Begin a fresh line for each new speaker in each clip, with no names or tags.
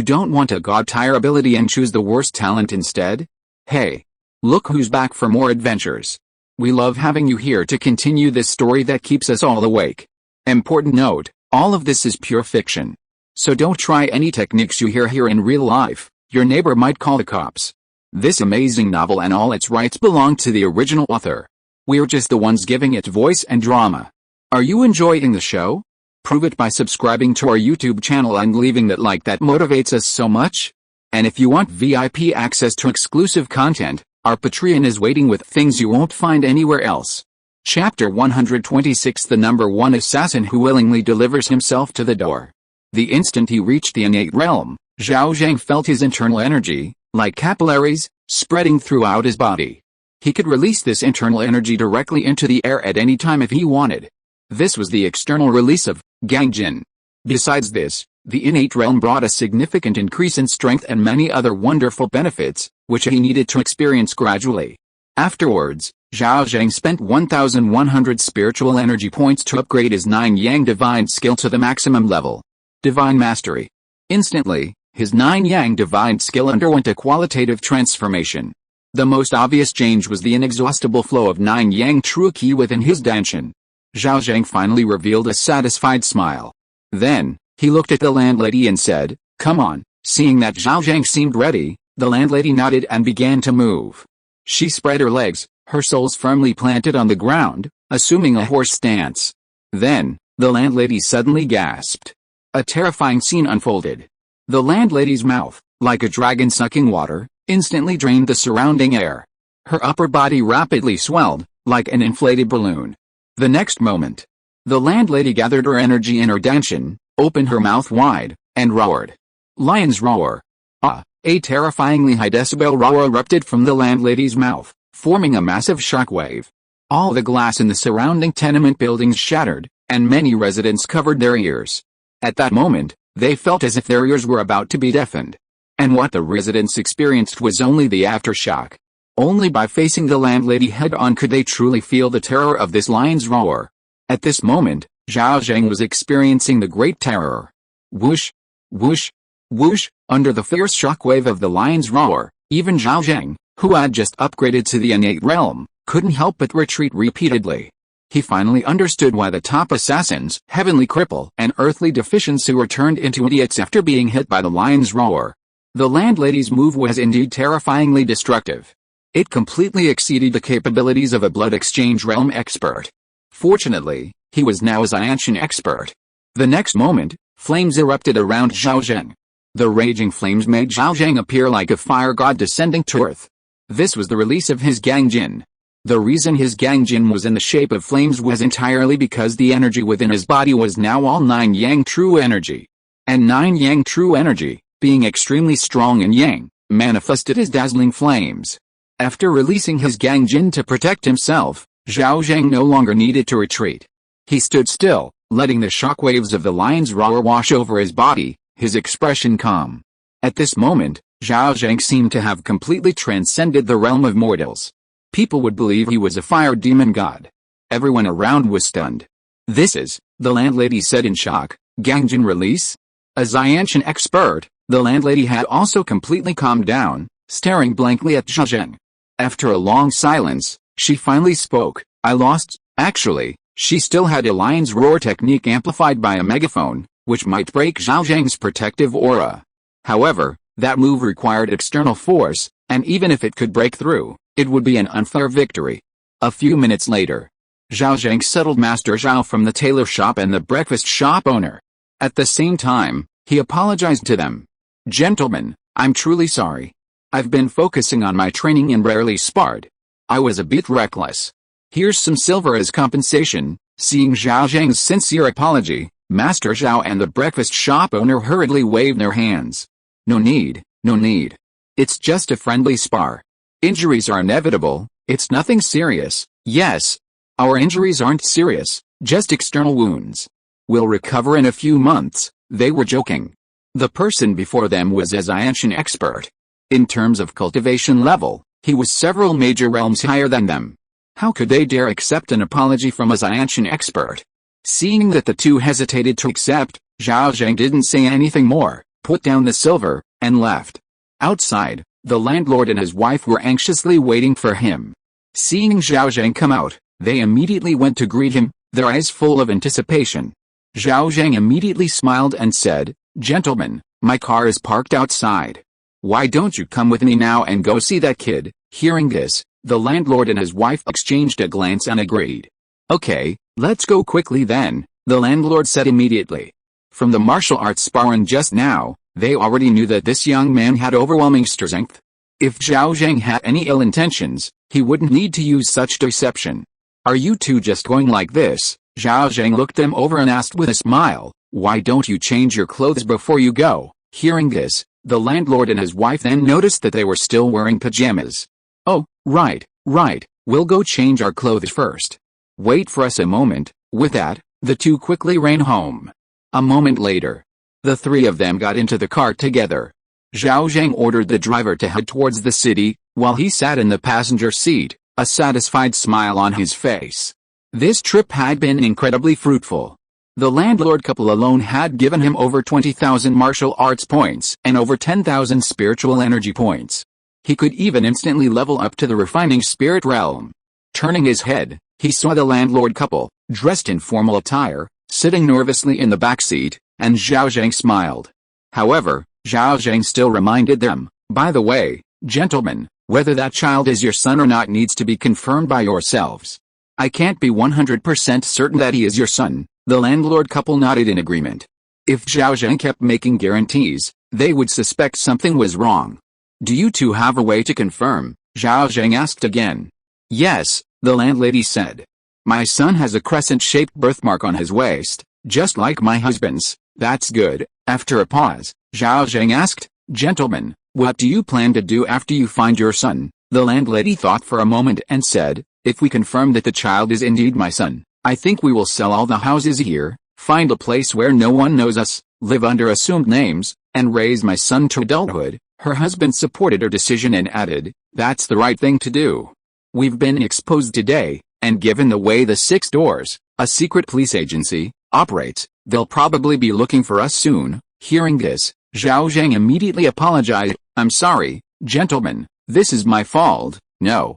don't want a god-tier ability and choose the worst talent instead? Hey! Look who's back for more adventures. We love having you here to continue this story that keeps us all awake. Important note, all of this is pure fiction. So don't try any techniques you hear here in real life, your neighbor might call the cops. This amazing novel and all its rights belong to the original author. We're just the ones giving it voice and drama. Are you enjoying the show? Prove it by subscribing to our YouTube channel and leaving that like that motivates us so much. And if you want VIP access to exclusive content, our Patreon is waiting with things you won't find anywhere else. Chapter 126 The number one assassin who willingly delivers himself to the door. The instant he reached the innate realm, Zhao Zheng felt his internal energy, like capillaries, spreading throughout his body. He could release this internal energy directly into the air at any time if he wanted. This was the external release of Gangjin. Besides this, the innate realm brought a significant increase in strength and many other wonderful benefits, which he needed to experience gradually. Afterwards, Zhao Zheng spent 1,100 spiritual energy points to upgrade his 9 Yang Divine skill to the maximum level. Divine Mastery. Instantly, his 9 Yang Divine skill underwent a qualitative transformation. The most obvious change was the inexhaustible flow of 9 Yang True Qi within his Danshan. Zhao Zheng finally revealed a satisfied smile. Then, he looked at the landlady and said, "Come on." Seeing that Zhao Zheng seemed ready, the landlady nodded and began to move. She spread her legs, her soles firmly planted on the ground, assuming a horse stance. Then, the landlady suddenly gasped. A terrifying scene unfolded. The landlady's mouth, like a dragon sucking water, instantly drained the surrounding air. Her upper body rapidly swelled, like an inflated balloon. The next moment, the landlady gathered her energy in her danshan, opened her mouth wide, and roared. Lion's roar. A terrifyingly high decibel roar erupted from the landlady's mouth, forming a massive shockwave. All the glass in the surrounding tenement buildings shattered, and many residents covered their ears. At that moment, they felt as if their ears were about to be deafened. And what the residents experienced was only the aftershock. Only by facing the landlady head-on could they truly feel the terror of this lion's roar. At this moment, Zhao Zheng was experiencing the great terror. Whoosh! Whoosh! Whoosh! Under the fierce shockwave of the lion's roar, even Zhao Zheng, who had just upgraded to the innate realm, couldn't help but retreat repeatedly. He finally understood why the top assassins, Heavenly Cripple and Earthly Deficiency, were turned into idiots after being hit by the lion's roar. The landlady's move was indeed terrifyingly destructive. It completely exceeded the capabilities of a blood exchange realm expert. Fortunately, he was now a Xiantian expert. The next moment, flames erupted around Zhao Zheng. The raging flames made Zhao Zheng appear like a fire god descending to earth. This was the release of his Gangjin. The reason his Gangjin was in the shape of flames was entirely because the energy within his body was now all 9 Yang True Energy. And 9 Yang True Energy, being extremely strong in Yang, manifested as dazzling flames. After releasing his Gangjin to protect himself, Zhao Zheng no longer needed to retreat. He stood still, letting the shockwaves of the lion's roar wash over his body, his expression calm. At this moment, Zhao Zheng seemed to have completely transcended the realm of mortals. People would believe he was a fire demon god. Everyone around was stunned. "This is," the landlady said in shock, "Gangjin release?" As Xiantian expert, the landlady had also completely calmed down, staring blankly at Zhao Zheng. After a long silence, she finally spoke. Actually, she still had a lion's roar technique amplified by a megaphone, which might break Zhao Zheng's protective aura. However, that move required external force, and even if it could break through, it would be an unfair victory. A few minutes later, Zhao Zheng settled Master Zhao from the tailor shop and the breakfast shop owner. At the same time, he apologized to them. "Gentlemen, I'm truly sorry. I've been focusing on my training and rarely sparred. I was a bit reckless. Here's some silver as compensation." Seeing Zhao Zheng's sincere apology, Master Zhao and the breakfast shop owner hurriedly waved their hands. No need. It's just a friendly spar. Injuries are inevitable, it's nothing serious." "Yes. Our injuries aren't serious, just external wounds. We'll recover in a few months," they were joking. The person before them was a Xiantian expert. In terms of cultivation level, he was several major realms higher than them. How could they dare accept an apology from a Xiantian expert? Seeing that the two hesitated to accept, Zhao Zheng didn't say anything more. put down the silver, and left. Outside, the landlord and his wife were anxiously waiting for him. Seeing Zhao Zheng come out, they immediately went to greet him, their eyes full of anticipation. Zhao Zheng immediately smiled and said, "Gentlemen, my car is parked outside. Why don't you come with me now and go see that kid?" Hearing this, the landlord and his wife exchanged a glance and agreed. "Okay, let's go quickly then," the landlord said immediately. From the martial arts sparring just now, they already knew that this young man had overwhelming strength. If Zhao Zheng had any ill intentions, he wouldn't need to use such deception. "Are you two just going like this?" Zhao Zheng looked them over and asked with a smile, "Why don't you change your clothes before you go?" Hearing this, the landlord and his wife then noticed that they were still wearing pajamas. "Oh, right, we'll go change our clothes first. Wait for us a moment." With that, the two quickly ran home. A moment later, the three of them got into the car together. Zhao Zheng ordered the driver to head towards the city, while he sat in the passenger seat, a satisfied smile on his face. This trip had been incredibly fruitful. The landlord couple alone had given him over 20,000 martial arts points and over 10,000 spiritual energy points. He could even instantly level up to the refining spirit realm. Turning his head, he saw the landlord couple, dressed in formal attire, sitting nervously in the back seat, and Zhao Zheng smiled. However, Zhao Zheng still reminded them, "By the way, gentlemen, whether that child is your son or not needs to be confirmed by yourselves." "I can't be 100% certain that he is your son," the landlord couple nodded in agreement. If Zhao Zheng kept making guarantees, they would suspect something was wrong. "Do you two have a way to confirm?" Zhao Zheng asked again. "Yes," the landlady said. "My son has a crescent-shaped birthmark on his waist, just like my husband's." "That's good." After a pause, Zhao Zheng asked, "Gentlemen, what do you plan to do after you find your son?" The landlady thought for a moment and said, "If we confirm that the child is indeed my son, I think we will sell all the houses here, find a place where no one knows us, live under assumed names, and raise my son to adulthood." Her husband supported her decision and added, "That's the right thing to do. We've been exposed today, and given the way the Six Doors, a secret police agency, operates, they'll probably be looking for us soon." Hearing this, Zhao Zheng immediately apologized. "I'm sorry, gentlemen, this is my fault." No,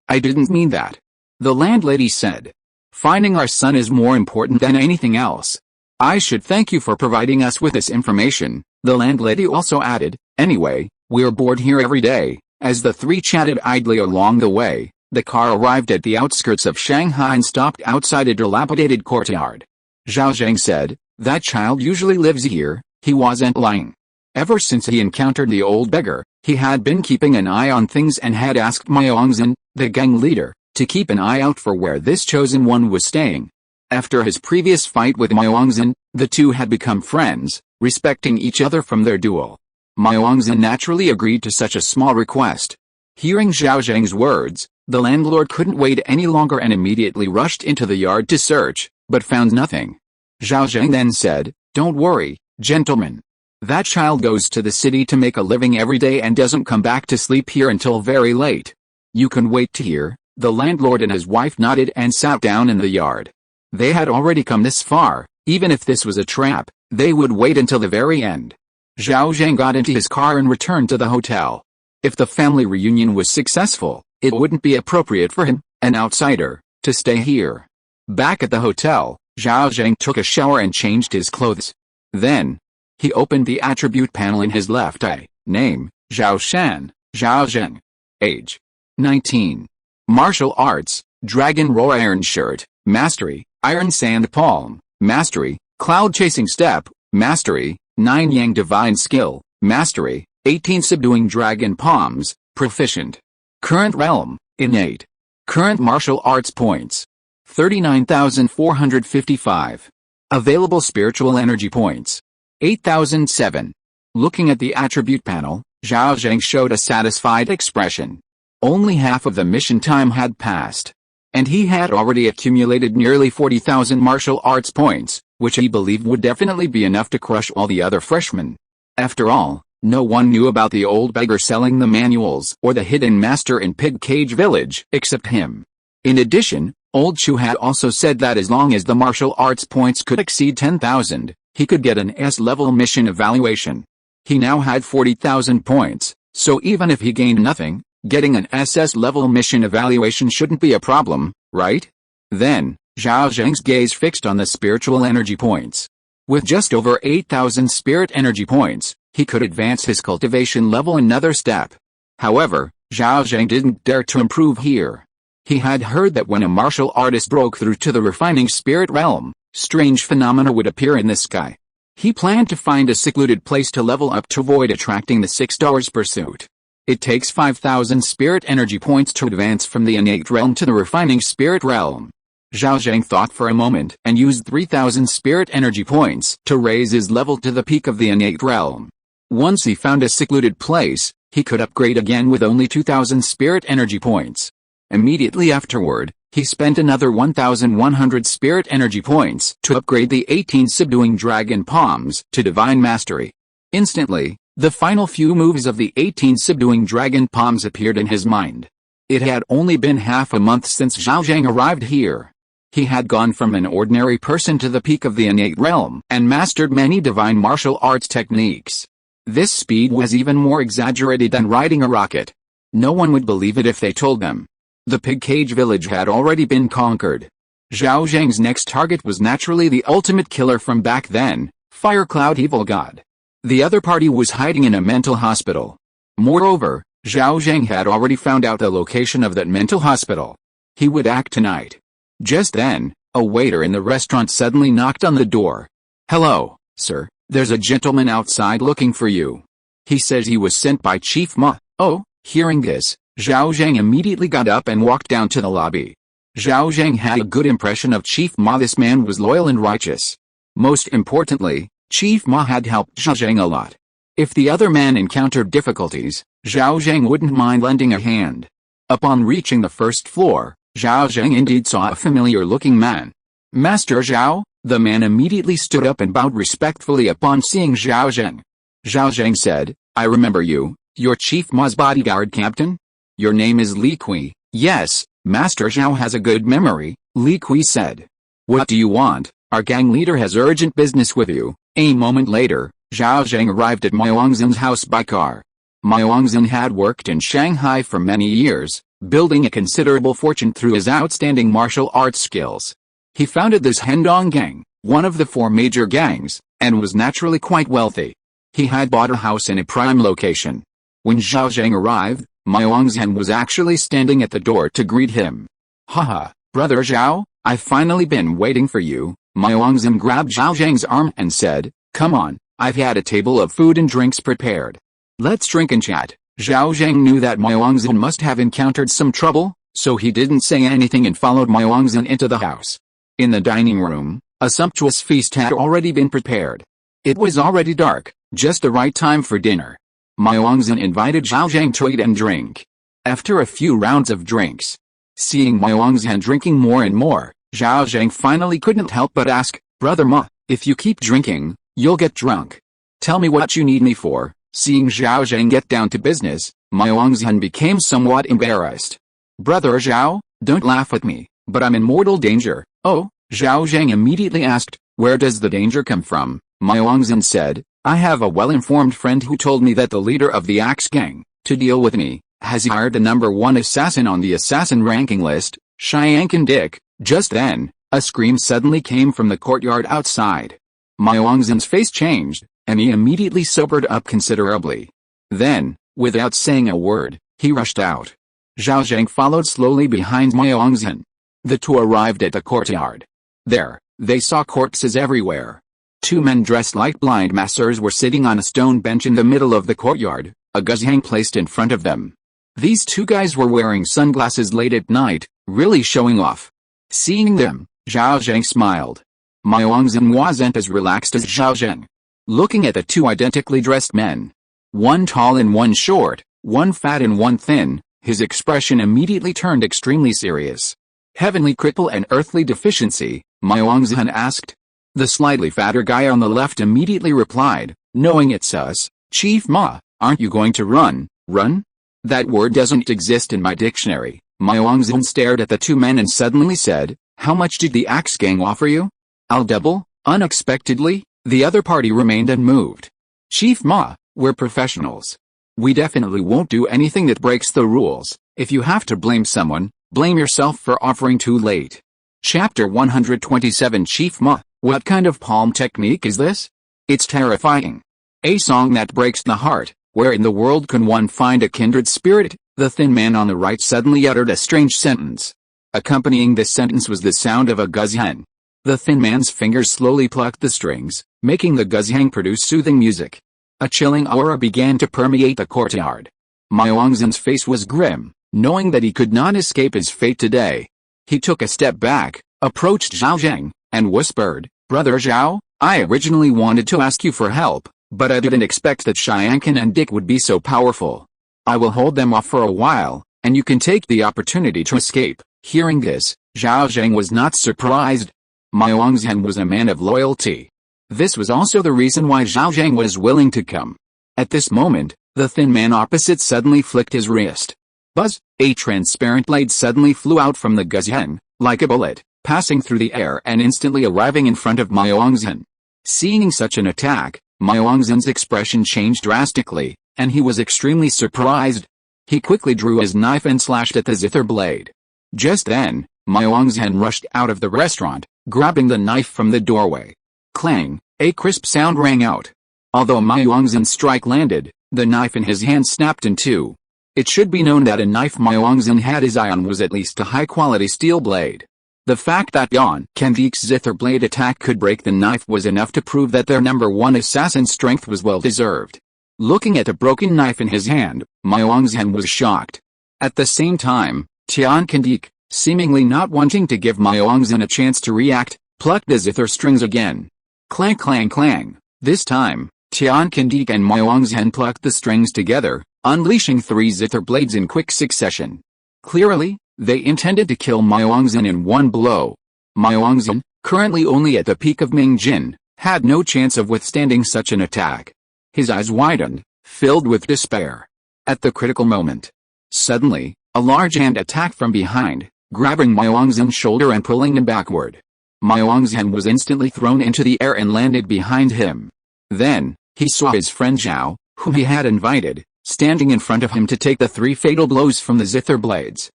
I didn't mean that," the landlady said. "Finding our son is more important than anything else. I should thank you for providing us with this information," the landlady also added. "Anyway, we're bored here every day." As the three chatted idly along the way, the car arrived at the outskirts of Shanghai and stopped outside a dilapidated courtyard. Zhao Zheng said, "That child usually lives here." He wasn't lying. Ever since he encountered the old beggar, he had been keeping an eye on things and had asked Zheng, the gang leader, to keep an eye out for where this chosen one was staying. After his previous fight with Zheng, the two had become friends, respecting each other from their duel. Zheng naturally agreed to such a small request. Hearing Zhao Zheng's words, the landlord couldn't wait any longer and immediately rushed into the yard to search, but found nothing. Zhao Zheng then said, "Don't worry, gentlemen. That child goes to the city to make a living every day and doesn't come back to sleep here until very late. You can wait here." The landlord and his wife nodded and sat down in the yard. They had already come this far. Even if this was a trap, they would wait until the very end. Zhao Zheng got into his car and returned to the hotel. If the family reunion was successful, it wouldn't be appropriate for him, an outsider, to stay here. Back at the hotel, Zhao Zheng took a shower and changed his clothes. Then, he opened the attribute panel in his left eye. Name, Zhao Shan, Zhao Zheng. Age, 19. Martial arts, Dragon Roar Iron Shirt, Mastery, Iron Sand Palm, Mastery, Cloud Chasing Step, Mastery, 9 Yang Divine Skill, Mastery, 18 Subduing Dragon Palms, Proficient. Current Realm, Innate. Current Martial Arts Points, 39,455. Available Spiritual Energy Points, 8,007. Looking at the attribute panel, Zhao Zheng showed a satisfied expression. Only half of the mission time had passed, and he had already accumulated nearly 40,000 martial arts points, which he believed would definitely be enough to crush all the other freshmen. After all, no one knew about the old beggar selling the manuals or the hidden master in Pig Cage Village except him. In addition, Old Chu had also said that as long as the martial arts points could exceed 10,000, he could get an S-level mission evaluation. He now had 40,000 points, so even if he gained nothing, getting an SS-level mission evaluation shouldn't be a problem, right? Then, Zhao Zheng's gaze fixed on the spiritual energy points. With just over 8,000 spirit energy points, he could advance his cultivation level another step. However, Zhao Zheng didn't dare to improve here. He had heard that when a martial artist broke through to the refining spirit realm, strange phenomena would appear in the sky. He planned to find a secluded place to level up to avoid attracting the $6 pursuit. It takes 5,000 spirit energy points to advance from the innate realm to the refining spirit realm. Zhao Zheng thought for a moment and used 3,000 spirit energy points to raise his level to the peak of the innate realm. Once he found a secluded place, he could upgrade again with only 2,000 spirit energy points. Immediately afterward, he spent another 1,100 spirit energy points to upgrade the 18 subduing dragon palms to divine mastery. Instantly, the final few moves of the 18 subduing dragon palms appeared in his mind. It had only been half a month since Zhao Zheng arrived here. He had gone from an ordinary person to the peak of the innate realm and mastered many divine martial arts techniques. This speed was even more exaggerated than riding a rocket. No one would believe it if they told them. The pig cage village had already been conquered. Zhao Zheng's next target was naturally the ultimate killer from back then, Fire Cloud Evil God. The other party was hiding in a mental hospital. Moreover, Zhao Zheng had already found out the location of that mental hospital. He would act tonight. Just then, a waiter in the restaurant suddenly knocked on the door. "Hello, sir, there's a gentleman outside looking for you. He says he was sent by Chief Ma." Oh, hearing this, Zhao Zheng immediately got up and walked down to the lobby. Zhao Zheng had a good impression of Chief Ma. This man was loyal and righteous. Most importantly, Chief Ma had helped Zhao Zheng a lot. If the other man encountered difficulties, Zhao Zheng wouldn't mind lending a hand. Upon reaching the first floor, Zhao Zheng indeed saw a familiar-looking man. "Master Zhao," the man immediately stood up and bowed respectfully upon seeing Zhao Zheng. Zhao Zheng said, "I remember you, you're Chief Ma's bodyguard captain? Your name is Li Kui." "Yes, Master Zhao has a good memory," Li Kui said. "What do you want? Our gang leader has urgent business with you." A moment later, Zhao Zheng arrived at Maoangzhen's house by car. Maoangzhen had worked in Shanghai for many years, building a considerable fortune through his outstanding martial arts skills. He founded this Hendong gang, one of the 4 major gangs, and was naturally quite wealthy. He had bought a house in a prime location. When Zhao Zheng arrived, Maoangzhen was actually standing at the door to greet him. "Haha, brother Zhao, I've finally been waiting for you." Maoangzhen grabbed Zhao Zheng's arm and said, "Come on, I've had a table of food and drinks prepared. Let's drink and chat." Zhao Zheng knew that Maoangzhen must have encountered some trouble, so he didn't say anything and followed Maoangzhen into the house. In the dining room, a sumptuous feast had already been prepared. It was already dark, just the right time for dinner. Maoangzhen invited Zhao Zheng to eat and drink. After a few rounds of drinks, seeing Maoangzhen drinking more and more, Zhao Zheng finally couldn't help but ask, "Brother Ma, if you keep drinking, you'll get drunk. Tell me what you need me for." Seeing Zhao Zheng get down to business, Maoangzhen became somewhat embarrassed. "Brother Zhao, don't laugh at me, but I'm in mortal danger." "Oh?" Zhao Zheng immediately asked, "Where does the danger come from?" Maoangzhen said, "I have a well-informed friend who told me that the leader of the Axe Gang, to deal with me, has hired the #1 assassin on the assassin ranking list, Shiankin Dick." Just then, a scream suddenly came from the courtyard outside. Maoangzhen's face changed, and he immediately sobered up considerably. Then, without saying a word, he rushed out. Zhao Zheng followed slowly behind Maoangzhen. The two arrived at the courtyard. There, they saw corpses everywhere. 2 men dressed like blind masters were sitting on a stone bench in the middle of the courtyard, a guzheng placed in front of them. These 2 guys were wearing sunglasses late at night, really showing off. Seeing them, Zhao Zheng smiled. Maoangzhen wasn't as relaxed as Zhao Zheng. Looking at the 2 identically dressed men, one tall and one short, one fat and one thin, his expression immediately turned extremely serious. "Heavenly cripple and earthly deficiency?" Maoangzhen asked. The slightly fatter guy on the left immediately replied, "Knowing it's us, Chief Ma, aren't you going to run?" "Run? That word doesn't exist in my dictionary." Maoangzhen stared at the 2 men and suddenly said, "How much did the Axe Gang offer you?" "I'll double." Unexpectedly, the other party remained unmoved. "Chief Ma, We're professionals. We definitely won't do anything that breaks the rules. If you have to blame someone, blame yourself for offering too late. Chapter 127 Chief Ma, what kind of palm technique is this? It's terrifying. A song that breaks the heart. Where in the world can one find a kindred spirit? The thin man on the right suddenly uttered a strange sentence. Accompanying this sentence was the sound of a guzheng. The thin man's fingers slowly plucked the strings, making the guzheng produce soothing music. A chilling aura began to permeate the courtyard. Maoangzhen's face was grim, knowing that he could not escape his fate today. He took a step back, approached Zhao Zheng, and whispered, "Brother Zhao, I originally wanted to ask you for help, but I didn't expect that Xianqin and Dick would be so powerful. I will hold them off for a while, and you can take the opportunity to escape." Hearing this, Zhao Zheng was not surprised. Maoangzhen was a man of loyalty. This was also the reason why Zhao Zheng was willing to come. At this moment, the thin man opposite suddenly flicked his wrist. Buzz! A transparent blade suddenly flew out from the guzheng, like a bullet, passing through the air and instantly arriving in front of Maoangzhen. Seeing such an attack, Maoangzhen's expression changed drastically, and he was extremely surprised. He quickly drew his knife and slashed at the zither blade. Just then, Maoangzhen rushed out of the restaurant, grabbing the knife from the doorway. Clang! A crisp sound rang out. Although Maoangzhen's strike landed, the knife in his hand snapped in two. It should be known that a knife Maoangzhen had his eye on was at least a high-quality steel blade. The fact that Yan Kandik's zither blade attack could break the knife was enough to prove that their number one assassin's strength was well-deserved. Looking at the broken knife in his hand, Maoangzhen was shocked. At the same time, Tian Kandik, seemingly not wanting to give Maoangzhen a chance to react, plucked the zither strings again. Clang clang clang. This time, Tian Kandik and Maoangzhen plucked the strings together, unleashing 3 zither blades in quick succession. Clearly, they intended to kill Maoangzhen in one blow. Maoangzhen, currently only at the peak of Mingjin, had no chance of withstanding such an attack. His eyes widened, filled with despair. At the critical moment, suddenly, a large hand attacked from behind, grabbing Maoangzhen's shoulder and pulling him backward. Maoangzhen was instantly thrown into the air and landed behind him. Then, he saw his friend Zhao, whom he had invited, standing in front of him to take the 3 fatal blows from the zither blades.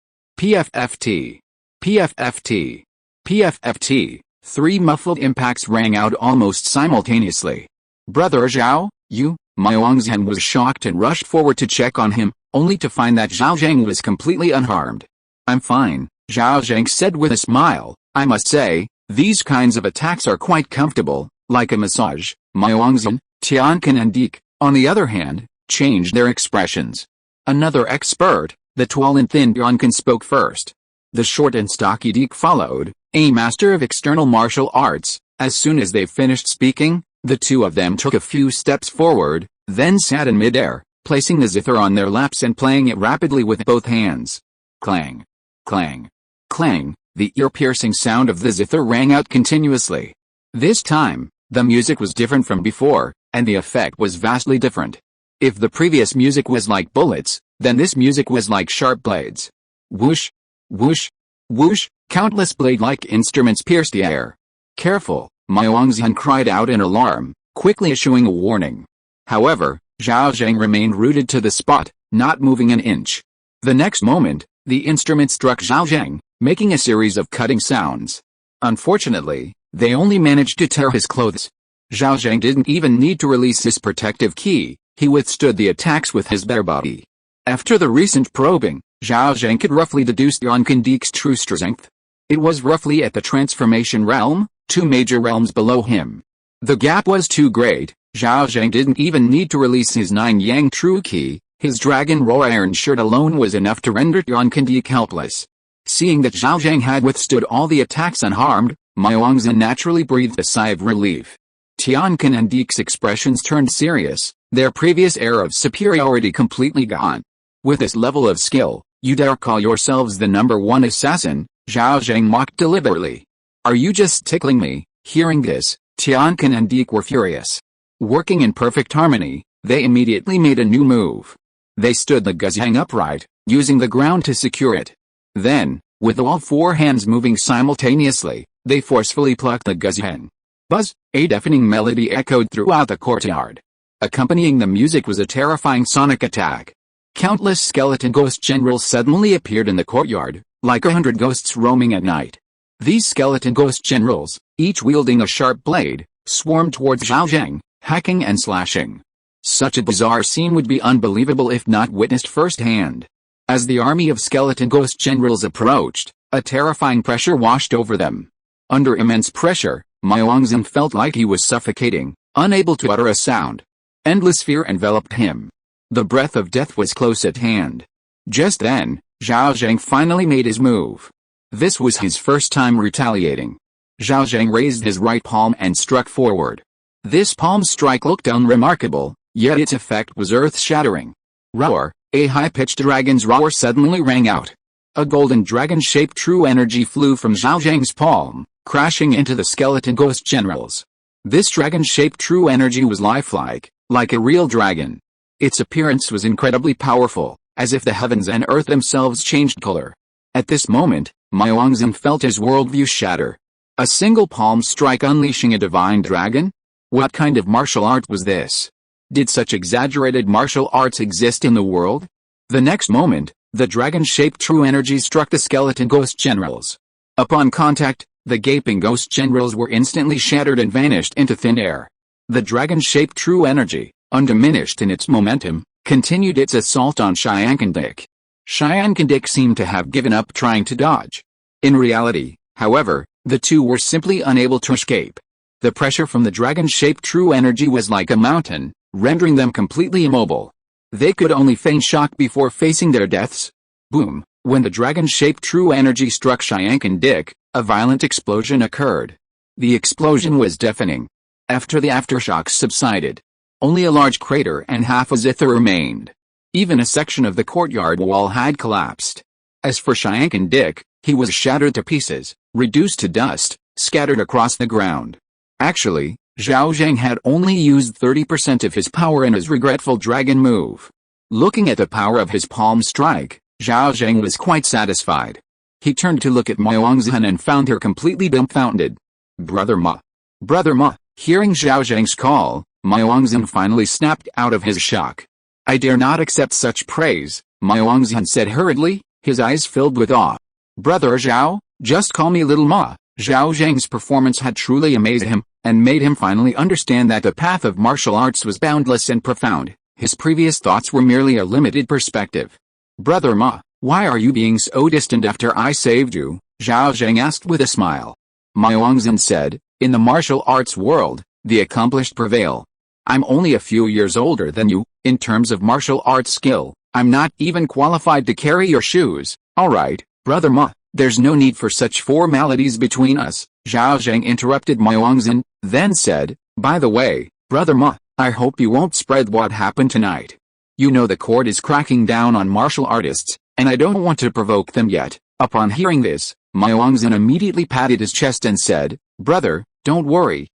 PFFT. PFFT. PFFT. 3 muffled impacts rang out almost simultaneously. "Brother Zhao, you?" Maoangzhen was shocked and rushed forward to check on him, only to find that Zhao Zheng was completely unharmed. "I'm fine," Zhao Zheng said with a smile. "I must say, these kinds of attacks are quite comfortable, like a massage." Maoangzhen, Tianqin and Deke, on the other hand, changed their expressions. Another expert, the tall and thin Tianqin spoke first. The short and stocky Deke followed, a master of external martial arts. As soon as they finished speaking, the two of them took a few steps forward, then sat in midair, placing the zither on their laps and playing it rapidly with both hands. Clang! Clang! Clang! The ear-piercing sound of the zither rang out continuously. This time, the music was different from before, and the effect was vastly different. If the previous music was like bullets, then this music was like sharp blades. Whoosh! Whoosh! Whoosh! Countless blade-like instruments pierced the air. "Careful!" Maoangzhen cried out in alarm, quickly issuing a warning. However, Zhao Zheng remained rooted to the spot, not moving an inch. The next moment, the instrument struck Zhao Zheng, making a series of cutting sounds. Unfortunately, they only managed to tear his clothes. Zhao Zheng didn't even need to release his protective ki, he withstood the attacks with his bare body. After the recent probing, Zhao Zheng could roughly deduce Yan Kandik's true strength. It was roughly at the transformation realm, 2 major realms below him. The gap was too great. Zhao Zheng didn't even need to release his 9 Yang True Ki, his Dragon Roar Iron Shirt alone was enough to render Yan Kandik helpless. Seeing that Zhao Zheng had withstood all the attacks unharmed, Maoangzhen naturally breathed a sigh of relief. Tianqin and Deke's expressions turned serious, their previous air of superiority completely gone. "With this level of skill, you dare call yourselves the number 1 assassin?" Zhao Zheng mocked deliberately. "Are you just tickling me?" Hearing this, Tianqin and Deke were furious. Working in perfect harmony, they immediately made a new move. They stood the guzheng upright, using the ground to secure it. Then, with all 4 hands moving simultaneously, they forcefully plucked the guzheng. Buzz! A deafening melody echoed throughout the courtyard. Accompanying the music was a terrifying sonic attack. Countless skeleton ghost generals suddenly appeared in the courtyard, like 100 ghosts roaming at night. These skeleton ghost generals, each wielding a sharp blade, swarmed towards Zhao Zheng, hacking and slashing. Such a bizarre scene would be unbelievable if not witnessed firsthand. As the army of skeleton ghost generals approached, a terrifying pressure washed over them. Under immense pressure, Zhao felt like he was suffocating, unable to utter a sound. Endless fear enveloped him. The breath of death was close at hand. Just then, Zhao Zheng finally made his move. This was his first time retaliating. Zhao Zheng raised his right palm and struck forward. This palm strike looked unremarkable, yet its effect was earth-shattering. Roar! A high-pitched dragon's roar suddenly rang out. A golden dragon-shaped true energy flew from Zhao Zheng's palm, crashing into the skeleton ghost generals. This dragon-shaped true energy was lifelike, like a real dragon. Its appearance was incredibly powerful, as if the heavens and earth themselves changed color. At this moment, Zhao felt his worldview shatter. A single palm strike unleashing a divine dragon? What kind of martial art was this? Did such exaggerated martial arts exist in the world? The next moment, the dragon-shaped true energy struck the skeleton ghost generals. Upon contact, the gaping ghost generals were instantly shattered and vanished into thin air. The dragon-shaped true energy, undiminished in its momentum, continued its assault on Xiankandik. Xiankandik seemed to have given up trying to dodge. In reality, however, the two were simply unable to escape. The pressure from the dragon-shaped true energy was like a mountain, rendering them completely immobile. They could only feign shock before facing their deaths. Boom! When the dragon-shaped true energy struck Xiankandik, a violent explosion occurred. The explosion was deafening. After the aftershocks subsided, only a large crater and half a zither remained. Even a section of the courtyard wall had collapsed. As for Xiankandik, he was shattered to pieces, reduced to dust, scattered across the ground. Actually, Zhao Zheng had only used 30% of his power in his regretful dragon move. Looking at the power of his palm strike, Zhao Zheng was quite satisfied. He turned to look at Zhen and found her completely dumbfounded. Brother Ma. Brother Ma. Hearing Zhao Zheng's call, Zhen finally snapped out of his shock. I dare not accept such praise, Zhen said hurriedly, his eyes filled with awe. Brother Zhao, just call me Little Ma. Zhao Zheng's performance had truly amazed him, and made him finally understand that the path of martial arts was boundless and profound. His previous thoughts were merely a limited perspective. Brother Ma, why are you being so distant after I saved you? Zhao Zheng asked with a smile. Zhen said, in the martial arts world, the accomplished prevail. I'm only a few years older than you. In terms of martial arts skill, I'm not even qualified to carry your shoes. Alright, Brother Ma, there's no need for such formalities between us. Zhao Zheng interrupted Zhen, then said, by the way, Brother Ma, I hope you won't spread what happened tonight. You know the court is cracking down on martial artists, and I don't want to provoke them yet. Upon hearing this, Zhen immediately patted his chest and said, Brother, don't worry,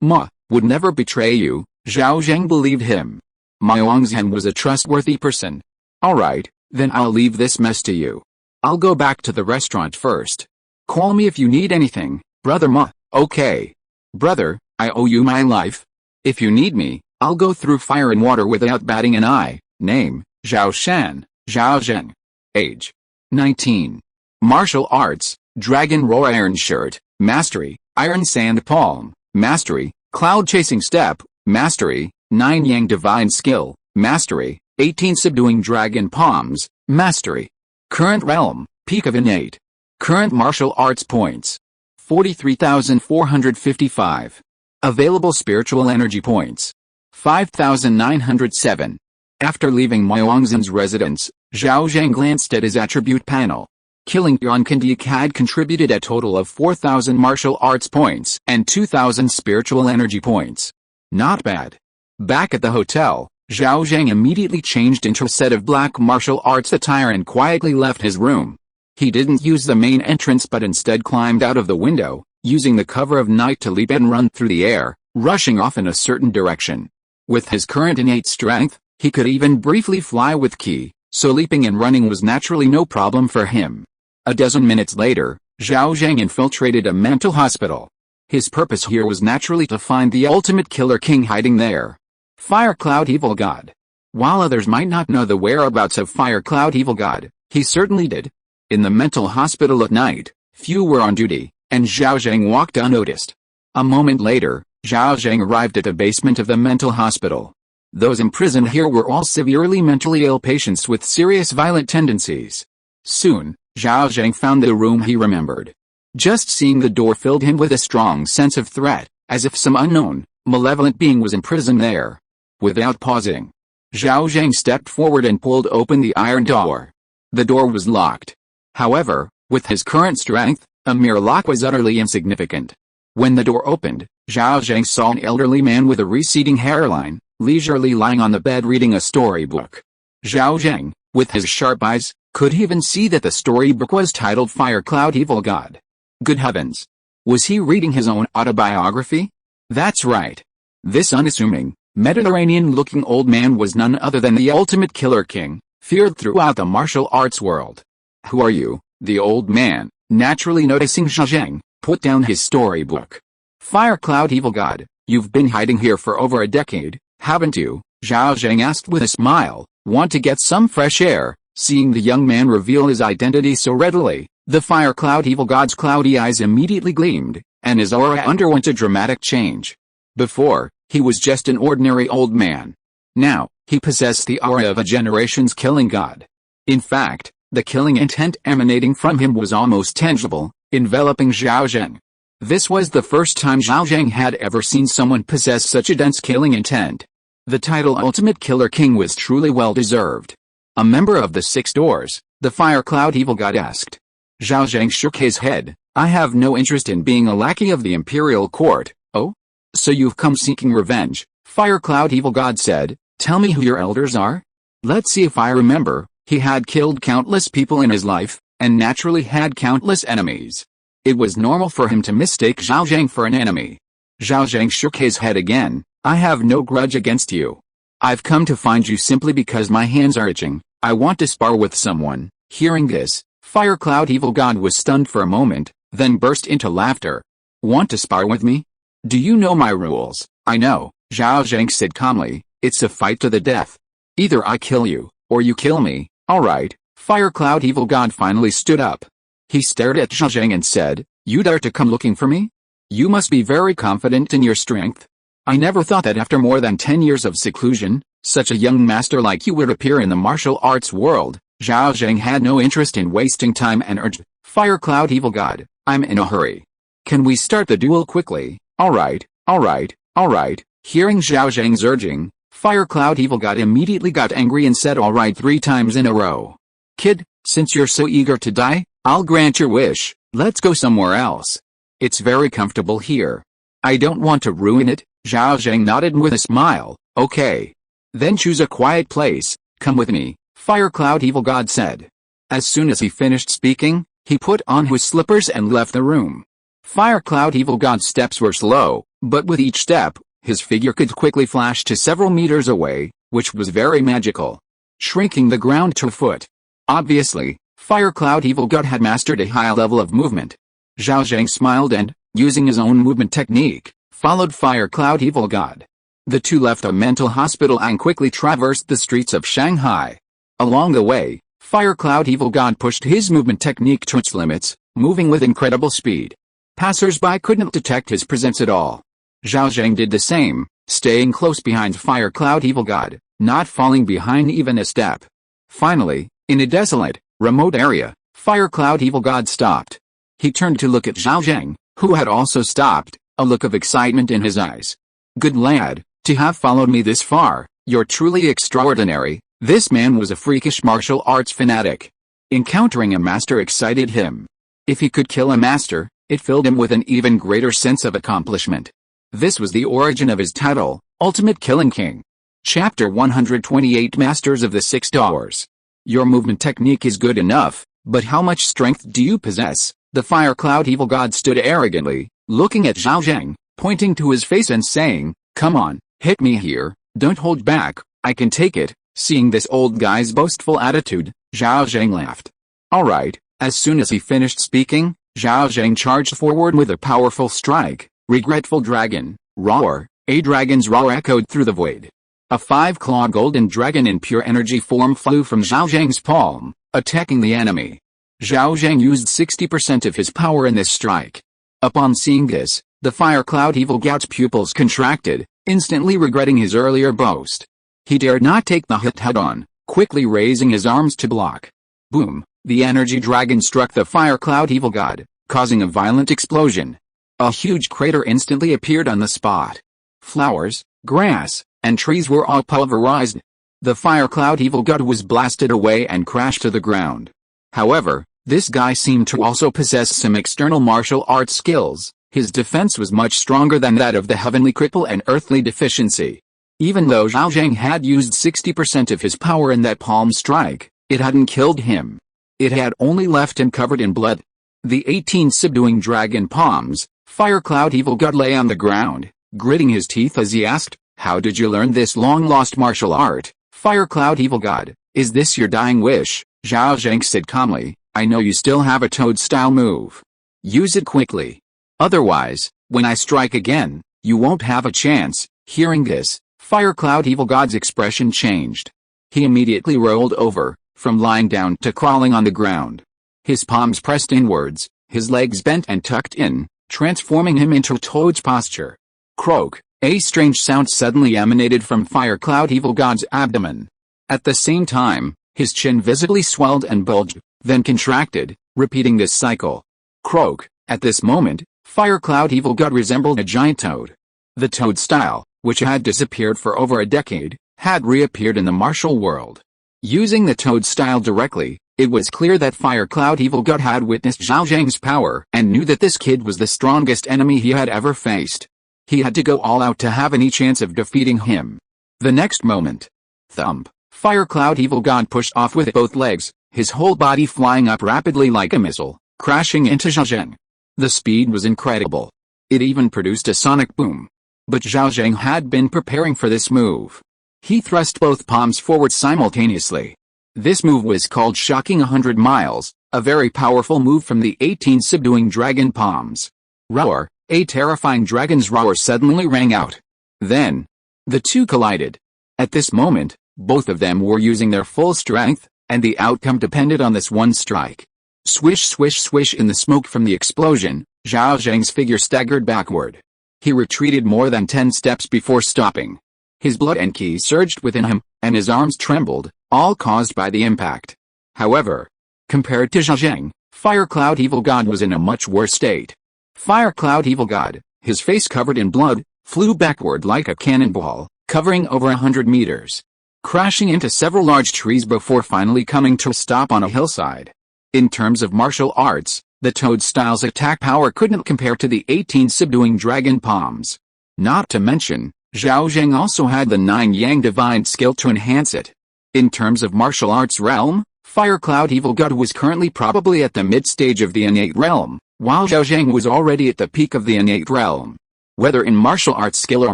Ma, would never betray you. Zhao Zheng believed him. Zhen was a trustworthy person. Alright, then I'll leave this mess to you. I'll go back to the restaurant first. Call me if you need anything, Brother Ma. Okay. Brother, I owe you my life. If you need me, I'll go through fire and water without batting an eye. Name, Zhao Shan, Zhao Zheng. Age, 19. Martial arts, Dragon Roar Iron Shirt, Mastery, Iron Sand Palm, Mastery, Cloud Chasing Step, Mastery, 9 Yang Divine Skill, Mastery, 18 Subduing Dragon Palms, Mastery. Current Realm, Peak of Innate. Current Martial Arts Points, 43,455. Available Spiritual Energy Points, 5,907. After leaving Zhen's residence, Zhao Zheng glanced at his attribute panel. Killing Xiankandik had contributed a total of 4,000 martial arts points and 2,000 spiritual energy points. Not bad. Back at the hotel, Zhao Zheng immediately changed into a set of black martial arts attire and quietly left his room. He didn't use the main entrance but instead climbed out of the window, using the cover of night to leap and run through the air, rushing off in a certain direction. With his current innate strength, he could even briefly fly with ki, so leaping and running was naturally no problem for him. A dozen minutes later, Zhao Zheng infiltrated a mental hospital. His purpose here was naturally to find the ultimate killer king hiding there. Fire Cloud Evil God. While others might not know the whereabouts of Fire Cloud Evil God, he certainly did. In the mental hospital at night, few were on duty, and Zhao Zheng walked unnoticed. A moment later, Zhao Zheng arrived at the basement of the mental hospital. Those imprisoned here were all severely mentally ill patients with serious violent tendencies. Soon, Zhao Zheng found the room he remembered. Just seeing the door filled him with a strong sense of threat, as if some unknown, malevolent being was imprisoned there. Without pausing, Zhao Zheng stepped forward and pulled open the iron door. The door was locked. However, with his current strength, a mere lock was utterly insignificant. When the door opened, Zhao Zheng saw an elderly man with a receding hairline, leisurely lying on the bed reading a storybook. Zhao Zheng, with his sharp eyes, could even see that the storybook was titled Fire Cloud Evil God. Good heavens! Was he reading his own autobiography? That's right. This unassuming, Mediterranean-looking old man was none other than the ultimate killer king, feared throughout the martial arts world. Who are you? The old man, naturally noticing Zhao Zheng, put down his storybook. Fire Cloud Evil God, you've been hiding here for over a decade, haven't you? Zhao Zheng asked with a smile. Want to get some fresh air? Seeing the young man reveal his identity so readily, the Fire Cloud Evil God's cloudy eyes immediately gleamed, and his aura underwent a dramatic change. Before, he was just an ordinary old man. Now, he possessed the aura of a generation's killing god. In fact, the killing intent emanating from him was almost tangible, enveloping Zhao Zheng. This was the first time Zhao Zheng had ever seen someone possess such a dense killing intent. The title Ultimate Killer King was truly well deserved. A member of the Six Doors, the Fire Cloud Evil God asked. Zhao Zheng shook his head. I have no interest in being a lackey of the imperial court. Oh? So you've come seeking revenge, Fire Cloud Evil God said. Tell me who your elders are? Let's see if I remember. He had killed countless people in his life, and naturally had countless enemies. It was normal for him to mistake Zhao Zheng for an enemy. Zhao Zheng shook his head again. I have no grudge against you. I've come to find you simply because my hands are itching. I want to spar with someone. Hearing this, Fire Cloud Evil God was stunned for a moment, then burst into laughter. Want to spar with me? Do you know my rules? I know, Zhao Zheng said calmly. It's a fight to the death. Either I kill you, or you kill me. Alright. Fire Cloud Evil God finally stood up. He stared at Zhao Zheng and said, You dare to come looking for me? You must be very confident in your strength. I never thought that after more than 10 years of seclusion, such a young master like you would appear in the martial arts world. Zhao Zheng had no interest in wasting time and urged, Fire Cloud Evil God, I'm in a hurry. Can we start the duel quickly? Alright. Hearing Zhao Zheng's urging, Fire Cloud Evil God immediately got angry and said alright 3 times in a row. Kid, since you're so eager to die, I'll grant your wish. Let's go somewhere else. It's very comfortable here. I don't want to ruin it. Zhao Zheng nodded with a smile. Okay. Then choose a quiet place. Come with me, Fire Cloud Evil God said. As soon as he finished speaking, he put on his slippers and left the room. Fire Cloud Evil God's steps were slow, but with each step, his figure could quickly flash to several meters away, which was very magical, shrinking the ground to a foot. Obviously, Fire Cloud Evil God had mastered a high level of movement. Zhao Zheng smiled and, using his own movement technique, followed Fire Cloud Evil God. The two left a mental hospital and quickly traversed the streets of Shanghai. Along the way, Fire Cloud Evil God pushed his movement technique to its limits, moving with incredible speed. Passers-by couldn't detect his presence at all. Zhao Zheng did the same, staying close behind Fire Cloud Evil God, not falling behind even a step. Finally, in a desolate, remote area, Fire Cloud Evil God stopped. He turned to look at Zhao Zheng, who had also stopped, a look of excitement in his eyes. Good lad, to have followed me this far, you're truly extraordinary. This man was a freakish martial arts fanatic. Encountering a master excited him. If he could kill a master, it filled him with an even greater sense of accomplishment. This was the origin of his title, Ultimate Killing King. Chapter 128 Masters of the Six Doors. Your movement technique is good enough, but how much strength do you possess? The Fire Cloud Evil God stood arrogantly, looking at Zhao Zheng, pointing to his face and saying, Come on, hit me here, don't hold back, I can take it. Seeing this old guy's boastful attitude, Zhao Zheng laughed. Alright. As soon as he finished speaking, Zhao Zheng charged forward with a powerful strike. Regretful dragon, roar. A dragon's roar echoed through the void. A 5-clawed golden dragon in pure energy form flew from Zhao Zheng's palm, attacking the enemy. Zhao Zheng used 60% of his power in this strike. Upon seeing this, the fire cloud evil god's pupils contracted, instantly regretting his earlier boast. He dared not take the hit head-on, quickly raising his arms to block. Boom! The energy dragon struck the fire cloud evil god, causing a violent explosion. A huge crater instantly appeared on the spot. Flowers, grass, and trees were all pulverized. The fire cloud evil god was blasted away and crashed to the ground. However, this guy seemed to also possess some external martial arts skills. His defense was much stronger than that of the heavenly cripple and earthly deficiency. Even though Zhao Zheng had used 60% of his power in that palm strike, it hadn't killed him. It had only left him covered in blood. The 18 subduing dragon palms, fire cloud evil god lay on the ground, gritting his teeth as he asked, "How did you learn this long-lost martial art, fire cloud evil god? Is this your dying wish?" Zhao Zheng said calmly, "I know you still have a toad-style move. Use it quickly. Otherwise, when I strike again, you won't have a chance." Hearing this, fire cloud evil god's expression changed. He immediately rolled over, from lying down to crawling on the ground. His palms pressed inwards, his legs bent and tucked in, transforming him into a toad's posture. Croak! A strange sound suddenly emanated from fire cloud evil god's abdomen. At the same time, his chin visibly swelled and bulged, then contracted, repeating this cycle. Croak! At this moment, fire cloud evil god resembled a giant toad. The toad style, which had disappeared for over a decade, had reappeared in the martial world. Using the toad style directly, it was clear that fire cloud evil god had witnessed Zhao Zheng's power and knew that this kid was the strongest enemy he had ever faced. He had to go all out to have any chance of defeating him. The next moment, thump, fire cloud evil god pushed off with both legs, his whole body flying up rapidly like a missile, crashing into Zhao Zheng. The speed was incredible. It even produced a sonic boom. But Zhao Zheng had been preparing for this move. He thrust both palms forward simultaneously. This move was called Shocking 100 Miles, a very powerful move from the 18 subduing dragon palms. Roar! A terrifying dragon's roar suddenly rang out. Then, the two collided. At this moment, both of them were using their full strength, and the outcome depended on this one strike. Swish swish swish in the smoke from the explosion, Zhao Zheng's figure staggered backward. He retreated more than 10 steps before stopping. His blood and ki surged within him, and his arms trembled, all caused by the impact. However, compared to Zhao Zheng, fire cloud evil god was in a much worse state. Fire cloud evil god, his face covered in blood, flew backward like a cannonball, covering over 100 meters, crashing into several large trees before finally coming to a stop on a hillside. In terms of martial arts, the toad style's attack power couldn't compare to the 18 subduing dragon palms. Not to mention, Zhao Zheng also had the 9 Yang divine skill to enhance it. In terms of martial arts realm, fire cloud evil god was currently probably at the mid-stage of the innate realm, while Zhao Zheng was already at the peak of the innate realm. Whether in martial arts skill or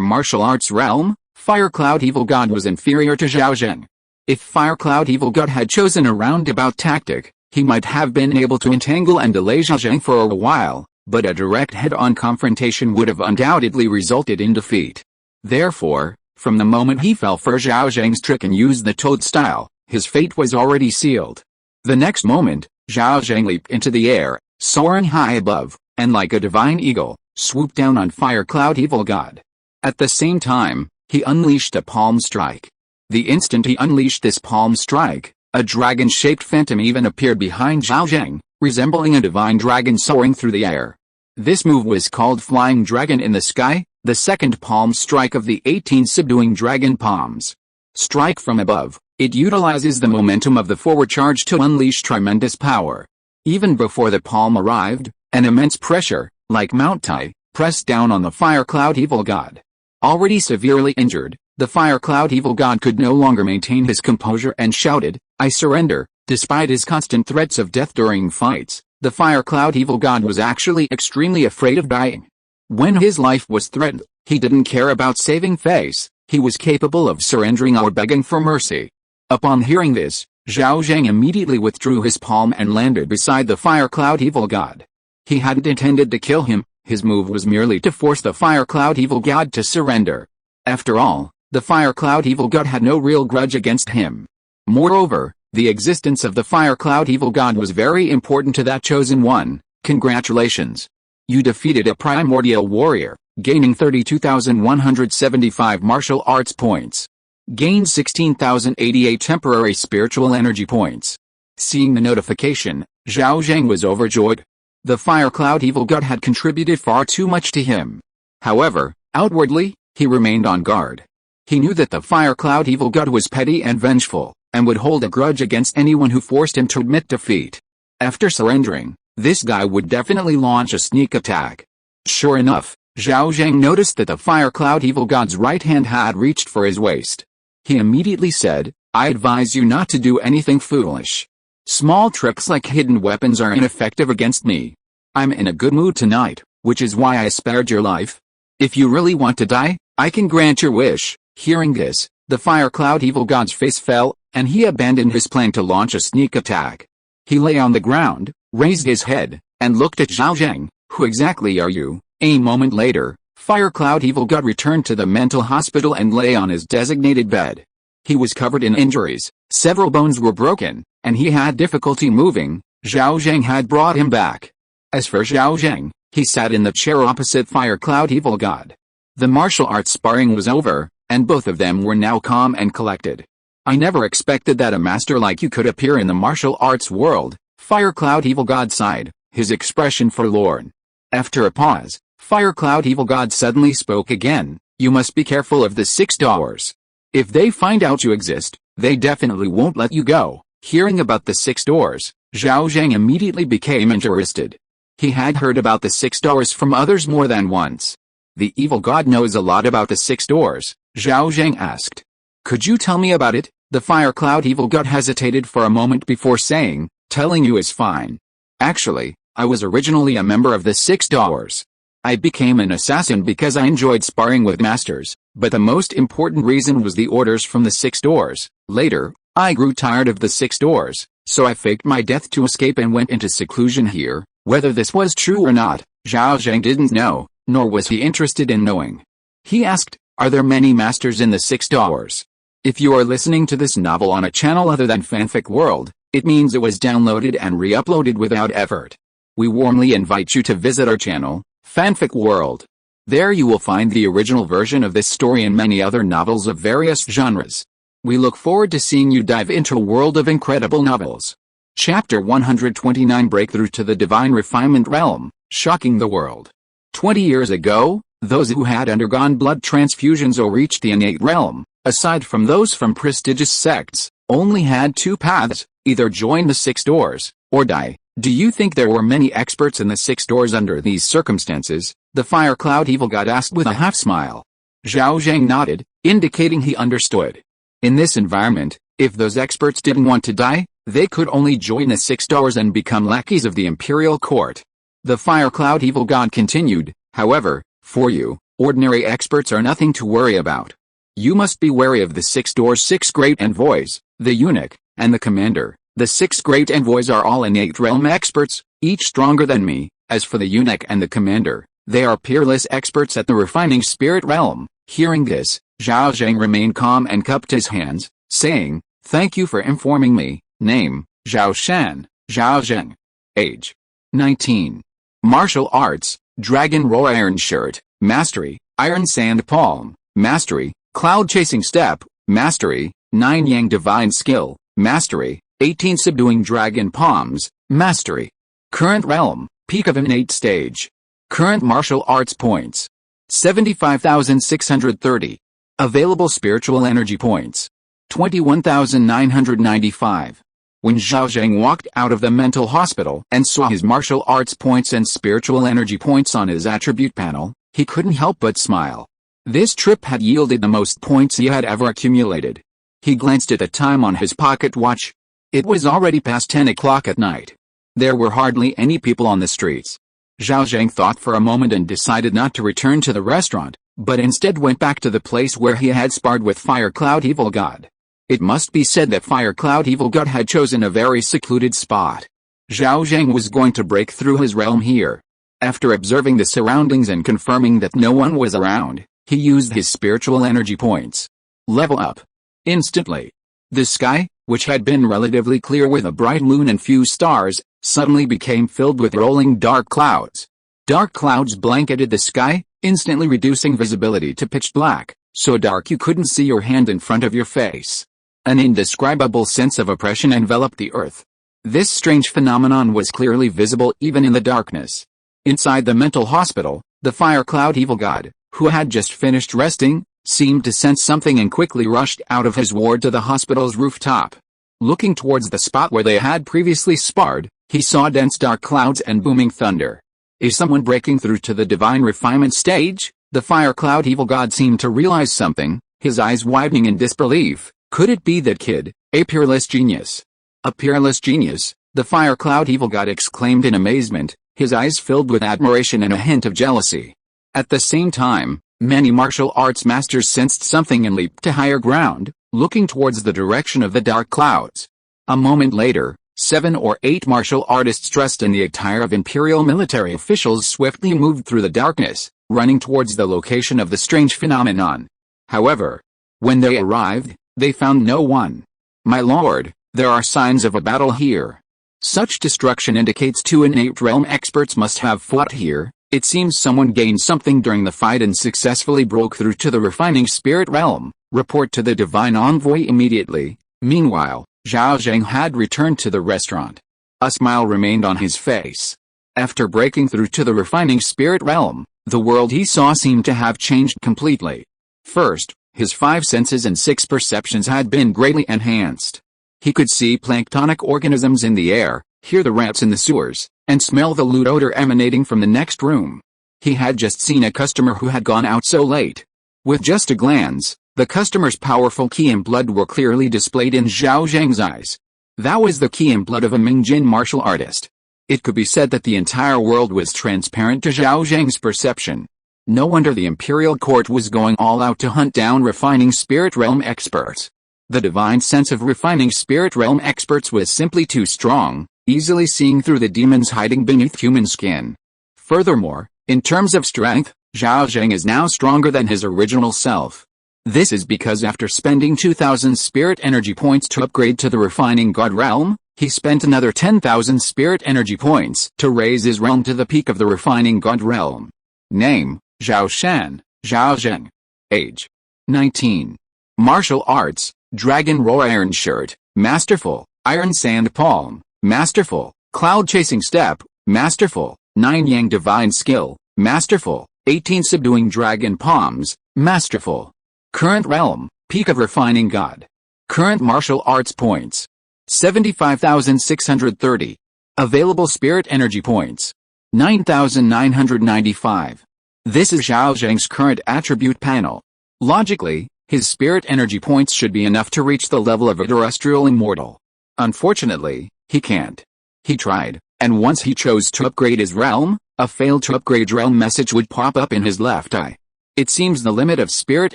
martial arts realm, fire cloud evil god was inferior to Zhao Zheng. If fire cloud evil god had chosen a roundabout tactic, he might have been able to entangle and delay Zhao Zheng for a while, but a direct head-on confrontation would have undoubtedly resulted in defeat. Therefore, from the moment he fell for Zhao Zheng's trick and used the toad style, his fate was already sealed. The next moment, Zhao Zheng leaped into the air, soaring high above, and like a divine eagle, swooped down on fire cloud evil god. At the same time, he unleashed a palm strike. The instant he unleashed this palm strike, a dragon-shaped phantom even appeared behind Zhao Zheng, resembling a divine dragon soaring through the air. This move was called Flying Dragon in the Sky, the second palm strike of the 18 subduing dragon palms. Strike from above, it utilizes the momentum of the forward charge to unleash tremendous power. Even before the palm arrived, an immense pressure, like Mount Tai, pressed down on the fire cloud evil god. Already severely injured, the fire cloud evil god could no longer maintain his composure and shouted, "I surrender." Despite his constant threats of death during fights, the fire cloud evil god was actually extremely afraid of dying. When his life was threatened, he didn't care about saving face, he was capable of surrendering or begging for mercy. Upon hearing this, Zhao Zheng immediately withdrew his palm and landed beside the fire cloud evil god. He hadn't intended to kill him, his move was merely to force the fire cloud evil god to surrender. After all, The Fire Cloud Evil God had no real grudge against him. Moreover, the existence of the Fire Cloud Evil God was very important to that chosen one. Congratulations. You defeated a primordial warrior, gaining 32,175 martial arts points. Gained 16,088 temporary spiritual energy points. Seeing the notification, Zhao Zheng was overjoyed. The Fire Cloud Evil God had contributed far too much to him. However, outwardly, he remained on guard. He knew that the Fire Cloud Evil God was petty and vengeful, and would hold a grudge against anyone who forced him to admit defeat. After surrendering, this guy would definitely launch a sneak attack. Sure enough, Zhao Zheng noticed that the Fire Cloud Evil God's right hand had reached for his waist. He immediately said, I advise you not to do anything foolish. Small tricks like hidden weapons are ineffective against me. I'm in a good mood tonight, which is why I spared your life. If you really want to die, I can grant your wish. Hearing this, the Fire Cloud Evil God's face fell, and he abandoned his plan to launch a sneak attack. He lay on the ground, raised his head, and looked at Zhao Zheng. Who exactly are you? A moment later, Fire Cloud Evil God returned to the mental hospital and lay on his designated bed. He was covered in injuries, several bones were broken, and he had difficulty moving. Zhao Zheng had brought him back. As for Zhao Zheng, he sat in the chair opposite Fire Cloud Evil God. The martial arts sparring was over, and both of them were now calm and collected. I never expected that a master like you could appear in the martial arts world, Fire Cloud Evil God sighed, his expression forlorn. After a pause, Fire Cloud Evil God suddenly spoke again, you must be careful of the 6 doors. If they find out you exist, they definitely won't let you go. Hearing about the 6 doors, Zhao Zheng immediately became interested. He had heard about the 6 doors from others more than once. The evil god knows a lot about the 6 doors, Zhao Zheng asked. Could you tell me about it? The Fire Cloud Evil God hesitated for a moment before saying, telling you is fine. Actually, I was originally a member of the 6 doors. I became an assassin because I enjoyed sparring with masters, but the most important reason was the orders from the 6 doors. Later, I grew tired of the 6 doors, so I faked my death to escape and went into seclusion here. Whether this was true or not, Zhao Zheng didn't know, nor was he interested in knowing. He asked, are there many masters in the 6 doors? If you are listening to this novel on a channel other than Fanfic World, it means it was downloaded and re-uploaded without effort. We warmly invite you to visit our channel, Fanfic World. There you will find the original version of this story and many other novels of various genres. We look forward to seeing you dive into a world of incredible novels. Chapter 129 Breakthrough to the Divine Refinement Realm, Shocking the World. 20 years ago, those who had undergone blood transfusions or reached the innate realm, aside from those from prestigious sects, only had 2 paths, either join the 6 doors, or die. Do you think there were many experts in the 6 doors under these circumstances? The Fire Cloud Evil God asked with a half-smile. Zhao Zheng nodded, indicating he understood. In this environment, if those experts didn't want to die, they could only join the 6 doors and become lackeys of the imperial court. The Fire Cloud Evil God continued, however, for you, ordinary experts are nothing to worry about. You must be wary of the 6 doors' 6 great envoys, the eunuch, and the commander. The 6 great envoys are all innate realm experts, each stronger than me. As for the eunuch and the commander, they are peerless experts at the refining spirit realm. Hearing this, Zhao Zheng remained calm and cupped his hands, saying, thank you for informing me. Name, Zhao Shan, Zhao Zheng. Age, 19. Martial arts, Dragon Roar Iron Shirt, Mastery, Iron Sand Palm, Mastery, Cloud Chasing Step, Mastery, 9 Yang Divine Skill, Mastery, 18 Subduing Dragon Palms, Mastery. Current Realm, Peak of Innate Stage. Current Martial Arts Points, 75,630. Available Spiritual Energy Points, 21,995. When Zhao Zheng walked out of the mental hospital and saw his martial arts points and spiritual energy points on his attribute panel, he couldn't help but smile. This trip had yielded the most points he had ever accumulated. He glanced at the time on his pocket watch. It was already past 10 o'clock at night. There were hardly any people on the streets. Zhao Zheng thought for a moment and decided not to return to the restaurant, but instead went back to the place where he had sparred with Fire Cloud Evil God. It must be said that Fire Cloud Evil God had chosen a very secluded spot. Zhao Zheng was going to break through his realm here. After observing the surroundings and confirming that no one was around, he used his spiritual energy points. Level up. Instantly. The sky, which had been relatively clear with a bright moon and few stars, suddenly became filled with rolling dark clouds. Dark clouds blanketed the sky, instantly reducing visibility to pitch black, so dark you couldn't see your hand in front of your face. An indescribable sense of oppression enveloped the earth. This strange phenomenon was clearly visible even in the darkness. Inside the mental hospital, the fire cloud evil god, who had just finished resting, seemed to sense something and quickly rushed out of his ward to the hospital's rooftop. Looking towards the spot where they had previously sparred, he saw dense dark clouds and booming thunder. Is someone breaking through to the divine refinement stage? The fire cloud evil god seemed to realize something, his eyes widening in disbelief. Could it be that kid, a peerless genius? A peerless genius, the fire cloud evil god exclaimed in amazement, his eyes filled with admiration and a hint of jealousy. At the same time, many martial arts masters sensed something and leaped to higher ground, looking towards the direction of the dark clouds. A moment later, 7 or 8 martial artists dressed in the attire of imperial military officials swiftly moved through the darkness, running towards the location of the strange phenomenon. However, when they arrived, they found no one. My lord, there are signs of a battle here. Such destruction indicates 2 innate realm experts must have fought here. It seems someone gained something during the fight and successfully broke through to the refining spirit realm. Report to the divine envoy immediately. Meanwhile, Zhao Zheng had returned to the restaurant. A smile remained on his face. After breaking through to the refining spirit realm, the world he saw seemed to have changed completely. First, his 5 senses and 6 perceptions had been greatly enhanced. He could see planktonic organisms in the air, hear the rats in the sewers, and smell the lewd odor emanating from the next room. He had just seen a customer who had gone out so late. With just a glance, the customer's powerful ki and blood were clearly displayed in Zhao Zheng's eyes. That was the ki and blood of a Mingjin martial artist. It could be said that the entire world was transparent to Zhao Zheng's perception. No wonder the imperial court was going all out to hunt down refining spirit realm experts. The divine sense of refining spirit realm experts was simply too strong, easily seeing through the demons hiding beneath human skin. Furthermore, in terms of strength, Zhao Zheng is now stronger than his original self. This is because after spending 2,000 spirit energy points to upgrade to the refining god realm, he spent another 10,000 spirit energy points to raise his realm to the peak of the refining god realm. Name, Zhao Shan, Zhao Zheng. Age, 19. Martial arts, Dragon Roar Iron Shirt, Masterful, Iron Sand Palm, Masterful, Cloud Chasing Step, Masterful, 9 Yang Divine Skill, Masterful, 18 Subduing Dragon Palms, Masterful. Current realm, Peak of Refining God. Current martial arts points, 75,630. Available spirit energy points, 9,995. This is Zhao Zheng's current attribute panel. Logically, his spirit energy points should be enough to reach the level of a terrestrial immortal. Unfortunately, he can't. He tried, and once he chose to upgrade his realm, a failed to upgrade realm message would pop up in his left eye. It seems the limit of spirit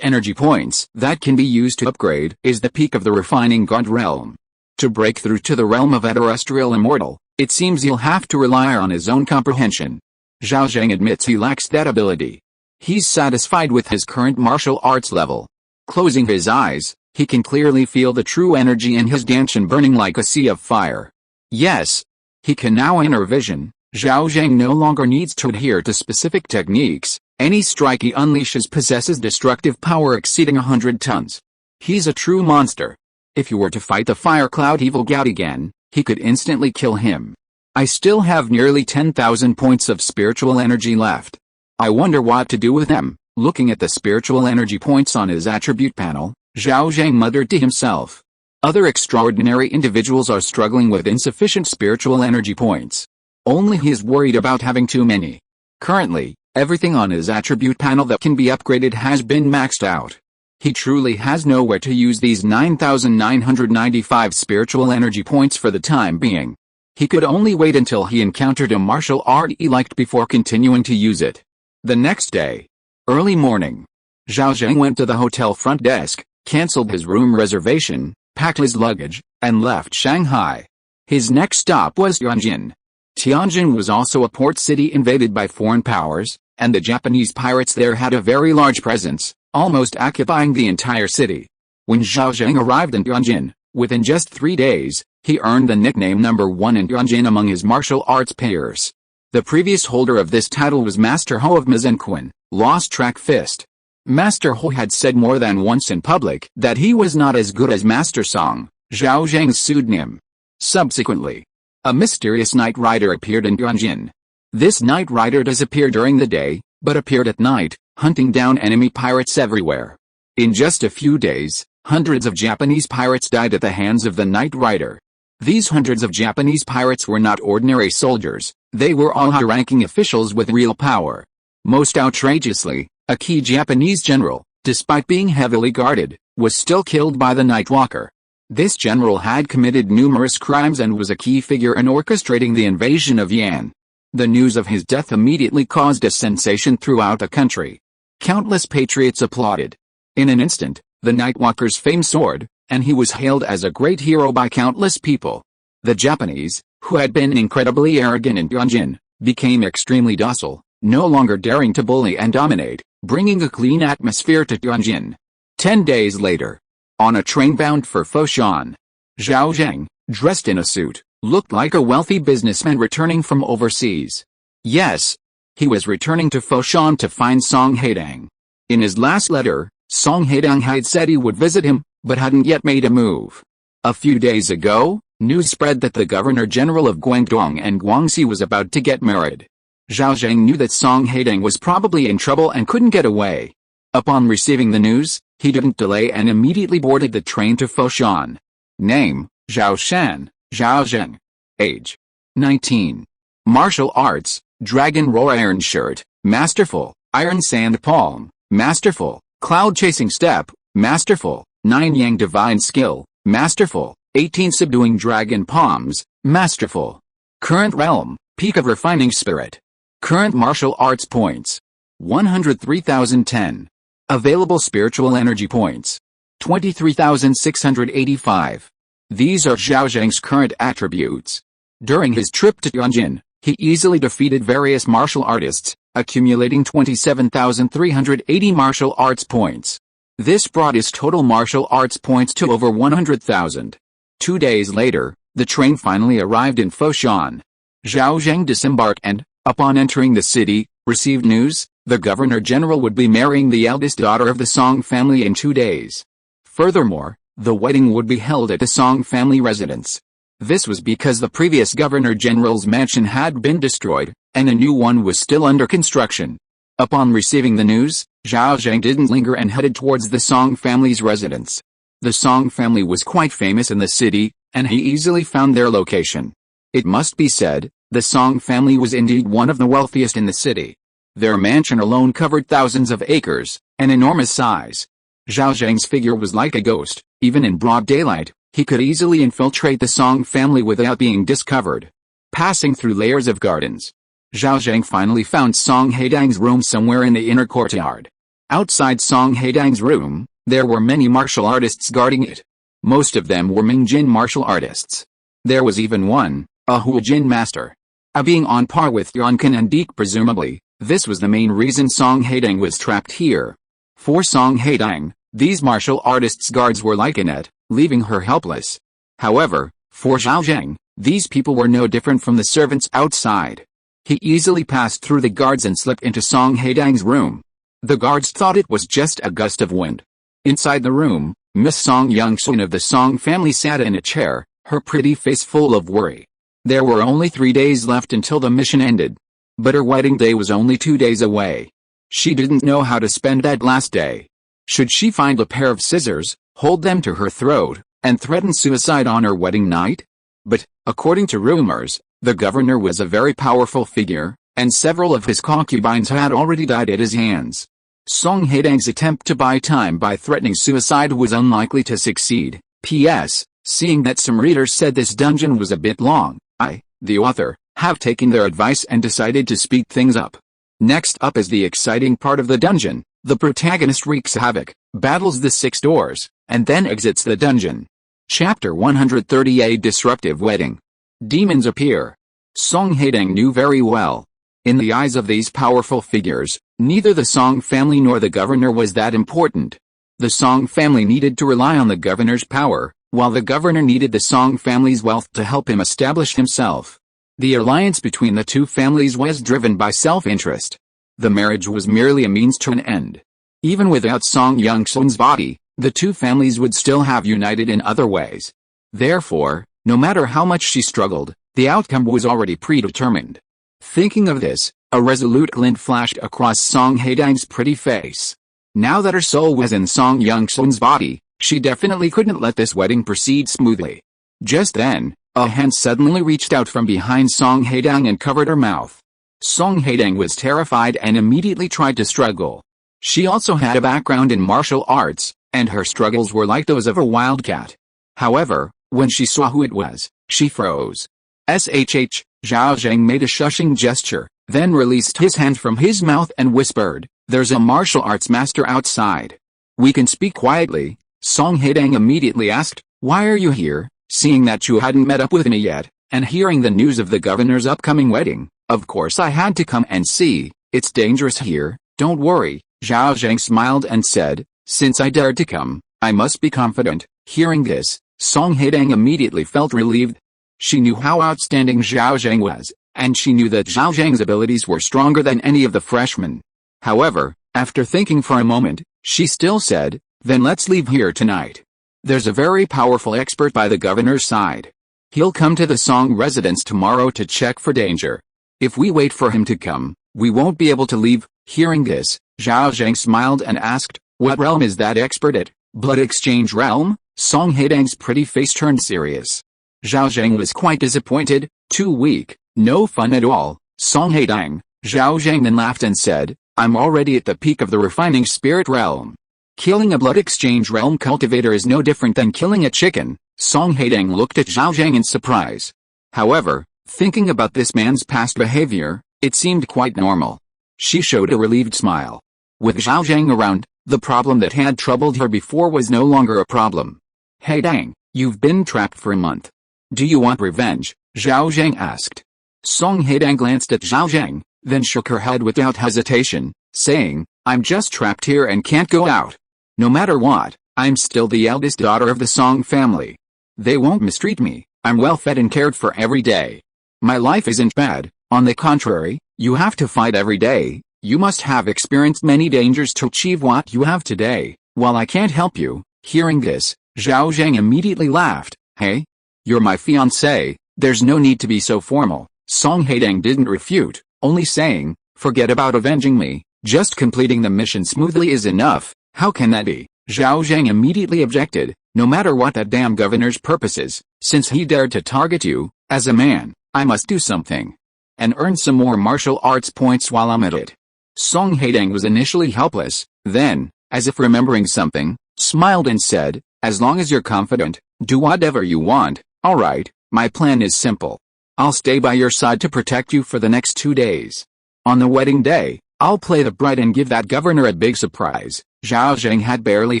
energy points that can be used to upgrade is the peak of the refining god realm. To break through to the realm of a terrestrial immortal, it seems he'll have to rely on his own comprehension. Zhao Zheng admits he lacks that ability. He's satisfied with his current martial arts level. Closing his eyes, he can clearly feel the true energy in his Danshan burning like a sea of fire. Yes, he can now enter vision. Zhao Zheng no longer needs to adhere to specific techniques. Any strike he unleashes possesses destructive power exceeding 100 tons. He's a true monster. If you were to fight the fire cloud evil god again, he could instantly kill him. I still have nearly 10,000 points of spiritual energy left. I wonder what to do with them. Looking at the spiritual energy points on his attribute panel, Zhao Zheng muttered to himself. Other extraordinary individuals are struggling with insufficient spiritual energy points. Only he is worried about having too many. Currently, everything on his attribute panel that can be upgraded has been maxed out. He truly has nowhere to use these 9,995 spiritual energy points for the time being. He could only wait until he encountered a martial art he liked before continuing to use it. The next day, early morning, Zhao Zheng went to the hotel front desk, cancelled his room reservation, packed his luggage, and left Shanghai. His next stop was Tianjin. Tianjin was also a port city invaded by foreign powers, and the Japanese pirates there had a very large presence, almost occupying the entire city. When Zhao Zheng arrived in Tianjin, within just 3 days, he earned the nickname number 1 in Tianjin among his martial arts peers. The previous holder of this title was Master Ho of Mizenquan, Lost Track Fist. Master Ho had said more than once in public that he was not as good as Master Song, Zhao Zheng's pseudonym. Subsequently, a mysterious night rider appeared in Tianjin. This night rider disappeared during the day, but appeared at night, hunting down enemy pirates everywhere. In just a few days, hundreds of Japanese pirates died at the hands of the night rider. These hundreds of Japanese pirates were not ordinary soldiers, they were all high-ranking officials with real power. Most outrageously, a key Japanese general, despite being heavily guarded, was still killed by the Nightwalker. This general had committed numerous crimes and was a key figure in orchestrating the invasion of Yan. The news of his death immediately caused a sensation throughout the country. Countless patriots applauded. In an instant, the Nightwalker's fame soared, and he was hailed as a great hero by countless people. The Japanese, who had been incredibly arrogant in Tianjin, became extremely docile, no longer daring to bully and dominate, bringing a clean atmosphere to Tianjin. 10 days later, on a train bound for Foshan, Zhao Zheng, dressed in a suit, looked like a wealthy businessman returning from overseas. Yes, he was returning to Foshan to find Song Haitang. In his last letter, Song Haitang had said he would visit him, but hadn't yet made a move. A few days ago, news spread that the Governor-General of Guangdong and Guangxi was about to get married. Zhao Zheng knew that Song Haitang was probably in trouble and couldn't get away. Upon receiving the news, he didn't delay and immediately boarded the train to Foshan. Name, Zhao Shan, Zhao Zheng. Age, 19. Martial arts, Dragon Roar Iron Shirt, Masterful, Iron Sand Palm, Masterful, Cloud Chasing Step, Masterful, 9 Yang Divine Skill, Masterful, 18 Subduing Dragon Palms, Masterful. Current Realm, Peak of Refining Spirit. Current Martial Arts Points, 103,010. Available Spiritual Energy Points, 23,685. These are Zhao Zheng's current attributes. During his trip to Tianjin, he easily defeated various martial artists, accumulating 27,380 martial arts points. This brought his total martial arts points to over 100,000. 2 days later, the train finally arrived in Foshan. Zhao Zheng disembarked and, upon entering the city, received news the Governor-General would be marrying the eldest daughter of the Song family in 2 days. Furthermore, the wedding would be held at the Song family residence. This was because the previous Governor-General's mansion had been destroyed, and a new one was still under construction. Upon receiving the news, Zhao Zheng didn't linger and headed towards the Song family's residence. The Song family was quite famous in the city, and he easily found their location. It must be said, the Song family was indeed one of the wealthiest in the city. Their mansion alone covered thousands of acres, an enormous size. Zhao Zheng's figure was like a ghost. Even in broad daylight, he could easily infiltrate the Song family without being discovered. Passing through layers of gardens, Zhao Zheng finally found Song Haitang's room somewhere in the inner courtyard. Outside Song Haitang's room, there were many martial artists guarding it. Most of them were Mingjin martial artists. There was even one, a Huijin master. Being on par with Yonkan and Deke presumably, this was the main reason Song Haitang was trapped here. For Song Haitang, these martial artists' guards were like a net, leaving her helpless. However, for Zhao Zheng, these people were no different from the servants outside. He easily passed through the guards and slipped into Song Haitang's room. The guards thought it was just a gust of wind. Inside the room, Miss Song Youngsun of the Song family sat in a chair, her pretty face full of worry. There were only 3 days left until the mission ended. But her wedding day was only 2 days away. She didn't know how to spend that last day. Should she find a pair of scissors, hold them to her throat, and threaten suicide on her wedding night? But, according to rumors, the governor was a very powerful figure, and several of his concubines had already died at his hands. Song Haitang's attempt to buy time by threatening suicide was unlikely to succeed. P.S. Seeing that some readers said this dungeon was a bit long, I, the author, have taken their advice and decided to speed things up. Next up is the exciting part of the dungeon. The protagonist wreaks havoc, battles the 6 doors, and then exits the dungeon. Chapter 138 Disruptive Wedding. Demons appear. Song Haitang knew very well. In the eyes of these powerful figures, neither the Song family nor the governor was that important. The Song family needed to rely on the governor's power, while the governor needed the Song family's wealth to help him establish himself. The alliance between the two families was driven by self-interest. The marriage was merely a means to an end. Even without Song Yongsun's body, the two families would still have united in other ways. Therefore, no matter how much she struggled, the outcome was already predetermined. Thinking of this, a resolute glint flashed across Song Haitang's pretty face. Now that her soul was in Song Yongsun's body, she definitely couldn't let this wedding proceed smoothly. Just then, a hand suddenly reached out from behind Song Haitang and covered her mouth. Song Haitang was terrified and immediately tried to struggle. She also had a background in martial arts, and her struggles were like those of a wildcat. However, when she saw who it was, she froze. Zhao Zheng made a shushing gesture, then released his hand from his mouth and whispered, "There's a martial arts master outside. We can speak quietly." Song Haitang immediately asked, "Why are you here?" Seeing that you hadn't met up with me yet, and hearing the news of the governor's upcoming wedding, "Of course I had to come and see. It's dangerous here." "Don't worry," Zhao Zheng smiled and said, "Since I dared to come, I must be confident." Hearing this, Song Haitang immediately felt relieved. She knew how outstanding Zhao Zheng was, and she knew that Zhao Zheng's abilities were stronger than any of the freshmen. However, after thinking for a moment, she still said, "Then let's leave here tonight. There's a very powerful expert by the governor's side. He'll come to the Song residence tomorrow to check for danger. If we wait for him to come, we won't be able to leave." Hearing this, Zhao Zheng smiled and asked, "What realm is that expert at?" "Blood exchange realm?" Song Haitang's pretty face turned serious. Zhao Zheng was quite disappointed. "Too weak, no fun at all." "Song Haitang," Zhao Zheng then laughed and said, "I'm already at the peak of the refining spirit realm. Killing a blood exchange realm cultivator is no different than killing a chicken." Song Haitang looked at Zhao Zheng in surprise. However, thinking about this man's past behavior, it seemed quite normal. She showed a relieved smile. With Zhao Zheng around, the problem that had troubled her before was no longer a problem. "Haitang, you've been trapped for a month. Do you want revenge?" Zhao Zheng asked. Song Haitang glanced at Zhao Zheng, then shook her head without hesitation, saying, "I'm just trapped here and can't go out. No matter what, I'm still the eldest daughter of the Song family. They won't mistreat me. I'm well fed and cared for every day. My life isn't bad. On the contrary, you have to fight every day. You must have experienced many dangers to achieve what you have today, while I can't help you." Hearing this, Zhao Zheng immediately laughed. "Hey? You're my fiancé, there's no need to be so formal." Song Haitang didn't refute, only saying, "Forget about avenging me, just completing the mission smoothly is enough." "How can that be?" Zhao Zheng immediately objected. "No matter what that damn governor's purpose is, since he dared to target you, as a man, I must do something. And earn some more martial arts points while I'm at it." Song Haitang was initially helpless, then, as if remembering something, smiled and said, "As long as you're confident, do whatever you want." "Alright, my plan is simple. I'll stay by your side to protect you for the next 2 days. On the wedding day, I'll play the bride and give that governor a big surprise." Zhao Zheng had barely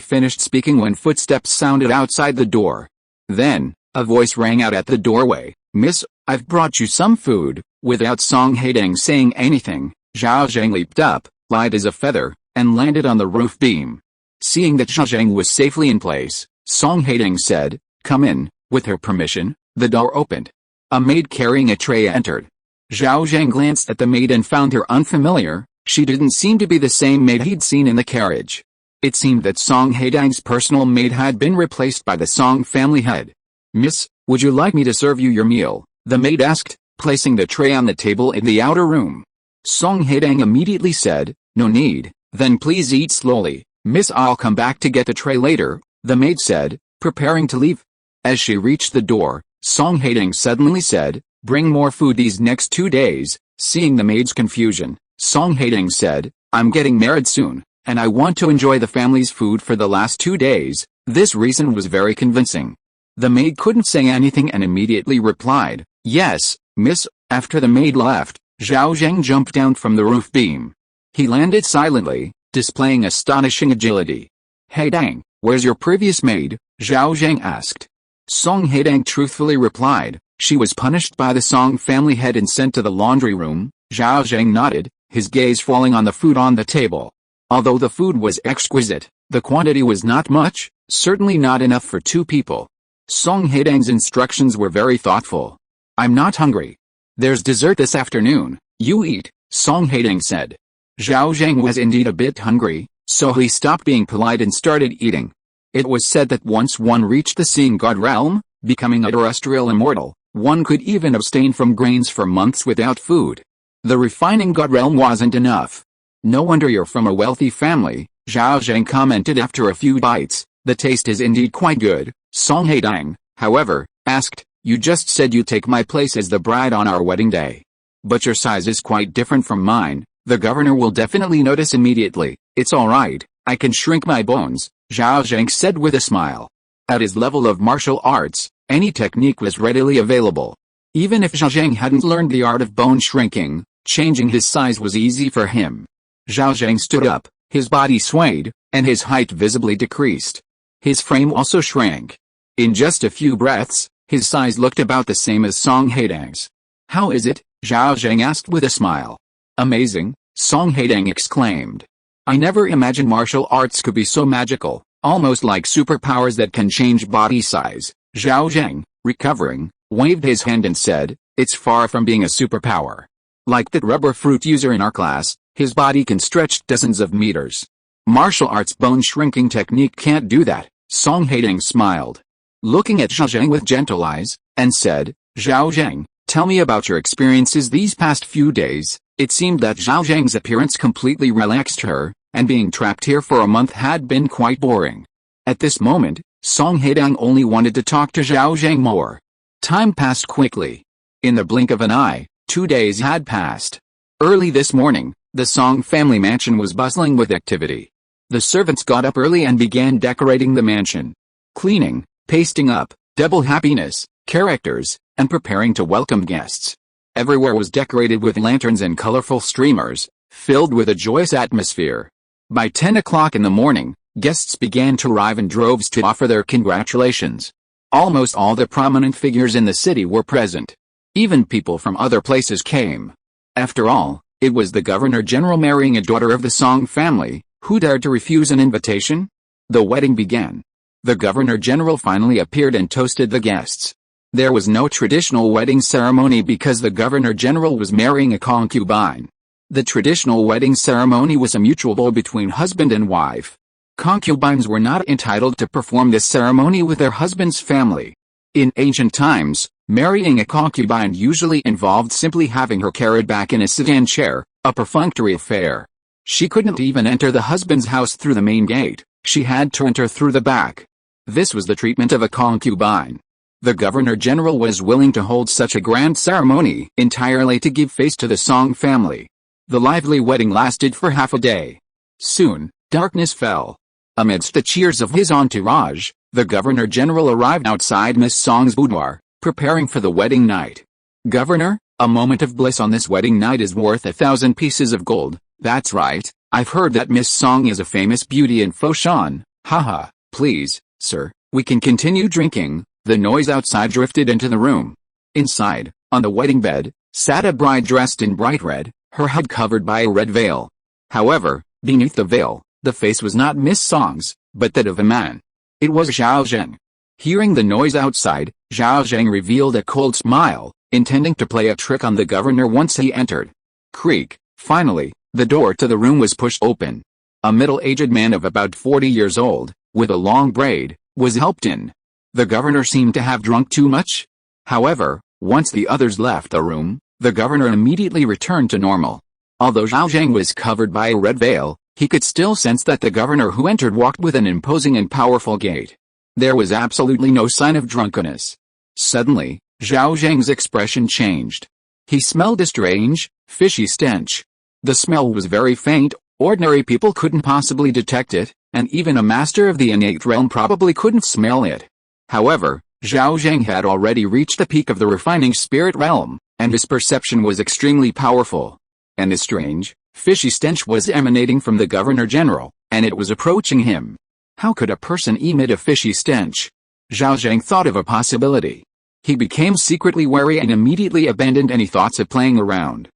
finished speaking when footsteps sounded outside the door. Then, a voice rang out at the doorway, "Miss, I've brought you some food." Without Song Haitang saying anything, Zhao Zheng leaped up, light as a feather, and landed on the roof beam. Seeing that Zhao Zheng was safely in place, Song Haitang said, "Come in." With her permission, the door opened. A maid carrying a tray entered. Zhao Zheng glanced at the maid and found her unfamiliar. She didn't seem to be the same maid he'd seen in the carriage. It seemed that Song Haitang's personal maid had been replaced by the Song family head. "Miss, would you like me to serve you your meal?" the maid asked, placing the tray on the table in the outer room. Song Haitang immediately said, "No need." "Then please eat slowly, miss. I'll come back to get the tray later," the maid said, preparing to leave. As she reached the door, Song Haitang suddenly said, "Bring more food these next 2 days." Seeing the maid's confusion, Song Haitang said, "I'm getting married soon, and I want to enjoy the family's food for the last 2 days." This reason was very convincing. The maid couldn't say anything and immediately replied, "Yes, miss." After the maid left, Zhao Zheng jumped down from the roof beam. He landed silently, displaying astonishing agility. "Haitang, where's your previous maid?" Zhao Zheng asked. Song Haitang truthfully replied, "She was punished by the Song family head and sent to the laundry room." Zhao Zheng nodded, his gaze falling on the food on the table. Although the food was exquisite, the quantity was not much, certainly not enough for 2 people. Song Haitang's instructions were very thoughtful. "I'm not hungry. There's dessert this afternoon, you eat," Song Haitang said. Zhao Zheng was indeed a bit hungry, so he stopped being polite and started eating. It was said that once one reached the seeing God realm, becoming a terrestrial immortal, one could even abstain from grains for months without food. The refining God realm wasn't enough. "No wonder you're from a wealthy family," Zhao Zheng commented after a few bites. "The taste is indeed quite good." Song Haitang, however, asked, "You just said you'd take my place as the bride on our wedding day. But your size is quite different from mine. The governor will definitely notice immediately." "It's alright, I can shrink my bones," Zhao Zheng said with a smile. At his level of martial arts, any technique was readily available. Even if Zhao Zheng hadn't learned the art of bone shrinking, changing his size was easy for him. Zhao Zheng stood up, his body swayed, and his height visibly decreased. His frame also shrank. In just a few breaths, his size looked about the same as Song Haitang's. "How is it?" Zhao Zheng asked with a smile. "Amazing," Song Haitang exclaimed. "I never imagined martial arts could be so magical, almost like superpowers that can change body size." Zhao Zheng, recovering, waved his hand and said, "It's far from being a superpower. Like that rubber fruit user in our class, his body can stretch dozens of meters. Martial arts bone shrinking technique can't do that." Song Haitang smiled, looking at Zhao Zheng with gentle eyes, and said, "Zhao Zheng, tell me about your experiences these past few days." It seemed that Zhao Zheng's appearance completely relaxed her, and being trapped here for a month had been quite boring. At this moment, Song Haitang only wanted to talk to Zhao Zheng more. Time passed quickly. In the blink of an eye, 2 days had passed. Early this morning, the Song family mansion was bustling with activity. The servants got up early and began decorating the mansion. Cleaning, pasting up, double happiness, characters, and preparing to welcome guests. Everywhere was decorated with lanterns and colorful streamers, filled with a joyous atmosphere. By 10 o'clock in the morning, guests began to arrive in droves to offer their congratulations. Almost all the prominent figures in the city were present. Even people from other places came. After all, it was the Governor-General marrying a daughter of the Song family. Who dared to refuse an invitation? The wedding began. The Governor-General finally appeared and toasted the guests. There was no traditional wedding ceremony because the Governor-General was marrying a concubine. The traditional wedding ceremony was a mutual vow between husband and wife. Concubines were not entitled to perform this ceremony with their husband's family. In ancient times, marrying a concubine usually involved simply having her carried back in a sedan chair, a perfunctory affair. She couldn't even enter the husband's house through the main gate, she had to enter through the back. This was the treatment of a concubine. The Governor-General was willing to hold such a grand ceremony entirely to give face to the Song family. The lively wedding lasted for half a day. Soon, darkness fell. Amidst the cheers of his entourage, the Governor-General arrived outside Miss Song's boudoir, preparing for the wedding night. "Governor, a moment of bliss on this wedding night is worth 1,000 pieces of gold." "That's right, I've heard that Miss Song is a famous beauty in Foshan." "Haha, please, sir, we can continue drinking." The noise outside drifted into the room. Inside, on the wedding bed, sat a bride dressed in bright red, her head covered by a red veil. However, beneath the veil, the face was not Miss Song's, but that of a man. It was Zhao Zheng. Hearing the noise outside, Zhao Zheng revealed a cold smile, intending to play a trick on the governor once he entered. Creak, finally, the door to the room was pushed open. A middle-aged man of about 40 years old, with a long braid, was helped in. The governor seemed to have drunk too much. However, once the others left the room, the governor immediately returned to normal. Although Zhao Zheng was covered by a red veil, he could still sense that the governor who entered walked with an imposing and powerful gait. There was absolutely no sign of drunkenness. Suddenly, Zhao Zheng's expression changed. He smelled a strange, fishy stench. The smell was very faint, ordinary people couldn't possibly detect it, and even a master of the innate realm probably couldn't smell it. However, Zhao Zheng had already reached the peak of the refining spirit realm, and his perception was extremely powerful. And the strange, fishy stench was emanating from the Governor-General, and it was approaching him. How could a person emit a fishy stench? Zhao Zheng thought of a possibility. He became secretly wary and immediately abandoned any thoughts of playing around.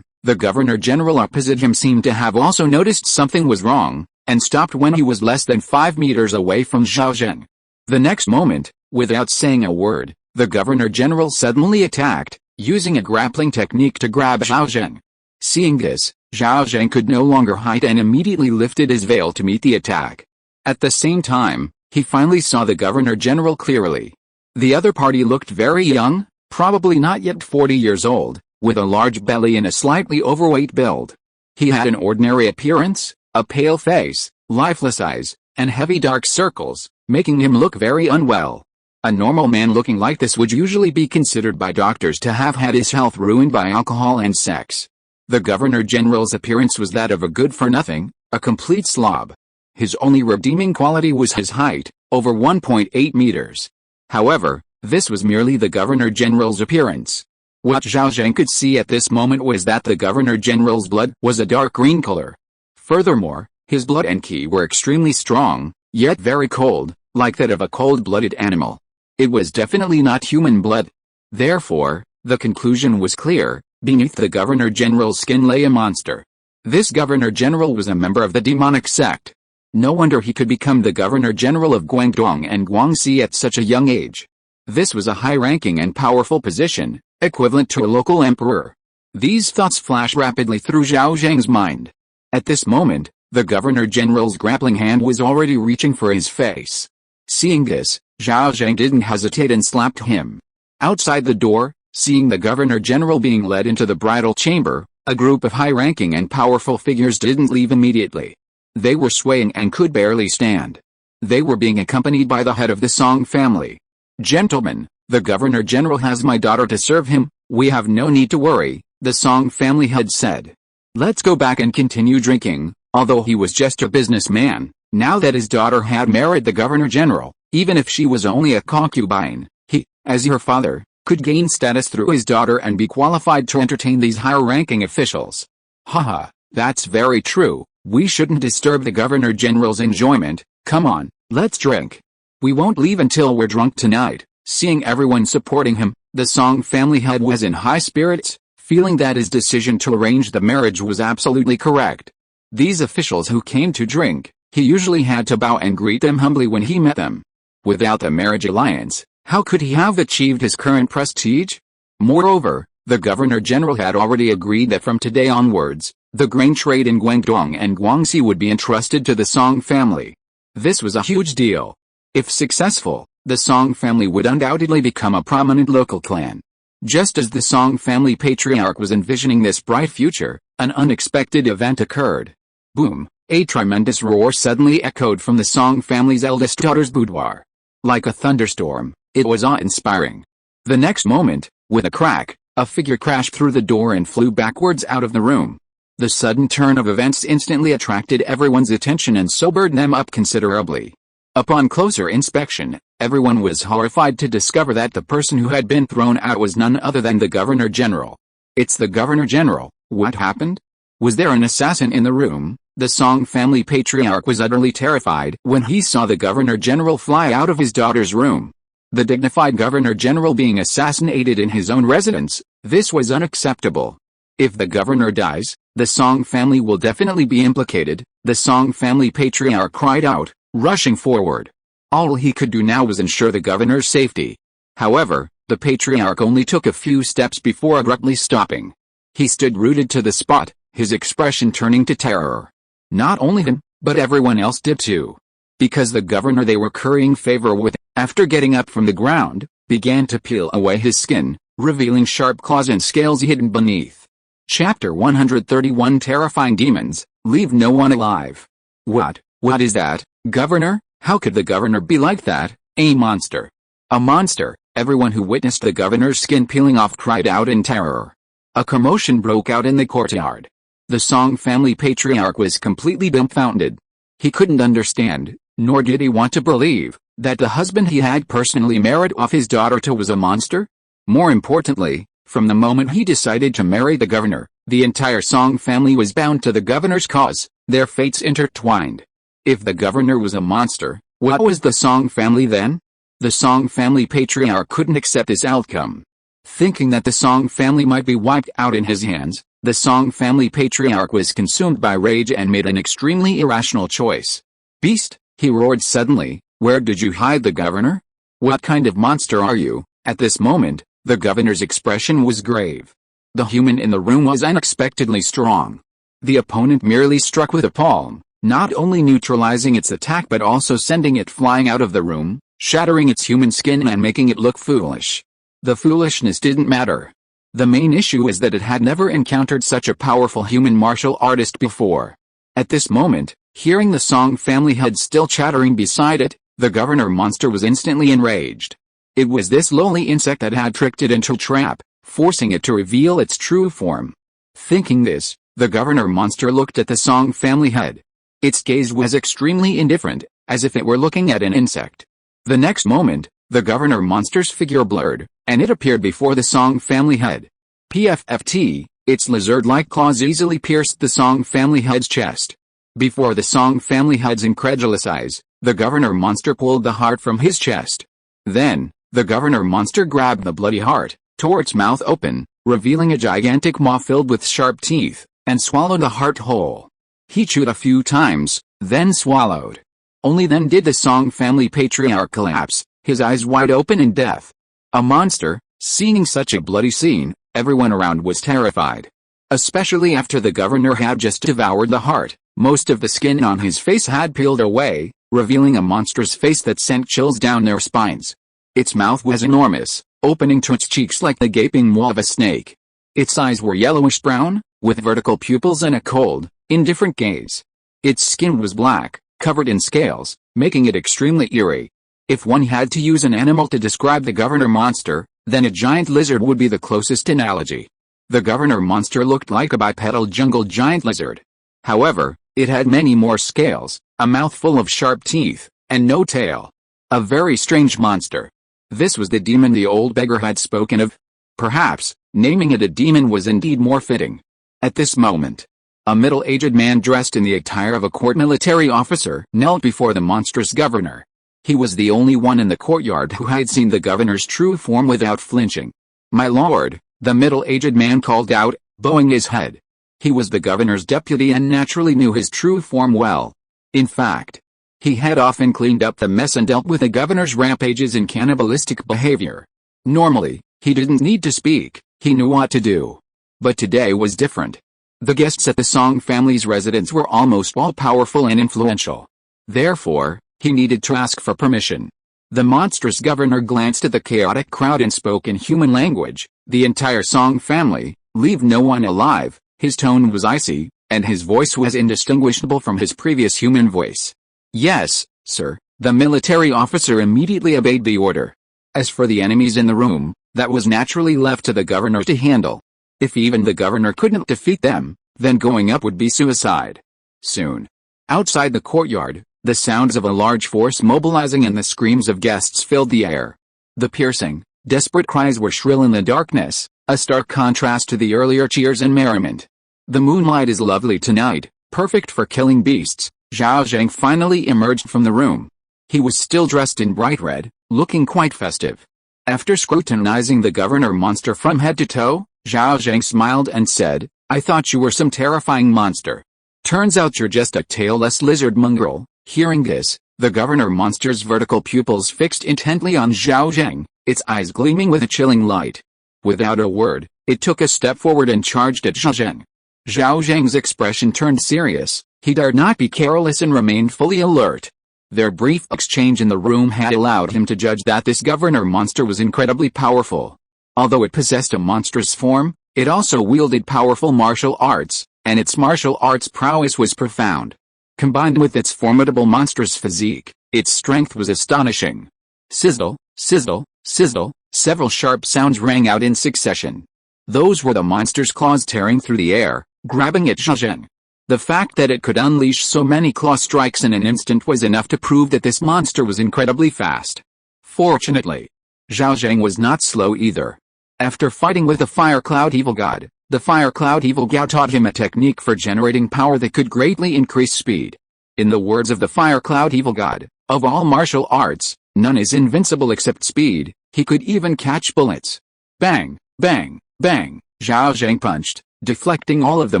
The governor-general opposite him seemed to have also noticed something was wrong, and stopped when he was less than 5 meters away from Zhao Zheng. The next moment, without saying a word, the governor-general suddenly attacked, using a grappling technique to grab Zhao Zheng. Seeing this, Zhao Zheng could no longer hide and immediately lifted his veil to meet the attack. At the same time, he finally saw the governor-general clearly. The other party looked very young, probably not yet 40 years old, with a large belly and a slightly overweight build. He had an ordinary appearance, a pale face, lifeless eyes, and heavy dark circles, making him look very unwell. A normal man looking like this would usually be considered by doctors to have had his health ruined by alcohol and sex. The governor-general's appearance was that of a good-for-nothing, a complete slob. His only redeeming quality was his height, over 1.8 meters. However, this was merely the governor-general's appearance. What Zhao Zheng could see at this moment was that the governor-general's blood was a dark green color. Furthermore, his blood and ki were extremely strong, yet very cold, like that of a cold-blooded animal. It was definitely not human blood. Therefore, the conclusion was clear: beneath the governor-general's skin lay a monster. This governor-general was a member of the demonic sect. No wonder he could become the governor-general of Guangdong and Guangxi at such a young age. This was a high-ranking and powerful position, equivalent to a local emperor. These thoughts flashed rapidly through Zhao Zheng's mind. At this moment, the governor-general's grappling hand was already reaching for his face. Seeing this, Zhao Zheng didn't hesitate and slapped him. Outside the door, seeing the governor-general being led into the bridal chamber, a group of high-ranking and powerful figures didn't leave immediately. They were swaying and could barely stand. They were being accompanied by the head of the Song family. "Gentlemen, the governor-general has my daughter to serve him. We have no need to worry," the Song family head said. "Let's go back and continue drinking." Although he was just a businessman, now that his daughter had married the governor-general, even if she was only a concubine, he, as her father, could gain status through his daughter and be qualified to entertain these higher-ranking officials. Haha, that's very true. We shouldn't disturb the governor-general's enjoyment. Come on, let's drink. We won't leave until we're drunk tonight. Seeing everyone supporting him, the Song family head was in high spirits, feeling that his decision to arrange the marriage was absolutely correct. These officials who came to drink, he usually had to bow and greet them humbly when he met them. Without the marriage alliance, how could he have achieved his current prestige? Moreover, the governor-general had already agreed that from today onwards, the grain trade in Guangdong and Guangxi would be entrusted to the Song family. This was a huge deal. If successful, the Song family would undoubtedly become a prominent local clan. Just as the Song family patriarch was envisioning this bright future, an unexpected event occurred. Boom! A tremendous roar suddenly echoed from the Song family's eldest daughter's boudoir. Like a thunderstorm, it was awe-inspiring. The next moment, with a crack, a figure crashed through the door and flew backwards out of the room. The sudden turn of events instantly attracted everyone's attention and sobered them up considerably. Upon closer inspection, everyone was horrified to discover that the person who had been thrown out was none other than the governor-general. It's the governor-general. What happened? Was there an assassin in the room? The Song family patriarch was utterly terrified when he saw the governor-general fly out of his daughter's room. The dignified governor-general being assassinated in his own residence, this was unacceptable. If the governor dies, the Song family will definitely be implicated, the Song family patriarch cried out, rushing forward. All he could do now was ensure the governor's safety. However, the patriarch only took a few steps before abruptly stopping. He stood rooted to the spot, his expression turning to terror. Not only him, but everyone else did too. Because the governor they were currying favor with, after getting up from the ground, began to peel away his skin, revealing sharp claws and scales hidden beneath. Chapter 131 Terrifying Demons, Leave No One Alive. What is that, governor? How could the governor be like that? A monster. A monster, everyone who witnessed the governor's skin peeling off cried out in terror. A commotion broke out in the courtyard. The Song family patriarch was completely dumbfounded. He couldn't understand, nor did he want to believe, that the husband he had personally married off his daughter to was a monster. More importantly, from the moment he decided to marry the governor, the entire Song family was bound to the governor's cause, their fates intertwined. If the governor was a monster, what was the Song family then? The Song family patriarch couldn't accept this outcome. Thinking that the Song family might be wiped out in his hands, The Song family patriarch was consumed by rage and made an extremely irrational choice. "Beast," he roared suddenly, "where did you hide the governor? What kind of monster are you?" At this moment, the governor's expression was grave. The human in the room was unexpectedly strong. The opponent merely struck with a palm, not only neutralizing its attack but also sending it flying out of the room, shattering its human skin and making it look foolish. The foolishness didn't matter. The main issue is that it had never encountered such a powerful human martial artist before. At this moment, hearing the Song family head still chattering beside it, the governor monster was instantly enraged. It was this lowly insect that had tricked it into a trap, forcing it to reveal its true form. Thinking this, the governor monster looked at the Song family head. Its gaze was extremely indifferent, as if it were looking at an insect. The next moment, the governor monster's figure blurred, and it appeared before the Song family head. PFFT, its lizard-like claws easily pierced the Song family head's chest. Before the Song family head's incredulous eyes, the governor monster pulled the heart from his chest. Then, the governor monster grabbed the bloody heart, tore its mouth open, revealing a gigantic maw filled with sharp teeth, and swallowed the heart whole. He chewed a few times, then swallowed. Only then did the Song family patriarch collapse, his eyes wide open in death. A monster, seeing such a bloody scene, everyone around was terrified. Especially after the governor had just devoured the heart, most of the skin on his face had peeled away, revealing a monstrous face that sent chills down their spines. Its mouth was enormous, opening to its cheeks like the gaping maw of a snake. Its eyes were yellowish-brown, with vertical pupils and a cold, indifferent gaze. Its skin was black, covered in scales, making it extremely eerie. If one had to use an animal to describe the governor monster, then a giant lizard would be the closest analogy. The governor monster looked like a bipedal jungle giant lizard. However, it had many more scales, a mouth full of sharp teeth, and no tail. A very strange monster. This was the demon the old beggar had spoken of. Perhaps, naming it a demon was indeed more fitting. At this moment, a middle-aged man dressed in the attire of a court military officer knelt before the monstrous governor. He was the only one in the courtyard who had seen the governor's true form without flinching. "My lord," the middle-aged man called out, bowing his head. He was the governor's deputy and naturally knew his true form well. In fact, he had often cleaned up the mess and dealt with the governor's rampages and cannibalistic behavior. Normally, he didn't need to speak, he knew what to do. But today was different. The guests at the Song family's residence were almost all powerful and influential. Therefore, he needed to ask for permission. The monstrous governor glanced at the chaotic crowd and spoke in human language. "The entire Song family, leave no one alive." His tone was icy, and his voice was indistinguishable from his previous human voice. "Yes, sir," the military officer immediately obeyed the order. As for the enemies in the room, that was naturally left to the governor to handle. If even the governor couldn't defeat them, then going up would be suicide. Soon, outside the courtyard, the sounds of a large force mobilizing and the screams of guests filled the air. The piercing, desperate cries were shrill in the darkness, a stark contrast to the earlier cheers and merriment. "The moonlight is lovely tonight, perfect for killing beasts." Zhao Zheng finally emerged from the room. He was still dressed in bright red, looking quite festive. After scrutinizing the governor monster from head to toe, Zhao Zheng smiled and said, "I thought you were some terrifying monster. Turns out you're just a tailless lizard mongrel." Hearing this, the governor monster's vertical pupils fixed intently on Zhao Zheng, its eyes gleaming with a chilling light. Without a word, it took a step forward and charged at Zhao Zheng. Zhao Zheng's expression turned serious. He dared not be careless and remained fully alert. Their brief exchange in the room had allowed him to judge that this governor monster was incredibly powerful. Although it possessed a monstrous form, it also wielded powerful martial arts, and its martial arts prowess was profound. Combined with its formidable monstrous physique, its strength was astonishing. Sizzle, sizzle, sizzle, several sharp sounds rang out in succession. Those were the monster's claws tearing through the air, grabbing at Zhao Zheng. The fact that it could unleash so many claw strikes in an instant was enough to prove that this monster was incredibly fast. Fortunately, Zhao Zheng was not slow either. After fighting with the Fire Cloud Evil God, the Fire Cloud Evil God taught him a technique for generating power that could greatly increase speed. In the words of the Fire Cloud Evil God, of all martial arts, none is invincible except speed. He could even catch bullets. Bang, bang, bang, Zhao Zheng punched, deflecting all of the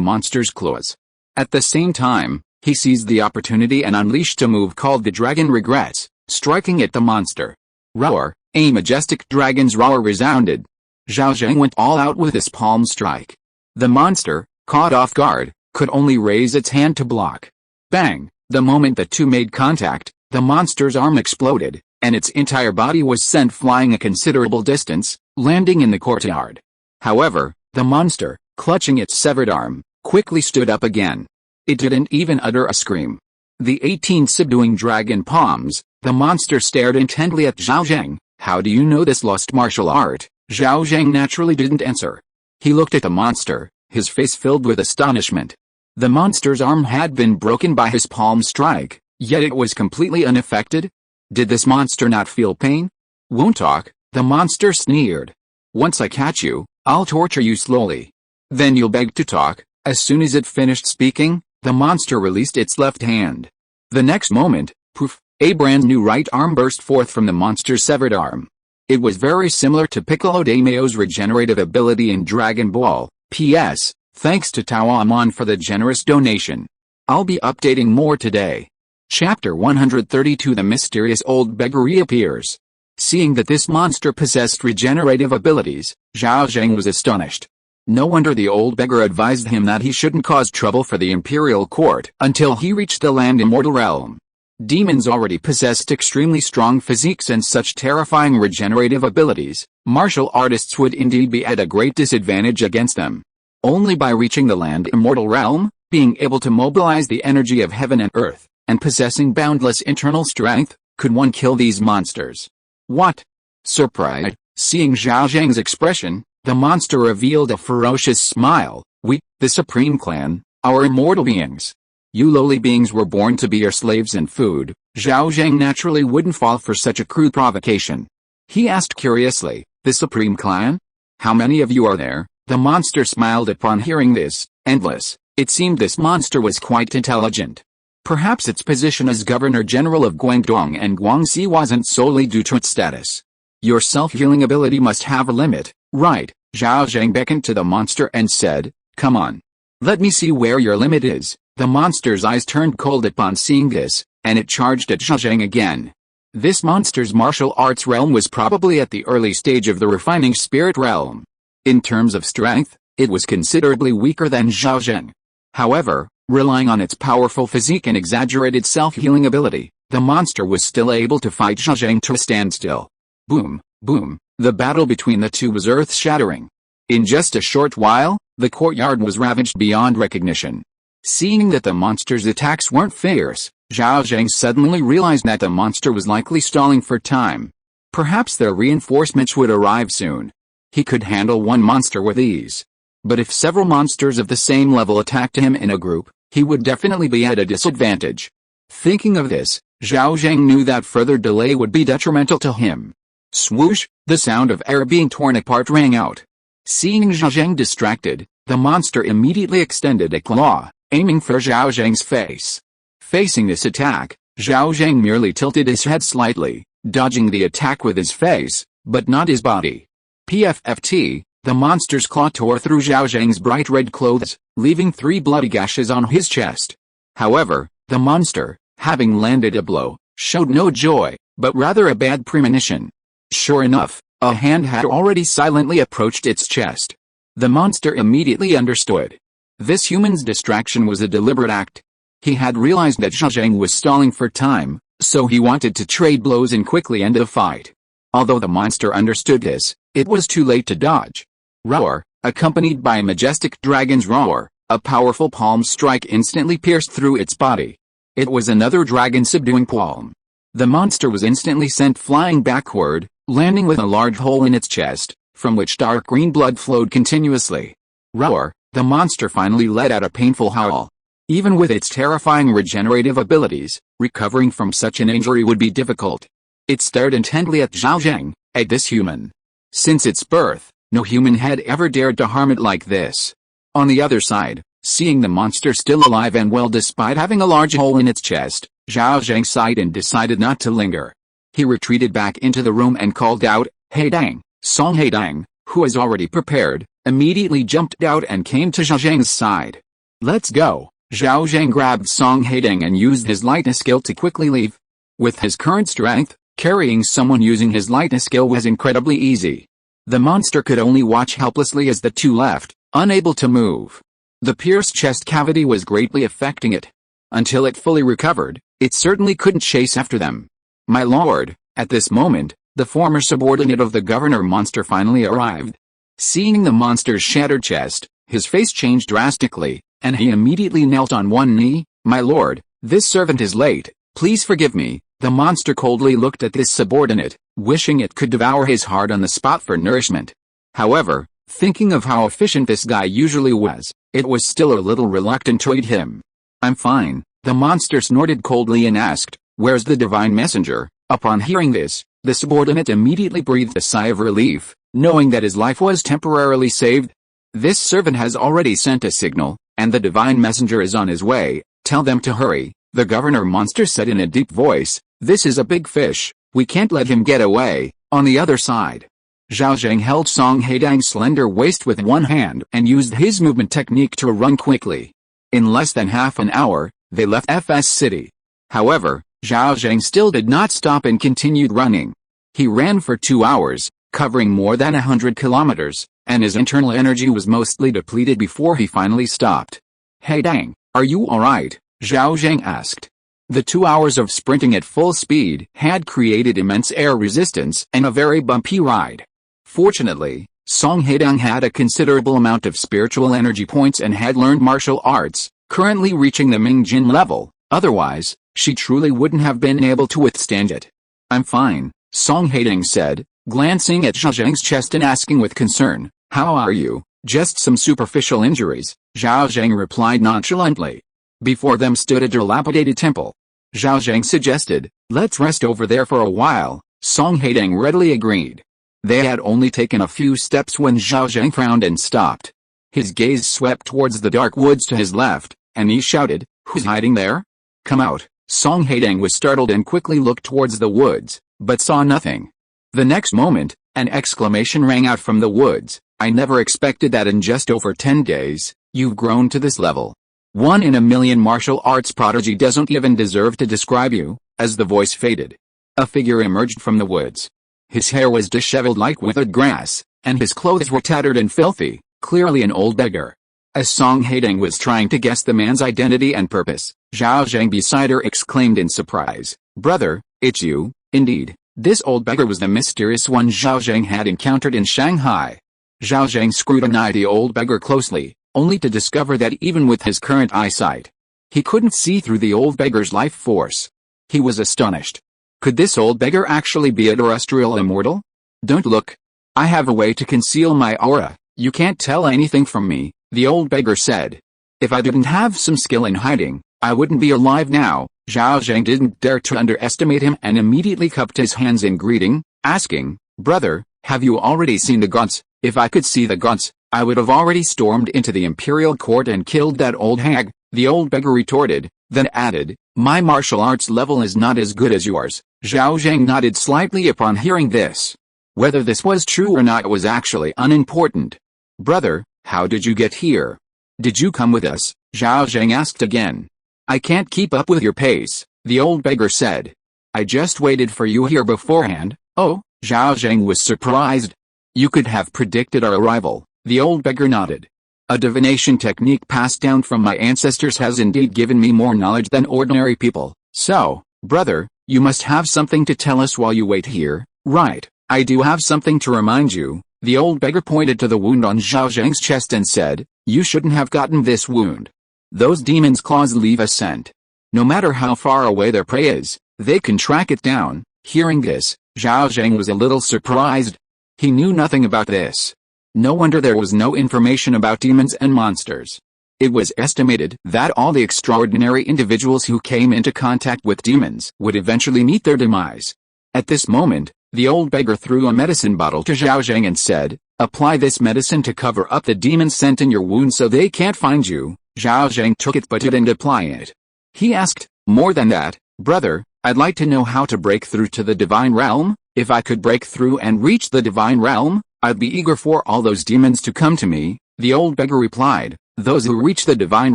monster's claws. At the same time, he seized the opportunity and unleashed a move called the Dragon Regrets, striking at the monster. Roar! A majestic dragon's roar resounded. Zhao Zheng went all out with his palm strike. The monster, caught off guard, could only raise its hand to block. Bang! The moment the two made contact, the monster's arm exploded, and its entire body was sent flying a considerable distance, landing in the courtyard. However, the monster, clutching its severed arm, quickly stood up again. It didn't even utter a scream. The 18 subduing dragon palms, the monster stared intently at Zhao Zheng. How do you know this lost martial art? Zhao Zheng naturally didn't answer. He looked at the monster, his face filled with astonishment. The monster's arm had been broken by his palm strike, yet it was completely unaffected. Did this monster not feel pain? Won't talk, the monster sneered. Once I catch you, I'll torture you slowly. Then you'll beg to talk. As soon as it finished speaking, the monster released its left hand. The next moment, poof, a brand new right arm burst forth from the monster's severed arm. It was very similar to Piccolo Daimyo's regenerative ability in Dragon Ball. P.S. Thanks to Tao Amon for the generous donation. I'll be updating more today. Chapter 132 The mysterious old beggar reappears. Seeing that this monster possessed regenerative abilities, Zhao Zheng was astonished. No wonder the old beggar advised him that he shouldn't cause trouble for the imperial court until he reached the land immortal realm. Demons already possessed extremely strong physiques and such terrifying regenerative abilities. Martial artists would indeed be at a great disadvantage against them. Only by reaching the land immortal realm, being able to mobilize the energy of heaven and earth, and possessing boundless internal strength, could one kill these monsters. What? Surprised, seeing Zhao Zheng's expression, the monster revealed a ferocious smile. We, the Supreme Clan, are immortal beings. You lowly beings were born to be your slaves and food. Zhao Zheng naturally wouldn't fall for such a crude provocation. He asked curiously, the Supreme Clan? How many of you are there? The monster smiled upon hearing this. Endless. It seemed this monster was quite intelligent. Perhaps its position as Governor General of Guangdong and Guangxi wasn't solely due to its status. Your self-healing ability must have a limit, right? Zhao Zheng beckoned to the monster and said, come on. Let me see where your limit is. The monster's eyes turned cold upon seeing this, and it charged at Zhao Zheng again. This monster's martial arts realm was probably at the early stage of the refining spirit realm. In terms of strength, it was considerably weaker than Zhao Zheng. However, relying on its powerful physique and exaggerated self-healing ability, the monster was still able to fight Zhao Zheng to a standstill. Boom, boom, the battle between the two was earth-shattering. In just a short while, the courtyard was ravaged beyond recognition. Seeing that the monster's attacks weren't fierce, Zhao Zheng suddenly realized that the monster was likely stalling for time. Perhaps their reinforcements would arrive soon. He could handle one monster with ease. But if several monsters of the same level attacked him in a group, he would definitely be at a disadvantage. Thinking of this, Zhao Zheng knew that further delay would be detrimental to him. Swoosh, the sound of air being torn apart rang out. Seeing Zhao Zheng distracted, the monster immediately extended a claw, aiming for Zhao Zheng's face. Facing this attack, Zhao Zheng merely tilted his head slightly, dodging the attack with his face, but not his body. PFFT, the monster's claw tore through Zhao Zheng's bright red clothes, leaving 3 bloody gashes on his chest. However, the monster, having landed a blow, showed no joy, but rather a bad premonition. Sure enough, a hand had already silently approached its chest. The monster immediately understood. This human's distraction was a deliberate act. He had realized that Zhao Zheng was stalling for time, so he wanted to trade blows and quickly end the fight. Although the monster understood this, it was too late to dodge. Roar, accompanied by a majestic dragon's roar, a powerful palm strike instantly pierced through its body. It was another dragon subduing palm. The monster was instantly sent flying backward, landing with a large hole in its chest, from which dark green blood flowed continuously. Roar, the monster finally let out a painful howl. Even with its terrifying regenerative abilities, recovering from such an injury would be difficult. It stared intently at Zhao Zheng, at this human. Since its birth, no human had ever dared to harm it like this. On the other side, seeing the monster still alive and well despite having a large hole in its chest, Zhao Zheng sighed and decided not to linger. He retreated back into the room and called out, Haitang, Song Haitang, who was already prepared, immediately jumped out and came to Zhao Zheng's side. "Let's go." Zhao Zheng grabbed Song Haitang and used his lightness skill to quickly leave. With his current strength, carrying someone using his lightness skill was incredibly easy. The monster could only watch helplessly as the two left, unable to move. The pierced chest cavity was greatly affecting it. Until it fully recovered, it certainly couldn't chase after them. "My lord," at this moment, the former subordinate of the governor monster finally arrived. Seeing the monster's shattered chest, his face changed drastically, and he immediately knelt on one knee. "My lord, this servant is late, please forgive me." The monster coldly looked at this subordinate, wishing it could devour his heart on the spot for nourishment. However, thinking of how efficient this guy usually was, it was still a little reluctant to eat him. "I'm fine," the monster snorted coldly and asked, "Where's the divine messenger?" Upon hearing this, the subordinate immediately breathed a sigh of relief, knowing that his life was temporarily saved. "This servant has already sent a signal, and the divine messenger is on his way. Tell them to hurry," the governor monster said in a deep voice. "This is a big fish, we can't let him get away." On the other side, Zhao Zheng held Song Haitang's slender waist with one hand and used his movement technique to run quickly. In less than half an hour, they left FS City. However, Zhao Zheng still did not stop and continued running. He ran for 2 hours, covering more than 100 kilometers, and his internal energy was mostly depleted before he finally stopped. "Haitang, are you alright?" Zhao Zheng asked. The 2 hours of sprinting at full speed had created immense air resistance and a very bumpy ride. Fortunately, Song Haitang had a considerable amount of spiritual energy points and had learned martial arts, currently reaching the Mingjin level, otherwise, she truly wouldn't have been able to withstand it. "I'm fine," Song Haitang said, glancing at Zhao Zheng's chest and asking with concern, "How are you?" "Just some superficial injuries," Zhao Zheng replied nonchalantly. Before them stood a dilapidated temple. Zhao Zheng suggested, "Let's rest over there for a while." Song Haitang readily agreed. They had only taken a few steps when Zhao Zheng frowned and stopped. His gaze swept towards the dark woods to his left, and he shouted, "Who's hiding there? Come out." Song Haitang was startled and quickly looked towards the woods, but saw nothing. The next moment, an exclamation rang out from the woods. "I never expected that in just over 10 days, you've grown to this level. One in a million martial arts prodigy doesn't even deserve to describe you." As the voice faded, a figure emerged from the woods. His hair was disheveled like withered grass, and his clothes were tattered and filthy, clearly an old beggar. As Song Haitang was trying to guess the man's identity and purpose, Zhao Zheng beside her exclaimed in surprise, "Brother, it's you, indeed." This old beggar was the mysterious one Zhao Zheng had encountered in Shanghai. Zhao Zheng scrutinized the old beggar closely, only to discover that even with his current eyesight, he couldn't see through the old beggar's life force. He was astonished. Could this old beggar actually be a terrestrial immortal? "Don't look. I have a way to conceal my aura. You can't tell anything from me," the old beggar said. "If I didn't have some skill in hiding, I wouldn't be alive now." Zhao Zheng didn't dare to underestimate him and immediately cupped his hands in greeting, asking, "Brother, have you already seen the gods?" "If I could see the gods, I would have already stormed into the imperial court and killed that old hag," the old beggar retorted, then added, "My martial arts level is not as good as yours." Zhao Zheng nodded slightly upon hearing this. Whether this was true or not was actually unimportant. "Brother, how did you get here? Did you come with us?" Zhao Zheng asked again. "I can't keep up with your pace," the old beggar said. "I just waited for you here beforehand." "Oh," Zhao Zheng was surprised. "You could have predicted our arrival." The old beggar nodded. "A divination technique passed down from my ancestors has indeed given me more knowledge than ordinary people. So, brother, you must have something to tell us while you wait here." "Right, I do have something to remind you." The old beggar pointed to the wound on Zhao Zheng's chest and said, "You shouldn't have gotten this wound. Those demons' claws leave a scent. No matter how far away their prey is, they can track it down." Hearing this, Zhao Zheng was a little surprised. He knew nothing about this. No wonder there was no information about demons and monsters. It was estimated that all the extraordinary individuals who came into contact with demons would eventually meet their demise. At this moment, the old beggar threw a medicine bottle to Zhao Zheng and said, "Apply this medicine to cover up the demon scent in your wound so they can't find you." Zhao Zheng took it but didn't apply it. He asked, "More than that, brother, I'd like to know how to break through to the divine realm." "If I could break through and reach the divine realm," "I'd be eager for all those demons to come to me," the old beggar replied. "Those who reach the divine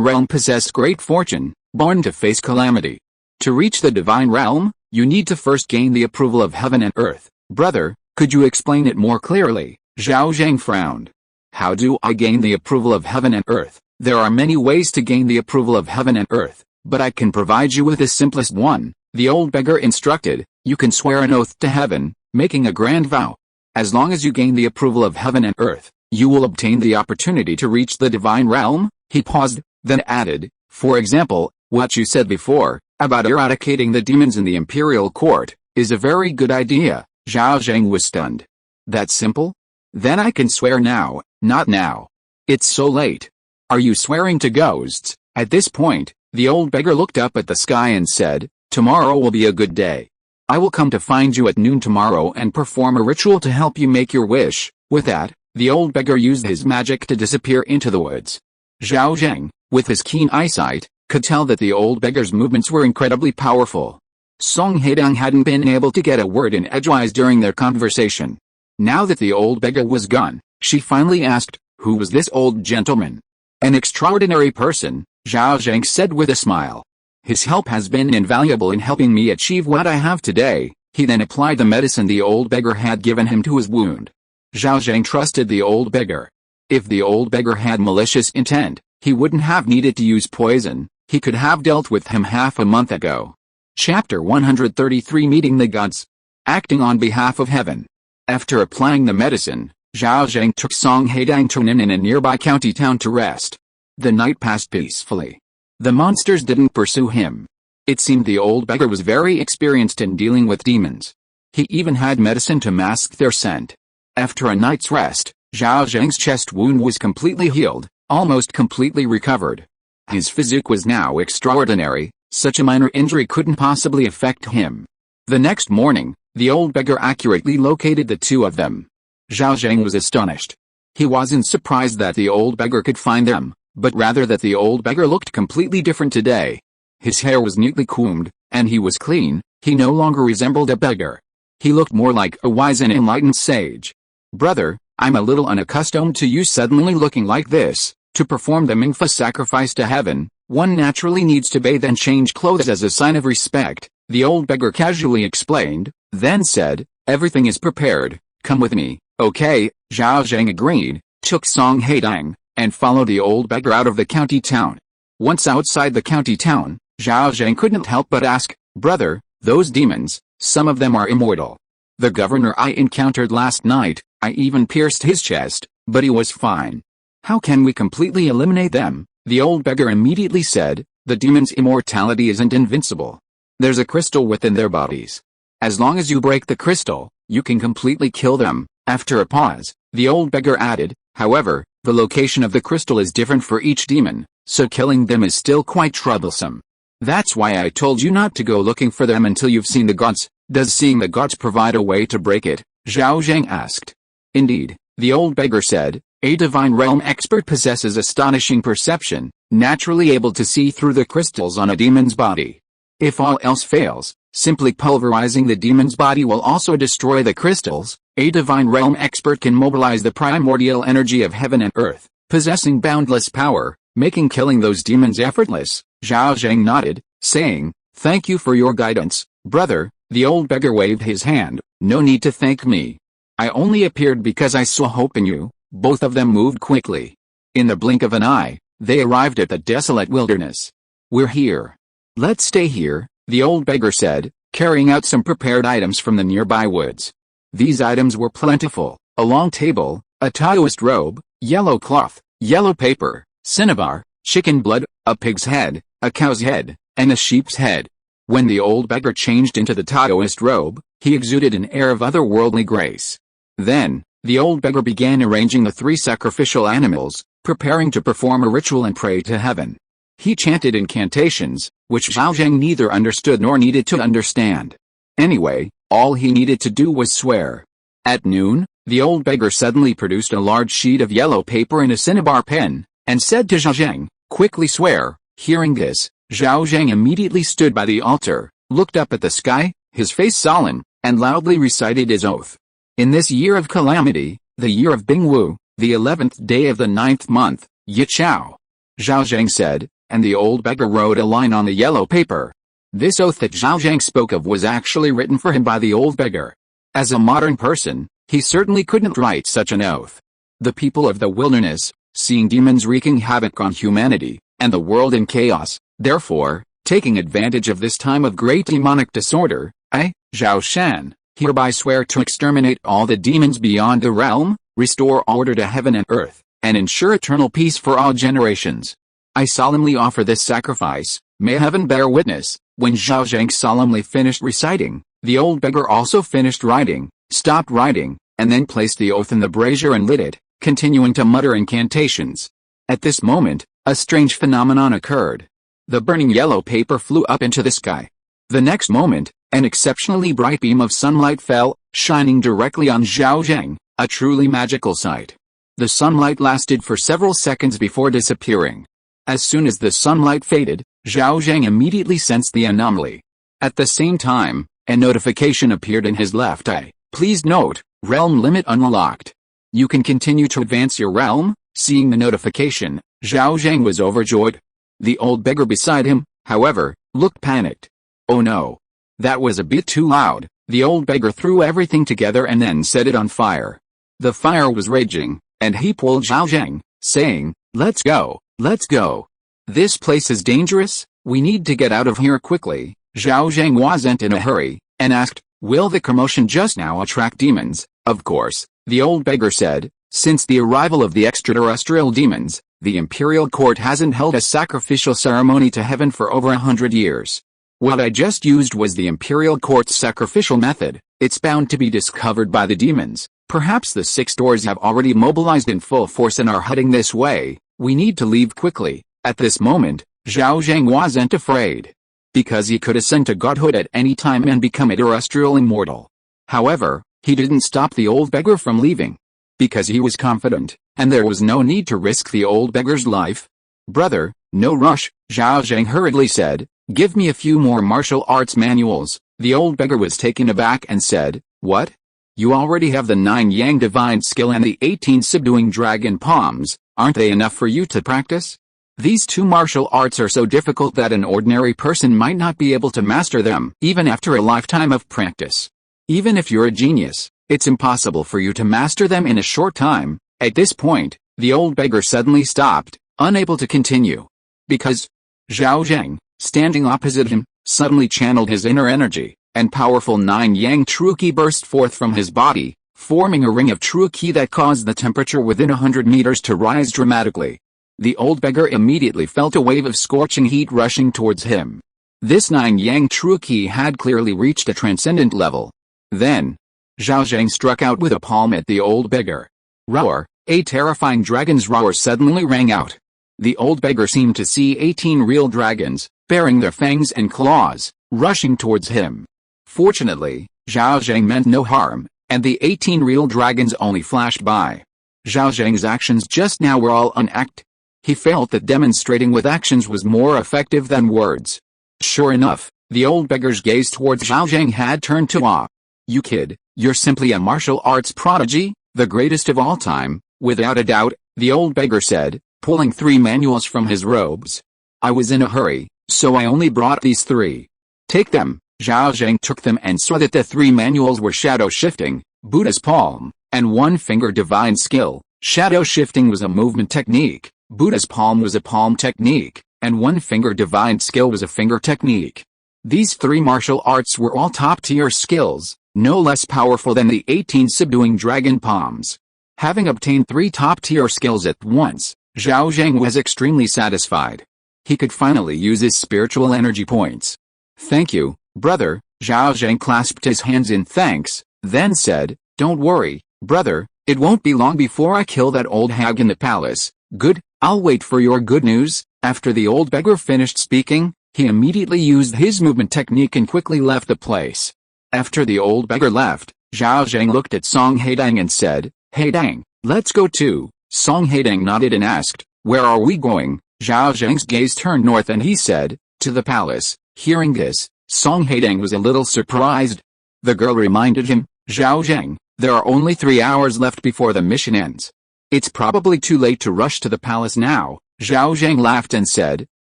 realm possess great fortune, born to face calamity. To reach the divine realm, you need to first gain the approval of heaven and earth." "Brother, could you explain it more clearly?" Zhao Zheng frowned. "How do I gain the approval of heaven and earth?" "There are many ways to gain the approval of heaven and earth, but I can provide you with the simplest one," the old beggar instructed. "You can swear an oath to heaven, making a grand vow. As long as you gain the approval of heaven and earth, you will obtain the opportunity to reach the divine realm." He paused, then added, "For example, what you said before, about eradicating the demons in the imperial court, is a very good idea." Zhao Zheng was stunned. "That simple? Then I can swear now." "Not now. It's so late." "Are you swearing to ghosts?" At this point, the old beggar looked up at the sky and said, "Tomorrow will be a good day. I will come to find you at noon tomorrow and perform a ritual to help you make your wish." With that, the old beggar used his magic to disappear into the woods. Zhao Zheng, with his keen eyesight, could tell that the old beggar's movements were incredibly powerful. Song Haitang hadn't been able to get a word in edgewise during their conversation. Now that the old beggar was gone, she finally asked, "Who was this old gentleman?" "An extraordinary person," Zhao Zheng said with a smile. "His help has been invaluable in helping me achieve what I have today." He then applied the medicine the old beggar had given him to his wound. Zhao Zheng trusted the old beggar. If the old beggar had malicious intent, he wouldn't have needed to use poison. He could have dealt with him half a month ago. Chapter 133 Meeting the Gods. Acting on behalf of heaven. After applying the medicine, Zhao Zheng took Song Haitang to an inn in a nearby county town to rest. The night passed peacefully. The monsters didn't pursue him. It seemed the old beggar was very experienced in dealing with demons. He even had medicine to mask their scent. After a night's rest, Zhao Zheng's chest wound was completely healed, almost completely recovered. His physique was now extraordinary, such a minor injury couldn't possibly affect him. The next morning, the old beggar accurately located the two of them. Zhao Zheng was astonished. He wasn't surprised that the old beggar could find them, but rather that the old beggar looked completely different today. His hair was neatly combed, and he was clean. He no longer resembled a beggar. He looked more like a wise and enlightened sage. "Brother, I'm a little unaccustomed to you suddenly looking like this. To perform the Mingfa sacrifice to heaven, one naturally needs to bathe and change clothes as a sign of respect," the old beggar casually explained, then said, "Everything is prepared, come with me." "Okay," Zhao Zheng agreed, took Song Haitang, and followed the old beggar out of the county town. Once outside the county town, Zhao Zheng couldn't help but ask, "Brother, those demons, some of them are immortal. The governor I encountered last night, I even pierced his chest, but he was fine. How can we completely eliminate them?" The old beggar immediately said, "The demons' immortality isn't invincible. There's a crystal within their bodies. As long as you break the crystal, you can completely kill them." After a pause, the old beggar added, "However, the location of the crystal is different for each demon, so killing them is still quite troublesome. That's why I told you not to go looking for them until you've seen the gods." "Does seeing the gods provide a way to break it?" Zhao Zheng asked. "Indeed," the old beggar said, "a divine realm expert possesses astonishing perception, naturally able to see through the crystals on a demon's body. If all else fails, simply pulverizing the demon's body will also destroy the crystals. A divine realm expert can mobilize the primordial energy of heaven and earth, possessing boundless power, making killing those demons effortless." Zhao Zheng nodded, saying, "Thank you for your guidance, brother." The old beggar waved his hand, "No need to thank me. I only appeared because I saw hope in you." Both of them moved quickly. In the blink of an eye, they arrived at the desolate wilderness. "We're here. Let's stay here," the old beggar said, carrying out some prepared items from the nearby woods. These items were plentiful: a long table, a Taoist robe, yellow cloth, yellow paper, cinnabar, chicken blood, a pig's head, a cow's head, and a sheep's head. When the old beggar changed into the Taoist robe, he exuded an air of otherworldly grace. Then, the old beggar began arranging the 3 sacrificial animals, preparing to perform a ritual and pray to heaven. He chanted incantations, which Zhao Zheng neither understood nor needed to understand. Anyway, all he needed to do was swear. At noon, the old beggar suddenly produced a large sheet of yellow paper and a cinnabar pen, and said to Zhao Zheng, "Quickly swear." Hearing this, Zhao Zheng immediately stood by the altar, looked up at the sky, his face solemn, and loudly recited his oath. "In this year of calamity,
The year of Bingwu, the 11th day of the 9th month, Yichao. Zhao Zheng said, and the old beggar wrote a line on the yellow paper. This oath that Zhao Zheng spoke of was actually written for him by the old beggar. As a modern person, he certainly couldn't write such an oath. The people of the wilderness, seeing demons wreaking havoc on humanity, and the world in chaos, therefore, taking advantage of this time of great demonic disorder, I, Zhao Shan, hereby swear to exterminate all the demons beyond the realm, restore order to heaven and earth, and ensure eternal peace for all generations. I solemnly offer this sacrifice, may heaven bear witness. When Zhao Zheng solemnly finished reciting, the old beggar also finished writing, stopped writing, and then placed the oath in the brazier and lit it, continuing to mutter incantations. At this moment, a strange phenomenon occurred. The burning yellow paper flew up into the sky. The next moment, an exceptionally bright beam of sunlight fell, shining directly on Zhao Zheng, a truly magical sight. The sunlight lasted for several seconds before disappearing. As soon as the sunlight faded, Zhao Zheng immediately sensed the anomaly. At the same time, a notification appeared in his left eye. Please note, realm limit unlocked. You can continue to advance your realm. Seeing the notification, Zhao Zheng was overjoyed. The old beggar beside him, however, looked panicked. Oh no. That was a bit too loud. The old beggar threw everything together and then set it on fire. The fire was raging, and he pulled Zhao Zheng, saying, let's go, let's go. This place is dangerous, we need to get out of here quickly. Zhao Zheng wasn't in a hurry, and asked, will the commotion just now attract demons? Of course, the old beggar said, since the arrival of the extraterrestrial demons, the imperial court hasn't held a sacrificial ceremony to heaven for over 100 years. What I just used was the imperial court's sacrificial method. It's bound to be discovered by the demons. Perhaps the 6 doors have already mobilized in full force and are heading this way. We need to leave quickly. At this moment, Zhao Zheng wasn't afraid. Because he could ascend to godhood at any time and become a terrestrial immortal. However, he didn't stop the old beggar from leaving. Because he was confident, and there was no need to risk the old beggar's life. Brother, no rush, Zhao Zheng hurriedly said, give me a few more martial arts manuals. The old beggar was taken aback and said, what? You already have the 9 Yang divine skill and the 18 subduing dragon palms, aren't they enough for you to practice? These 2 martial arts are so difficult that an ordinary person might not be able to master them, even after a lifetime of practice. Even if you're a genius, it's impossible for you to master them in a short time. At this point, the old beggar suddenly stopped, unable to continue. Because Zhao Zheng, standing opposite him, suddenly channeled his inner energy, and powerful 9 Yang true Qi burst forth from his body, forming a ring of true Qi that caused the temperature within 100 meters to rise dramatically. The old beggar immediately felt a wave of scorching heat rushing towards him. This 9 Yang true Qi had clearly reached a transcendent level. Then, Zhao Zheng struck out with a palm at the old beggar. Roar! A terrifying dragon's roar suddenly rang out. The old beggar seemed to see 18 real dragons, bearing their fangs and claws, rushing towards him. Fortunately, Zhao Zheng meant no harm, and the 18 real dragons only flashed by. Zhao Zheng's actions just now were all an act. He felt that demonstrating with actions was more effective than words. Sure enough, the old beggar's gaze towards Zhao Zheng had turned to awe. You kid, you're simply a martial arts prodigy, the greatest of all time, without a doubt, the old beggar said, pulling 3 manuals from his robes. I was in a hurry, so I only brought these 3. Take them. Zhao Zheng took them and saw that the 3 manuals were shadow shifting, Buddha's palm, and 1 finger divine skill. Shadow shifting was a movement technique. Buddha's palm was a palm technique, and 1 finger divine skill was a finger technique. These 3 martial arts were all top-tier skills, no less powerful than the 18 subduing dragon palms. Having obtained 3 top-tier skills at once, Zhao Zheng was extremely satisfied. He could finally use his spiritual energy points. Thank you, brother. Zhao Zheng clasped his hands in thanks, then said, don't worry, brother, it won't be long before I kill that old hag in the palace. Good, I'll wait for your good news. After the old beggar finished speaking, he immediately used his movement technique and quickly left the place. After the old beggar left, Zhao Zheng looked at Song Haitang and said, Haitang, let's go too. Song Haitang nodded and asked, where are we going? Zhao Zheng's gaze turned north and he said, to the palace. Hearing this, Song Haitang was a little surprised. The girl reminded him, Zhao Zheng,
There are only 3 hours left before the mission ends. It's probably too late to rush to the palace now, Zhao Zheng laughed and said,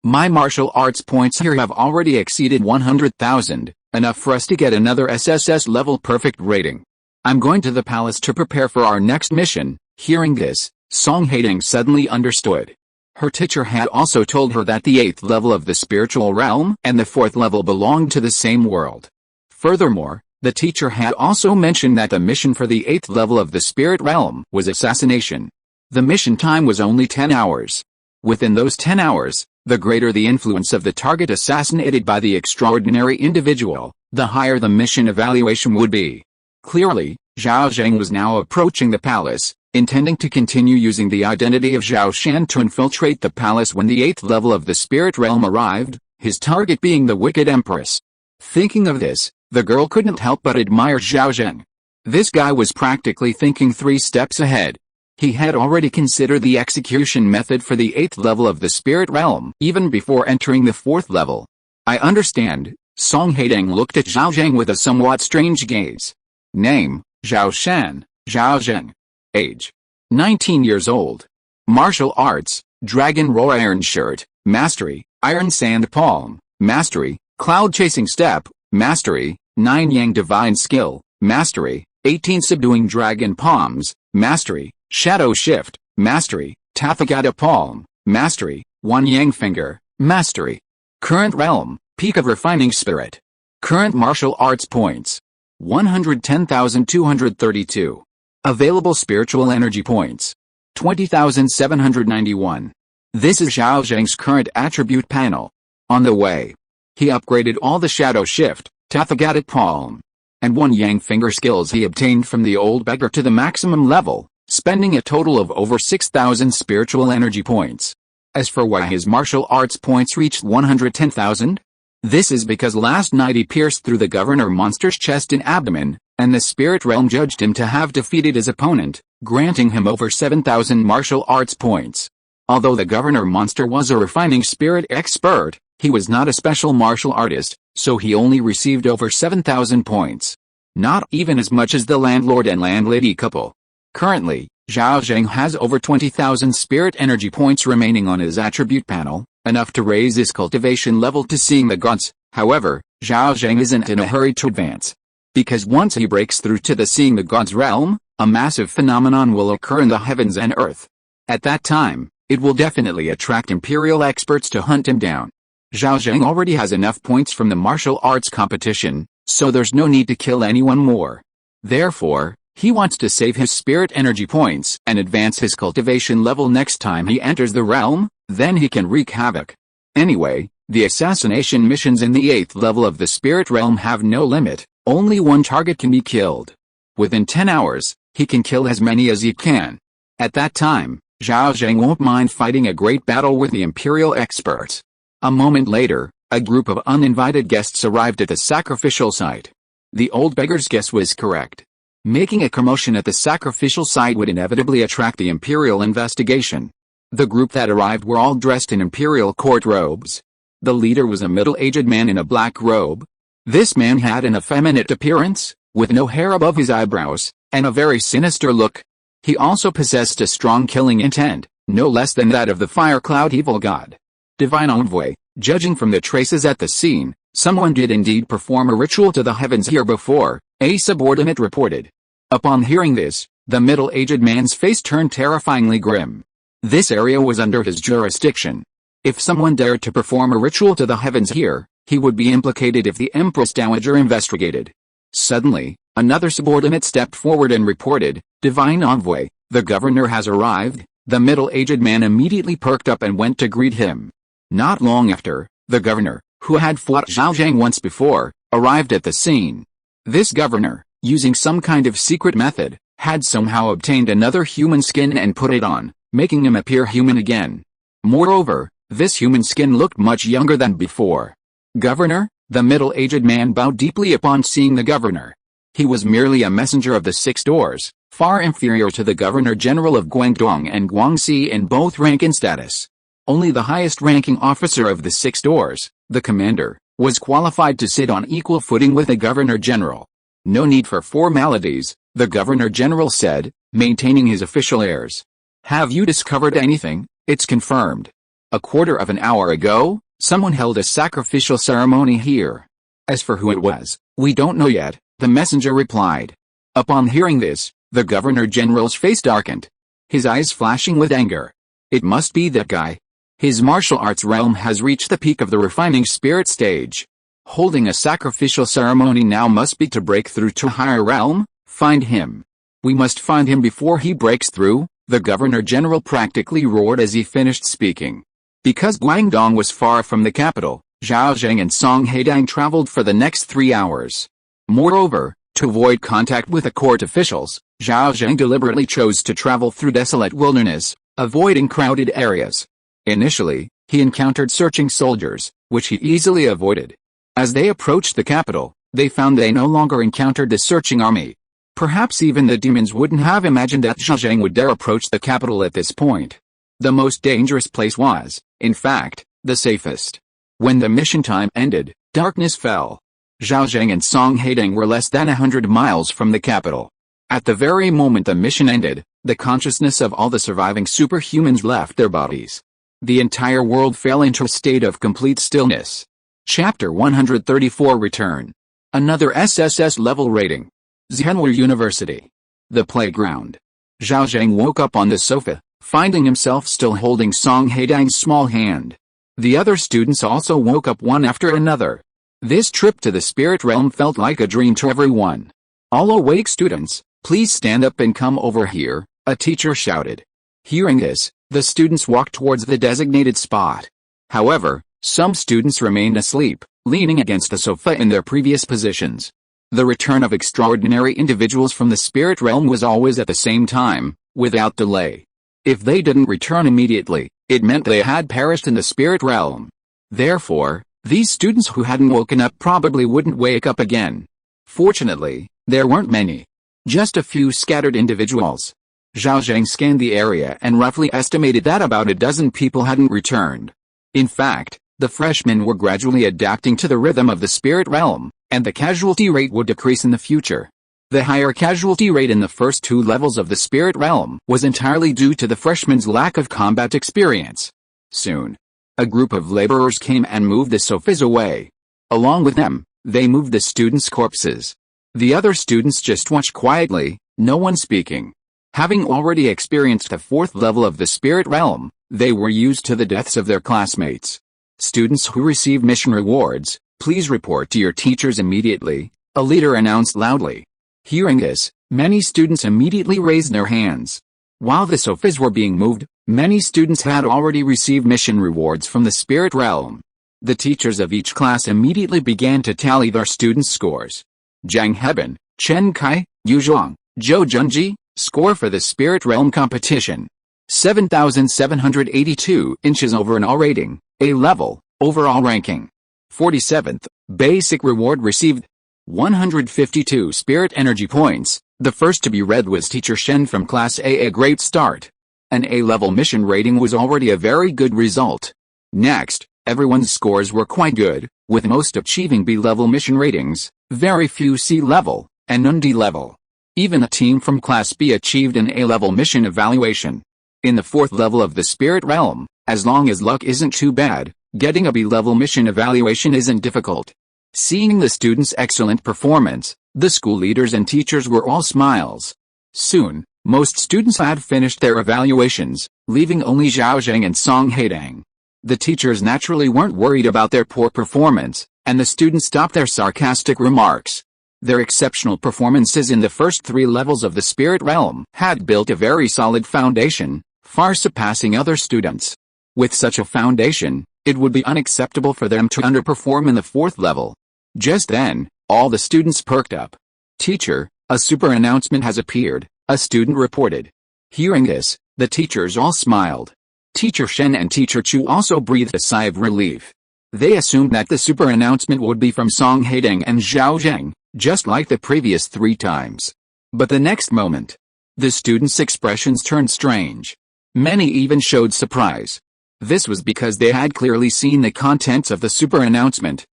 my martial arts points here have already exceeded 100,000, enough for us to get another SSS level perfect rating. I'm going to the palace to prepare for our next mission. Hearing this, Song Haitang suddenly understood. Her teacher had also told her that the 8th level of the spiritual realm and the 4th level belonged to the same world. Furthermore, the teacher had also mentioned that the mission for the 8th level of the spirit realm was assassination. The mission time was only 10 hours. Within those 10 hours, the greater the influence of the target assassinated by the extraordinary individual, the higher the mission evaluation would be. Clearly, Zhao Zheng was now approaching the palace, intending to continue using the identity of Zhao Shan to infiltrate the palace when the 8th level of the spirit realm arrived, his target being the wicked empress. Thinking of this, the girl couldn't help but admire Zhao Zheng. This guy was practically thinking 3 steps ahead. He had already considered the execution method for the 8th level of the spirit realm, even before entering the 4th level. I understand. Song Haitang looked at Zhao Zheng with a somewhat strange gaze. Name, Zhao Shan, Zhao Zheng. Age, 19 years old. Martial arts, Dragon Roar Iron Shirt, Mastery, Iron Sand Palm, Mastery, Cloud Chasing Step, Mastery, 9 Yang Divine Skill, Mastery, 18 Subduing Dragon Palms, Mastery, Shadow Shift, Mastery, Tathagata Palm, Mastery, 1 Yang Finger, Mastery. Current Realm, Peak of Refining Spirit. Current Martial Arts Points, 110,232. Available Spiritual Energy Points, 20,791. This is Zhao Zheng's current attribute panel. On the way, he upgraded all the Shadow Shift, Tathagata Palm, and 1 Yang Finger skills he obtained from the old beggar to the maximum level, spending a total of over 6,000 spiritual energy points. As for why his martial arts points reached 110,000? This is because last night he pierced through the governor monster's chest and abdomen, and the spirit realm judged him to have defeated his opponent, granting him over 7,000 martial arts points. Although the governor monster was a refining spirit expert, he was not a special martial artist, so he only received over 7,000 points. Not even as much as the landlord and landlady couple. Currently, Zhao Zheng has over 20,000 spirit energy points remaining on his attribute panel, enough to raise his cultivation level to seeing the gods. However, Zhao Zheng isn't in a hurry to advance. Because once he breaks through to the seeing the gods realm, a massive phenomenon will occur in the heavens and earth. At that time, it will definitely attract imperial experts to hunt him down. Zhao Zheng already has enough points from the martial arts competition, so there's no need to kill anyone more. Therefore, he wants to save his spirit energy points and advance his cultivation level next time he enters the realm, then he can wreak havoc. Anyway, the assassination missions in the 8th level of the spirit realm have no limit, only one target can be killed. Within 10 hours, he can kill as many as he can. At that time, Zhao Zheng won't mind fighting a great battle with the imperial experts. A moment later, a group of uninvited guests arrived at the sacrificial site. The old beggar's guess was correct. Making a commotion at the sacrificial site would inevitably attract the imperial investigation. The group that arrived were all dressed in imperial court robes. The leader was a middle-aged man in a black robe. This man had an effeminate appearance, with no hair above his eyebrows, and a very sinister look. He also possessed a strong killing intent, no less than that of the fire cloud evil god. Divine Envoy, judging from the traces at the scene, someone did indeed perform a ritual to the heavens here before, a subordinate reported. Upon hearing this, the middle-aged man's face turned terrifyingly grim. This area was under his jurisdiction. If someone dared to perform a ritual to the heavens here, he would be implicated if the Empress Dowager investigated. Suddenly, another subordinate stepped forward and reported, Divine Envoy, the governor has arrived. The middle-aged man immediately perked up and went to greet him. Not long after, the governor, who had fought Zhao Zheng once before, arrived at the scene. This governor, using some kind of secret method, had somehow obtained another human skin and put it on, making him appear human again. Moreover, this human skin looked much younger than before. Governor, the middle-aged man bowed deeply upon seeing the governor. He was merely a messenger of the Six Doors, far inferior to the Governor-General of Guangdong and Guangxi in both rank and status. Only the highest-ranking officer of the Six Doors, the commander, was qualified to sit on equal footing with the Governor-General. No need for formalities,
the Governor-General said, maintaining his official airs. Have you discovered anything? It's confirmed. A quarter of an hour ago, someone held a sacrificial ceremony here. As for who it was, we don't know yet, the messenger replied. Upon hearing this, the Governor-General's face darkened, his eyes flashing with anger. It must be that guy. His martial arts realm has reached the peak of the refining spirit stage. Holding a sacrificial ceremony now must be to break through to a higher realm. Find him. We must find him before he breaks through, the Governor-General practically roared as he finished speaking. Because Guangdong was far from the capital, Zhao Zheng and Song Haitang traveled for the next 3 hours. Moreover, to avoid contact with the court officials, Zhao Zheng deliberately chose to travel through desolate wilderness, avoiding crowded areas. Initially, he encountered searching soldiers, which he easily avoided. As they approached the capital, they found they no longer encountered the searching army. Perhaps even the demons wouldn't have imagined that Zhao Zheng would dare approach the capital at this point. The most dangerous place was, in fact, the safest. When the mission time ended, darkness fell. Zhao Zheng and Song Haitang were less than 100 miles from the capital. At the very moment the mission ended, the consciousness of all the surviving superhumans left their bodies. The entire world fell into a state of complete stillness. Chapter 134 Return. Another SSS level rating. Zhenhua University. The playground. Zhao Zheng woke up on the sofa, finding himself still holding Song Haitang's small hand. The other students also woke up one after another. This trip to the spirit realm felt like a dream to everyone. All awake students, please stand up and come over here, a teacher shouted. Hearing this, the students walked towards the designated spot. However, some students remained asleep, leaning against the sofa in their previous positions. The return of extraordinary individuals from the spirit realm was always at the same time, without delay. If they didn't return immediately, it meant they had perished in the spirit realm. Therefore, these students who hadn't woken up probably wouldn't wake up again. Fortunately, there weren't many. Just a few scattered individuals. Zhao Zheng scanned the area and roughly estimated that about a dozen people hadn't returned. In fact, the freshmen were gradually adapting to the rhythm of the spirit realm, and the casualty rate would decrease in the future. The higher casualty rate in the first 2 levels of the spirit realm was entirely due to the freshmen's lack of combat experience. Soon, a group of laborers came and moved the sofas away. Along with them, they moved the students' corpses. The other students just watched quietly, no one speaking. Having already experienced the 4th level of the spirit realm, they were used to the deaths of their classmates. Students who receive mission rewards, please report to your teachers immediately, a leader announced loudly. Hearing this, many students immediately raised their hands. While the sofas were being moved, many students had already received mission rewards from the spirit realm. The teachers of each class immediately began to tally their students' scores. Zhang Heben, Chen Kai, Yu Zhuang, Zhou Junji, score for the spirit realm competition. 7,782 inches overall rating, A level, overall ranking. 47th, basic reward received. 152 spirit energy points. The first to be read was Teacher Shen from Class A great start. An A-level mission rating was already a very good result. Next, everyone's scores were quite good, with most achieving B-level mission ratings, very few C-level, and none D-level. Even a team from Class B achieved an A-level mission evaluation. In the 4th level of the spirit realm, as long as luck isn't too bad, getting a B-level mission evaluation isn't difficult. Seeing the students' excellent performance, the school leaders and teachers were all smiles. Soon, most students had finished their evaluations, leaving only Zhao Zheng and Song Haitang. The teachers naturally weren't worried about their poor performance, and the students stopped their sarcastic remarks. Their exceptional performances in the first 3 levels of the spirit realm had built a very solid foundation, far surpassing other students. With such a foundation, it would be unacceptable for them to underperform in the 4th level. Just then, all the students perked up. Teacher, a super announcement has appeared, a student reported. Hearing this, the teachers all smiled. Teacher Shen and Teacher Chu also breathed a sigh of relief. They assumed that the super announcement would be from Song Haitang and Zhao Zheng, just like the previous 3 times. But the next moment, the students' expressions turned strange. Many even showed surprise. This was because they had clearly seen the contents of the super announcement.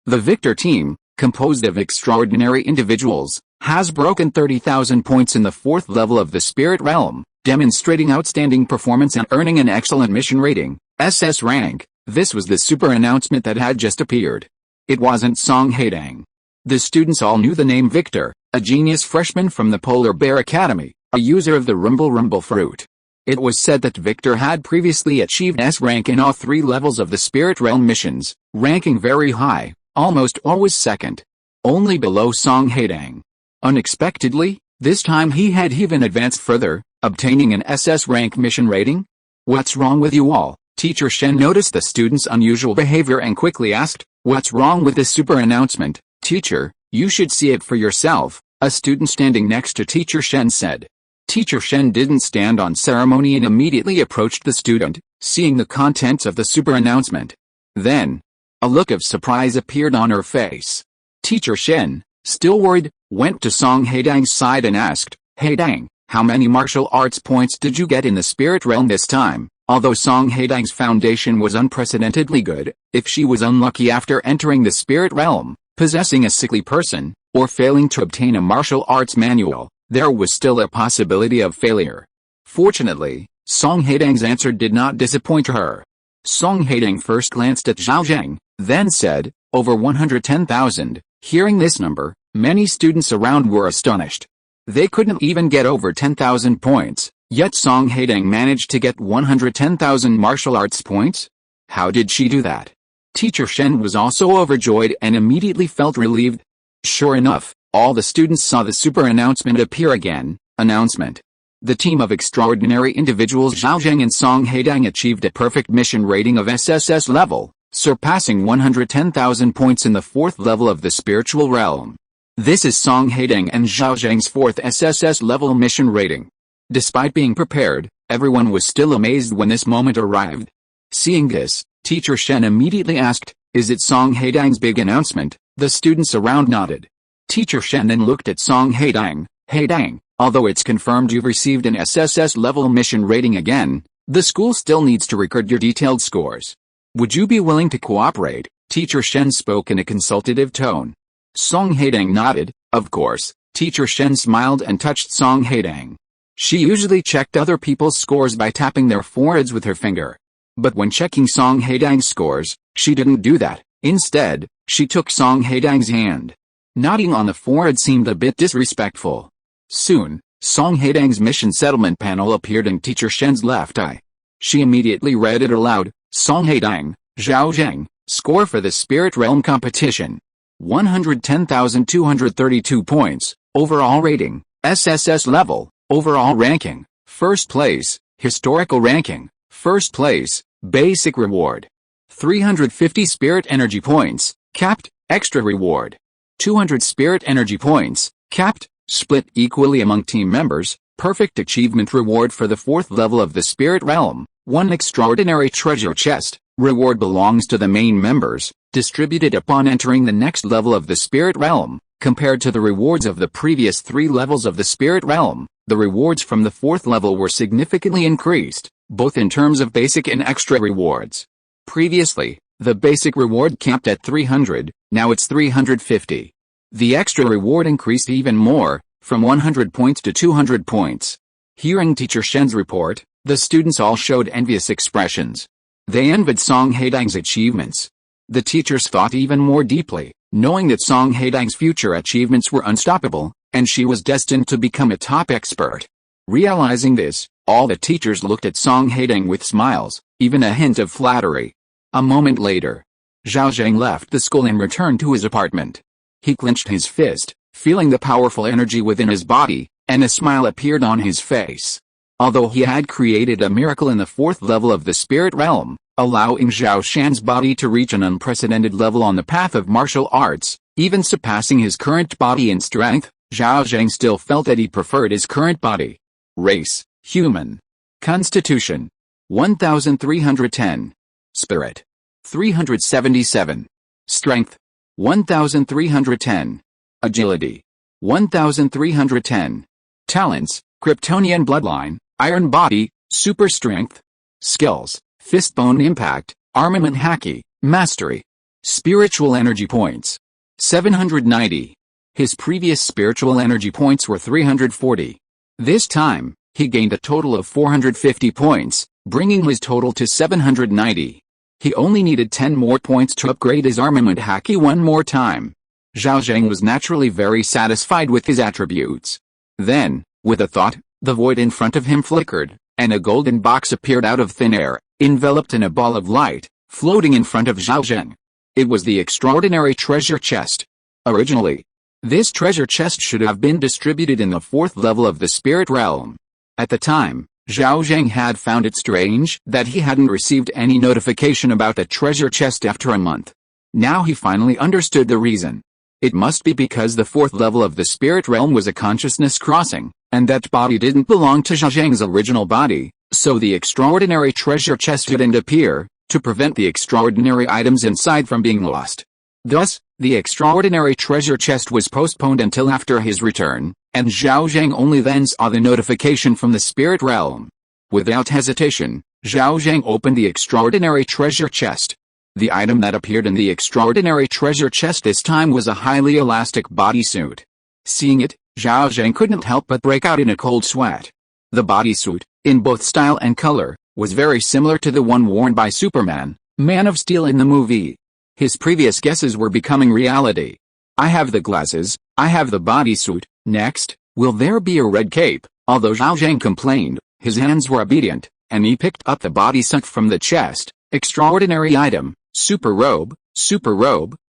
The victor team, composed of extraordinary individuals, Has broken 30,000 points in the 4th level of the spirit realm, demonstrating outstanding performance and earning an excellent mission rating, SS rank. This was the super announcement that had just appeared. It wasn't Song Haitang. The students all knew the name Victor, a genius freshman from the Polar Bear Academy, a user of the Rumble fruit. It was said that Victor had previously achieved S rank in all 3 levels of the spirit realm missions, ranking very high, almost always second. Only below Song Haitang. Unexpectedly, this time he had even advanced further, obtaining an SS rank mission rating. "What's wrong with you all?" Teacher Shen noticed the students' unusual behavior and quickly asked, "What's wrong with this super announcement, teacher? You should see it for yourself," a student standing next to Teacher Shen said. Teacher Shen didn't stand on ceremony and immediately approached the student, seeing the contents of the super announcement. Then, a look of surprise appeared on her face. Teacher Shen, still worried, went to Song Haitang's side and asked, "Haitang, how many martial arts points did you get in the spirit realm this time?" Although Song Haitang's foundation was unprecedentedly good, if she was unlucky after entering the spirit realm, possessing a sickly person, or failing to obtain a martial arts manual, there was still a possibility of failure. Fortunately, Song Haitang's answer did not disappoint her. Song Haitang first glanced at Zhao Zheng, then said, "Over 110,000. Hearing this number, many students around were astonished. They couldn't even get over 10,000 points, yet Song Haitang managed to get 110,000 martial arts points? How did she do that? Teacher Shen was also overjoyed and immediately felt relieved. Sure enough, all the students saw the super announcement appear again. Announcement. The team of extraordinary individuals Zhao Zheng and Song Haitang achieved a perfect mission rating of SSS level, surpassing 110,000 points in the 4th level of the spiritual realm. This is Song Haitang and Zhao Zheng's 4th SSS level mission rating. Despite being prepared, everyone was still amazed when this moment arrived. Seeing this, Teacher Shen immediately asked, "Is it Song Haitang's big announcement?" The students around nodded. Teacher Shen then looked at Song Haitang. "Haitang, although it's confirmed you've received an SSS level mission rating again, the school still needs to record your detailed scores. Would you be willing to cooperate?" Teacher Shen spoke in a consultative tone. Song Haitang nodded. Of course. Teacher Shen smiled and touched Song Haitang. She usually checked other people's scores by tapping their foreheads with her finger. But when checking Song Haitang's scores, she didn't do that. Instead, she took Song Haitang's hand. Nodding on the forehead seemed a bit disrespectful. Soon, Song Haitang's mission settlement panel appeared in Teacher Shen's left eye. She immediately read it aloud. Song Haitang, Zhao Zheng, score for the Spirit Realm competition. 110,232 points, overall rating, SSS level, overall ranking, first place, historical ranking, first place, basic reward. 350 spirit energy points, capped, extra reward. 200 spirit energy points, capped, split equally among team members, perfect achievement reward for the 4th level of the spirit realm, 1 extraordinary treasure chest, reward belongs to the main members, distributed upon entering the next level of the spirit realm. Compared to the rewards of the previous 3 levels of the spirit realm, the rewards from the 4th level were significantly increased, both in terms of basic and extra rewards. Previously, the basic reward capped at 300, now it's 350. The extra reward increased even more, from 100 points to 200 points. Hearing Teacher Shen's report, the students all showed envious expressions. They envied Song Haitang's achievements. The teachers thought even more deeply, knowing that Song Haitang's future achievements were unstoppable, and she was destined to become a top expert. Realizing this, all the teachers looked at Song Haitang with smiles, even a hint of flattery. A moment later, Zhao Zheng left the school and returned to his apartment. He clenched his fist, feeling the powerful energy within his body, and a smile appeared on his face. Although he had created a miracle in the 4th level of the spirit realm, allowing Zhao Shan's body to reach an unprecedented level on the path of martial arts, even surpassing his current body in strength, Zhao Zheng still felt that he preferred his current body. Race, human. Constitution, 1310. Spirit, 377. Strength, 1310. Agility, 1310. Talents, Kryptonian bloodline, iron body, super strength. Skills, fistbone impact, armament haki, mastery. Spiritual energy points, 790. His previous spiritual energy points were 340. This time, he gained a total of 450 points, bringing his total to 790. He only needed 10 more points to upgrade his armament haki one more time. Zhao Zheng was naturally very satisfied with his attributes. Then, with a thought, the void in front of him flickered, and a golden box appeared out of thin air, enveloped in a ball of light, floating in front of Zhao Zheng. It was the extraordinary treasure chest. Originally, this treasure chest should have been distributed in the 4th level of the spirit realm. At the time, Zhao Zheng had found it strange that he hadn't received any notification about the treasure chest after a month. Now he finally understood the reason. It must be because the 4th level of the spirit realm was a consciousness crossing, and that body didn't belong to Zhao Zheng's original body, so the extraordinary treasure chest didn't appear, to prevent the extraordinary items inside from being lost. Thus, the extraordinary treasure chest was postponed until after his return, and Zhao Zheng only then saw the notification from the spirit realm. Without hesitation, Zhao Zheng opened the extraordinary treasure chest. The item that appeared in the extraordinary treasure chest this time was a highly elastic bodysuit. Seeing it, Zhao Zheng couldn't help but break out in a cold sweat. The bodysuit, in both style and color, was very similar to the one worn by Superman, Man of Steel in the movie. His previous guesses were becoming reality. I have the glasses, I have the bodysuit, next, will there be a red cape? Although Zhao Zheng complained, his hands were obedient, and he picked up the bodysuit from the chest. Extraordinary item, super robe,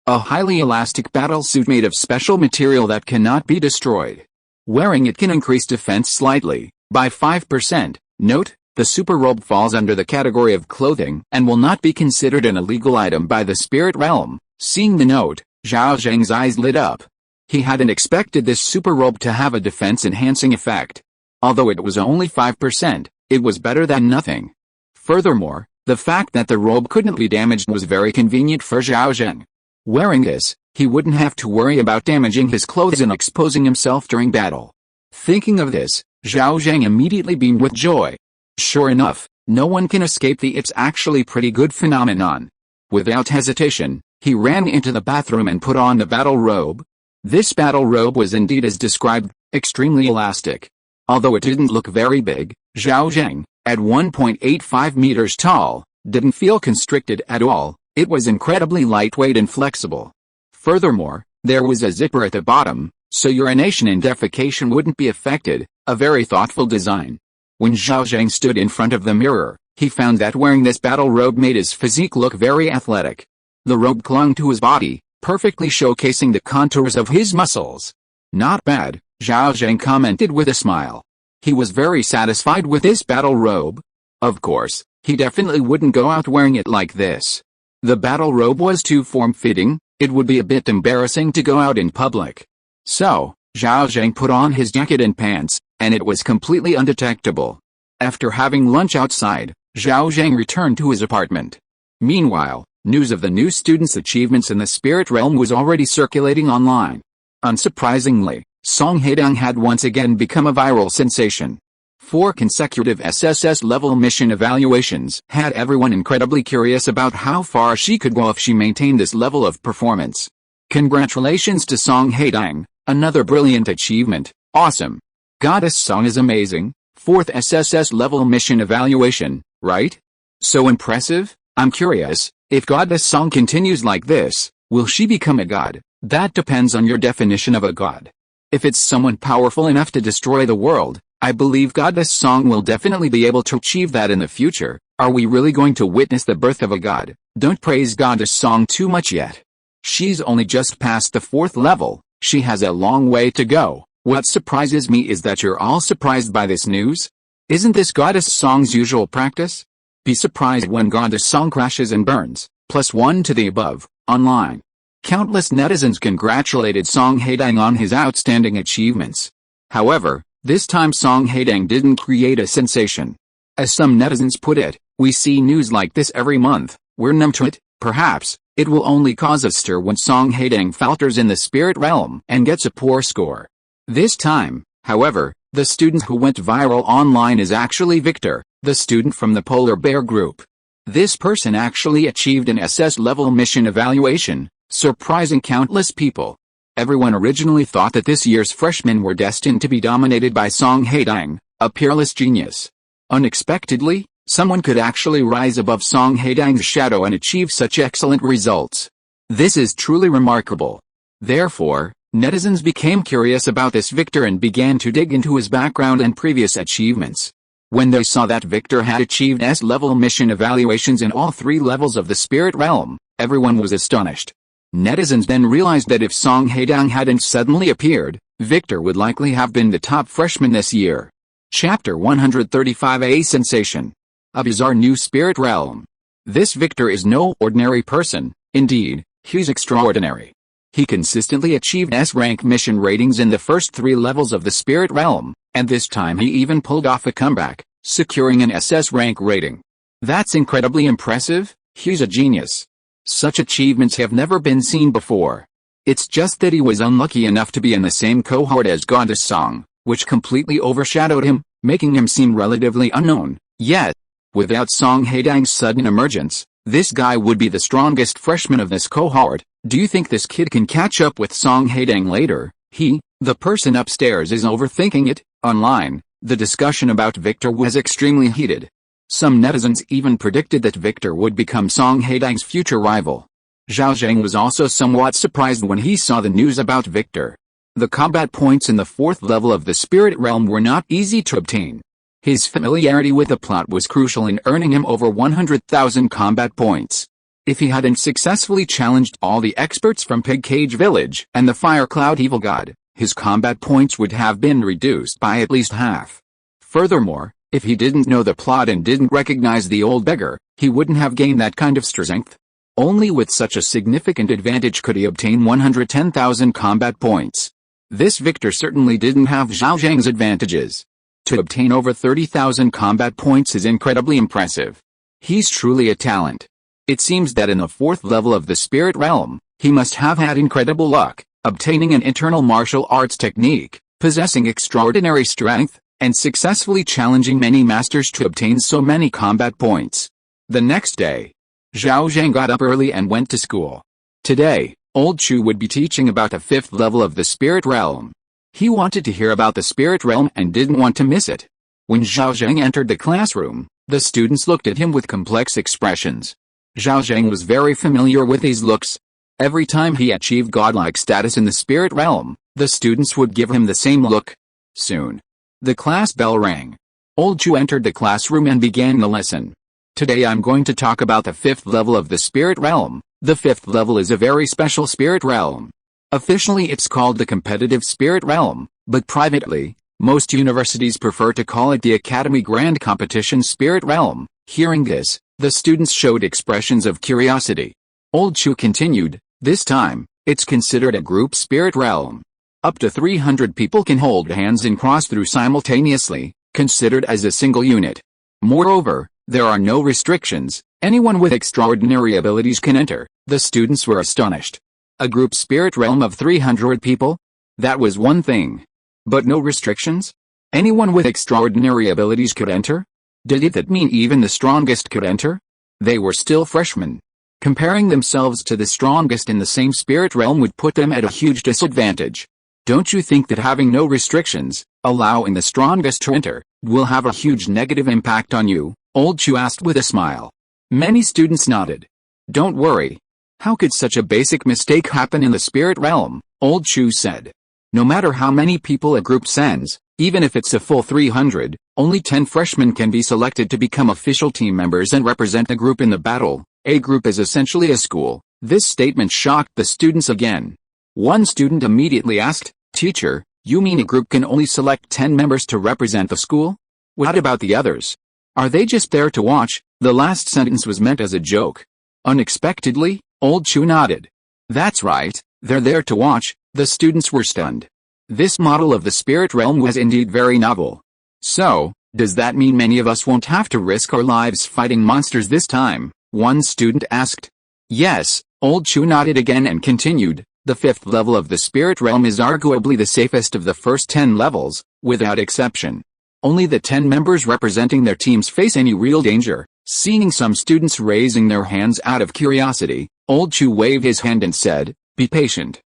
a highly elastic battle suit made of special material that cannot be destroyed. Wearing it can increase defense slightly, by 5%. Note, the super robe falls under the category of clothing and will not be considered an illegal item by the spirit realm. Seeing the note, Zhao Zheng's eyes lit up. He hadn't expected this super robe to have a defense-enhancing effect. Although it was only 5%, it was better than nothing. Furthermore, the fact that the robe couldn't be damaged was very convenient for Zhao Zheng. Wearing this, he wouldn't have to worry about damaging his clothes and exposing himself during battle. Thinking of this, Zhao Zheng immediately beamed with joy. Sure enough, no one can escape the "it's actually pretty good" phenomenon. Without hesitation, he ran into the bathroom and put on the battle robe. This battle robe was indeed as described, extremely elastic. Although it didn't look very big, Zhao Zheng, at 1.85 meters tall, didn't feel constricted at all. It was incredibly lightweight and flexible. Furthermore, there was a zipper at the bottom, so urination and defecation wouldn't be affected, a very thoughtful design. When Zhao Zheng stood in front of the mirror, he found that wearing this battle robe made his physique look very athletic. The robe clung to his body, perfectly showcasing the contours of his muscles. Not bad, Zhao Zheng commented with a smile. He was very satisfied with this battle robe. Of course, he definitely wouldn't go out wearing it like this. The battle robe was too form-fitting, it would be a bit embarrassing to go out in public. So, Zhao Zheng put on his jacket and pants, and it was completely undetectable. After having lunch outside, Zhao Zheng returned to his apartment. Meanwhile, news of the new students' achievements in the spirit realm was already circulating online. Unsurprisingly, Song Haitang had once again become a viral sensation. 4 consecutive SSS-level mission evaluations had everyone incredibly curious about how far she could go if she maintained this level of performance. Congratulations to Song Haitang, another brilliant achievement, awesome. Goddess Song is amazing, 4th SSS-level mission evaluation, right? So impressive? I'm curious, if Goddess Song continues like this, will she become a god? That depends on your definition of a god. If it's someone powerful enough to destroy the world, I believe Goddess Song will definitely be able to achieve that in the future. Are we really going to witness the birth of a god? Don't praise Goddess Song too much yet. She's only just past the 4th level, she has a long way to go. What surprises me is that you're all surprised by this news. Isn't this Goddess Song's usual practice? Be surprised when Goddess Song crashes and burns. +1 to the above, online. Countless netizens congratulated Song Haitang on his outstanding achievements. However, this time Song Haitang didn't create a sensation. As some netizens put it, we see news like this every month, we're numb to it. Perhaps, it will only cause a stir when Song Haitang falters in the spirit realm and gets a poor score. This time, however, the student who went viral online is actually Victor, the student from the Polar Bear group. This person actually achieved an SS level mission evaluation, surprising countless people.
Everyone originally thought that this year's freshmen were destined to be dominated by Song Haitang, a peerless genius. Unexpectedly, someone could actually rise above Song Haitang's shadow and achieve such excellent results. This is truly remarkable. Therefore, netizens became curious about this Victor and began to dig into his background and previous achievements. When they saw that Victor had achieved S-level mission evaluations in all 3 levels of the spirit realm, everyone was astonished. Netizens then realized that if Song Haitang hadn't suddenly appeared, Victor would likely have been the top freshman this year. Chapter 135, A Sensation. A bizarre new spirit realm. This Victor is no ordinary person. Indeed, he's extraordinary. He consistently achieved S-rank mission ratings in the first 3 levels of the spirit realm, and this time he even pulled off a comeback, securing an SS rank rating. That's incredibly impressive. He's a genius. Such achievements have never been seen before. It's just that he was unlucky enough to be in the same cohort as Goddess Song, which completely overshadowed him, making him seem relatively unknown. Yet, without Song Haitang's sudden emergence, this guy would be the strongest freshman of this cohort. Do you think this kid can catch up with Song Haitang later? The person upstairs is overthinking it. Online, the discussion about Victor was extremely heated. Some netizens even predicted that Victor would become Song Haitang's future rival. Zhao Zheng was also somewhat surprised when he saw the news about Victor. The combat points in the 4th level of the spirit realm were not easy to obtain. His familiarity with the plot was crucial in earning him over 100,000 combat points. If he hadn't successfully challenged all the experts from Pig Cage Village and the Fire Cloud Evil God, his combat points would have been reduced by at least half. Furthermore, if he didn't know the plot and didn't recognize the old beggar, he wouldn't have gained that kind of strength. Only with such a significant advantage could he obtain 110,000 combat points. This Victor certainly didn't have Zhao Zheng's advantages. To obtain over 30,000 combat points is incredibly impressive. He's truly a talent. It seems that in the 4th level of the spirit realm, he must have had incredible luck, obtaining an internal martial arts technique, possessing extraordinary strength, and successfully challenging many masters to obtain so many combat points. The next day, Zhao Zheng got up early and went to school. Today, Old Chu would be teaching about the 5th level of the spirit realm. He wanted to hear about the spirit realm and didn't want to miss it. When Zhao Zheng entered the classroom, the students looked at him with complex expressions. Zhao Zheng was very familiar with these looks. Every time he achieved godlike status in the spirit realm, the students would give him the same look. Soon, the class bell rang. Old Chu entered the classroom and began the lesson. Today I'm going to talk about the 5th level of the spirit realm. The 5th level is a very special spirit realm. Officially it's called the competitive spirit realm, but privately, most universities prefer to call it the Academy Grand Competition Spirit Realm. Hearing this, the students showed expressions of curiosity. Old Chu continued, this time, it's considered a group spirit realm. Up to 300 people can hold hands and cross through simultaneously, considered as a single unit. Moreover, there are no restrictions. Anyone with extraordinary abilities can enter. The students were astonished. A group spirit realm of 300 people? That was one thing. But no restrictions? Anyone with extraordinary abilities could enter? Did that mean even the strongest could enter? They were still freshmen. Comparing themselves to the strongest in the same spirit realm would put them at a huge disadvantage. Don't you think that having no restrictions, allowing the strongest to enter, will have a huge negative impact on you? Old Chu asked with a smile. Many students nodded. Don't worry. How could such a basic mistake happen in the spirit realm? Old Chu said. No matter how many people a group sends, even if it's a full 300, only 10 freshmen can be selected to become official team members and represent the group in the battle. A group is essentially a school. This statement shocked the students again. One student immediately asked, Teacher, you mean a group can only select 10 members to represent the school? What about the others? Are they just there to watch? The last sentence was meant as a joke. Unexpectedly, Old Chu nodded. That's right, they're there to watch. The students were stunned. This model of the spirit realm was indeed very novel. So, does that mean many of us won't have to risk our lives fighting monsters this time? One student asked. Yes, Old Chu nodded again and continued. The 5th level of the spirit realm is arguably the safest of the first 10 levels, without exception. Only the 10 members representing their teams face any real danger. Seeing some students raising their hands out of curiosity, Old Chu waved his hand and said, Be patient.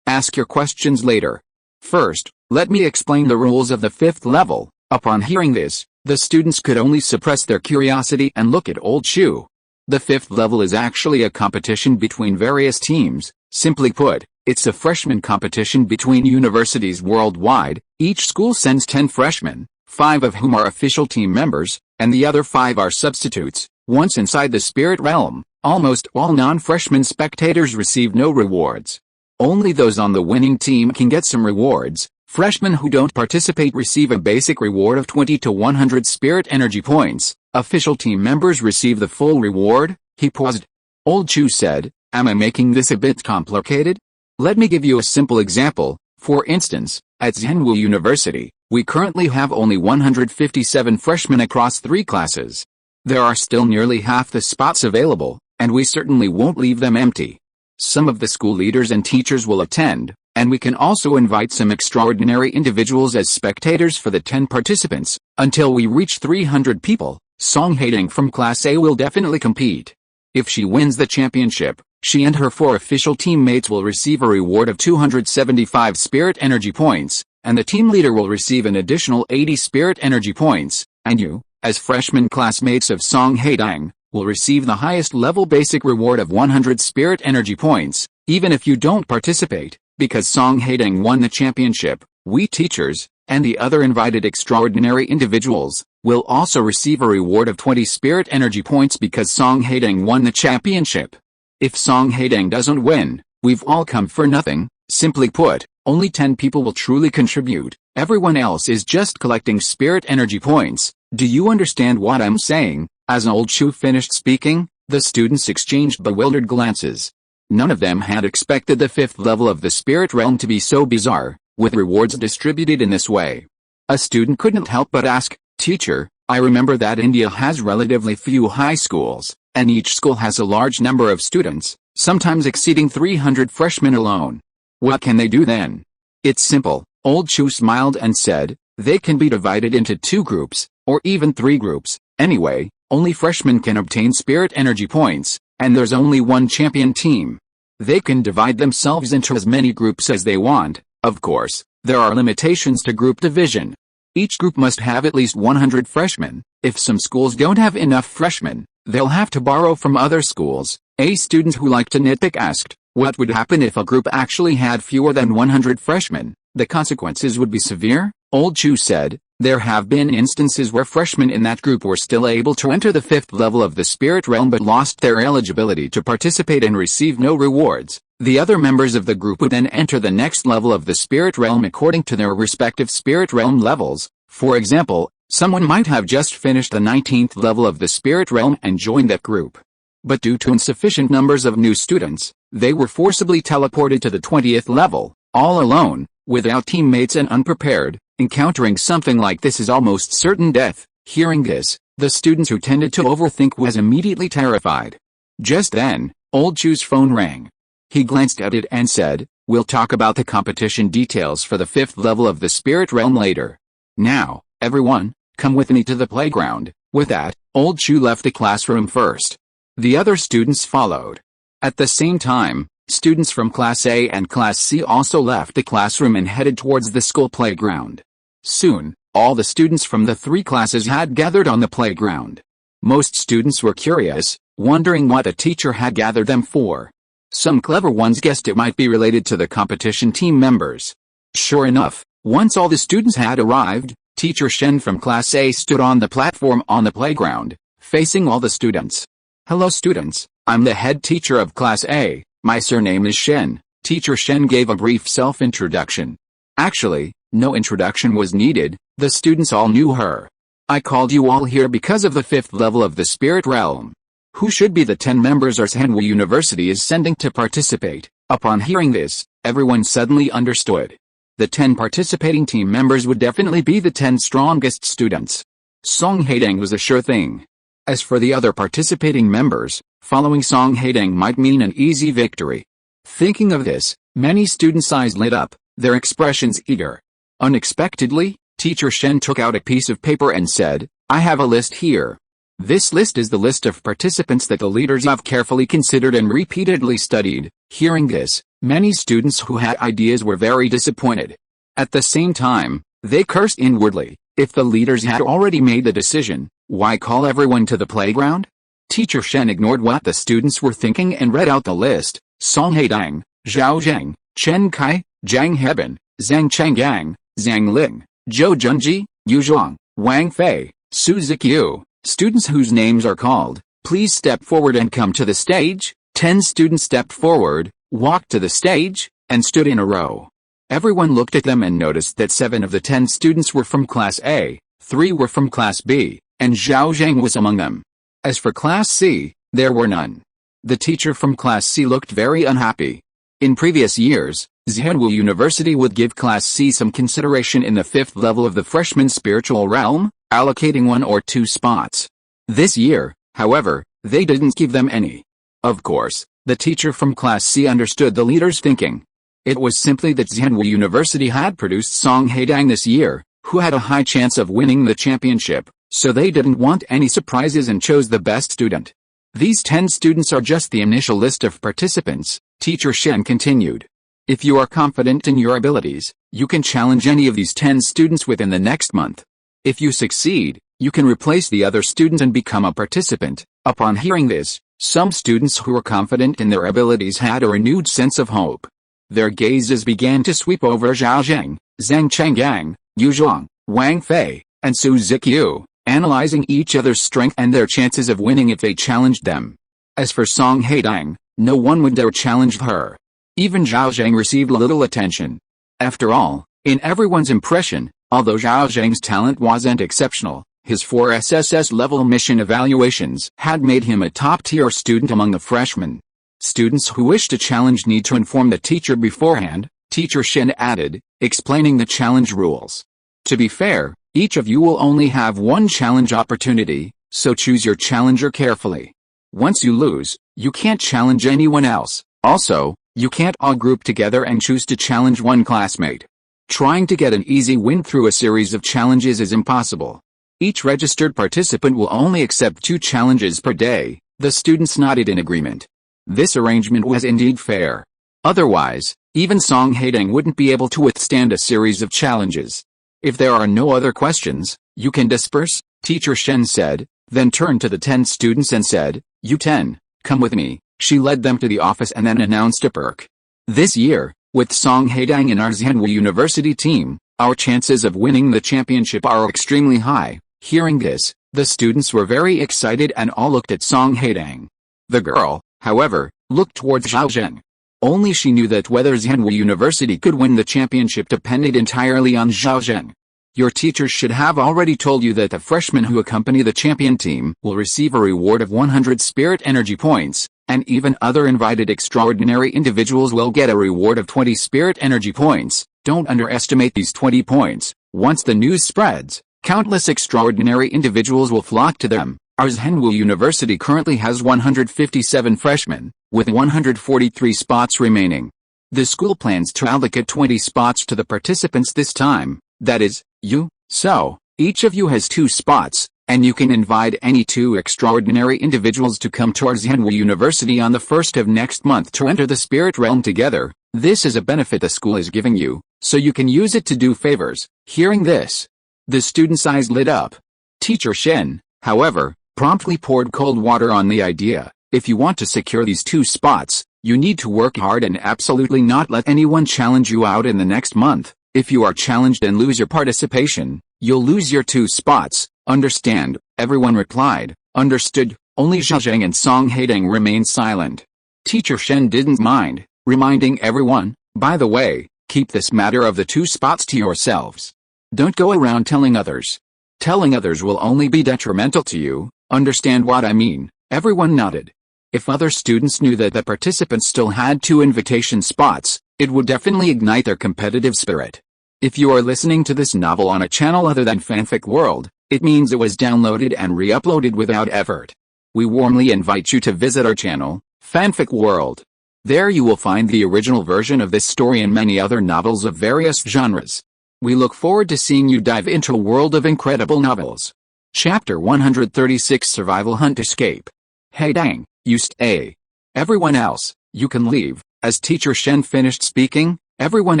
Ask your questions later. First, let me explain the rules of the 5th level. Upon hearing this, the students could only suppress their curiosity and look at old Chu. The 5th level is actually a competition between various teams. Simply put, it's a freshman competition between universities worldwide. Each school sends 10 freshmen, 5 of whom are official team members, and the other 5 are substitutes. Once inside the spirit realm, almost all non-freshman spectators receive no rewards. Only those on the winning team can get some rewards. Freshmen who don't participate receive a basic reward of 20 to 100 spirit energy points. Official team members receive the full reward. He paused. Old Chu said, "Am I making this a bit complicated? Let me give you a simple example. For instance, at Zhenwu University, we currently have only 157 freshmen across 3 classes. There are still nearly half the spots available, and we certainly won't leave them empty. Some of the school leaders and teachers will attend, and we can also invite some extraordinary individuals as spectators for the 10 participants. Until we reach 300 people, Song Haitang from Class A will definitely compete. If she wins the championship, she and her 4 official teammates will receive a reward of 275 spirit energy points, and the team leader will receive an additional 80 spirit energy points, and you, as freshman classmates of Song Haitang, will receive the highest level basic reward of 100 spirit energy points, even if you don't participate, because Song Haitang won the championship. We teachers, and the other invited extraordinary individuals, will also receive a reward of 20 spirit energy points because Song Haitang won the championship. If Song Haitang doesn't win, we've all come for nothing. Simply put, only 10 people will truly contribute. Everyone else is just collecting spirit energy points. Do you understand what I'm saying?" As old Chu finished speaking, the students exchanged bewildered glances. None of them had expected the 5th level of the spirit realm to be so bizarre, with rewards distributed in this way. A student couldn't help but ask, "Teacher, I remember that India has relatively few high schools, and each school has a large number of students, sometimes exceeding 300 freshmen alone. What can they do then?" "It's simple," old Chu smiled and said, "they can be divided into 2 groups, or even 3 groups. Anyway, only freshmen can obtain spirit energy points, and there's only one champion team. They can divide themselves into as many groups as they want. Of course, there are limitations to group division. Each group must have at least 100 freshmen. If some schools don't have enough freshmen, they'll have to borrow from other schools." A student who liked to nitpick asked, "What would happen if a group actually had fewer than 100 freshmen? The consequences would be severe?" Old Chu said, "There have been instances where freshmen in that group were still able to enter the 5th level of the spirit realm but lost their eligibility to participate and receive no rewards. The other members of the group would then enter the next level of the spirit realm according to their respective spirit realm levels. For example, someone might have just finished the 19th level of the spirit realm and joined that group. But due to insufficient numbers of new students, they were forcibly teleported to the 20th level, all alone, without teammates and unprepared. Encountering something like this is almost certain death." Hearing this, the students who tended to overthink was immediately terrified. Just then, old Chu's phone rang. He glanced at it and said, "We'll talk about the competition details for the 5th level of the spirit realm later. Now, everyone, come with me to the playground." With that, old Chu left the classroom first. The other students followed. At the same time, students from Class A and Class C also left the classroom and headed towards the school playground. Soon, all the students from the 3 classes had gathered on the playground. Most students were curious, wondering what the teacher had gathered them for. Some clever ones guessed it might be related to the competition team members. Sure enough, once all the students had arrived, Teacher Shen from Class A stood on the platform on the playground, facing all the students. "Hello students, I'm the head teacher of Class A. My surname is Shen." Teacher Shen gave a brief self-introduction. Actually, no introduction was needed, the students all knew her. "I called you all here because of the 5th level of the spirit realm. Who should be the 10 members our Zhenwu University is sending to participate?" Upon hearing this, everyone suddenly understood. The 10 participating team members would definitely be the 10 strongest students. Song Haitang was a sure thing. As for the other participating members, following Song Haitang might mean an easy victory. Thinking of this, many students' eyes lit up, their expressions eager. Unexpectedly, Teacher Shen took out a piece of paper and said, "I have a list here. This list is the list of participants that the leaders have carefully considered and repeatedly studied."
Hearing this, many students who had ideas were very disappointed. At the same time, they cursed inwardly. If the leaders had already made the decision, why call everyone to the playground? Teacher Shen ignored what the students were thinking and read out the list: Song Haitang, Zhao Zheng, Chen Kai, Zhang Heben, Zhang Changgang, Zhang Ling, Zhou Junji, Yu Zhuang, Wang Fei, Su Ziqiu. Students whose names are called, please step forward and come to the stage. 10 students stepped forward, walked to the stage, and stood in a row. Everyone looked at them and noticed that 7 of the 10 students were from Class A, 3 were from Class B, and Zhao Zheng was among them. As for Class C, there were none. The teacher from Class C looked very unhappy. In previous years, Zhenwu University would give Class C some consideration in the 5th level of the freshman spiritual realm, allocating 1 or 2 spots. This year, however, they didn't give them any. Of course, the teacher from Class C understood the leader's thinking. It was simply that Zhenwu University had produced Song Haitang this year, who had a high chance of winning the championship, so they didn't want any surprises and chose the best student. These 10 students are just the initial list of participants, Teacher Shen continued. If you are confident in your abilities, you can challenge any of these 10 students within the next month. If you succeed, you can replace the other students and become a participant. Upon hearing this, some students who were confident in their abilities had a renewed sense of hope. Their gazes began to sweep over Zhao Zheng, Zhang Changgang, Yu Zhuang, Wang Fei, and Su Ziqiu, analyzing each other's strength and their chances of winning if they challenged them. As for Song Haitang, no one would dare challenge her. Even Zhao Zheng received little attention. After all, in everyone's impression, although Zhao Zheng's talent wasn't exceptional, his 4 SSS-level mission evaluations had made him a top-tier student among the freshmen. Students who wish to challenge need to inform the teacher beforehand, Teacher Shen added, explaining the challenge rules. To be fair, each of you will only have 1 challenge opportunity, so choose your challenger carefully. Once you lose, you can't challenge anyone else. Also, you can't all group together and choose to challenge one classmate. Trying to get an easy win through a series of challenges is impossible. Each registered participant will only accept 2 challenges per day. The students nodded in agreement. This arrangement was indeed fair. Otherwise, even Song Haitang wouldn't be able to withstand a series of challenges. If there are no other questions, you can disperse, Teacher Shen said, then turned to the 10 students and said, "You 10, come with me." She led them to the office and then announced a perk. This year, with Song Haitang in our Zhenwu University team, our chances of winning the championship are extremely high. Hearing this, the students were very excited and all looked at Song Haitang. The girl, however, looked towards Zhao Zheng. Only she knew that whether Zhenwu University could win the championship depended entirely on Zhao Zheng. Your teachers should have already told you that the freshmen who accompany the champion team will receive a reward of 100 spirit energy points, and even other invited extraordinary individuals will get a reward of 20 spirit energy points. Don't underestimate these 20 points. Once the news spreads, countless extraordinary individuals will flock to them. Our Zhenwu University currently has 157 freshmen, with 143 spots remaining. The school plans to allocate 20 spots to the participants this time, that is, you. So, each of you has 2 spots, and you can invite any 2 extraordinary individuals to come to our Zhenwu University on the 1st of next month to enter the spirit realm together. This is a benefit the school is giving you, so you can use it to do favors. Hearing this, the students' eyes lit up. Teacher Shen, however, promptly poured cold water on the idea. If you want to secure these 2 spots, you need to work hard and absolutely not let anyone challenge you out in the next month. If you are challenged and lose your participation, you'll lose your 2 spots. Understand? Everyone replied. Understood. Only Zhao Zheng and Song Haitang remained silent. Teacher Shen didn't mind, reminding everyone, by the way, keep this matter of the 2 spots to yourselves. Don't go around telling others. Telling others will only be detrimental to you. Understand what I mean? Everyone nodded. If other students knew that the participants still had 2 invitation spots, it would definitely ignite their competitive spirit. If you are listening to this novel on a channel other than Fanfic World, it means it was downloaded and re-uploaded without effort. We warmly invite you to visit our channel, Fanfic World. There you will find the original version of this story and many other novels of various genres. We look forward to seeing you dive into a world of incredible novels. Chapter 136 Survival Hunt Escape. Hey dang, you stay. Everyone else, you can leave. As Teacher Shen finished speaking, everyone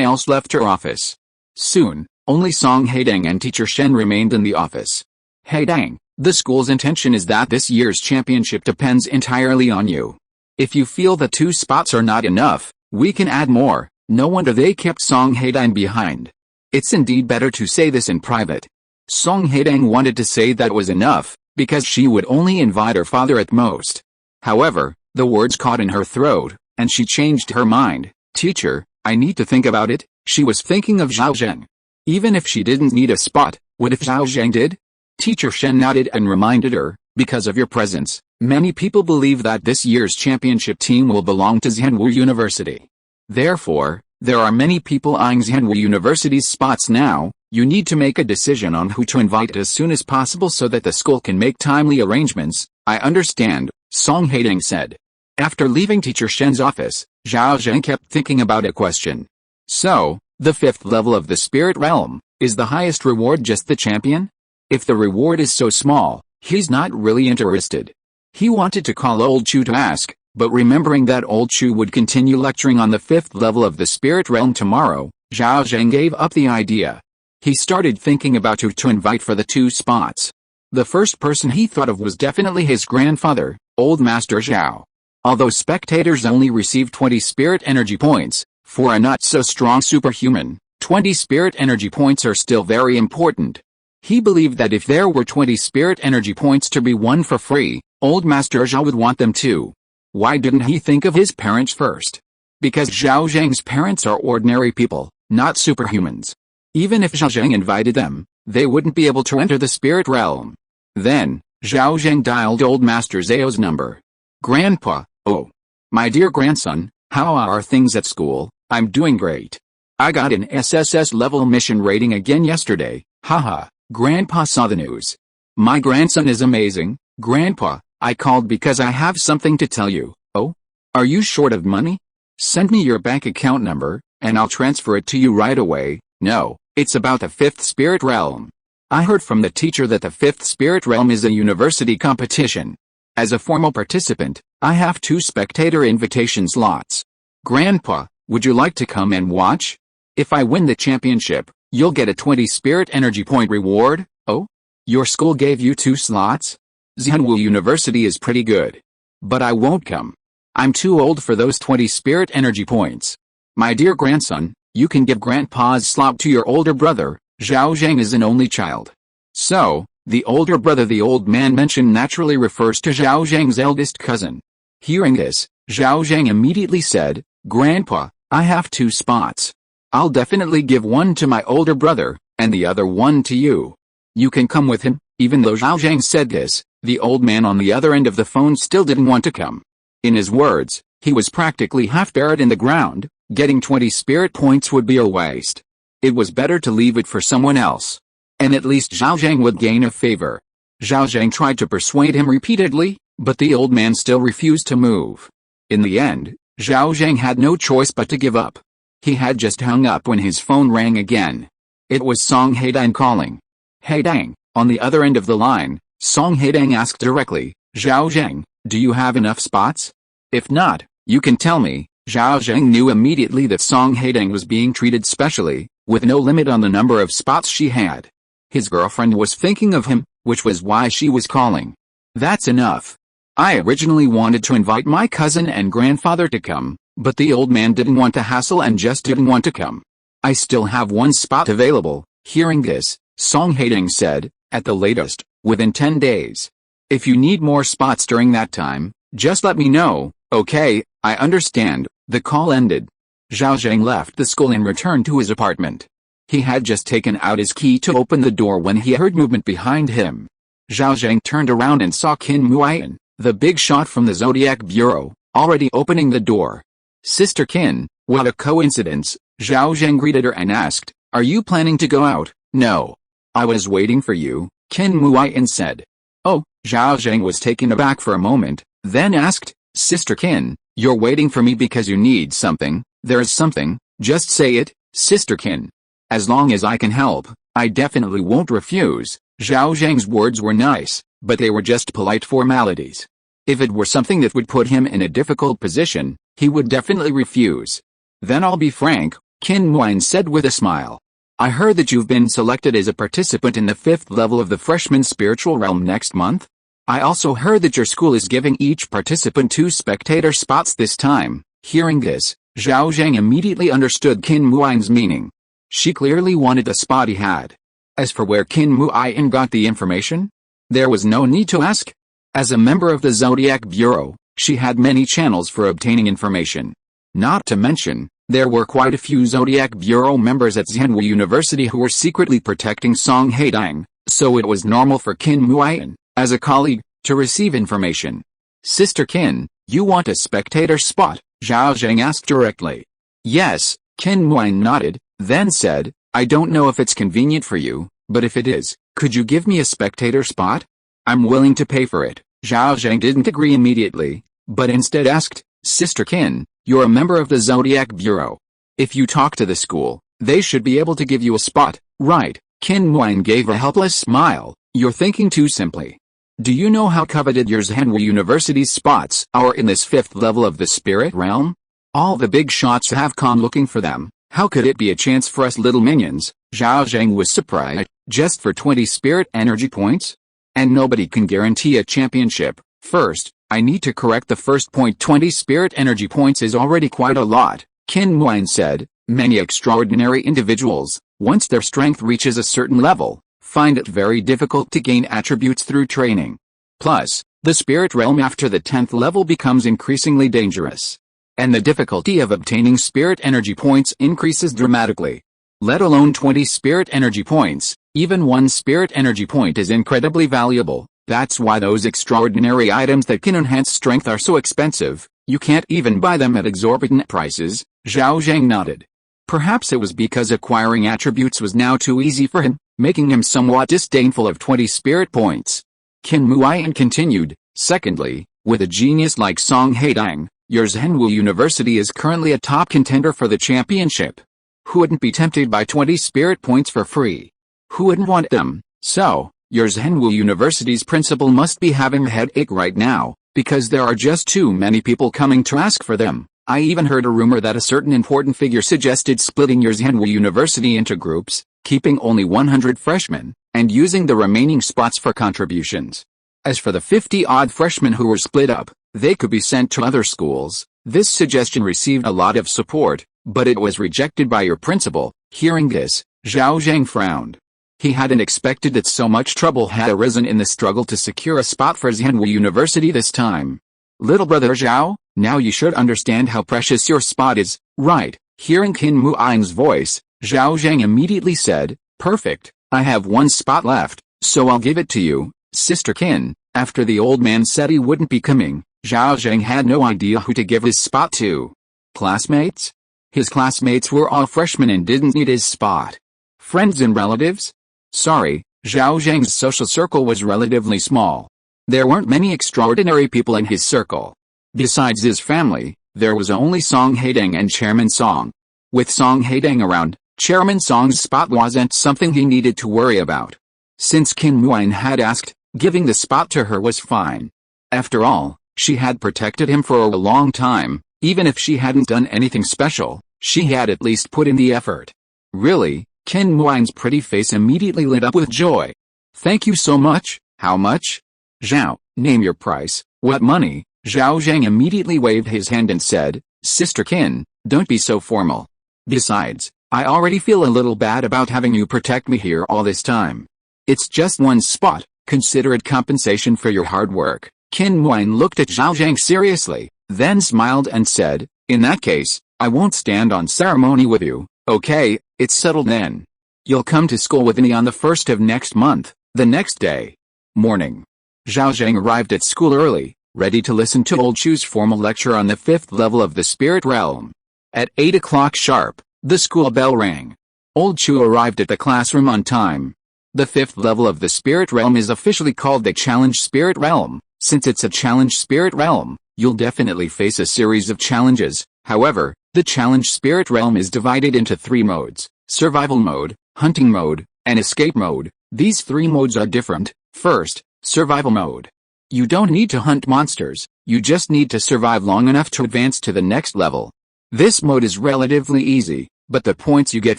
else left her office. Soon, only Song Haitang and Teacher Shen remained in the office. Haitang, the school's intention is that this year's championship depends entirely on you. If you feel the 2 spots are not enough, we can add more. No wonder they kept Song Haitang behind. It's indeed better to say this in private. Song Haitang wanted to say that was enough, because she would only invite her father at most. However, the words caught in her throat, and she changed her mind. Teacher, I need to think about it. She was thinking of Zhao Zheng. Even if she didn't need a spot, what if Zhao Zheng did? Teacher Shen nodded and reminded her, because of your presence, many people believe that this year's championship team will belong to Zhenwu University. Therefore, there are many people eyeing Zhenwu University's spots now. You need to make a decision on who to invite as soon as possible so that the school can make timely arrangements. I understand, Song Haitang said. After leaving Teacher Shen's office, Zhao Zheng kept thinking about a question. So, the 5th level of the spirit realm, is the highest reward just the champion? If the reward is so small, he's not really interested. He wanted to call Old Chu to ask, but remembering that Old Chu would continue lecturing on the 5th level of the spirit realm tomorrow, Zhao Zheng gave up the idea. He started thinking about who to invite for the 2 spots. The first person he thought of was definitely his grandfather, Old Master Zhao. Although spectators only received 20 spirit energy points, for a not-so-strong superhuman, 20 spirit energy points are still very important. He believed that if there were 20 spirit energy points to be won for free, Old Master Zhao would want them too. Why didn't he think of his parents first? Because Zhao Zheng's parents are ordinary people, not superhumans. Even if Zhao Zheng invited them, they wouldn't be able to enter the spirit realm. Then, Zhao Zheng dialed Old Master Zhao's number. Grandpa, oh. My dear grandson, how are things at school? I'm doing great. I got an SSS level mission rating again yesterday, haha. Grandpa saw the news. My grandson is amazing. Grandpa, I called because I have something to tell you. Oh? Are you short of money? Send me your bank account number, and I'll transfer it to you right away. No, it's about the 5th spirit realm. I heard from the teacher that the 5th spirit realm is a university competition. As a formal participant, I have 2 spectator invitation slots. Grandpa, would you like to come and watch? If I win the championship, you'll get a 20 spirit energy point reward. Oh? Your school gave you 2 slots? Zhenwu University is pretty good. But I won't come. I'm too old for those 20 spirit energy points. My dear grandson, you can give Grandpa's slot to your older brother. Zhao Zheng is an only child. So, the older brother the old man mentioned naturally refers to Zhao Zheng's eldest cousin. Hearing this, Zhao Zheng immediately said, Grandpa, I have 2 spots. I'll definitely give one to my older brother, and the other one to you. You can come with him. Even though Zhao Zheng said this, the old man on the other end of the phone still didn't want to come. In his words, he was practically half buried in the ground. Getting 20 spirit points would be a waste. It was better to leave it for someone else. And at least Zhao Zheng would gain a favor. Zhao Zheng tried to persuade him repeatedly, but the old man still refused to move. In the end, Zhao Zheng had no choice but to give up. He had just hung up when his phone rang again. It was Song Haitang calling. Haitang, on the other end of the line, Song Haitang asked directly, Zhao Zheng, do you have enough spots? If not, you can tell me. Zhao Zheng knew immediately that Song Haitang was being treated specially, with no limit on the number of spots she had. His girlfriend was thinking of him, which was why she was calling. That's enough. I originally wanted to invite my cousin and grandfather to come, but the old man didn't want to hassle and just didn't want to come. I still have 1 spot available. Hearing this, Song Haitang said, at the latest, within 10 days. If you need more spots during that time, just let me know. Okay, I understand. The call ended. Zhao Zheng left the school and returned to his apartment. He had just taken out his key to open the door when he heard movement behind him. Zhao Zheng turned around and saw Qin Muiyan, the big shot from the Zodiac Bureau, already opening the door. Sister Qin, what a coincidence. Zhao Zheng greeted her and asked, are you planning to go out? No. I was waiting for you, Qin Muiyan said. Oh, Zhao Zheng was taken aback for a moment, then asked, Sister Qin, you're waiting for me because you need something. There's something, just say it, Sister Qin. As long as I can help, I definitely won't refuse. Zhao Zheng's words were nice, but they were just polite formalities. If it were something that would put him in a difficult position, He would definitely refuse. Then I'll be frank, Qin Muan said with a smile. I heard that you've been selected as a participant in the 5th level of the freshman spiritual realm next month. I also heard that your school is giving each participant 2 spectator spots this time. Hearing this, Zhao Zheng immediately understood Qin Muan's meaning. She clearly wanted the spot he had. As for where Qin Muan got the information, there was no need to ask. As a member of the Zodiac Bureau, she had many channels for obtaining information. Not to mention, there were quite a few Zodiac Bureau members at Zhenwu University who were secretly protecting Song Haitang, so it was normal for Qin Muan, as a colleague, to receive information. Sister Qin, you want a spectator spot? Zhao Zheng asked directly. Yes, Qin Muan nodded, then said, I don't know if it's convenient for you, but if it is, could you give me a spectator spot? I'm willing to pay for it. Zhao Zheng didn't agree immediately, but instead asked, Sister Qin, you're a member of the Zodiac Bureau. If you talk to the school, they should be able to give you a spot, right? Qin Muan gave a helpless smile. You're thinking too simply. Do you know how coveted your Zhenwu University's spots are in this 5th level of the spirit realm? All the big shots have come looking for them. How could it be a chance for us little minions? Zhao Zheng was surprised. Just for 20 spirit energy points? And nobody can guarantee a championship. First, I need to correct the first point. 20 spirit energy points is already quite a lot, Qin Muan said. Many extraordinary individuals, once their strength reaches a certain level, find it very difficult to gain attributes through training. Plus, the spirit realm after the 10th level becomes increasingly dangerous. And the difficulty of obtaining spirit energy points increases dramatically. Let alone 20 spirit energy points, even 1 spirit energy point is incredibly valuable. That's why those extraordinary items that can enhance strength are so expensive. You can't even buy them at exorbitant prices. Zhao Zheng nodded. Perhaps it was because acquiring attributes was now too easy for him, making him somewhat disdainful of 20 spirit points. Qin Muan continued, secondly, with a genius like Song Haitang, your Zhenwu University is currently a top contender for the championship. Who wouldn't be tempted by 20 spirit points for free? Who wouldn't want them? So, your Zhenwu University's principal must be having a headache right now, because there are just too many people coming to ask for them. I even heard a rumor that a certain important figure suggested splitting your Zhenwu University into groups, keeping only 100 freshmen, and using the remaining spots for contributions. As for the 50-odd freshmen who were split up, they could be sent to other schools. This suggestion received a lot of support, but it was rejected by your principal. Hearing this, Zhao Zheng frowned. He hadn't expected that so much trouble had arisen in the struggle to secure a spot for Zhenwu University this time. Little brother Zhao, now you should understand how precious your spot is, right? Hearing Qin Muan's voice, Zhao Zheng immediately said, perfect, I have 1 spot left, so I'll give it to you, Sister Qin. After the old man said he wouldn't be coming, Zhao Zheng had no idea who to give his spot to. Classmates? His classmates were all freshmen and didn't need his spot. Friends and relatives? Sorry, Zhao Zheng's social circle was relatively small. There weren't many extraordinary people in his circle. Besides his family, there was only Song Haitang and Chairman Song. With Song Haitang around, Chairman Song's spot wasn't something he needed to worry about. Since Qin Muan had asked, giving the spot to her was fine. After all, she had protected him for a long time. Even if she hadn't done anything special, she had at least put in the effort. Really? Qin Muan's pretty face immediately lit up with joy. Thank you so much. How much? Zhao, name your price. What money? Zhao Zheng immediately waved his hand and said, Sister Qin, don't be so formal. Besides, I already feel a little bad about having you protect me here all this time. It's just 1 spot, consider it compensation for your hard work. Qin Muan looked at Zhao Zheng seriously, then smiled and said, in that case, I won't stand on ceremony with you. Okay, it's settled then. You'll come to school with me on the 1st of next month. The next day. Morning. Zhao Zheng arrived at school early, ready to listen to Old Chu's formal lecture on the 5th level of the spirit realm. At 8 o'clock sharp, the school bell rang. Old Chu arrived at the classroom on time. The 5th level of the spirit realm is officially called the Challenge Spirit Realm. Since it's a Challenge Spirit Realm, you'll definitely face a series of challenges. However, the Challenge Spirit Realm is divided into 3 modes: Survival Mode, Hunting Mode, and Escape Mode. These 3 modes are different. First, Survival Mode. You don't need to hunt monsters, you just need to survive long enough to advance to the next level. This mode is relatively easy, but the points you get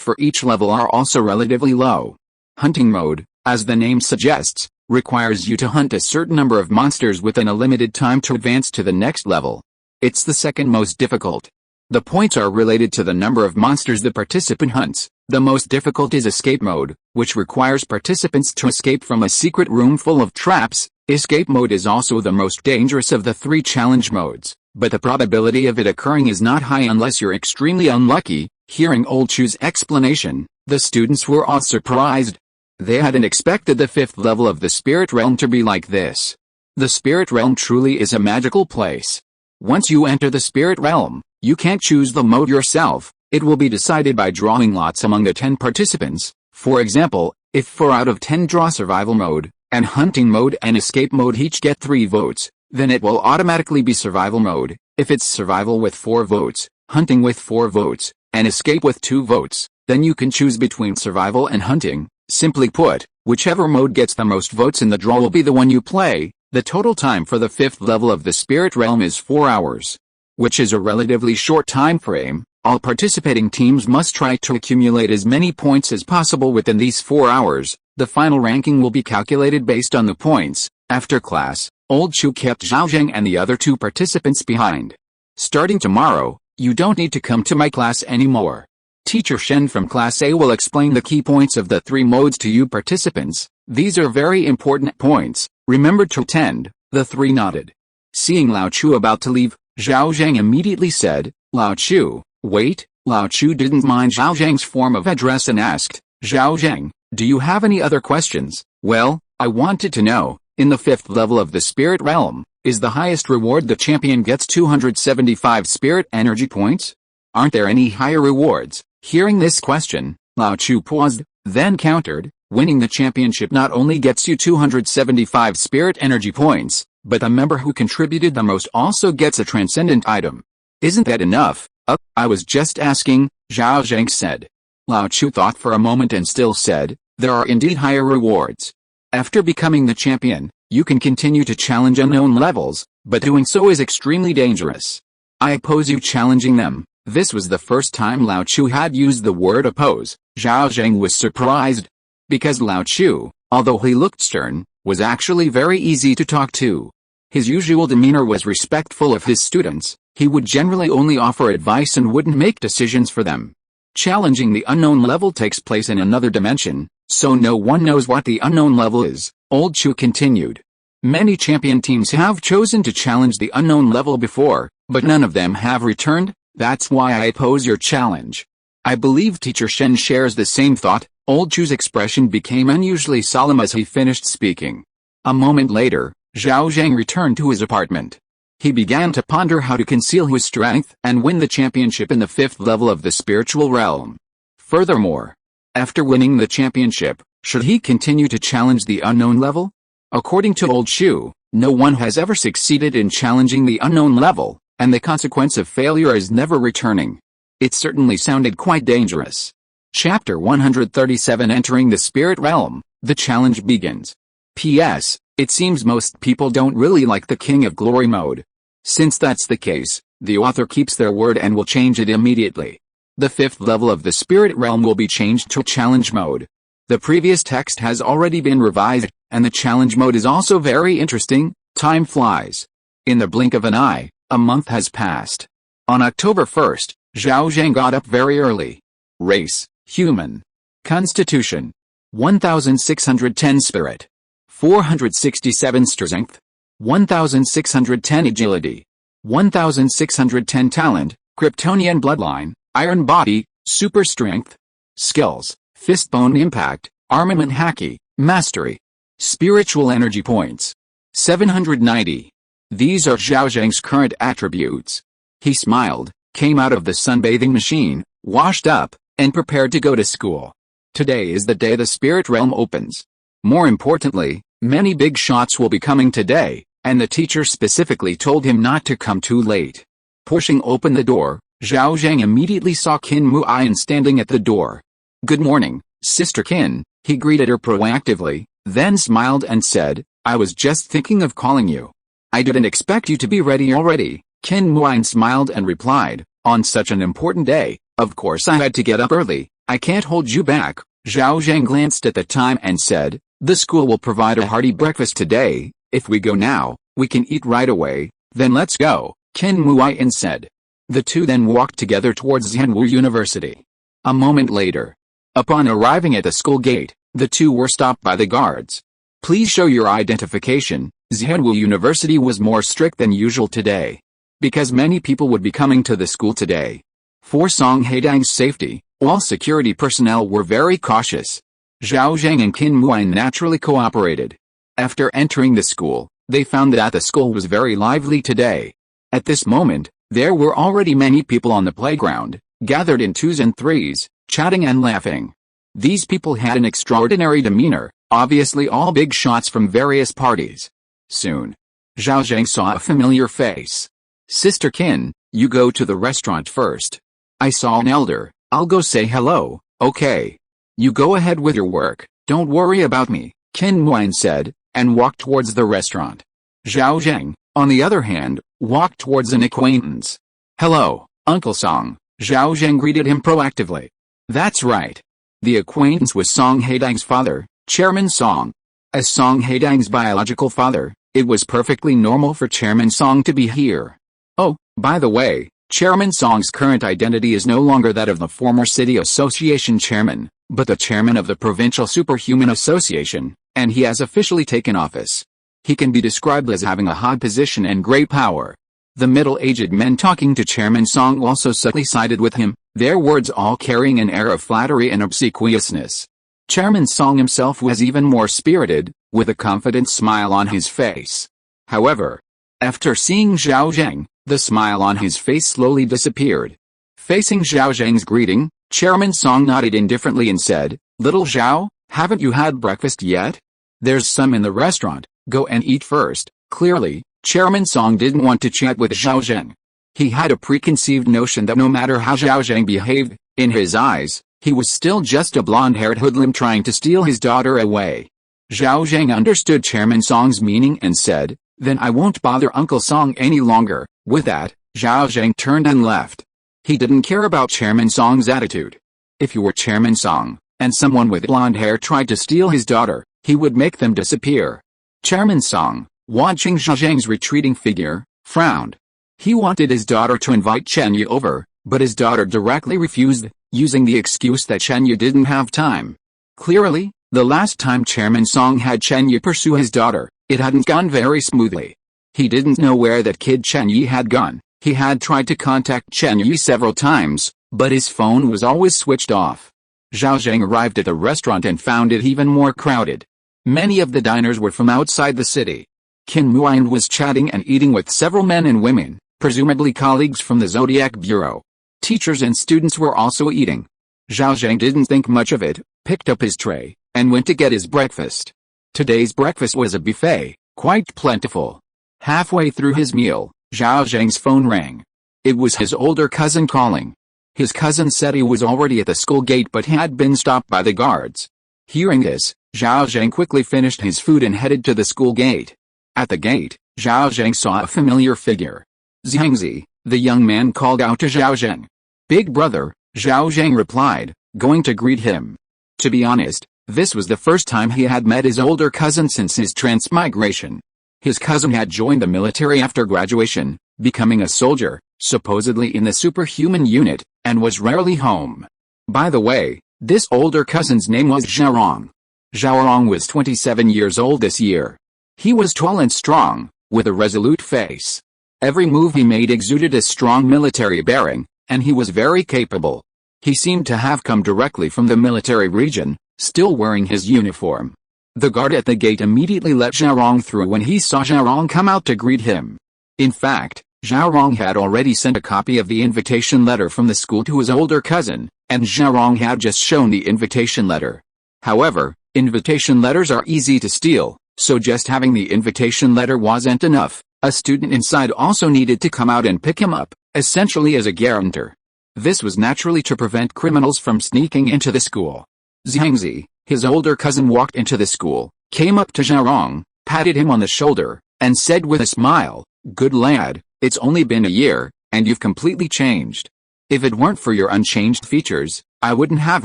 for each level are also relatively low. Hunting mode, as the name suggests, requires you to hunt a certain number of monsters within a limited time to advance to the next level. It's the second most difficult. The points are related to the number of monsters the participant hunts. The most difficult is escape mode, which requires participants to escape from a secret room full of traps. Escape mode is also the most dangerous of the 3 challenge modes, but the probability of it occurring is not high unless you're extremely unlucky. Hearing Old Chu's explanation, the students were all surprised. They hadn't expected the 5th level of the spirit realm to be like this. The spirit realm truly is a magical place. Once you enter the spirit realm, you can't choose the mode yourself. It will be decided by drawing lots among the 10 participants. For example, if 4 out of 10 draw survival mode, and hunting mode and escape mode each get 3 votes, then it will automatically be survival mode. If it's survival with 4 votes, hunting with 4 votes, and escape with 2 votes, then you can choose between survival and hunting. Simply put, whichever mode gets the most votes in the draw will be the one you play. The total time for the 5th level of the spirit realm is 4 hours, which is a relatively short time frame. All participating teams must try to accumulate as many points as possible within these 4 hours. The final ranking will be calculated based on the points. After class, Old Chu kept Zhao Zheng and the other 2 participants behind. Starting tomorrow, you don't need to come to my class anymore. Teacher Shen from Class A will explain the key points of the 3 modes to you participants. These are very important points. Remember to attend. The 3 nodded. Seeing Lao Chu about to leave, Zhao Zheng immediately said, "Lao Chu, wait." Lao Chu didn't mind Zhao Zheng's form of address and asked, "Zhao Zheng, do you have any other questions?" "Well, I wanted to know, in the 5th level of the spirit realm, is the highest reward the champion gets 275 spirit energy points? Aren't there any higher rewards?" Hearing this question, Lao Chu paused, then countered, "Winning the championship not only gets you 275 spirit energy points, but the member who contributed the most also gets a transcendent item. Isn't that enough?" I was just asking," Zhao Zheng said. Lao Chu thought for a moment and still said, "There are indeed higher rewards. After becoming the champion, you can continue to challenge unknown levels, but doing so is extremely dangerous. I oppose you challenging them." This was the first time Lao Chu had used the word oppose. Zhao Zheng was surprised, because Lao Chu, although he looked stern, was actually very easy to talk to. His usual demeanor was respectful of his students. He would generally only offer advice and wouldn't make decisions for them. Challenging the unknown level takes place in another dimension, so no one knows what the unknown level is. Old Chu continued. Many champion teams have chosen to challenge the unknown level before, but none of them have returned. That's why I oppose your challenge. I believe Teacher Shen shares the same thought. Old Chu's expression became unusually solemn as he finished speaking. A moment later, Zhao Zheng returned to his apartment. He began to ponder how to conceal his strength and win the championship in the 5th level of the spiritual realm. Furthermore, after winning the championship, should he continue to challenge the unknown level? According to Old Chu, no one has ever succeeded in challenging the unknown level, and the consequence of failure is never returning. It certainly sounded quite dangerous. Chapter 137 Entering the Spirit Realm, the challenge begins. P.S. It seems most people don't really like the King of Glory mode. Since that's the case, the author keeps their word and will change it immediately. The 5th level of the Spirit Realm will be changed to challenge mode. The previous text has already been revised, and the challenge mode is also very interesting. Time flies. In the blink of an eye, a month has passed. On October 1st, Zhao Zheng got up very early. Race, human. Constitution, 1610 spirit. 467 strength, 1610 agility, 1610 talent, Kryptonian bloodline, iron body, super strength. Skills, fistbone impact, armament haki, mastery. Spiritual energy points, 790. These are Zhao Zheng's current attributes. He smiled, came out of the sunbathing machine, washed up, and prepared to go to school. Today is the day the spirit realm opens. More importantly, many big shots will be coming today, and the teacher specifically told him not to come too late. Pushing open the door, Zhao Zheng immediately saw Qin Muayan standing at the door. "Good morning, Sister Qin," he greeted her proactively, then smiled and said,
I was just thinking of calling you. I didn't expect you to be ready already. Qin Muan smiled and replied, on such an important day, of course I had to get up early. I can't hold you back. Zhao Zheng glanced at the time and said, the school will provide a hearty breakfast today. If we go now, we can eat right away. Then let's go, Qin Muan said. The two then walked together towards Zhanwu University. A moment later, upon arriving at the school gate, the two were stopped by the guards. Please show your identification. Zhanwu University was more strict than usual today, because many people would be coming to the school today. For Song Haitang's safety, all security personnel were very cautious. Zhao Zheng and Qin Muan naturally cooperated. After entering the school, they found that the school was very lively today. At this moment, there were already many people on the playground, gathered in twos and threes, chatting and laughing. These people had an extraordinary demeanor, obviously all big shots from various parties. Soon, Zhao Zheng saw a familiar face. Sister Qin, you go to the restaurant first. I saw an elder, I'll go say hello, okay? You go ahead with your work, don't worry about me, Qin Muan said, and walked towards the restaurant. Zhao Zheng, on the other hand, walked towards an acquaintance. Hello, Uncle Song, Zhao Zheng greeted him proactively. That's right. The acquaintance was Song Haitang's father, Chairman Song. As Song Haitang's biological father, it was perfectly normal for Chairman Song to be here. Oh, by the way, Chairman Song's current identity is no longer that of the former City Association chairman, but the chairman of the Provincial Superhuman Association, and he has officially taken office. He can be described as having a high position and great power. The middle-aged men talking to Chairman Song also subtly sided with him, their words all carrying an air of flattery and obsequiousness. Chairman Song himself was even more spirited, with a confident smile on his face. However, after seeing Zhao Zheng, the smile on his face slowly disappeared. Facing Zhao Zheng's greeting, Chairman Song nodded indifferently and said, Little Zhao, haven't you had breakfast yet? There's some in the restaurant, go and eat first. Clearly, Chairman Song didn't want to chat with Zhao Zheng. He had a preconceived notion that no matter how Zhao Zheng behaved, in his eyes, he was still just a blonde-haired hoodlum trying to steal his daughter away. Zhao Zheng understood Chairman Song's meaning and said, Then I won't bother Uncle Song any longer. With that, Zhao Zheng turned and left. He didn't care about Chairman Song's attitude. If you were Chairman Song, and someone with blonde hair tried to steal his daughter, he would make them disappear. Chairman Song, watching Zhao Zheng's retreating figure, frowned. He wanted his daughter to invite Chen Yu over, but his daughter directly refused, using the excuse that Chen Yu didn't have time. Clearly, the last time Chairman Song had Chen Yu pursue his daughter, it hadn't gone very smoothly. He didn't know where that kid Chen Yi had gone. He had tried to contact Chen Yi several times, but his phone was always switched off. Zhao Zheng arrived at the restaurant and found it even more crowded. Many of the diners were from outside the city. Qin Muan was chatting and eating with several men and women, presumably colleagues from the Zodiac Bureau. Teachers and students were also eating. Zhao Zheng didn't think much of it, picked up his tray, and went to get his breakfast. Today's breakfast was a buffet, quite plentiful. Halfway through his meal, Zhao Zheng's phone rang. It was his older cousin calling. His cousin said he was already at the school gate but had been stopped by the guards. Hearing this, Zhao Zheng quickly finished his food and headed to the school gate. At the gate, Zhao Zheng saw a familiar figure. Zhangzi, the young man called out to Zhao Zheng. Big brother, Zhao Zheng replied, going to greet him. To be honest, this was the first time he had met his older cousin since his transmigration. His cousin had joined the military after graduation, becoming a soldier, supposedly in the superhuman unit, and was rarely home. By the way, this older cousin's name was Zhaorong. Zhaorong was 27 years old this year. He was tall and strong, with a resolute face. Every move he made exuded a strong military bearing, and he was very capable. He seemed to have come directly from the military region, still wearing his uniform. The guard at the gate immediately let Zhaorong through when he saw Zhaorong come out to greet him. In fact, Zhaorong had already sent a copy of the invitation letter from the school to his older cousin, and Zhaorong had just shown the invitation letter. However, invitation letters are easy to steal, so just having the invitation letter wasn't enough. A student inside also needed to come out and pick him up, essentially as a guarantor. This was naturally to prevent criminals from sneaking into the school. Zhangzi, his older cousin, walked into the school, came up to Zhaorong,
patted him on the shoulder, and said with a smile, "Good lad, it's only been a year, and you've completely changed. If it weren't for your unchanged features, I wouldn't have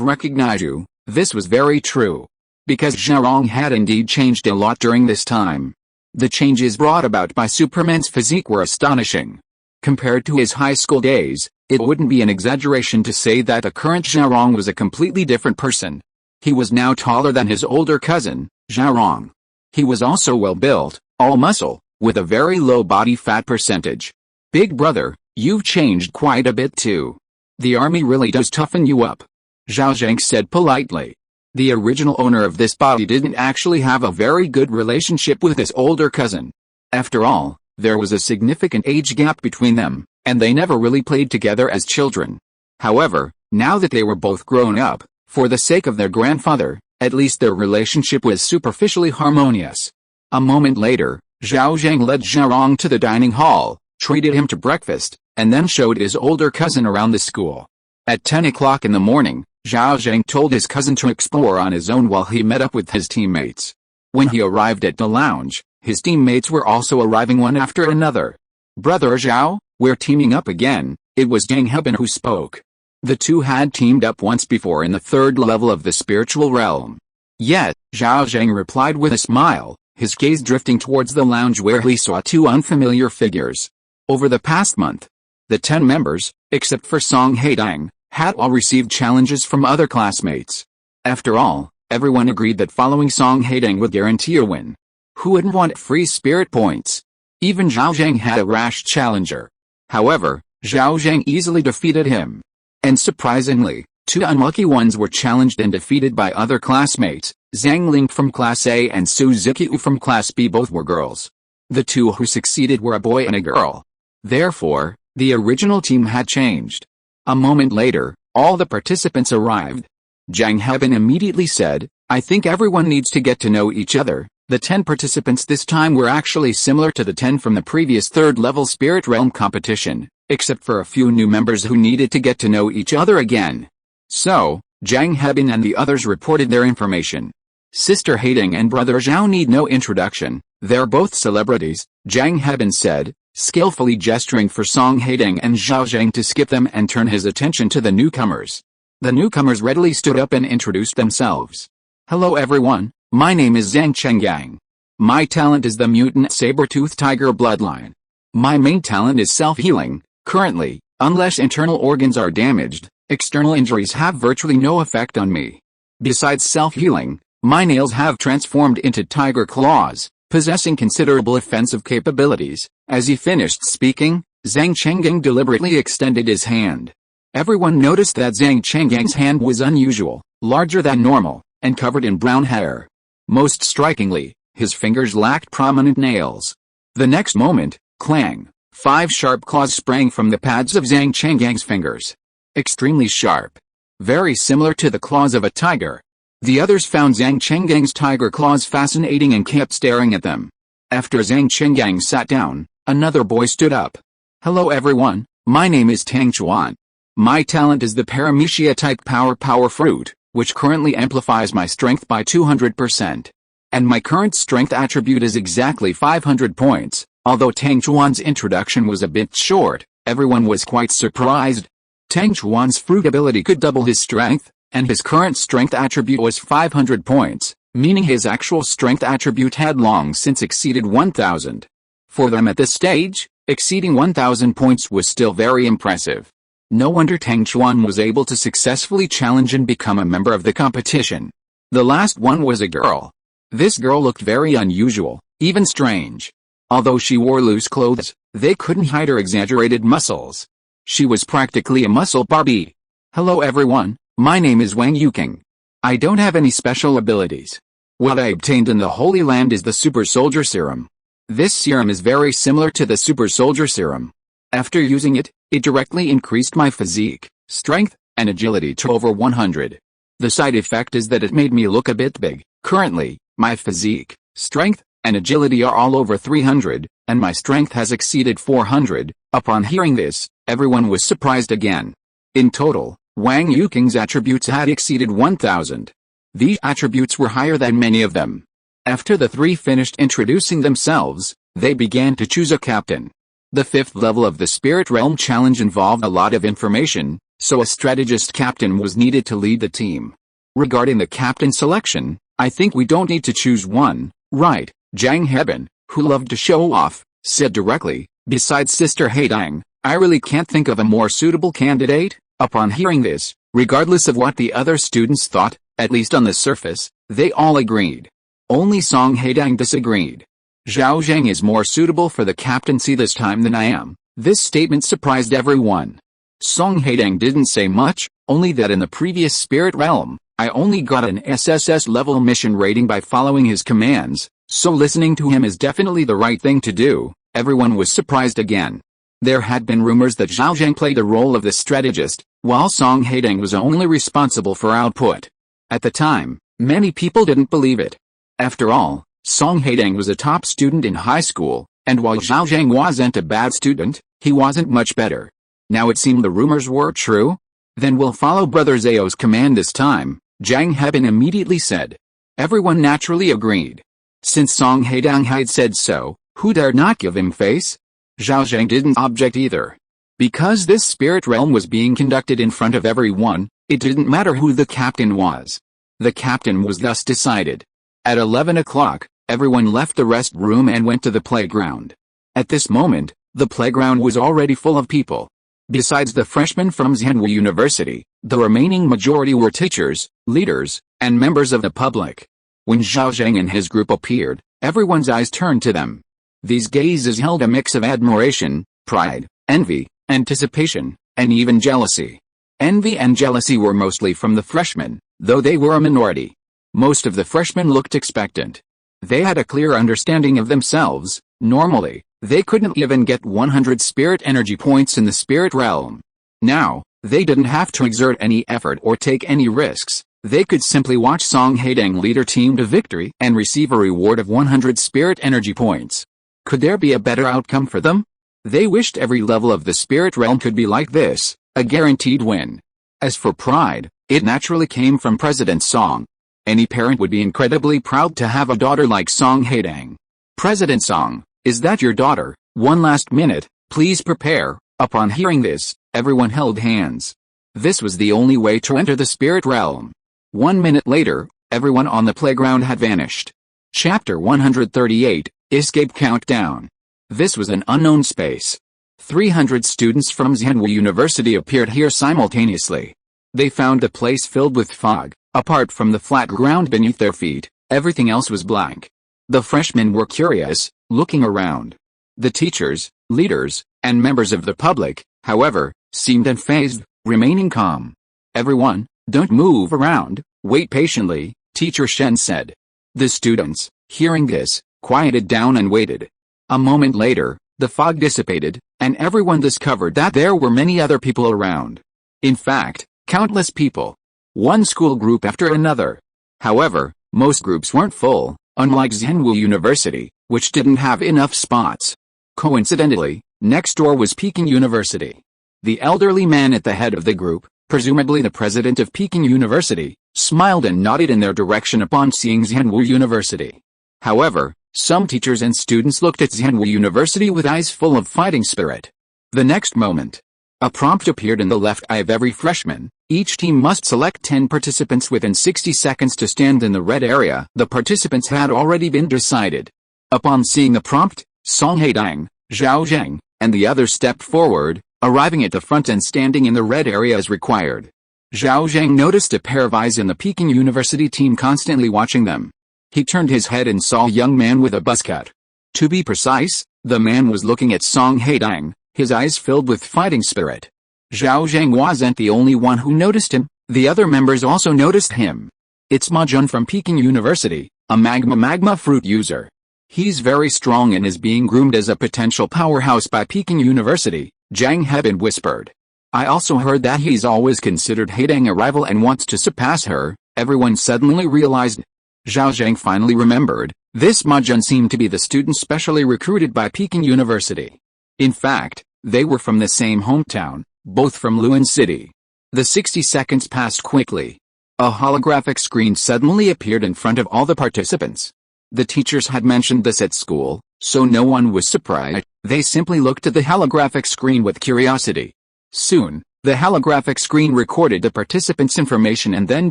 recognized you." This was very true. Because Zhao Zheng had indeed changed a lot during this time. The changes brought about by Superman's physique were astonishing. Compared to his high school days, it wouldn't be an exaggeration to say that the current Zhao Zheng was a completely different person. He was now taller than his older cousin, Zhao Zheng. He was also well built, all muscle, with a very low body fat percentage. "Big brother, you've changed quite a bit too. The army really does toughen you up," Zhao Zheng said politely. The original owner of this body didn't actually have a very good relationship with his older cousin. After all, there was a significant age gap between them, and they never really played together as children. However, now that they were both grown up, for the sake of their grandfather, at least their relationship was superficially harmonious. A moment later, Zhao Zheng led Zhao Zheng to the dining hall, treated him to breakfast, and then showed his older cousin around the school. At 10 o'clock in the morning, Zhao Zheng told his cousin to explore on his own while he met up with his teammates. When he arrived at the lounge, his teammates were also arriving one after another. "Brother Zhao, we're teaming up again," it was Zhang Heben who spoke. The two had teamed up once before in the third level of the spiritual realm. Yet, Zhao Zheng replied with a smile, his gaze drifting towards the lounge where he saw two unfamiliar figures. Over the past month, the 10 members, except for Song Haitang, had all received challenges from other classmates. After all, everyone agreed that following Song Haitang would guarantee a win. Who wouldn't want free spirit points? Even Zhao Zheng had a rash challenger. However, Zhao Zheng easily defeated him. And surprisingly, two unlucky ones were challenged and defeated by other classmates. Zhang Ling from Class A and Su Ziqiu from Class B both were girls. The two who succeeded were a boy and a girl. Therefore, the original team had changed. A moment later, all the participants arrived. Zhang Heben immediately said, "I think everyone needs to get to know each other." The 10 participants this time were actually similar to the 10 from the previous third-level Spirit Realm competition, except for a few new members who needed to get to know each other again. So, Zhang Heben and the others reported their information. Sister Haitang and brother Zhao need no introduction, they're both celebrities, Zhang Heben said, skillfully gesturing for Song Haitang and Zhao Zheng to skip them and turn his attention to the newcomers. The newcomers readily stood up and introduced themselves. "Hello everyone, my name is Zhang Chenggang. My talent is the mutant saber-toothed tiger bloodline. My main talent is self-healing. Currently, unless internal organs are damaged, external injuries have virtually no effect on me. Besides self-healing, my nails have transformed into tiger claws, possessing considerable offensive capabilities." As he finished speaking, Zhang Chenggang deliberately extended his hand. Everyone noticed that Zhang Chenggang's hand was unusual, larger than normal, and covered in brown hair. Most strikingly, his fingers lacked prominent nails. The next moment, clang, 5 sharp claws sprang from the pads of Zhang Chenggang's fingers. Extremely sharp. Very similar to the claws of a tiger. The others found Zhang Chenggang's tiger claws fascinating and kept staring at them. After Zhang Chenggang sat down, another boy stood up. "Hello everyone, my name is Tang Chuan. My talent is the Paramecia-type power fruit, which currently amplifies my strength by 200%. And my current strength attribute is exactly 500 points. Although Tang Chuan's introduction was a bit short, everyone was quite surprised. Tang Chuan's fruit ability could double his strength, and his current strength attribute was 500 points, meaning his actual strength attribute had long since exceeded 1,000. For them at this stage, exceeding 1,000 points was still very impressive. No wonder Tang Chuan was able to successfully challenge and become a member of the competition. The last one was a girl. This girl looked very unusual, even strange. Although she wore loose clothes, they couldn't hide her exaggerated muscles. She was practically a muscle Barbie. "Hello everyone, my name is Wang Yuking. I don't have any special abilities. What I obtained in the Holy Land is the Super Soldier Serum. This serum is very similar to the Super Soldier Serum. After using it, it directly increased my physique, strength, and agility to over 100. The side effect is that it made me look a bit big. Currently, my physique, strength, and agility are all over 300, and my strength has exceeded 400. Upon hearing this, everyone was surprised again. In total, Wang Yuking's attributes had exceeded 1,000. These attributes were higher than many of them. After the three finished introducing themselves, they began to choose a captain. The fifth level of the Spirit Realm challenge involved a lot of information, so a strategist captain was needed to lead the team. Regarding the captain selection, I think we don't need to choose one, right? Zhang Heban, who loved to show off, said directly. Besides Sister Haitang, I really can't think of a more suitable candidate. Upon hearing this, regardless of what the other students thought, at least on the surface, they all agreed. Only Song Haitang disagreed. Zhao Zheng is more suitable for the captaincy this time than I am. This statement surprised everyone. Song Haitang didn't say much, only that in the previous Spirit Realm, I only got an SSS level mission rating by following his commands, so listening to him is definitely the right thing to do. Everyone was surprised again. There had been rumors that Zhao Zheng played the role of the strategist, while Song Haitang was only responsible for output. At the time, many people didn't believe it. After all, Song Haitang was a top student in high school, and while Zhao Zheng wasn't a bad student, he wasn't much better. Now it seemed the rumors were true. Then we'll follow Brother Zhao's command this time, Zhang Heban immediately said. Everyone naturally agreed. Since Song Haitang had said so, who dared not give him face? Zhao Zheng didn't object either. Because this Spirit Realm was being conducted in front of everyone, it didn't matter who the captain was. The captain was thus decided. At 11 o'clock, everyone left the rest room and went to the playground. At this moment, the playground was already full of people. Besides the freshmen from Zhenwu University, the remaining majority were teachers, leaders, and members of the public. When Zhao Zheng and his group appeared, everyone's eyes turned to them. These gazes held a mix of admiration, pride, envy, anticipation, and even jealousy. Envy and jealousy were mostly from the freshmen, though they were a minority. Most of the freshmen looked expectant. They had a clear understanding of themselves. Normally, they couldn't even get 100 spirit energy points in the Spirit Realm. Now, they didn't have to exert any effort or take any risks. They could simply watch Song Haitang lead her team to victory and receive a reward of 100 spirit energy points. Could there be a better outcome for them? They wished every level of the Spirit Realm could be like this, a guaranteed win. As for pride, it naturally came from President Song. Any parent would be incredibly proud to have a daughter like Song Haitang. President Song, is that your daughter? One last minute, please prepare. Upon hearing this, everyone held hands. This was the only way to enter the Spirit Realm. 1 minute later, everyone on the playground had vanished. Chapter 138, Escape Countdown. This was an unknown space. 300 students from Zhenwu University appeared here simultaneously. They found the place filled with fog. Apart from the flat ground beneath their feet, everything else was blank. The freshmen were curious, looking around. The teachers, leaders, and members of the public, however, seemed unfazed, remaining calm. Everyone, don't move around, wait patiently, Teacher Shen said. The students, hearing this, quieted down and waited. A moment later, the fog dissipated, and everyone discovered that there were many other people around. In fact, countless people. One school group after another. However, most groups weren't full, unlike Zhenwu University, which didn't have enough spots. Coincidentally, next door was Peking University. The elderly man at the head of the group, presumably the president of Peking University, smiled and nodded in their direction upon seeing Zhenwu University. However, some teachers and students looked at Zhenwu University with eyes full of fighting spirit. The next moment, a prompt appeared in the left eye of every freshman. Each team must select 10 participants within 60 seconds to stand in the red area. The participants had already been decided. Upon seeing the prompt, Song Haitang, Zhao Zheng, and the others stepped forward, arriving at the front and standing in the red area as required. Zhao Zheng noticed a pair of eyes in the Peking University team constantly watching them. He turned his head and saw a young man with a buzz cut. To be precise, the man was looking at Song Haitang, his eyes filled with fighting spirit. Zhao Zheng wasn't the only one who noticed him, the other members also noticed him. It's Ma Jun from Peking University, a magma fruit user. He's very strong and is being groomed as a potential powerhouse by Peking University, Zhang Heban whispered. I also heard that he's always considered Haitang a rival and wants to surpass her. Everyone suddenly realized. Zhao Zheng finally remembered, this Ma Jun seemed to be the student specially recruited by Peking University. In fact, they were from the same hometown. Both from Luan City. The 60 seconds passed quickly. A holographic screen suddenly appeared in front of all the participants. The teachers had mentioned this at school, so no one was surprised. They simply looked at the holographic screen with curiosity. Soon, the holographic screen recorded the participants' information and then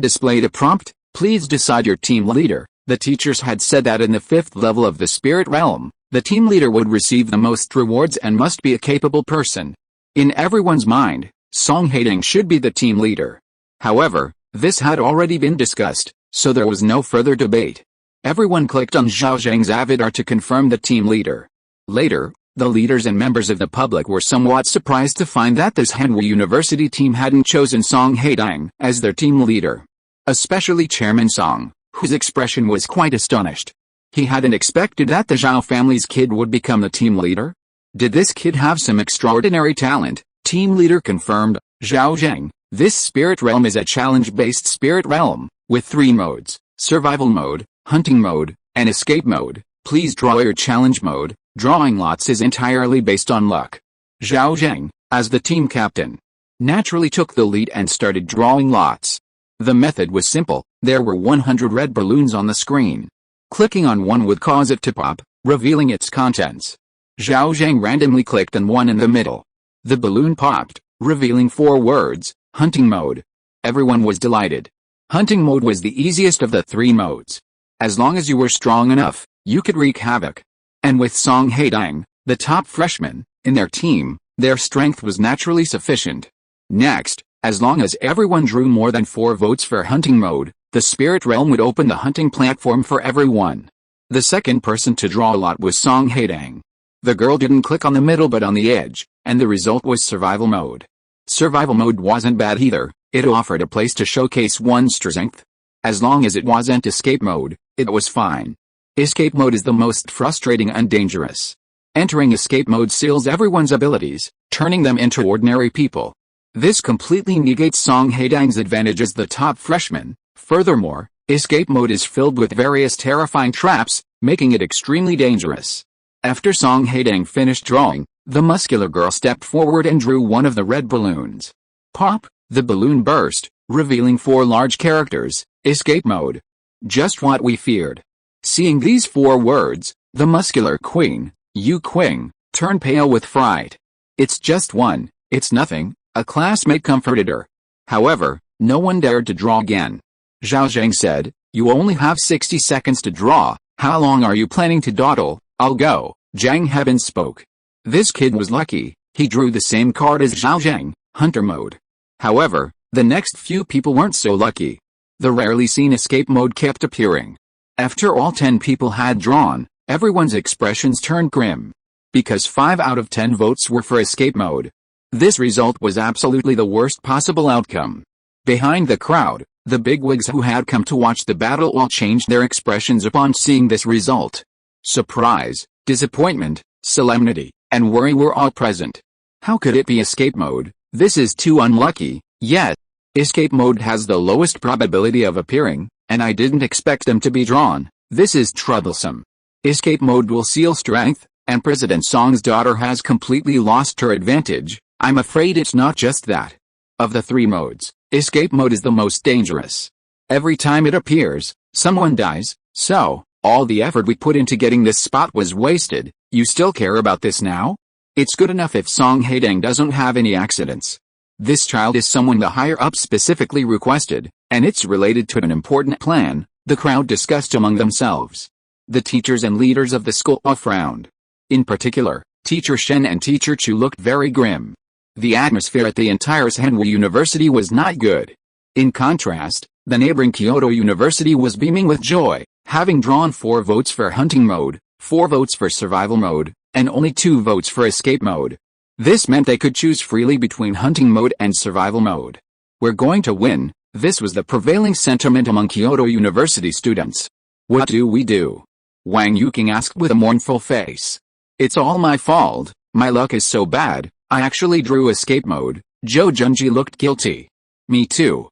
displayed a prompt, "Please decide your team leader." The teachers had said that in the 5th level of the spirit realm, the team leader would receive the most rewards and must be a capable person. In everyone's mind, Song Haitang should be the team leader. However, this had already been discussed, so there was no further debate. Everyone clicked on Zhao Zheng's avatar to confirm the team leader. Later, the leaders and members of the public were somewhat surprised to find that this Hanwoo University team hadn't chosen Song Haitang as their team leader. Especially Chairman Song, whose expression was quite astonished. He hadn't expected that the Zhao family's kid would become the team leader. Did this kid have some extraordinary talent? Team leader confirmed, Zhao Zheng. This spirit realm is a challenge-based spirit realm, with 3 modes: survival mode, hunting mode, and escape mode. Please draw your challenge mode. Drawing lots is entirely based on luck. Zhao Zheng, as the team captain, naturally took the lead and started drawing lots. The method was simple. There were 100 red balloons on the screen. Clicking on one would cause it to pop, revealing its contents. Zhao Zheng randomly clicked on one in the middle. The balloon popped, revealing 4 words, hunting mode. Everyone was delighted. Hunting mode was the easiest of the 3 modes. As long as you were strong enough, you could wreak havoc. And with Song Haitang, the top freshman, in their team, their strength was naturally sufficient. Next, as long as everyone drew more than 4 votes for hunting mode, the spirit realm would open the hunting platform for everyone. The second person to draw a lot was Song Haitang. The girl didn't click on the middle but on the edge, and the result was survival mode. Survival mode wasn't bad either. It offered a place to showcase one's strength. As long as it wasn't escape mode, it was fine. Escape mode is the most frustrating and dangerous. Entering escape mode seals everyone's abilities, turning them into ordinary people. This completely negates Song Haitang's advantage as the top freshman. Furthermore, escape mode is filled with various terrifying traps, making it extremely dangerous. After Song Haitang finished drawing, the muscular girl stepped forward and drew one of the red balloons. Pop! The balloon burst, revealing 4 large characters, escape mode. Just what we feared. Seeing these 4 words, the muscular queen, Yu Qing, turned pale with fright. It's just one, it's nothing, a classmate comforted her. However, no one dared to draw again. Zhao Zheng said, "You only have 60 seconds to draw. How long are you planning to dawdle?" "I'll go," Zhang Heaven spoke. This kid was lucky. He drew the same card as Zhao Zheng, hunter mode. However, the next few people weren't so lucky. The rarely seen escape mode kept appearing. After all 10 people had drawn, everyone's expressions turned grim. Because 5 out of 10 votes were for escape mode. This result was absolutely the worst possible outcome. Behind the crowd, the bigwigs who had come to watch the battle all changed their expressions upon seeing this result. Surprise, disappointment, solemnity, and worry were all present. How could it be escape mode? This is too unlucky. Yet, escape mode has the lowest probability of appearing, and I didn't expect them to be drawn. This is troublesome. Escape mode will seal strength, and President Song's daughter has completely lost her advantage. I'm afraid it's not just that. Of the 3 modes, escape mode is the most dangerous. Every time it appears, someone dies, so, all the effort we put into getting this spot was wasted. You still care about this now? It's good enough if Song Haitang doesn't have any accidents. This child is someone the higher-ups specifically requested, and it's related to an important plan, the crowd discussed among themselves. The teachers and leaders of the school all frowned. In particular, Teacher Shen and Teacher Chu looked very grim. The atmosphere at the entire Hanwoo University was not good. In contrast, the neighboring Kyoto University was beaming with joy, having drawn 4 votes for hunting mode, 4 votes for survival mode, and only 2 votes for escape mode. This meant they could choose freely between hunting mode and survival mode. We're going to win. This was the prevailing sentiment among Kyoto University students. What do we do? Wang Yuking asked with a mournful face. It's all my fault. My luck is so bad. I actually drew escape mode. Zhou Junji looked guilty. Me too,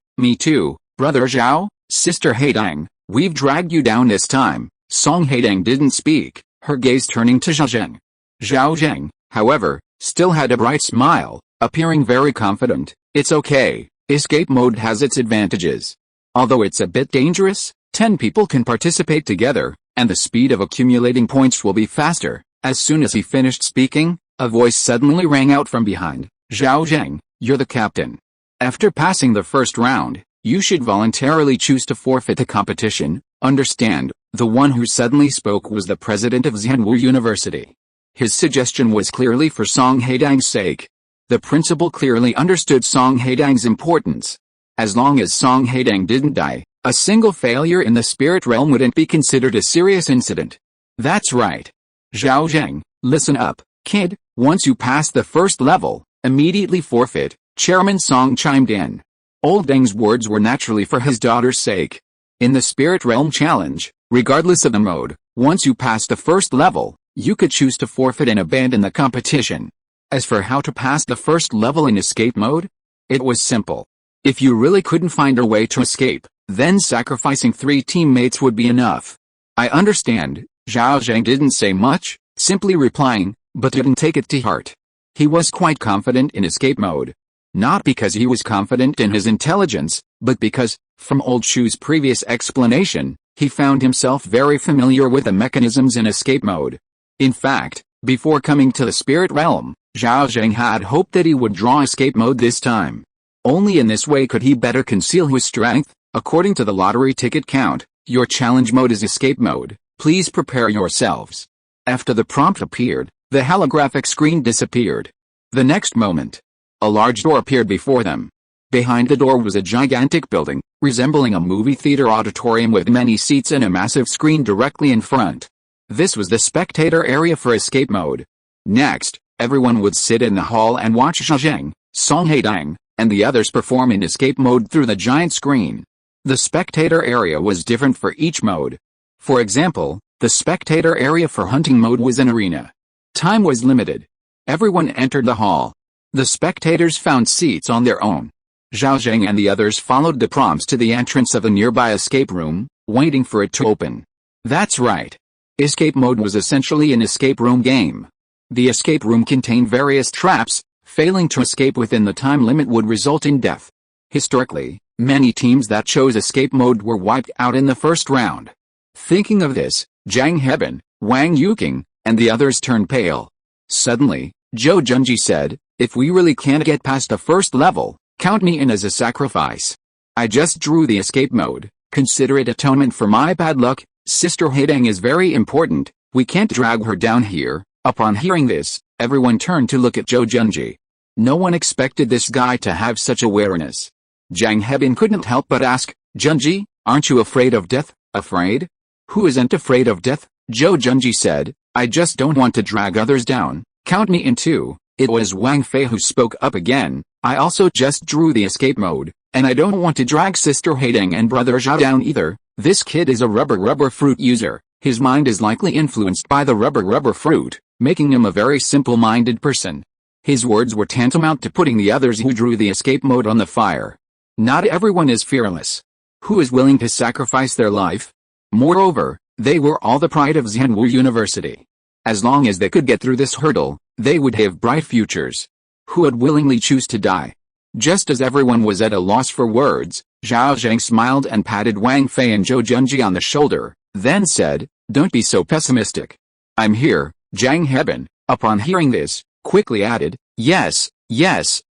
brother Zhao, sister Haitang, we've dragged you down this time. Song Haitang didn't speak, her gaze turning to Zhao Zheng. Zhao Zheng, however, still had a bright smile, appearing very confident. It's okay, escape mode has its advantages. Although it's a bit dangerous, 10 people can participate together,
and the speed of accumulating points will be faster. As soon as he finished speaking, a voice suddenly rang out from behind. Zhao Zheng, you're the captain. After passing the first round, you should voluntarily choose to forfeit the competition. Understand? The one who suddenly spoke was the president of Zhanwu University. His suggestion was clearly for Song Haitang's sake. The principal clearly understood Song Haitang's importance. As long as Song Haitang didn't die, a single failure in the spirit realm wouldn't be considered a serious incident. That's right. Zhao Zheng, listen up, kid. Once you pass the first level, immediately forfeit. Chairman Song chimed in. Old Deng's words were naturally for his daughter's sake. In the spirit realm challenge, regardless of the mode, once you pass the first level, you could choose to forfeit and abandon the competition. As for how to pass the first level in escape mode, it was simple. If you really couldn't find a way to escape, then sacrificing 3 teammates would be enough. I understand. Zhao Zheng didn't say much, simply replying, but didn't take it to heart. He was quite confident in escape mode. Not because he was confident in his intelligence, but because, from Old Shu's previous explanation, he found himself very familiar with the mechanisms in escape mode. In fact, before coming to the spirit realm, Zhao Zheng had hoped that he would draw escape mode this time. Only in this way could he better conceal his strength. According to the lottery ticket count, your challenge mode is escape mode. Please prepare yourselves. After the prompt appeared, the holographic screen disappeared. The next moment, a large door appeared before them. Behind the door was a gigantic building, resembling a movie theater auditorium with many seats and a massive screen directly in front. This was the spectator area for escape mode. Next, everyone would sit in the hall and watch Zhao Zheng, Song Haitang, and the others perform in escape mode through the giant screen. The spectator area was different for each mode. For example, the spectator area for hunting mode was an arena. Time was limited. Everyone entered the hall. The spectators found seats on their own. Zhao Zheng and the others followed the prompts to the entrance of a nearby escape room, waiting for it to open. That's right. Escape mode was essentially an escape room game. The escape room contained various traps. Failing to escape within the time limit would result in death. Historically, many teams that chose escape mode were wiped out in the first round. Thinking of this, Zhang Heban, Wang Yuqing, and the others turned pale. Suddenly, Zhou Zhenji said, if we really can't get past the first level, count me in as a sacrifice. I just drew the escape mode. Consider it atonement for my bad luck. Sister Haitang is very important. We can't drag her down here. Upon hearing this, everyone turned to look at Zhou Zhenji. No one expected this guy to have such awareness. Zhang Heban couldn't help but ask, Zhenji, aren't you afraid of death? Afraid? Who isn't afraid of death? Zhou Zhenji said, I just don't want to drag others down. Count me in too. It was Wang Fei who spoke up again. I also just drew the escape mode, and I don't want to drag Sister Haitang and Brother Zhao down either. This kid is a rubber fruit user. His mind is likely influenced by the rubber fruit, making him a very simple-minded person. His words were tantamount to putting the others who drew the escape mode on the fire. Not everyone is fearless. Who is willing to sacrifice their life? Moreover, they were all the pride of Zhanwu University. As long as they could get through this hurdle, they would have bright futures. Who would willingly choose to die? Just as everyone was at a loss for words, Zhao Zheng smiled and patted Wang Fei and Zhou Zhenji on the shoulder, then said, don't be so pessimistic. I'm here. Zhang Heban, upon hearing this, quickly added, yes,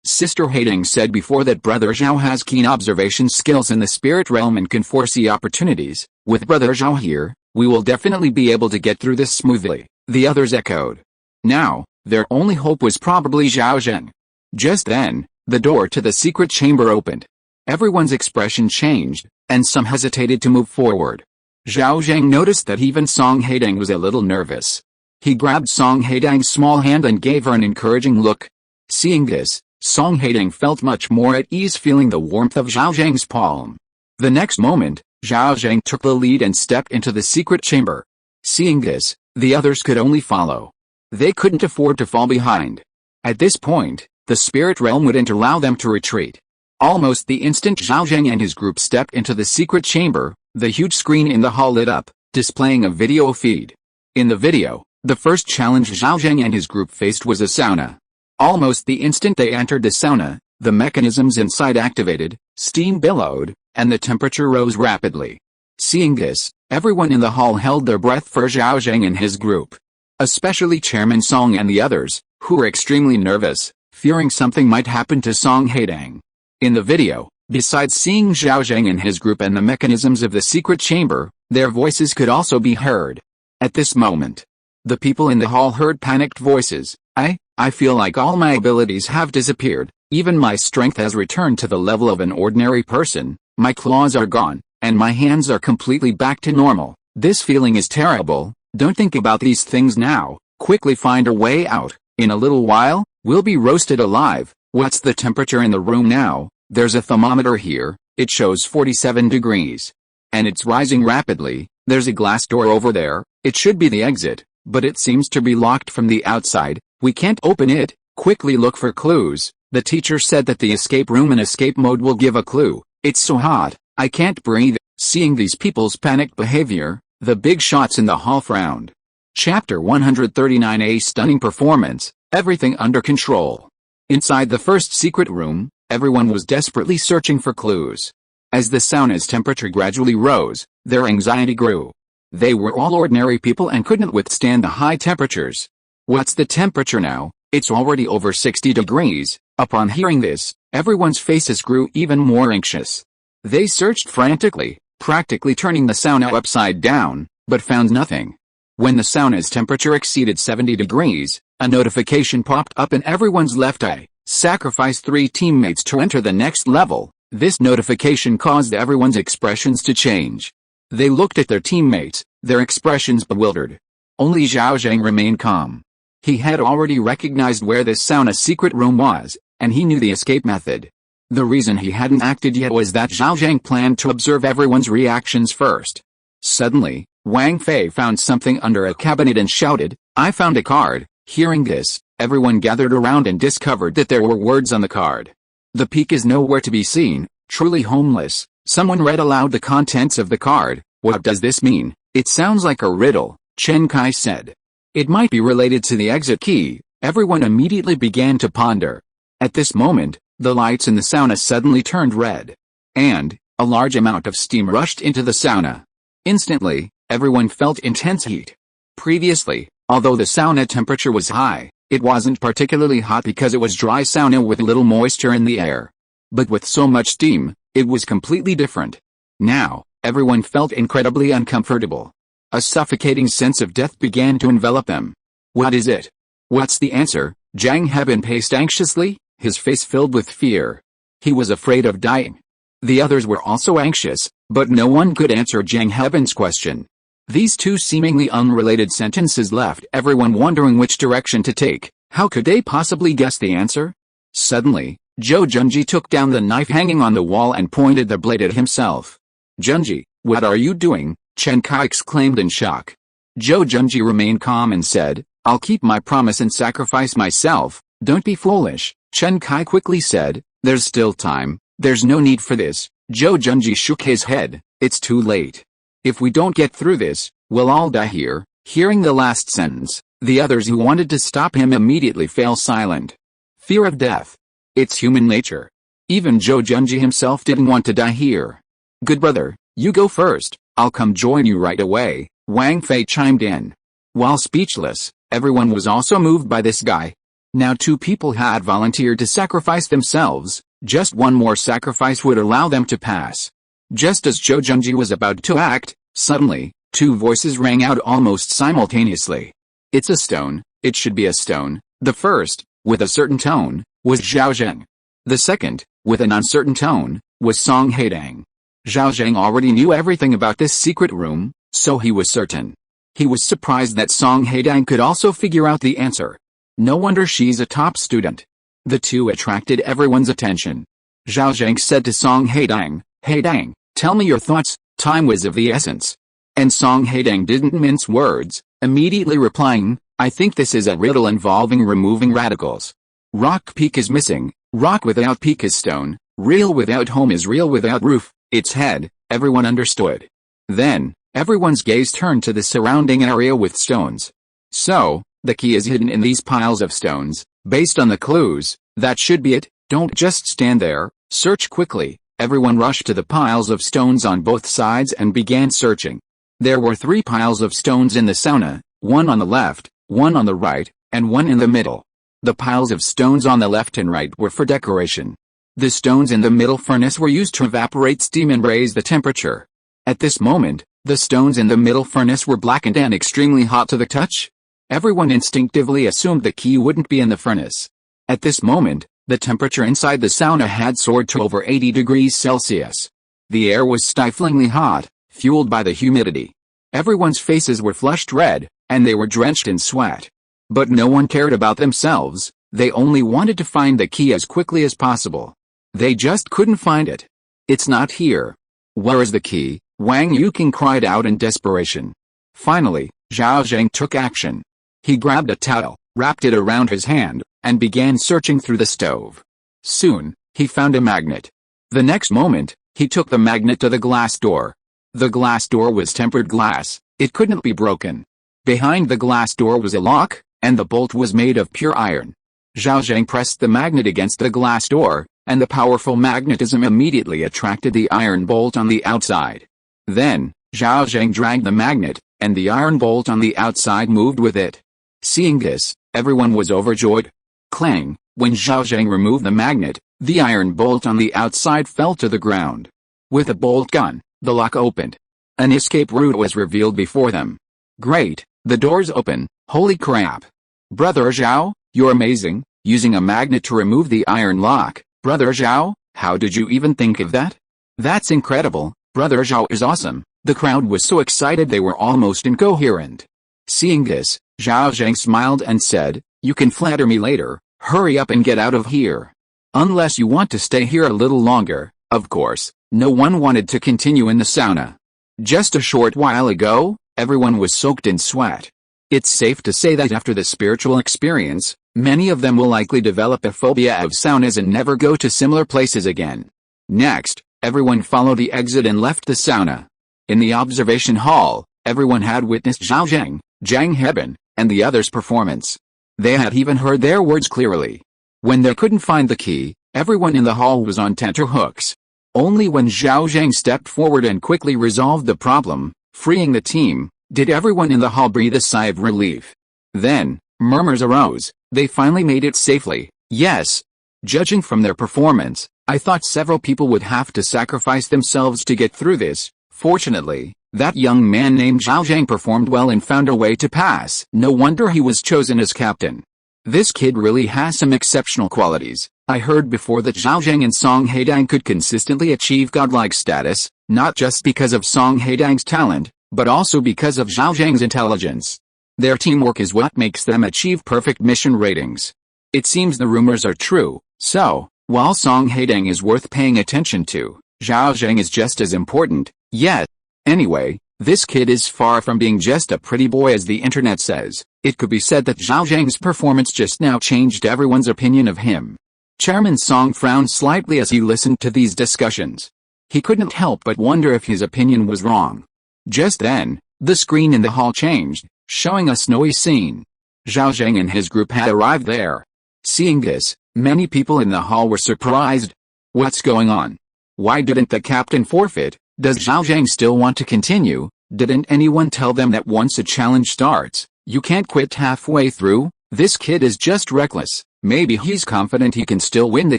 Sister Haitang said before that Brother Zhao has keen observation skills in the spirit realm and can foresee opportunities. With Brother Zhao here, we will definitely be able to get through this smoothly. The others echoed. Now, their only hope was probably Zhao Zheng. Just then, the door to the secret chamber opened. Everyone's expression changed, and some hesitated to move forward. Zhao Zheng noticed that even Song Haitang was a little nervous. He grabbed Song Haitang's small hand and gave her an encouraging look. Seeing this, Song Haitang felt much more at ease, feeling the warmth of Zhao Zheng's palm. The next moment, Zhao Zheng took the lead and stepped into the secret chamber. Seeing this, the others could only follow. They couldn't afford to fall behind. At this point, the spirit realm wouldn't allow them to retreat. Almost the instant Zhao Zheng and his group stepped into the secret chamber, the huge screen in the hall lit up, displaying a video feed. In the video, the first challenge Zhao Zheng and his group faced was a sauna. Almost the instant they entered the sauna, the mechanisms inside activated, steam billowed, and the temperature rose rapidly. Seeing this,
Everyone in the hall held their breath for Zhao Zheng and his group. Especially Chairman Song and the others, who were extremely nervous, fearing something might happen to Song Haitang. In the video, besides seeing Zhao Zheng and his group and the mechanisms of the secret chamber, their voices could also be heard. At this moment, the people in the hall heard panicked voices. I feel like all my abilities have disappeared, even my strength has returned to the level of an ordinary person, my claws are gone, and my hands are completely back to normal. This feeling is terrible. Don't think about these things now, quickly find a way out. In a little while, we'll be roasted alive. What's the temperature in the room now? There's a thermometer here, it shows 47 degrees. And it's rising rapidly. There's a glass door over there, it should be the exit, but it seems to be locked from the outside. We can't open it. Quickly look for clues. The teacher said that the escape room in escape mode will give a clue. It's so hot, I can't breathe. Seeing these people's panicked behavior, the big shots in the hall frowned. Chapter 139. A stunning performance, everything under control. Inside the first secret room, everyone was desperately searching for clues. As the sauna's temperature gradually rose, their anxiety grew. They were all ordinary people and couldn't withstand the high temperatures. What's the temperature now? It's already over 60 degrees. Upon hearing this, everyone's faces grew even more anxious. They searched frantically, practically turning the sauna upside down, but found nothing. When the sauna's temperature exceeded 70 degrees, a notification popped up in everyone's left eye. Sacrifice 3 teammates to enter the next level. This notification caused everyone's expressions to change. They looked at their teammates, their expressions bewildered. Only Zhao Zheng remained calm. He had already recognized where this sauna secret room was, and he knew the escape method. The reason he hadn't acted yet was that Zhao Zheng planned to observe everyone's reactions first. Suddenly, Wang Fei found something under a cabinet and shouted, "I found a card." Hearing this, everyone gathered around and discovered that there were words on the card. "The peak is nowhere to be seen, truly homeless." Someone read aloud the contents of the card. "What does this mean? It sounds like a riddle," Chen Kai said. "It might be related to the exit key." Everyone immediately began to ponder. At this moment, the lights in the sauna suddenly turned red. And a large amount of steam rushed into the sauna. Instantly, everyone felt intense heat. Previously, although the sauna temperature was high, it wasn't particularly hot because it was dry sauna with little moisture in the air. But with so much steam, it was completely different. Now, everyone felt incredibly uncomfortable. A suffocating sense of death began to envelop them. "What is it? What's the answer?" Zhang Heben paced anxiously, his face filled with fear. He was afraid of dying. The others were also anxious, but no one could answer Zhang Heben's question. These two seemingly unrelated sentences left everyone wondering which direction to take. How could they possibly guess the answer? Suddenly, Zhou Junji took down the knife hanging on the wall and pointed the blade at himself. "Junji, what are you doing?" Chen Kai exclaimed in shock. Zhou Junji remained calm and said, "I'll keep my promise and sacrifice myself." "Don't be foolish," Chen Kai quickly said. "There's still time. There's no need for this." Zhou Junji shook his head. "It's too late. If we don't get through this, we'll all die here." Hearing the last sentence, the others who wanted to stop him immediately fell silent. Fear of death. It's human nature. Even Zhou Junji himself didn't want to die here. "Good brother, you go first. I'll come join you right away," Wang Fei chimed in. While speechless, everyone was also moved by this guy. Now 2 people had volunteered to sacrifice themselves. Just one more sacrifice would allow them to pass. Just as Zhou Junji was about to act, suddenly, 2 voices rang out almost simultaneously. "It's a stone, it should be a stone." The first, with a certain tone, was Zhao Zheng. The second, with an uncertain tone, was Song Haitang. Zhao Zheng already knew everything about this secret room, so he was certain. He was surprised that Song Haitang could also figure out the answer. No wonder she's a top student. The two attracted everyone's attention. Zhao Zheng said to Song Haitang, "Haitang, tell me your thoughts, time was of the essence." And Song Haitang didn't mince words, immediately replying, "I think this is a riddle involving removing radicals. Rock peak is missing, rock without peak is stone, real without home is real without roof, its head." Everyone understood. Then, everyone's gaze turned to the surrounding area with stones. "So, the key is hidden in these piles of stones. Based on the clues, that should be it. Don't just stand there, search quickly." Everyone rushed to the piles of stones on both sides and began searching. There were 3 piles of stones in the sauna, one on the left, one on the right, and one in the middle. The piles of stones on the left and right were for decoration. The stones in the middle furnace were used to evaporate steam and raise the temperature. At this moment, the stones in the middle furnace were blackened and extremely hot to the touch. Everyone instinctively assumed the key wouldn't be in the furnace. At this moment, the temperature inside the sauna had soared to over 80 degrees Celsius. The air was stiflingly hot, fueled by the humidity. Everyone's faces were flushed red, and they were drenched in sweat. But no one cared about themselves, they only wanted to find the key as quickly as possible. They just couldn't find it. "It's not here. Where is the key?" Wang Yuqing cried out in desperation. Finally, Zhao Zheng took action. He grabbed a towel, wrapped it around his hand, and began searching through the stove. Soon, he found a magnet. The next moment, he took the magnet to the glass door. The glass door was tempered glass, it couldn't be broken. Behind the glass door was a lock, and the bolt was made of pure iron. Zhao Zheng pressed the magnet against the glass door, and the powerful magnetism immediately attracted the iron bolt on the outside. Then, Zhao Zheng dragged the magnet, and the iron bolt on the outside moved with it. Seeing this, everyone was overjoyed. Clang! When Zhao Zheng removed the magnet, the iron bolt on the outside fell to the ground. With a bolt gun, the lock opened. An escape route was revealed before them. Great, the door's open, holy crap. Brother Zhao, you're amazing, using a magnet to remove the iron lock. Brother Zhao, how did you even think of that? That's incredible, Brother Zhao is awesome. The crowd was so excited they were almost incoherent. Seeing this, Zhao Zheng smiled and said, "You can flatter me later, hurry up and get out of here. Unless you want to stay here a little longer." Of course, no one wanted to continue in the sauna. Just a short while ago, everyone was soaked in sweat. It's safe to say that after the spiritual experience, many of them will likely develop a phobia of saunas and never go to similar places again. Next, everyone followed the exit and left the sauna. In the observation hall, everyone had witnessed Zhao Zheng, Zhang Heben, and the others' performance. They had even heard their words clearly. When they couldn't find the key, everyone in the hall was on tenterhooks. Only when Zhao Zheng stepped forward and quickly resolved the problem, freeing the team, did everyone in the hall breathe a sigh of relief. Then, murmurs arose, they finally made it safely. Yes. Judging from their performance, I thought several people would have to sacrifice themselves to get through this. Fortunately, that young man named Zhao Zheng performed well and found a way to pass. No wonder he was chosen as captain. This kid really has some exceptional qualities. I heard before that Zhao Zheng and Song Haitang could consistently achieve godlike status, not just because of Song Haitang's talent, but also because of Zhao Zheng's intelligence. Their teamwork is what makes them achieve perfect mission ratings. It seems the rumors are true, so, while Song Haitang is worth paying attention to, Zhao Zheng is just as important. Yes. Anyway, this kid is far from being just a pretty boy as the internet says. It could be said that Zhao Zheng's performance just now changed everyone's opinion of him. Chairman Song frowned slightly as he listened to these discussions. He couldn't help but wonder if his opinion was wrong. Just then, the screen in the hall changed, showing a snowy scene. Zhao Zheng and his group had arrived there. Seeing this, many people in the hall were surprised. What's going on? Why didn't the captain forfeit? Does Zhao Zheng still want to continue? Didn't anyone tell them that once a challenge starts, you can't quit halfway through? This kid is just reckless. Maybe he's confident he can still win the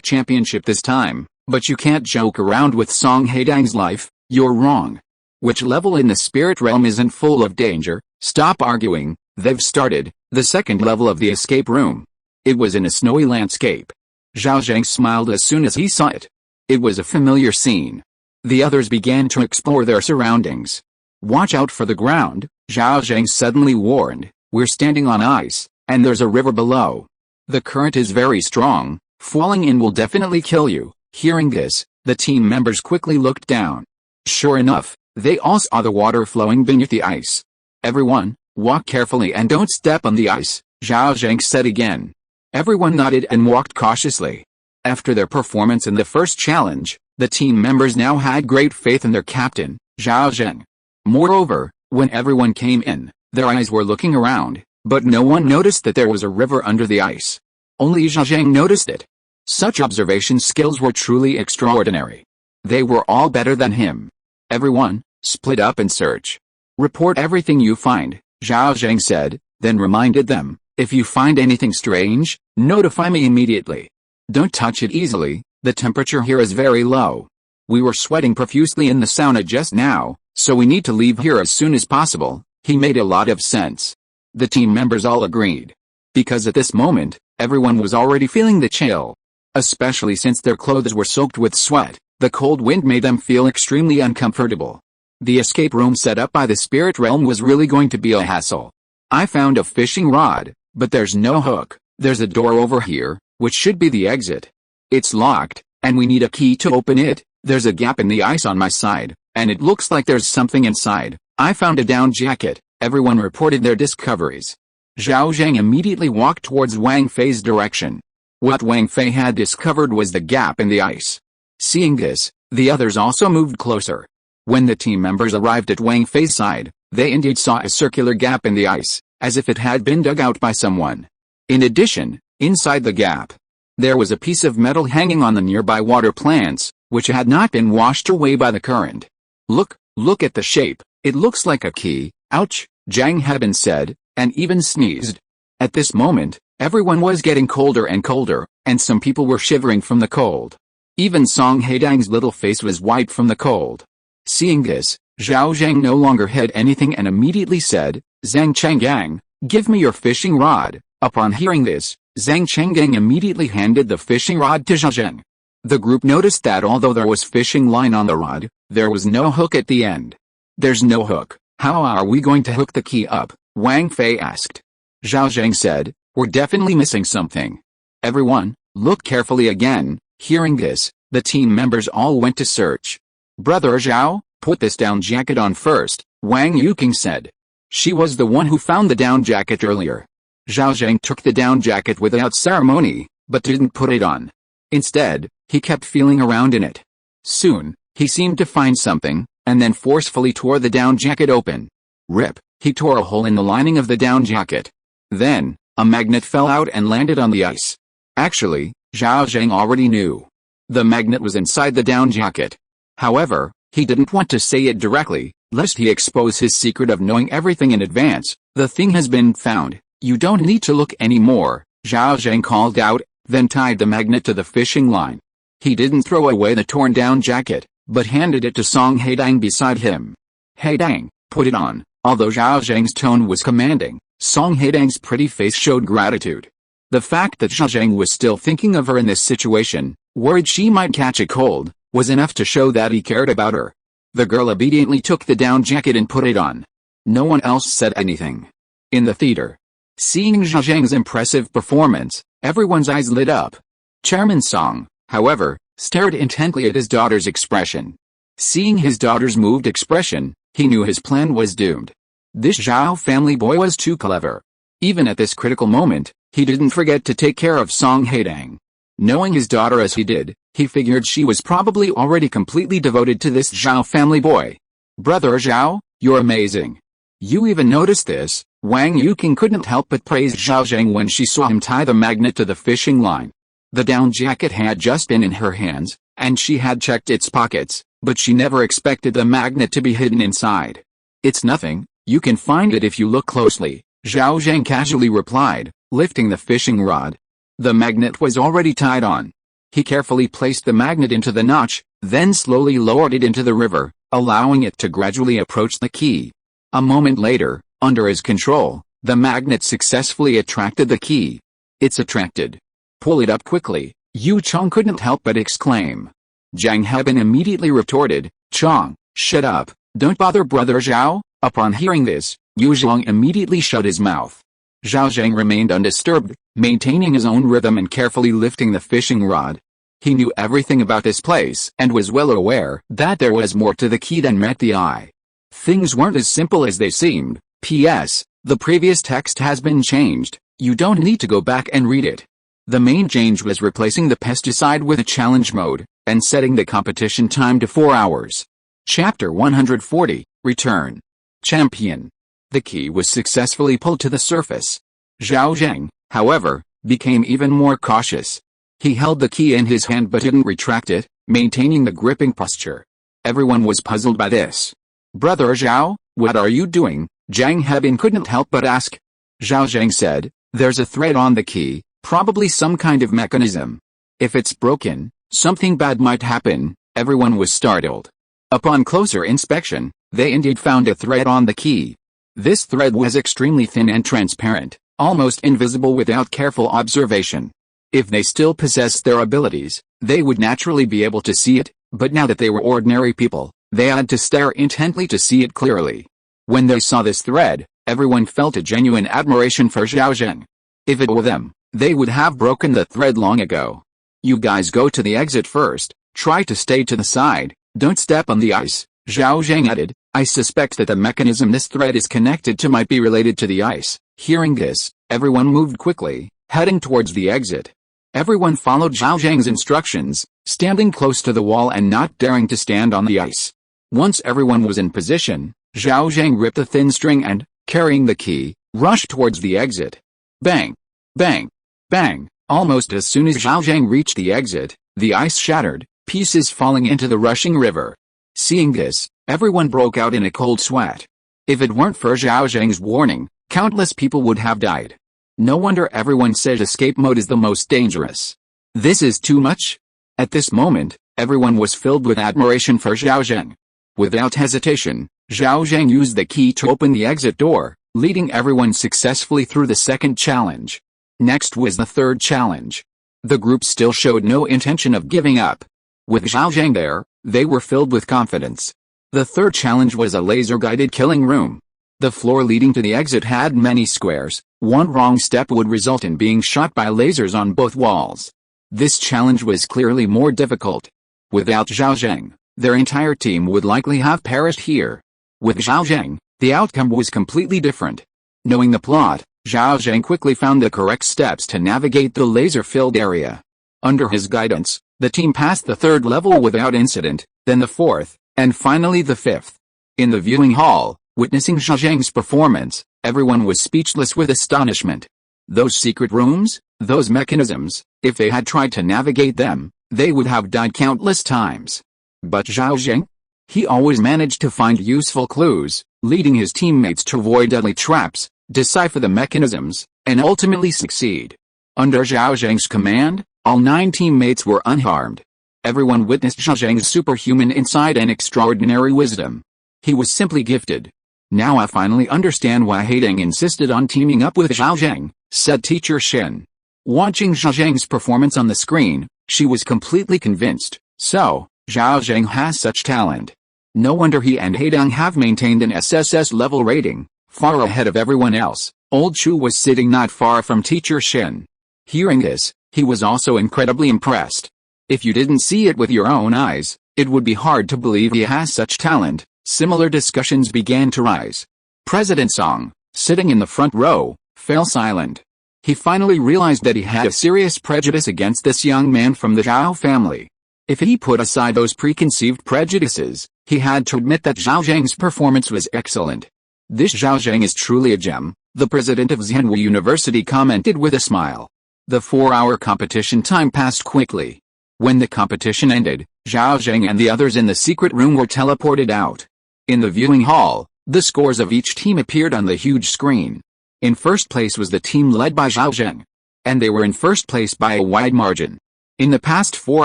championship this time, but you can't joke around with Song Haitang's life. You're wrong. Which level in the spirit realm isn't full of danger? Stop arguing. They've started the second level of the escape room. It was in a snowy landscape. Zhao Zheng smiled as soon as he saw it. It was a familiar scene. The others began to explore their surroundings. Watch out for the ground, Zhao Zheng suddenly warned. We're standing on ice, and there's a river below. The current is very strong, falling in will definitely kill you. Hearing this, the team members quickly looked down. Sure enough, they all saw the water flowing beneath the ice. Everyone, walk carefully and don't step on the ice, Zhao Zheng said again. Everyone nodded and walked cautiously. After their performance in the first challenge, the team members now had great faith in their captain, Zhao Zheng. Moreover, when everyone came in, their eyes were looking around, but no one noticed that there was a river under the ice. Only Zhao Zheng noticed it. Such observation skills were truly extraordinary. They were all better than him. Everyone, split up and search.
Report everything you find, Zhao Zheng said, then reminded them, if you find anything strange, notify me immediately. Don't touch it easily, the temperature here is very low. We were sweating profusely in the sauna just now, so we need to leave here as soon as possible. He made a lot of sense. The team members all agreed. Because at this moment, everyone was already feeling the chill. Especially since their clothes were soaked with sweat, the cold wind made them feel extremely uncomfortable. The escape room set up by the spirit realm was really going to be a hassle. I found a fishing rod, but there's no hook. There's a door over here, which should be the exit. It's locked, and we need a key to open it. There's a gap in the ice on my side, and it looks like there's something inside. I found a down jacket. Everyone reported their discoveries. Zhao Zheng immediately walked towards Wang Fei's direction. What Wang Fei had discovered was the gap in the ice. Seeing this, the others also moved closer. When the team members arrived at Wang Fei's side, they indeed saw a circular gap in the ice, as if it had been dug out by someone. In addition, inside the gap, there was a piece of metal hanging on the nearby water plants, which had not been washed away by the current. Look at the shape, it looks like a key. Ouch, Zhang Heben said, and even sneezed. At this moment, everyone was getting colder and colder, and some people were shivering from the cold. Even Song Haitang's little face was white from the cold. Seeing this, Zhao Zheng no longer had anything and immediately said, Zhang Changgang, give me your fishing rod. Upon hearing this, Zhang Changgang immediately handed the fishing rod to Zhao Zheng. The group noticed that although there was fishing line on the rod, there was no hook at the end. There's no hook, how are we going to hook the key up? Wang Fei asked. Zhao Zheng said, we're definitely missing something. Everyone, look carefully again. Hearing this, the team members all went to search. Brother Zhao, put this down jacket on first, Wang Yuking said. She was the one who found the down jacket earlier. Zhao Zheng took the down jacket without ceremony, but didn't put it on. Instead, he kept feeling around in it. Soon, he seemed to find something, and then forcefully tore the down jacket open. Rip, he tore a hole in the lining of the down jacket. Then, a magnet fell out and landed on the ice. Actually, Zhao Zheng already knew. The magnet was inside the down jacket. However, he didn't want to say it directly, lest he expose his secret of knowing everything in advance. The thing has been found. You don't need to look anymore, Zhao Zheng called out, then tied the magnet to the fishing line. He didn't throw away the torn down jacket, but handed it to Song Haitang beside him. Haitang, put it on. Although Zhao Zheng's tone was commanding, Song Haitang's pretty face showed gratitude. The fact that Zhao Zheng was still thinking of her in this situation, worried she might catch a cold, was enough to show that he cared about her. The girl obediently took the down jacket and put it on. No one else said anything. In the theater, seeing Zhao Zheng's impressive performance, everyone's eyes lit up. Chairman Song, however, stared intently at his daughter's expression. Seeing his daughter's moved expression, he knew his plan was doomed. This Zhao family boy was too clever. Even at this critical moment, he didn't forget to take care of Song Haitang. Knowing his daughter as he did, he figured she was probably already completely devoted to this Zhao family boy. Brother Zhao, you're amazing. You even noticed this. Wang Yuking couldn't help but praise Zhao Zheng when she saw him tie the magnet to the fishing line. The down jacket had just been in her hands, and she had checked its pockets, but she never expected the magnet to be hidden inside. It's nothing, you can find it if you look closely, Zhao Zheng casually replied, lifting the fishing rod. The magnet was already tied on. He carefully placed the magnet into the notch, then slowly lowered it into the river, allowing it to gradually approach the key. A moment later, under his control, the magnet successfully attracted the key. It's attracted. Pull it up quickly, Yu Chong couldn't help but exclaim. Zhang Heben immediately retorted, Chong, shut up, don't bother Brother Zhao. Upon hearing this, Yu Zhong immediately shut his mouth. Zhao Zheng remained undisturbed, maintaining his own rhythm and carefully lifting the fishing rod. He knew everything about this place and was well aware that there was more to the key than met the eye. Things weren't as simple as they seemed. P.S. The previous text has been changed, you don't need to go back and read it. The main change was replacing the pesticide with a challenge mode, and setting the competition time to 4 hours. Chapter 140, Return. Champion. The key was successfully pulled to the surface. Zhao Zheng, however, became even more cautious. He held the key in his hand but didn't retract it, maintaining the gripping posture. Everyone was puzzled by this. Brother Zhao,
"What are you doing?" Zhang Hebin couldn't help but ask. Zhao Zheng said, "There's a thread on the key, probably some kind of mechanism. If it's broken, something bad might happen." Everyone was startled. Upon closer inspection, they indeed found a thread on the key. This thread was extremely thin and transparent, almost invisible without careful observation. If they still possessed their abilities, they would naturally be able to see it, but now that they were ordinary people, they had to stare intently to see it clearly. When they saw this thread, everyone felt a genuine admiration for Zhao Zheng. If it were them, they would have broken the thread long ago. "You guys go to the exit first, try to stay to the side, don't step on the ice," Zhao Zheng added. "I suspect that the mechanism this thread is connected to might be related to the ice." Hearing this, everyone moved quickly, heading towards the exit. Everyone followed Zhao Zheng's instructions, standing close to the wall and not daring to stand on the ice. Once everyone was in position, Zhao Zheng ripped a thin string and, carrying the key, rushed towards the exit. Bang! Bang! Bang! Almost as soon as Zhao Zheng reached the exit, the ice shattered, pieces falling into the rushing river. Seeing this, everyone broke out in a cold sweat. If it weren't for Zhao Zheng's warning, countless people would have died. No wonder everyone said escape mode is the most dangerous. This is too much? At this moment, everyone was filled with admiration for Zhao Zheng. Without hesitation, Zhao Zheng used the key to open the exit door, leading everyone successfully through the second challenge. Next was the third challenge. The group still showed no intention of giving up. With Zhao Zheng there, they were filled with confidence. The third challenge was a laser-guided killing room. The floor leading to the exit had many squares. One wrong step would result in being shot by lasers on both walls. This challenge was clearly more difficult. Without Zhao Zheng, their entire team would likely have perished here. With Zhao Zheng, the outcome was completely different. Knowing the plot, Zhao Zheng quickly found the correct steps to navigate the laser-filled area. Under his guidance, the team passed the third level without incident, then the fourth, and finally the fifth. In the viewing hall, witnessing Zhao Zheng's performance, everyone was speechless with astonishment. Those secret rooms, those mechanisms, if they had tried to navigate them, they would have died countless times. But Zhao Zheng? He always managed to find useful clues, leading his teammates to avoid deadly traps, decipher the mechanisms, and ultimately succeed. Under Zhao Zheng's command, all 9 teammates were unharmed. Everyone witnessed Zhao Zheng's superhuman insight and extraordinary wisdom. He was simply gifted. "Now I finally understand why Haitang insisted on teaming up with Zhao Zheng," said Teacher Shin. Watching Zhao Zheng's performance on the screen, she was completely convinced. So, Zhao Zheng has such talent. No wonder he and Haitang have maintained an SSS level rating, far ahead of everyone else. Old Chu was sitting not far from Teacher Shin. Hearing this, he was also incredibly impressed. If you didn't see it with your own eyes, it would be hard to believe he has such talent. Similar discussions began to rise. President Song, sitting in the front row, fell silent. He finally realized that he had a serious prejudice against this young man from the Zhao family. If he put aside those preconceived prejudices, he had to admit that Zhao Zheng's performance was excellent. "This Zhao Zheng is truly a gem," the president of Zhenwu University commented with a smile. The 4-hour competition time passed quickly. When the competition ended, Zhao Zheng and the others in the secret room were teleported out. In the viewing hall, the scores of each team appeared on the huge screen. In first place was the team led by Zhao Zheng. And they were in first place by a wide margin. In the past 4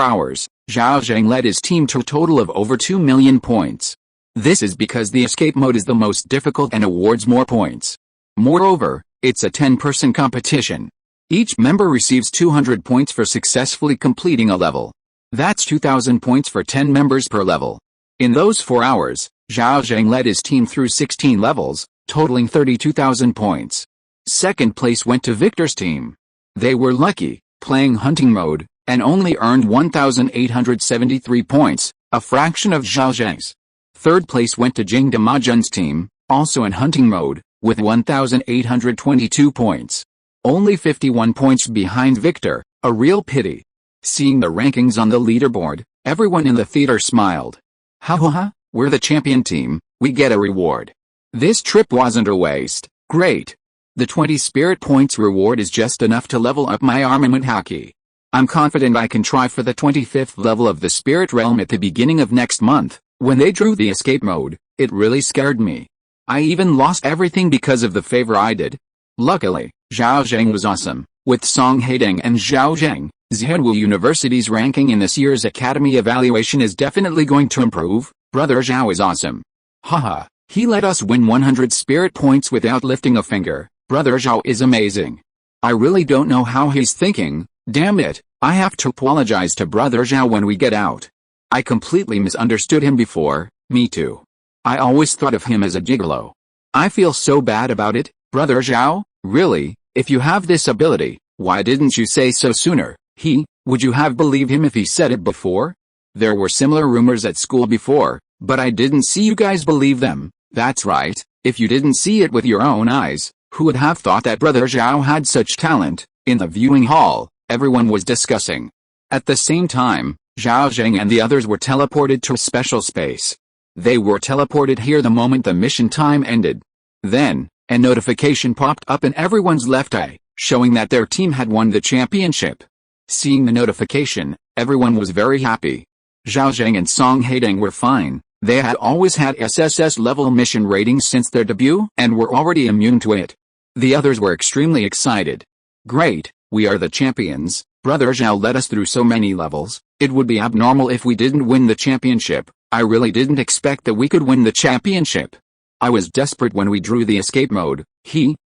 hours, Zhao Zheng led his team to a total of over 2 million points. This is because the escape mode is the most difficult and awards more points. Moreover, it's a 10-person competition. Each member receives 200 points for successfully completing a level. That's 2,000 points for 10 members per level. In those 4 hours, Zhao Zheng led his team through 16 levels, totaling 32,000 points. Second place went to Victor's team. They were lucky, playing hunting mode, and only earned 1,873 points, a fraction of Zhao Zheng's. Third place went to Jing Damajun's team, also in hunting mode, with 1,822 points. Only 51 points behind Victor, a real pity. Seeing the rankings on the leaderboard, everyone in the theater smiled. Ha ha ha, we're the champion team, we get a reward. This trip wasn't a waste, great. The 20 spirit points reward is just enough to level up my armament haki. I'm confident I can try for the 25th level of the spirit realm at the beginning of next month. When they drew the escape mode, it really scared me.
I even lost everything because of the favor I did. Luckily, Zhao Zheng was awesome. With Song Haitang and Zhao Zheng, Zhenwu University's ranking in this year's academy evaluation is definitely going to improve. Brother Zhao is awesome. Haha, he let us win 100 spirit points without lifting a finger. Brother Zhao is amazing. I really don't know how he's thinking. Damn it, I have to apologize to Brother Zhao when we get out. I completely misunderstood him before. Me too. I always thought of him as a gigolo. I feel so bad about it. Brother Zhao, really, if you have this ability, why didn't you say so sooner? Would you have believed him if he said it before? There were similar rumors at school before, but I didn't see you guys believe them. That's right, if you didn't see it with your own eyes, who would have thought that Brother Zhao had such talent? In the viewing hall, everyone was discussing. At the same time, Zhao Zheng and the others were teleported to a special space. They were teleported here the moment the mission time ended. Then, a notification popped up in everyone's left eye, showing that their team had won the championship. Seeing the notification, everyone was very happy. Zhao Zheng and Song Haitang were fine. They had always had SSS level mission ratings since their debut and were already immune to it. The others were extremely excited. Great, we are the champions. Brother Zhao led us through so many levels. It would be abnormal if we didn't win the championship. I really didn't expect that we could win the championship. I was desperate when we drew the escape mode.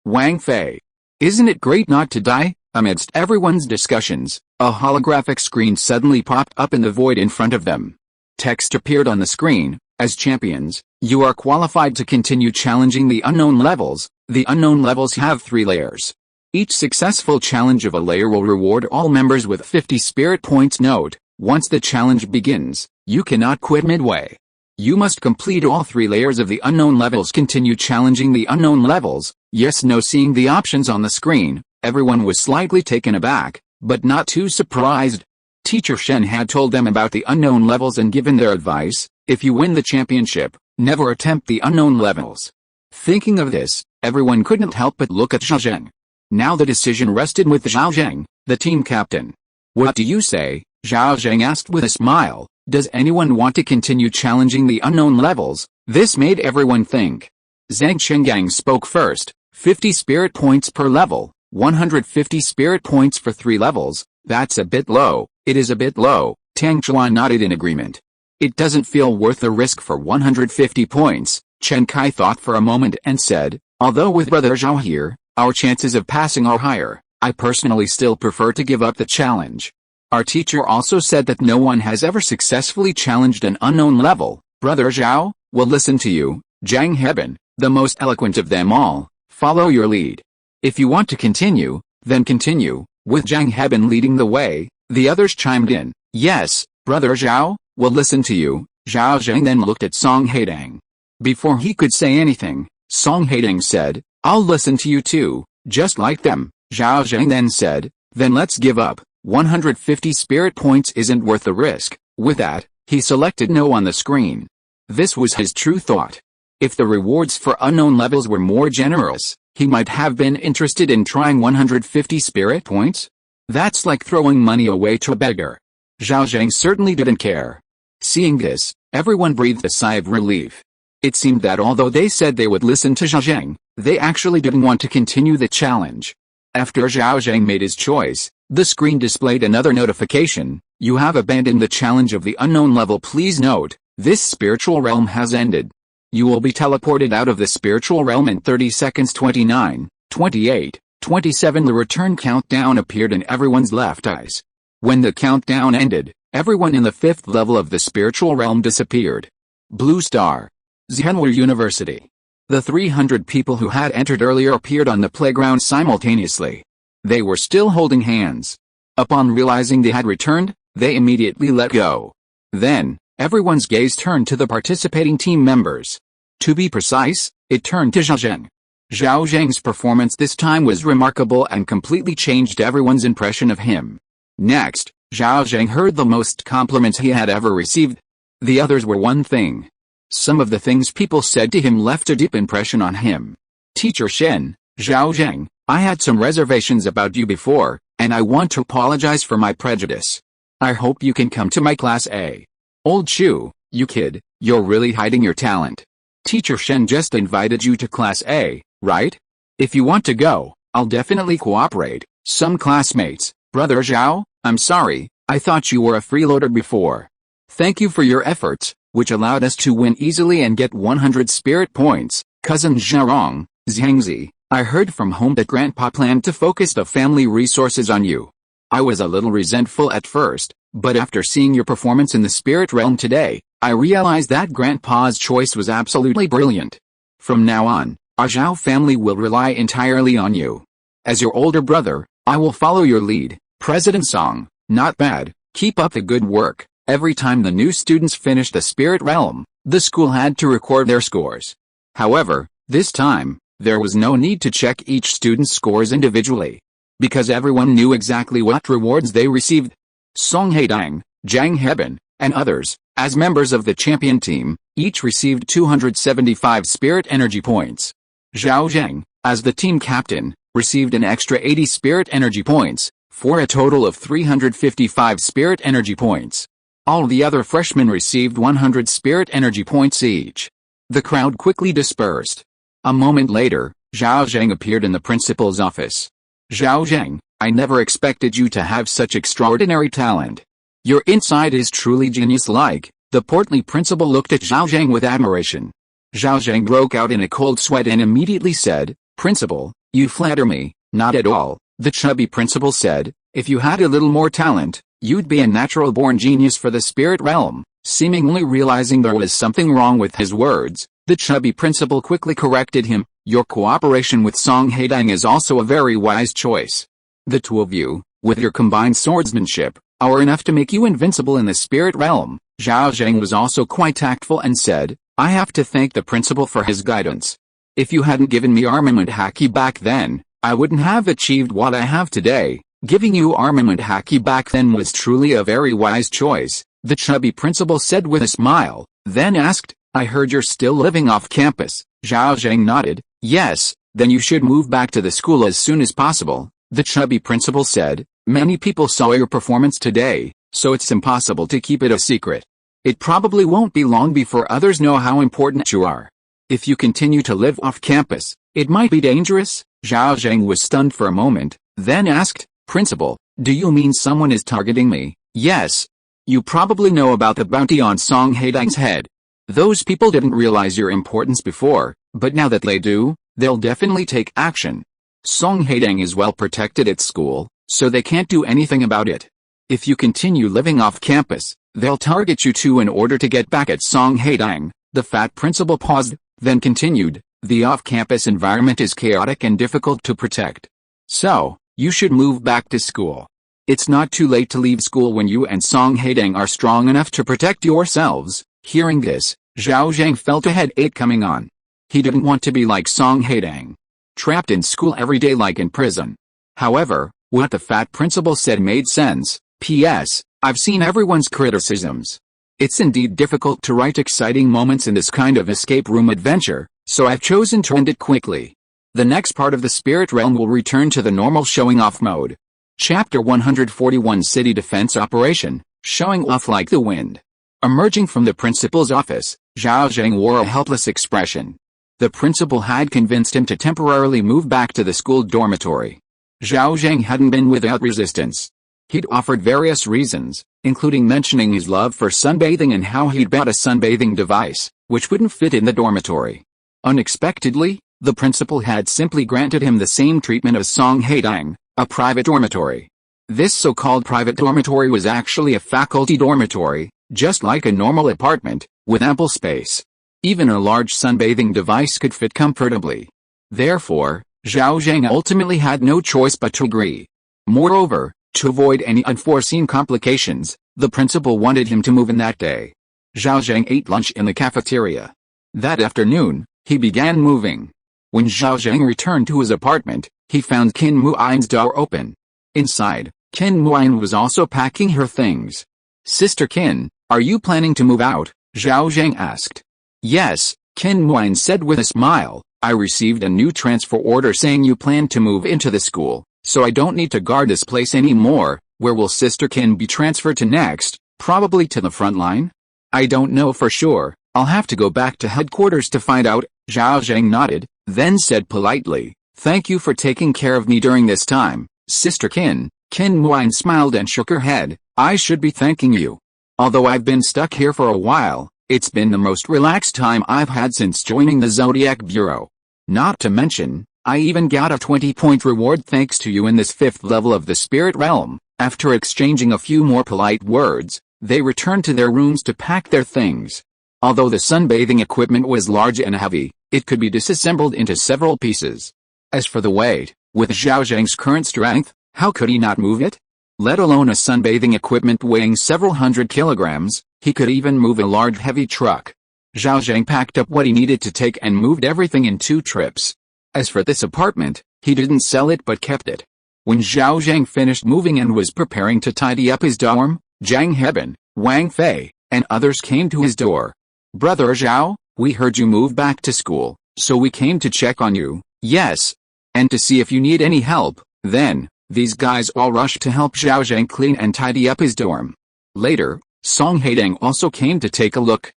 Wang Fei. Isn't it great not to die? Amidst everyone's discussions, a holographic screen suddenly popped up in the void in front of them. Text appeared on the screen. As champions, you are qualified to continue challenging the unknown levels. The unknown levels have 3 layers. Each successful challenge of a layer will reward all members with 50 spirit points. Note, once the challenge begins, you cannot quit midway. You must complete all 3 layers of the unknown levels. Continue challenging the unknown levels. Yes, no. Seeing the options on the screen, everyone was slightly taken aback, but not too surprised. Teacher Shen had told them about the unknown levels and given their advice: if you win the championship, never attempt the unknown levels. Thinking of this, everyone couldn't help but look at Zhao Zheng. Now the decision rested with Zhao Zheng, the team captain. What do you say? Zhao Zheng asked with a smile. Does anyone want to continue challenging the unknown levels? This made everyone think. Zhang Chenggang spoke first. 50 spirit points per level, 150 spirit points for 3 levels. That's a bit low. It is a bit low. Tang Chuan nodded in agreement. It doesn't feel worth the risk for 150 points. Chen Kai thought for a moment and said, although with Brother Zhao here, our chances of passing are higher, I personally still prefer to give up the challenge. Our teacher also said that no one has ever successfully challenged an unknown level. Brother Zhao will listen to you. Zhang Heben, the most eloquent of them all, follow your lead. If you want to continue, then continue. With Zhang Heben leading the way, the others chimed in. Yes, Brother Zhao will listen to you. Zhao Zheng then looked at Song Haitang. Before he could say anything, Song Haitang said, I'll listen to you too, just like them. Zhao Zheng then said, then let's give up. 150 spirit points isn't worth the risk. With that, he selected no on the screen. This was his true thought. If the rewards for unknown levels were more generous, he might have been interested in trying 150 spirit points. That's like throwing money away to a beggar. Zhao Zheng certainly didn't care. Seeing this, everyone breathed a sigh of relief. It seemed that although they said they would listen to Zhao Zheng, they actually didn't want to continue the challenge. After Zhao Zheng made his choice, the screen displayed another notification. You have abandoned the challenge of the unknown level. Please note, this spiritual realm has ended. You will be teleported out of the spiritual realm in 30 seconds. 29, 28, 27. The return countdown appeared in everyone's left eyes. When the countdown ended, everyone in the 5th level of the spiritual realm disappeared. Blue Star. Zhenwu University. The 300 people who had entered earlier appeared on the playground simultaneously. They were still holding hands. Upon realizing they had returned, they immediately let go. Then, everyone's gaze turned to the participating team members. To be precise, it turned to Zhao Zheng. Zhao Zheng's performance this time was remarkable and completely changed everyone's impression of him. Next, Zhao Zheng heard the most compliments he had ever received. The others were one thing. Some of the things people said to him left a deep impression on him. Teacher Shen, Zhao Zheng, I had some reservations about you before, and I want to apologize for my prejudice. I hope you can come to my class A. Old Chu, you kid, you're really hiding your talent.
Teacher Shen just invited you to Class A, right? If you want to go, I'll definitely cooperate. Some classmates, Brother Zhao, I'm sorry, I thought you were a freeloader before. Thank you for your efforts, which allowed us to win easily and get 100 spirit points. Cousin Zhaorong, Zhangzi, I heard from home that Grandpa planned to focus the family resources on you. I was a little resentful at first, but after seeing your performance in the spirit realm today, I realized that Grandpa's choice was absolutely brilliant. From now on, our Zhao family will rely entirely on you. As your older brother, I will follow your lead. President Song, not bad, keep up the good work. Every time the new students finished the spirit realm, the school had to record their scores. However, this time, there was no need to check each student's scores individually, because everyone knew exactly what rewards they received. Song Haitang, Zhang Heben, and others, as members of the champion team, each received 275 spirit energy points. Zhao Zheng, as the team captain, received an extra 80 spirit energy points, for a total of 355 spirit energy points. All the other freshmen received 100 spirit energy points each. The crowd quickly dispersed. A moment later, Zhao Zheng appeared in the principal's office. Zhao Zheng, I never expected you to have such extraordinary talent. Your insight is truly genius-like. The portly principal looked at Zhao Zheng with admiration. Zhao Zheng broke out in a cold sweat and immediately said, Principal, you flatter me. Not at all, the chubby principal said. If you had a little more talent, you'd be a natural-born genius for the spirit realm. Seemingly realizing there was something wrong with his words, the chubby principal quickly corrected him. Your cooperation with Song Haitang is also a very wise choice. The two of you, with your combined swordsmanship, are enough to make you invincible in the spirit realm. Zhao Zheng was also quite tactful and said, I have to thank the principal for his guidance. If you hadn't given me armament haki back then, I wouldn't have achieved what I have today. Giving you armament haki back then was truly a very wise choice, the chubby principal said with a smile, then asked, I heard you're still living off campus. Zhao Zheng nodded. Yes, then you should move back to the school as soon as possible, the chubby principal said. Many people saw your performance today, so it's impossible to keep it a secret. It probably won't be long before others know how important you are. If you continue to live off campus, it might be dangerous. Zhao Zheng was stunned for a moment, then asked, Principal, do you mean someone is targeting me? Yes. You probably know about the bounty on Song Haitang's head. Those people didn't realize your importance before, but now that they do, they'll definitely take action. Song Haitang is well protected at school, so they can't do anything about it. If you continue living off campus, they'll target you too in order to get back at Song Haitang. The fat principal paused, then continued, the off-campus environment is chaotic and difficult to protect. So, you should move back to school. It's not too late to leave school when you and Song Haitang are strong enough to protect yourselves. Hearing this, Zhao Zheng felt a headache coming on. He didn't want to be like Song Haitang, trapped in school every day like in prison. However, what the fat principal said made sense. P.S. I've seen everyone's criticisms. It's indeed difficult to write exciting moments in this kind of escape room adventure, so I've chosen to end it quickly. The next part of the spirit realm will return to the normal showing off mode. Chapter 141 City Defense Operation, Showing Off Like the Wind. Emerging from the principal's office, Zhao Zheng wore a helpless expression. The principal had convinced him to temporarily move back to the school dormitory. Zhao Zheng hadn't been without resistance. He'd offered various reasons, including mentioning his love for sunbathing and how he'd bought a sunbathing device, which wouldn't fit in the dormitory. Unexpectedly, the principal had simply granted him the same treatment as Song Haitang, a private dormitory. This so-called private dormitory was actually a faculty dormitory, just like a normal apartment, with ample space. Even a large sunbathing device could fit comfortably. Therefore, Zhao Zheng ultimately had no choice but to agree. Moreover, to avoid any unforeseen complications, the principal wanted him to move in that day. Zhao Zheng ate lunch in the cafeteria. That afternoon, he began moving. When Zhao Zheng returned to his apartment, he found Qin Muin's door open. Inside, Qin Muin was also packing her things. Sister Qin, are you planning to move out? Zhao Zheng asked. Yes, Qin Muin said with a smile. I received a new transfer order saying you plan to move into the school, so I don't need to guard this place anymore. Where will Sister Qin be transferred to next? Probably to the front line? I don't know for sure.
I'll have to go back to headquarters to find out. Zhao Zheng nodded, then said politely, "Thank you for taking care of me during this time, Sister Qin." Qin Muan smiled and shook her head. "I should be thanking you. Although I've been stuck here for a while, it's been the most relaxed time I've had since joining the Zodiac Bureau. Not to mention, I even got a 20-point reward thanks to you in this 5th level of the spirit realm." After exchanging a few more polite words, they returned to their rooms to pack their things. Although the sunbathing equipment was large and heavy, it could be disassembled into several pieces. As for the weight, with Zhao Zheng's current strength, how could he not move it? Let alone a sunbathing equipment weighing several hundred kilograms, he could even move a large heavy truck. Zhao Zheng packed up what he needed to take and moved everything in 2 trips. As for this apartment, he didn't sell it but kept it. When Zhao Zheng finished moving and was preparing to tidy up his dorm, Zhang Heben, Wang Fei, and others came to his door. "Brother Zhao, we heard you moved back to school, so we came to check on you." "Yes. And to see if you need any help." Then, these guys all rushed to help Zhao Zheng clean and tidy up his dorm. Later, Song Haitang also came to take a look.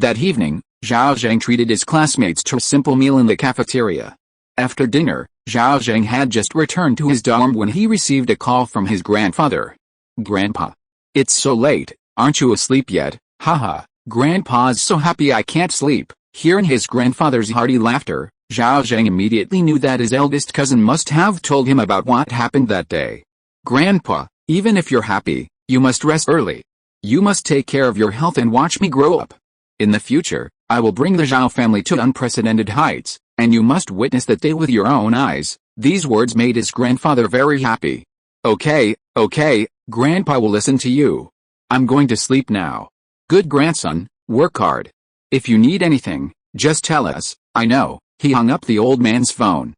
That evening, Zhao Zheng treated his classmates to a simple meal in the cafeteria. After dinner, Zhao Zheng had just returned to his dorm when he received a call from his grandfather. "Grandpa. It's so late, aren't you asleep yet?" "Haha, Grandpa's so happy I can't sleep." Hearing his grandfather's hearty laughter, Zhao Zheng immediately knew that his eldest cousin must have told him about what happened that day. "Grandpa, even if you're happy, you must rest early. You must take care of your health and watch me grow up. In the future, I will bring the Zhao family to unprecedented heights, and you must witness that day with your own eyes." These words made his grandfather very happy. Okay, Grandpa will listen to you. I'm going to sleep now. Good grandson, work hard. If you need anything, just tell us." "I know." He hung up the old man's phone.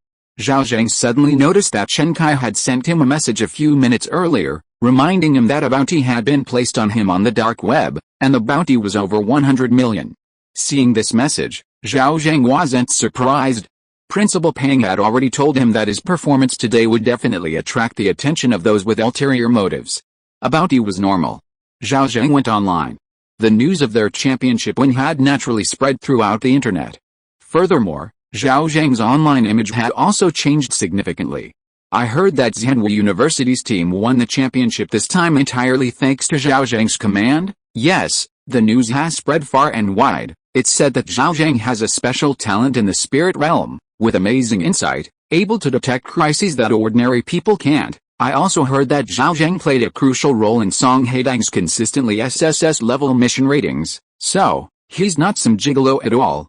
Zhao Zheng suddenly noticed that Chen Kai had sent him a message a few minutes earlier, reminding him that a bounty had been placed on him on the dark web, and the bounty was over 100 million. Seeing this message, Zhao Zheng wasn't surprised. Principal Pang had already told him that his performance today would definitely attract the attention of those with ulterior motives. A bounty was normal. Zhao Zheng went online. The news of their championship win had naturally spread throughout the internet. Furthermore, Zhao Zheng's online image had also changed significantly. "I heard that Zhenhui University's team won the championship this time entirely thanks to Zhao Zheng's command." Yes, the news has spread far and wide. It's said that Zhao Zheng has a special talent in the spirit realm, with amazing insight, able to detect crises that ordinary people can't. I also heard that Zhao Zheng played a crucial role in Song Haitang's consistently SSS-level mission ratings, so, he's not some gigolo at all.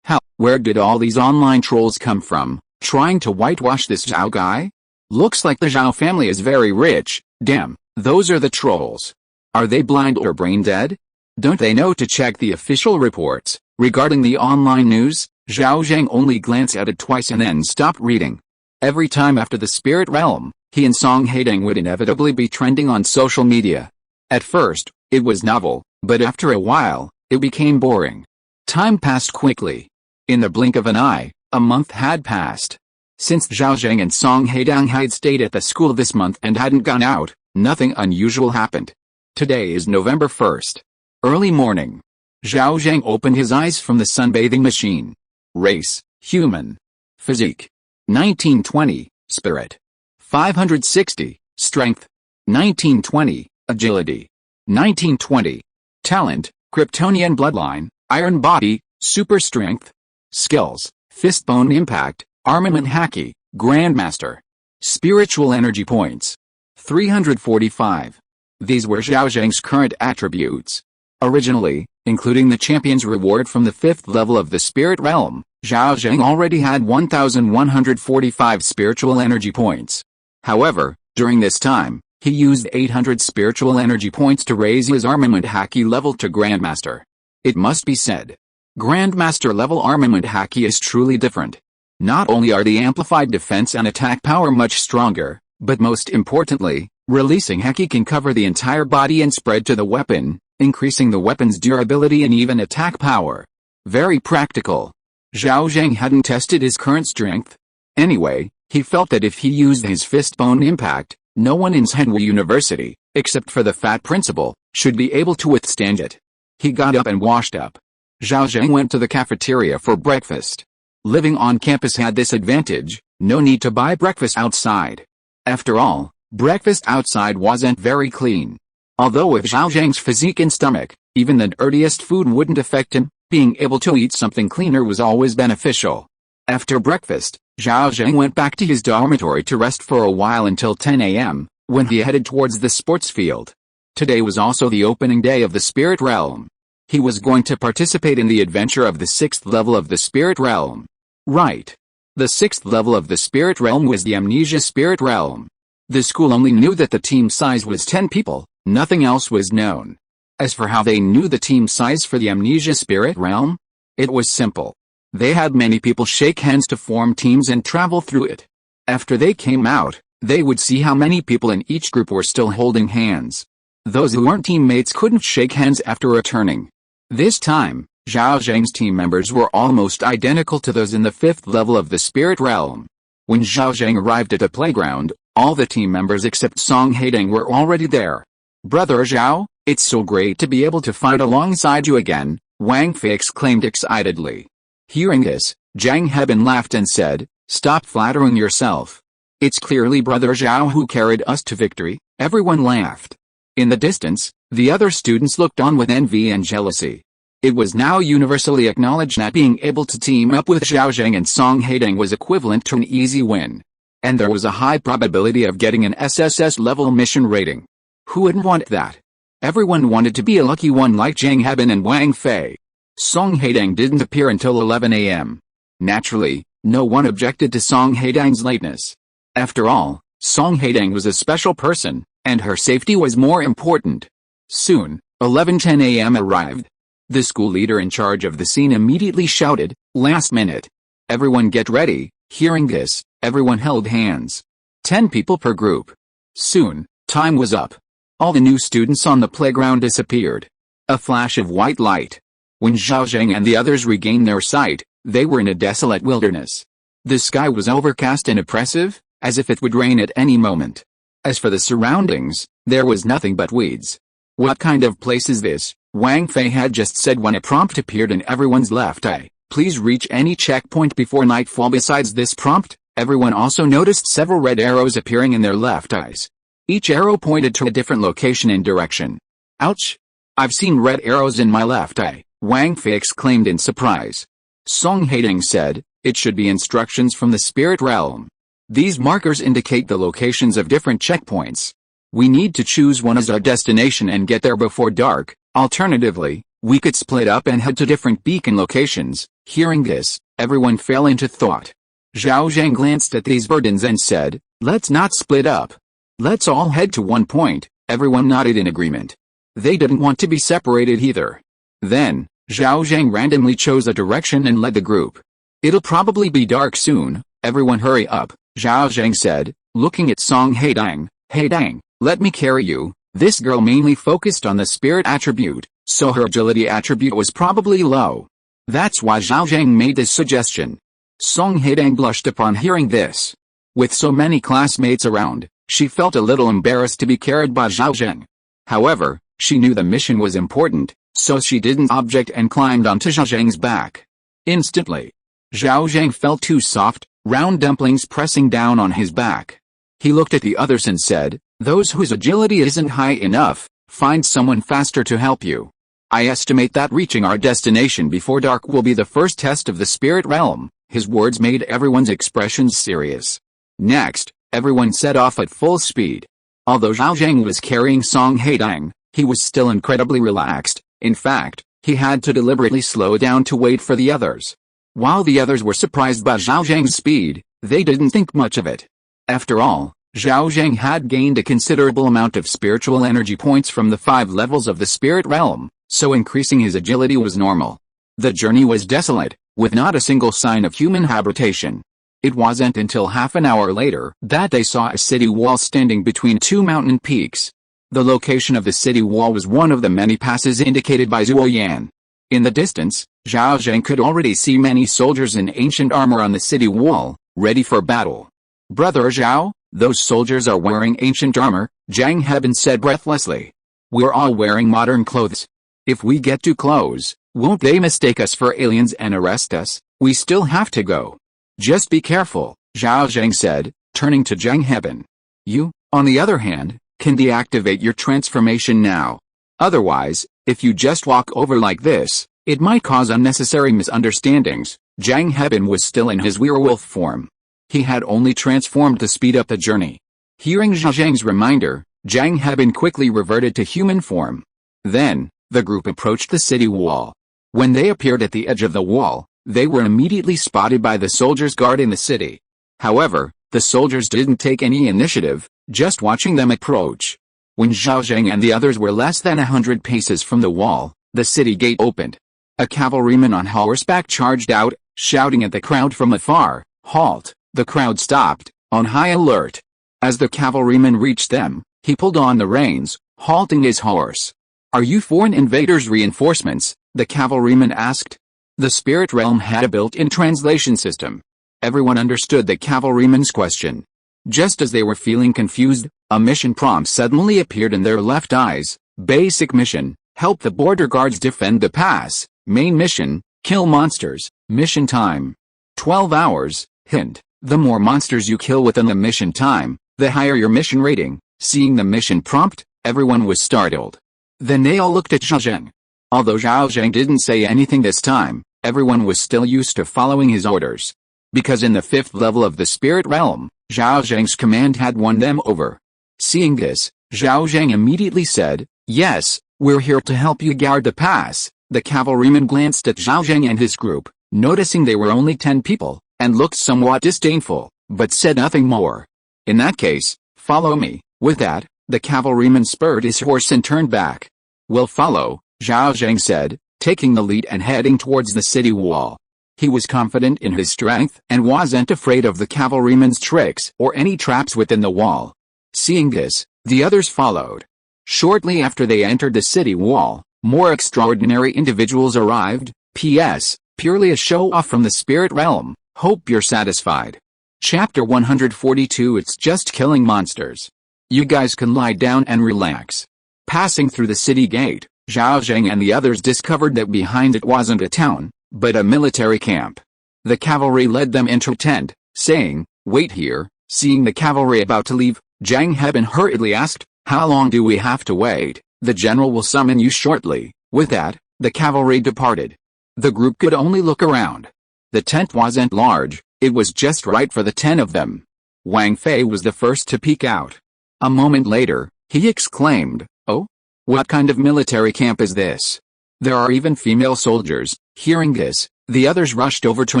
Where did all these online trolls come from, trying to whitewash this Zhao guy? Looks like the Zhao family is very rich. Damn, those are the trolls. Are they blind or brain dead? Don't they know to check the official reports? Regarding the online news, Zhao Zheng only glanced at it twice and then stopped reading. Every time after the spirit realm, he and Song Haitang would inevitably be trending on social media. At first, it was novel, but after a while, it became boring. Time passed quickly. In the blink of an eye, a month had passed. Since Zhao Zheng and Song Haitang had stayed at the school this month and hadn't gone out, nothing unusual happened. Today is November 1st. Early morning. Zhao Zheng opened his eyes from the sunbathing machine. Race, human. Physique. 1920, spirit. 560, strength. 1920, agility. 1920. Talent, Kryptonian bloodline, iron body, super strength. Skills, fistbone impact, armament haki, grandmaster. Spiritual energy points. 345. These were Zhao Zheng's current attributes. Originally, including the champion's reward from the 5th level of the spirit realm, Zhao Zheng already had 1,145 spiritual energy points. However, during this time, he used 800 spiritual energy points to raise his armament haki level to grandmaster. It must be said, Grandmaster level armament haki is truly different. Not only are the amplified defense and attack power much stronger, but most importantly, releasing haki can cover the entire body and spread to the weapon, increasing the weapon's durability and even attack power. Very practical. Zhao Zheng hadn't tested his current strength. Anyway, he felt that if he used his fistbone impact, no one in Zhenhui University, except for the fat principal, should be able to withstand it. He got up and washed up.
Zhao Zheng went to the cafeteria for breakfast. Living on campus had this advantage: no need to buy breakfast outside. After all, breakfast outside wasn't very clean. Although with Zhao Zheng's physique and stomach, even the dirtiest food wouldn't affect him, being able to eat something cleaner was always beneficial. After breakfast, Zhao Zheng went back to his dormitory to rest for a while until 10 a.m., when he headed towards the sports field. Today was also the opening day of the spirit realm. He was going to participate in the adventure of the 6th level of the spirit realm. Right. The 6th level of the spirit realm was the amnesia spirit realm. The school only knew that the team size was 10 people, nothing else was known. As for how they knew the team size for the amnesia spirit realm, it was simple. They had many people shake hands to form teams and travel through it. After they came out, they would see how many people in each group were still holding hands. Those who weren't teammates couldn't shake hands after returning. This time, Zhao Zheng's team members were almost identical to those in the 5th level of the spirit realm. When Zhao Zheng arrived at the playground, all the team members except Song Haitang were already there. "Brother Zhao, it's so great to be able to fight alongside you again," Wang Fei exclaimed excitedly. Hearing this, Zhang Hebin laughed and said, "Stop flattering yourself. It's clearly Brother Zhao who carried us to victory." Everyone laughed. In the distance, the other students looked on with envy and jealousy. It was now universally acknowledged that being able to team up with Zhao Zheng and Song Haitang was equivalent to an easy win. And there was a high probability of getting an SSS level mission rating. Who wouldn't want that? Everyone wanted to be a lucky one like Zhang Hebin and Wang Fei. Song Haitang didn't appear until 11 a.m. Naturally, no one objected to Song Haitang's lateness. After all, Song Haitang was a special person, and her safety was more important. Soon, 11:10 a.m. arrived. The school leader in charge of the scene immediately shouted, "Last minute. Everyone get ready." Hearing this, everyone held hands. 10 people per group. Soon, time was up. All the new students on the playground disappeared. A flash of white light. When Zhao Zheng and the others regained their sight, they were in a desolate wilderness. The sky was overcast and oppressive, as if it would rain at any moment. As for the surroundings, there was nothing but weeds. "What kind of place is this?" Wang Fei had just said when a prompt appeared in everyone's left eye. "Please reach any checkpoint before nightfall." Besides this prompt, everyone also noticed several red arrows appearing in their left eyes. Each arrow pointed to a different location and direction. "Ouch! I've seen red arrows in my left eye," Wang Fei exclaimed in surprise. Song Haitang said, "It should be instructions from the spirit realm. These markers indicate the locations of different checkpoints. We need to choose one as our destination and get there before dark. Alternatively, we could split up and head to different beacon locations." Hearing this, everyone fell into thought. Zhao Zheng glanced at these burdens and said, "Let's not split up. Let's all head to one point." Everyone nodded in agreement. They didn't want to be separated either. Then, Zhao Zheng randomly chose a direction and led the group. "It'll probably be dark soon, everyone hurry up," Zhao Zheng said, looking at Song Haitang. "Haitang, let me carry you." This girl mainly focused on the spirit attribute, so her agility attribute was probably low. That's why Zhao Zheng made this suggestion. Song Haitang blushed upon hearing this. With so many classmates around, she felt a little embarrassed to be carried by Zhao Zheng. However, she knew the mission was important, so she didn't object and climbed onto Zhao Zheng's back. Instantly, Zhao Zheng felt two soft, round dumplings pressing down on his back. He looked at the others and said, "Those whose agility isn't high enough, find someone faster to help you. I estimate that reaching our destination before dark will be the first test of the spirit realm." His words made everyone's expressions serious. Next, everyone set off at full speed. Although Zhao Zheng was carrying Song Haitang, he was still incredibly relaxed. In fact, he had to deliberately slow down to wait for the others. While the others were surprised by Zhao Zheng's speed, they didn't think much of it. After all, Zhao Zheng had gained a considerable amount of spiritual energy points from the 5 levels of the spirit realm, so increasing his agility was normal. The journey was desolate, with not a single sign of human habitation. It wasn't until half an hour later that they saw a city wall standing between 2 mountain peaks. The location of the city wall was one of the many passes indicated by Zhuo Yan. In the distance, Zhao Zheng could already see many soldiers in ancient armor on the city wall, ready for battle. "Brother Zhao, those soldiers are wearing ancient armor," Zhang Hebin said breathlessly. "We're all wearing modern clothes. If we get too close,
Won't they mistake us for aliens and arrest us? We still have to go. Just be careful, Zhao Zheng said, turning to Zhang Heben. You, on the other hand, can deactivate your transformation now. Otherwise, if you just walk over like this, it might cause unnecessary misunderstandings. Zhang Heben was still in his werewolf form. He had only transformed to speed up the journey. Hearing Zhao Zheng's reminder, Zhang Heben quickly reverted to human form. Then, the group approached the city wall. When they appeared at the edge of the wall, they were immediately spotted by the soldiers guarding the city. However, the soldiers didn't take any initiative, just watching them approach. When Zhao Zheng and the others were less than 100 paces from the wall, the city gate opened. A cavalryman on horseback charged out, shouting at the crowd from afar, "Halt!" The crowd stopped, on high alert. As the cavalryman reached them, he pulled on the reins, halting his horse. "Are you foreign invaders' reinforcements?" the cavalryman asked. The spirit realm had a built-in translation system. Everyone understood the cavalryman's question. Just as they were feeling confused, a mission prompt suddenly appeared in their left eyes. Basic mission: help the border guards defend the pass. Main mission: kill monsters. Mission time: 12 hours. Hint: the more monsters you kill within the mission time, the higher your mission rating. Seeing the mission prompt, everyone was startled. Then they all looked at Zhao Zheng. Although Zhao Zheng didn't say anything this time, everyone was still used to following his orders. Because in the 5th level of the spirit realm, Zhao Zheng's command had won them over. Seeing this, Zhao Zheng immediately said, "Yes, we're here to help you guard the pass." The cavalryman glanced at Zhao Zheng and his group, noticing they were only 10 people, and looked somewhat disdainful, but said nothing more. "In that case, follow me." With that, the cavalryman spurred his horse and turned back. "We'll follow," Zhao Zheng said, taking the lead and heading towards the city wall. He was confident in his strength and wasn't afraid of the cavalryman's tricks or any traps within the wall. Seeing this, the others followed. Shortly after they entered the city wall, more extraordinary individuals arrived. P.S. Purely a show-off from the spirit realm. Hope you're satisfied. Chapter 142. It's just killing monsters. You guys can lie down and relax. Passing through the city gate, Zhao Zheng and the others discovered that behind it wasn't a town, but a military camp. The cavalry led them into a tent, saying, "Wait here." Seeing the cavalry about to leave, Zhang Heben hurriedly asked, "How long do we have to wait?" "The general will summon you shortly." With that, the cavalry departed. The group could only look around. The tent wasn't large, it was just right for the 10 of them. Wang Fei was the first to peek out. A moment later, he exclaimed, "Oh? What kind of military camp is this? There are even female soldiers." Hearing this, the others rushed over to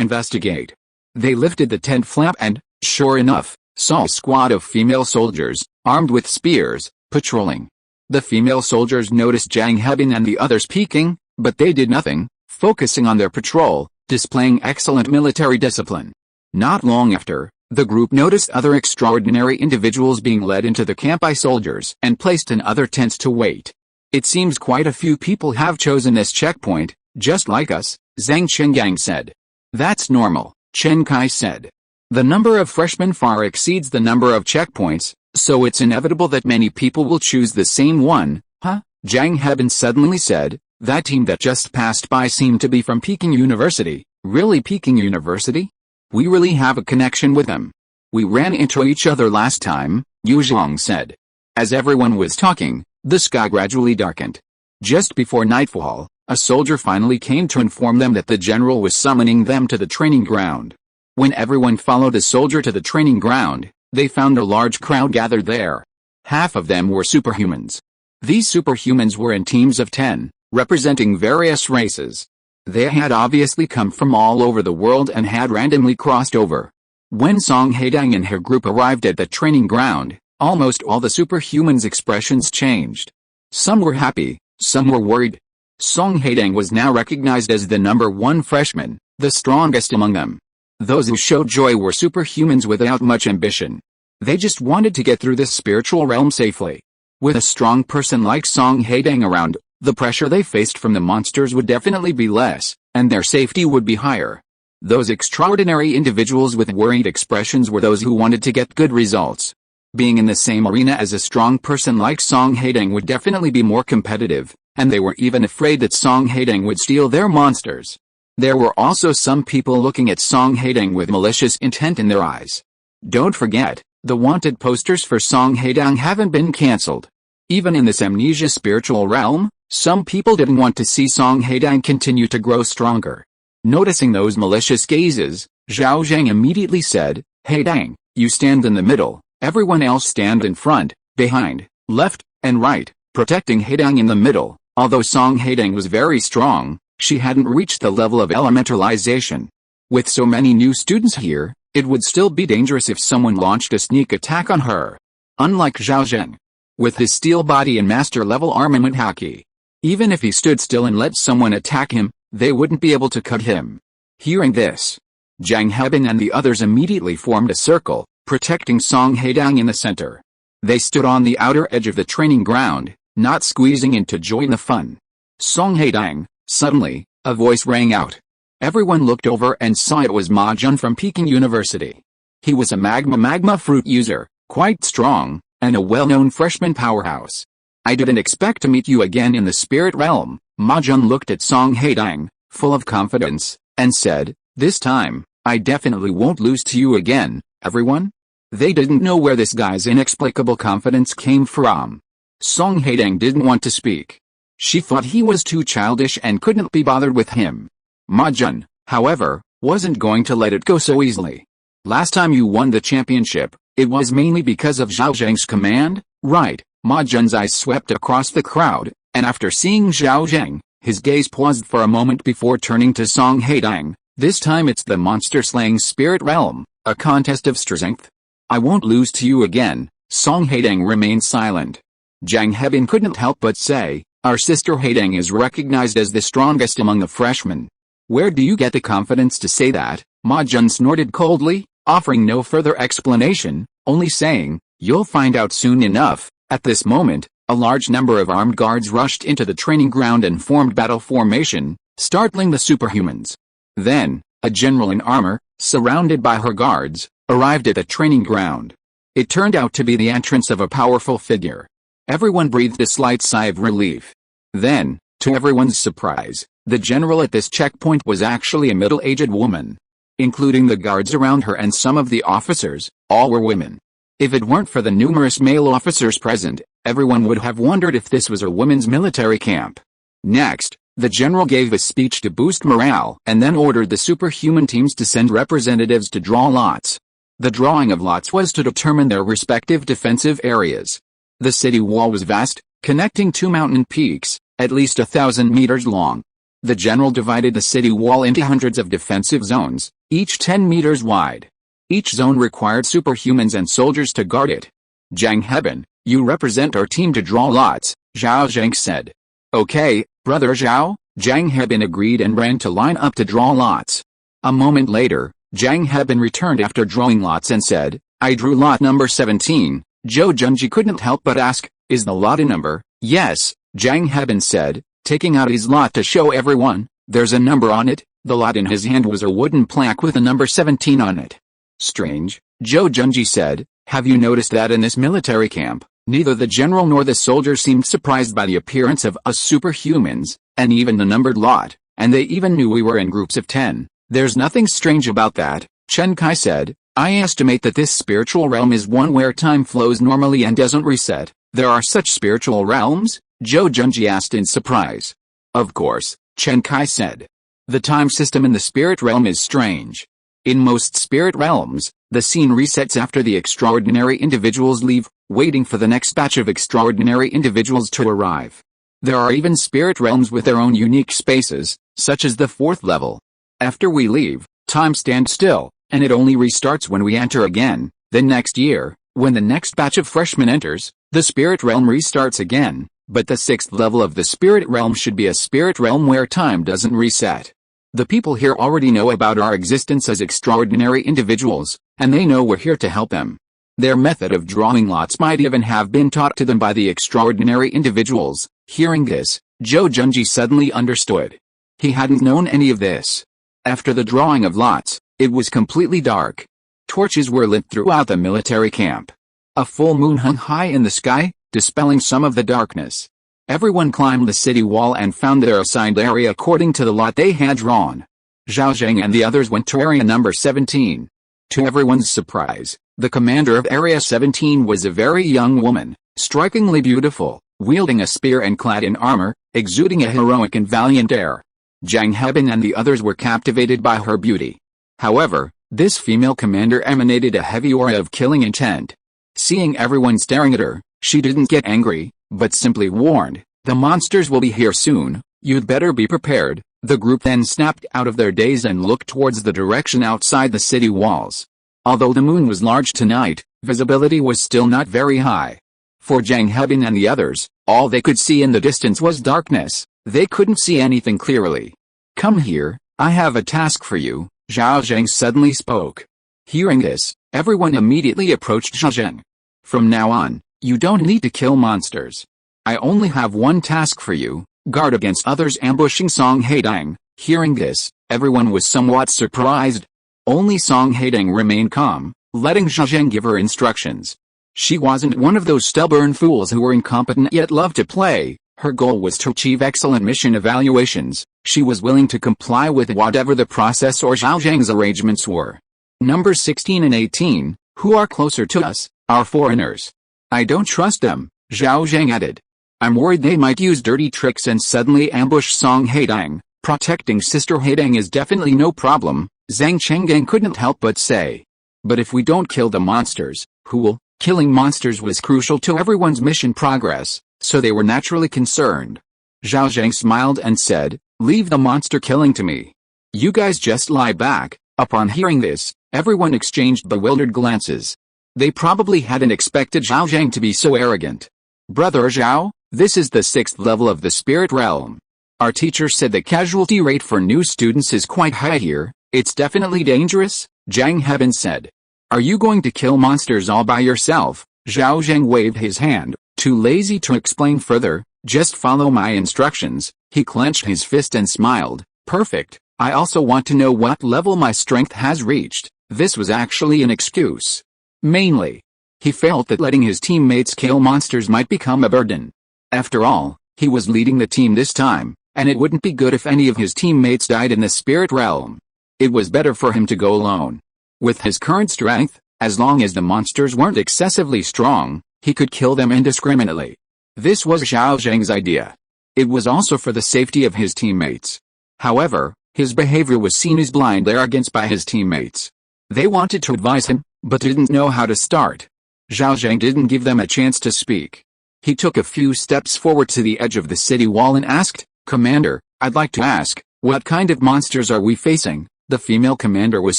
investigate. They lifted the tent flap and, sure enough, saw a squad of female soldiers, armed with spears, patrolling. The female soldiers noticed Zhang Heben and the others peeking, but they did nothing, focusing on their patrol, displaying excellent military discipline. Not long after, the group noticed other extraordinary individuals being led into the camp by soldiers and placed in other tents to wait. "It seems quite a few people have chosen this checkpoint, just like us," Zhang Qinggang said. "That's normal," Chen Kai said. "The number of freshmen far exceeds the number of checkpoints, so it's inevitable that many people will choose the same one." "Huh?" Zhang Heben suddenly said. "That team that just passed by seemed to be from Peking University." "Really, Peking University? We really have a connection with them. We ran into each other last time," Yu Zhang said. As everyone was talking, the sky gradually darkened. Just before nightfall, a soldier finally came to inform them that the general was summoning them to the training ground. When everyone followed the soldier to the training ground, they found a large crowd gathered there. Half of them were superhumans. These superhumans were in teams of 10, representing various races. They had obviously come from all over the world and had randomly crossed over. When Song Haitang and her group arrived at the training ground, almost all the superhumans' expressions changed. Some were happy, some were worried. Song Haitang was now recognized as the number 1 freshman, the strongest among them. Those who showed joy were superhumans without much ambition. They just wanted to get through this spiritual realm safely. With a strong person like Song Haitang around, the pressure they faced from the monsters would definitely be less, and their safety would be higher. Those extraordinary individuals with worried expressions were those who wanted to get good results.
Being in the same arena as a strong person like Song Haitang would definitely be more competitive, and they were even afraid that Song Haitang would steal their monsters. There were also some people looking at Song Haitang with malicious intent in their eyes. Don't forget, the wanted posters for Song Haitang haven't been cancelled. Even in this amnesia spiritual realm, some people didn't want to see Song Haitang continue to grow stronger. Noticing those malicious gazes, Zhao Zheng immediately said, "Haitang, you stand in the middle, everyone else stand in front, behind, left, and right," protecting Haitang in the middle. Although Song Haitang was very strong, she hadn't reached the level of elementalization. With so many new students here, it would still be dangerous if someone launched a sneak attack on her. Unlike Zhao Zheng, with his steel body and master-level armament haki, even if he stood still and let someone attack him, they wouldn't be able to cut him. Hearing this, Zhang Hebin and the others immediately formed a circle, protecting Song Haitang in the center. They stood on the outer edge of the training ground, not squeezing in to join the fun. Song Haitang, suddenly, a voice rang out. Everyone looked over and saw it was Ma Jun from Peking University. He was a magma fruit user, quite strong, and a well-known freshman powerhouse. "I didn't expect to meet you again in the spirit realm." Ma Jun looked at Song Haitang, full of confidence, and said, "This time, I definitely won't lose to you again, everyone." They didn't know where this guy's inexplicable confidence came from. Song Haitang didn't want to speak. She thought he was too childish and couldn't be bothered with him. Ma Jun, however, wasn't going to let it go so easily. "Last time you won the championship, it was mainly because of Zhao Zheng's command, right?" Ma Jun's eyes swept across the crowd, and after seeing Zhao Zheng, his gaze paused for a moment before turning to Song Haitang. "This time it's the monster-slaying spirit realm, a contest of strength. I won't lose to you again." Song Haitang remained silent. Zhang Hebin couldn't help but say, "Our sister Haitang is recognized as the strongest among the freshmen." "Where do you get the confidence to say that?" Ma Jun snorted coldly, offering no further explanation, only saying, "You'll find out soon enough." At this moment, a large number of armed guards rushed into the training ground and formed battle formation, startling the superhumans. Then, a general in armor, surrounded by her guards, arrived at the training ground. It turned out to be the entrance of a powerful figure. Everyone breathed a slight sigh of relief. Then, to everyone's surprise, the general at this checkpoint was actually a middle-aged woman. Including the guards around her and some of the officers, all were women. If it weren't for the numerous male officers present, everyone would have wondered if this was a women's military camp. Next, the general gave a speech to boost morale and then ordered the superhuman teams to send representatives to draw lots. The drawing of lots was to determine their respective defensive areas. The city wall was vast, connecting two mountain peaks, at least 1,000 meters long. The general divided the city wall into hundreds of defensive zones, each 10 meters wide. Each zone required superhumans and soldiers to guard it. "Zhang Hebin, you represent our team to draw lots," Zhao Zheng said. "Okay, brother Zhao." Zhang Hebin agreed and ran to line up to draw lots. A moment later, Zhang Hebin returned after drawing lots and said, "I drew lot number 17. Zhou Junji couldn't help but ask, "Is the lot a number?" "Yes," Zhang Hebin said, taking out his lot to show everyone. "There's a number on it." The lot in his hand was a wooden plaque with a number 17 on it. "Strange," Zhou Junji said. "Have you noticed that in this military camp, neither the general nor the soldiers seemed surprised by the appearance of us superhumans, and even the numbered lot, and they even knew we were in groups of 10. There's nothing strange about that," Chen Kai said. "I estimate that this spiritual realm is one where time flows normally and doesn't reset." "There are such spiritual realms?" Zhou Junji asked in surprise. "Of course," Chen Kai said. "The time system in the spirit realm is strange. In most spirit realms, the scene resets after the extraordinary individuals leave, waiting for the next batch of extraordinary individuals to arrive. There are even spirit realms with their own unique spaces, such as the 4th level. After we leave, time stands still, and it only restarts when we enter again. Then next year, when the next batch of freshmen enters, the spirit realm restarts again, but the 6th level of the spirit realm should be a spirit realm where time doesn't reset. The people here already know about our existence as extraordinary individuals, and they know we're here to help them. Their method of drawing lots might even have been taught to them by the extraordinary individuals." Hearing this, Zhou Junji suddenly understood. He hadn't known any of this. After the drawing of lots, it was completely dark. Torches were lit throughout the military camp. A full moon hung high in the sky, dispelling some of the darkness. Everyone climbed the city wall and found their assigned area according to the lot they had drawn. Zhao Zheng and the others went to area number 17. To everyone's surprise, the commander of area 17 was a very young woman, strikingly beautiful, wielding a spear and clad in armor, exuding a heroic and valiant air. Zhang Hebin and the others were captivated by her beauty. However, this female commander emanated a heavy aura of killing intent. Seeing everyone staring at her, she didn't get angry, but simply warned, "The monsters will be here soon, you'd better be prepared." The group then snapped out of their daze and looked towards the direction outside the city walls. Although the moon was large tonight, visibility was still not very high. For Zhang Hebin and the others, all they could see in the distance was darkness. They couldn't see anything clearly. "Come here, I have a task for you," Zhao Zheng suddenly spoke. Hearing this, everyone immediately approached Zhao Zheng. "From now on, you don't need to kill monsters. I only have one task for you. Guard against others ambushing Song Haitang." Hearing this, everyone was somewhat surprised. Only Song Haitang remained calm, letting Zhao Zheng give her instructions. She wasn't one of those stubborn fools who were incompetent yet loved to play. Her goal was to achieve excellent mission evaluations. She was willing to comply with whatever the process or Zhao Zheng's arrangements were. Numbers 16 and 18, who are closer to us, are foreigners. I don't trust them, Zhao Zheng added. I'm worried they might use dirty tricks and suddenly ambush Song Haitang. Protecting Sister Haitang is definitely no problem, Zhang Chenggang couldn't help but say. But if we don't kill the monsters, who will? Killing monsters was crucial to everyone's mission progress, so they were naturally concerned. Zhao Zheng smiled and said, "Leave the monster killing to me. You guys just lie back." Upon hearing this, everyone exchanged bewildered glances. They probably hadn't expected Zhao Zheng to be so arrogant. "Brother Zhao, this is the 6th level of the spirit realm. Our teacher said the casualty rate for new students is quite high here. It's definitely dangerous," Zhang Hebin said. "Are you going to kill monsters all by yourself?" Zhao Zheng waved his hand, too lazy to explain further. "Just follow my instructions." He clenched his fist and smiled. "Perfect. I also want to know what level my strength has reached." This was actually an excuse. Mainly, he felt that letting his teammates kill monsters might become a burden. After all, he was leading the team this time, and it wouldn't be good if any of his teammates died in the spirit realm. It was better for him to go alone. With his current strength, as long as the monsters weren't excessively strong, he could kill them indiscriminately. This was Zhao Zheng's idea. It was also for the safety of his teammates. However, his behavior was seen as blind arrogance by his teammates. They wanted to advise him, but didn't know how to start. Zhao Zheng didn't give them a chance to speak. He took a few steps forward to the edge of the city wall and asked, "Commander, I'd like to ask, what kind of monsters are we facing?" The female commander was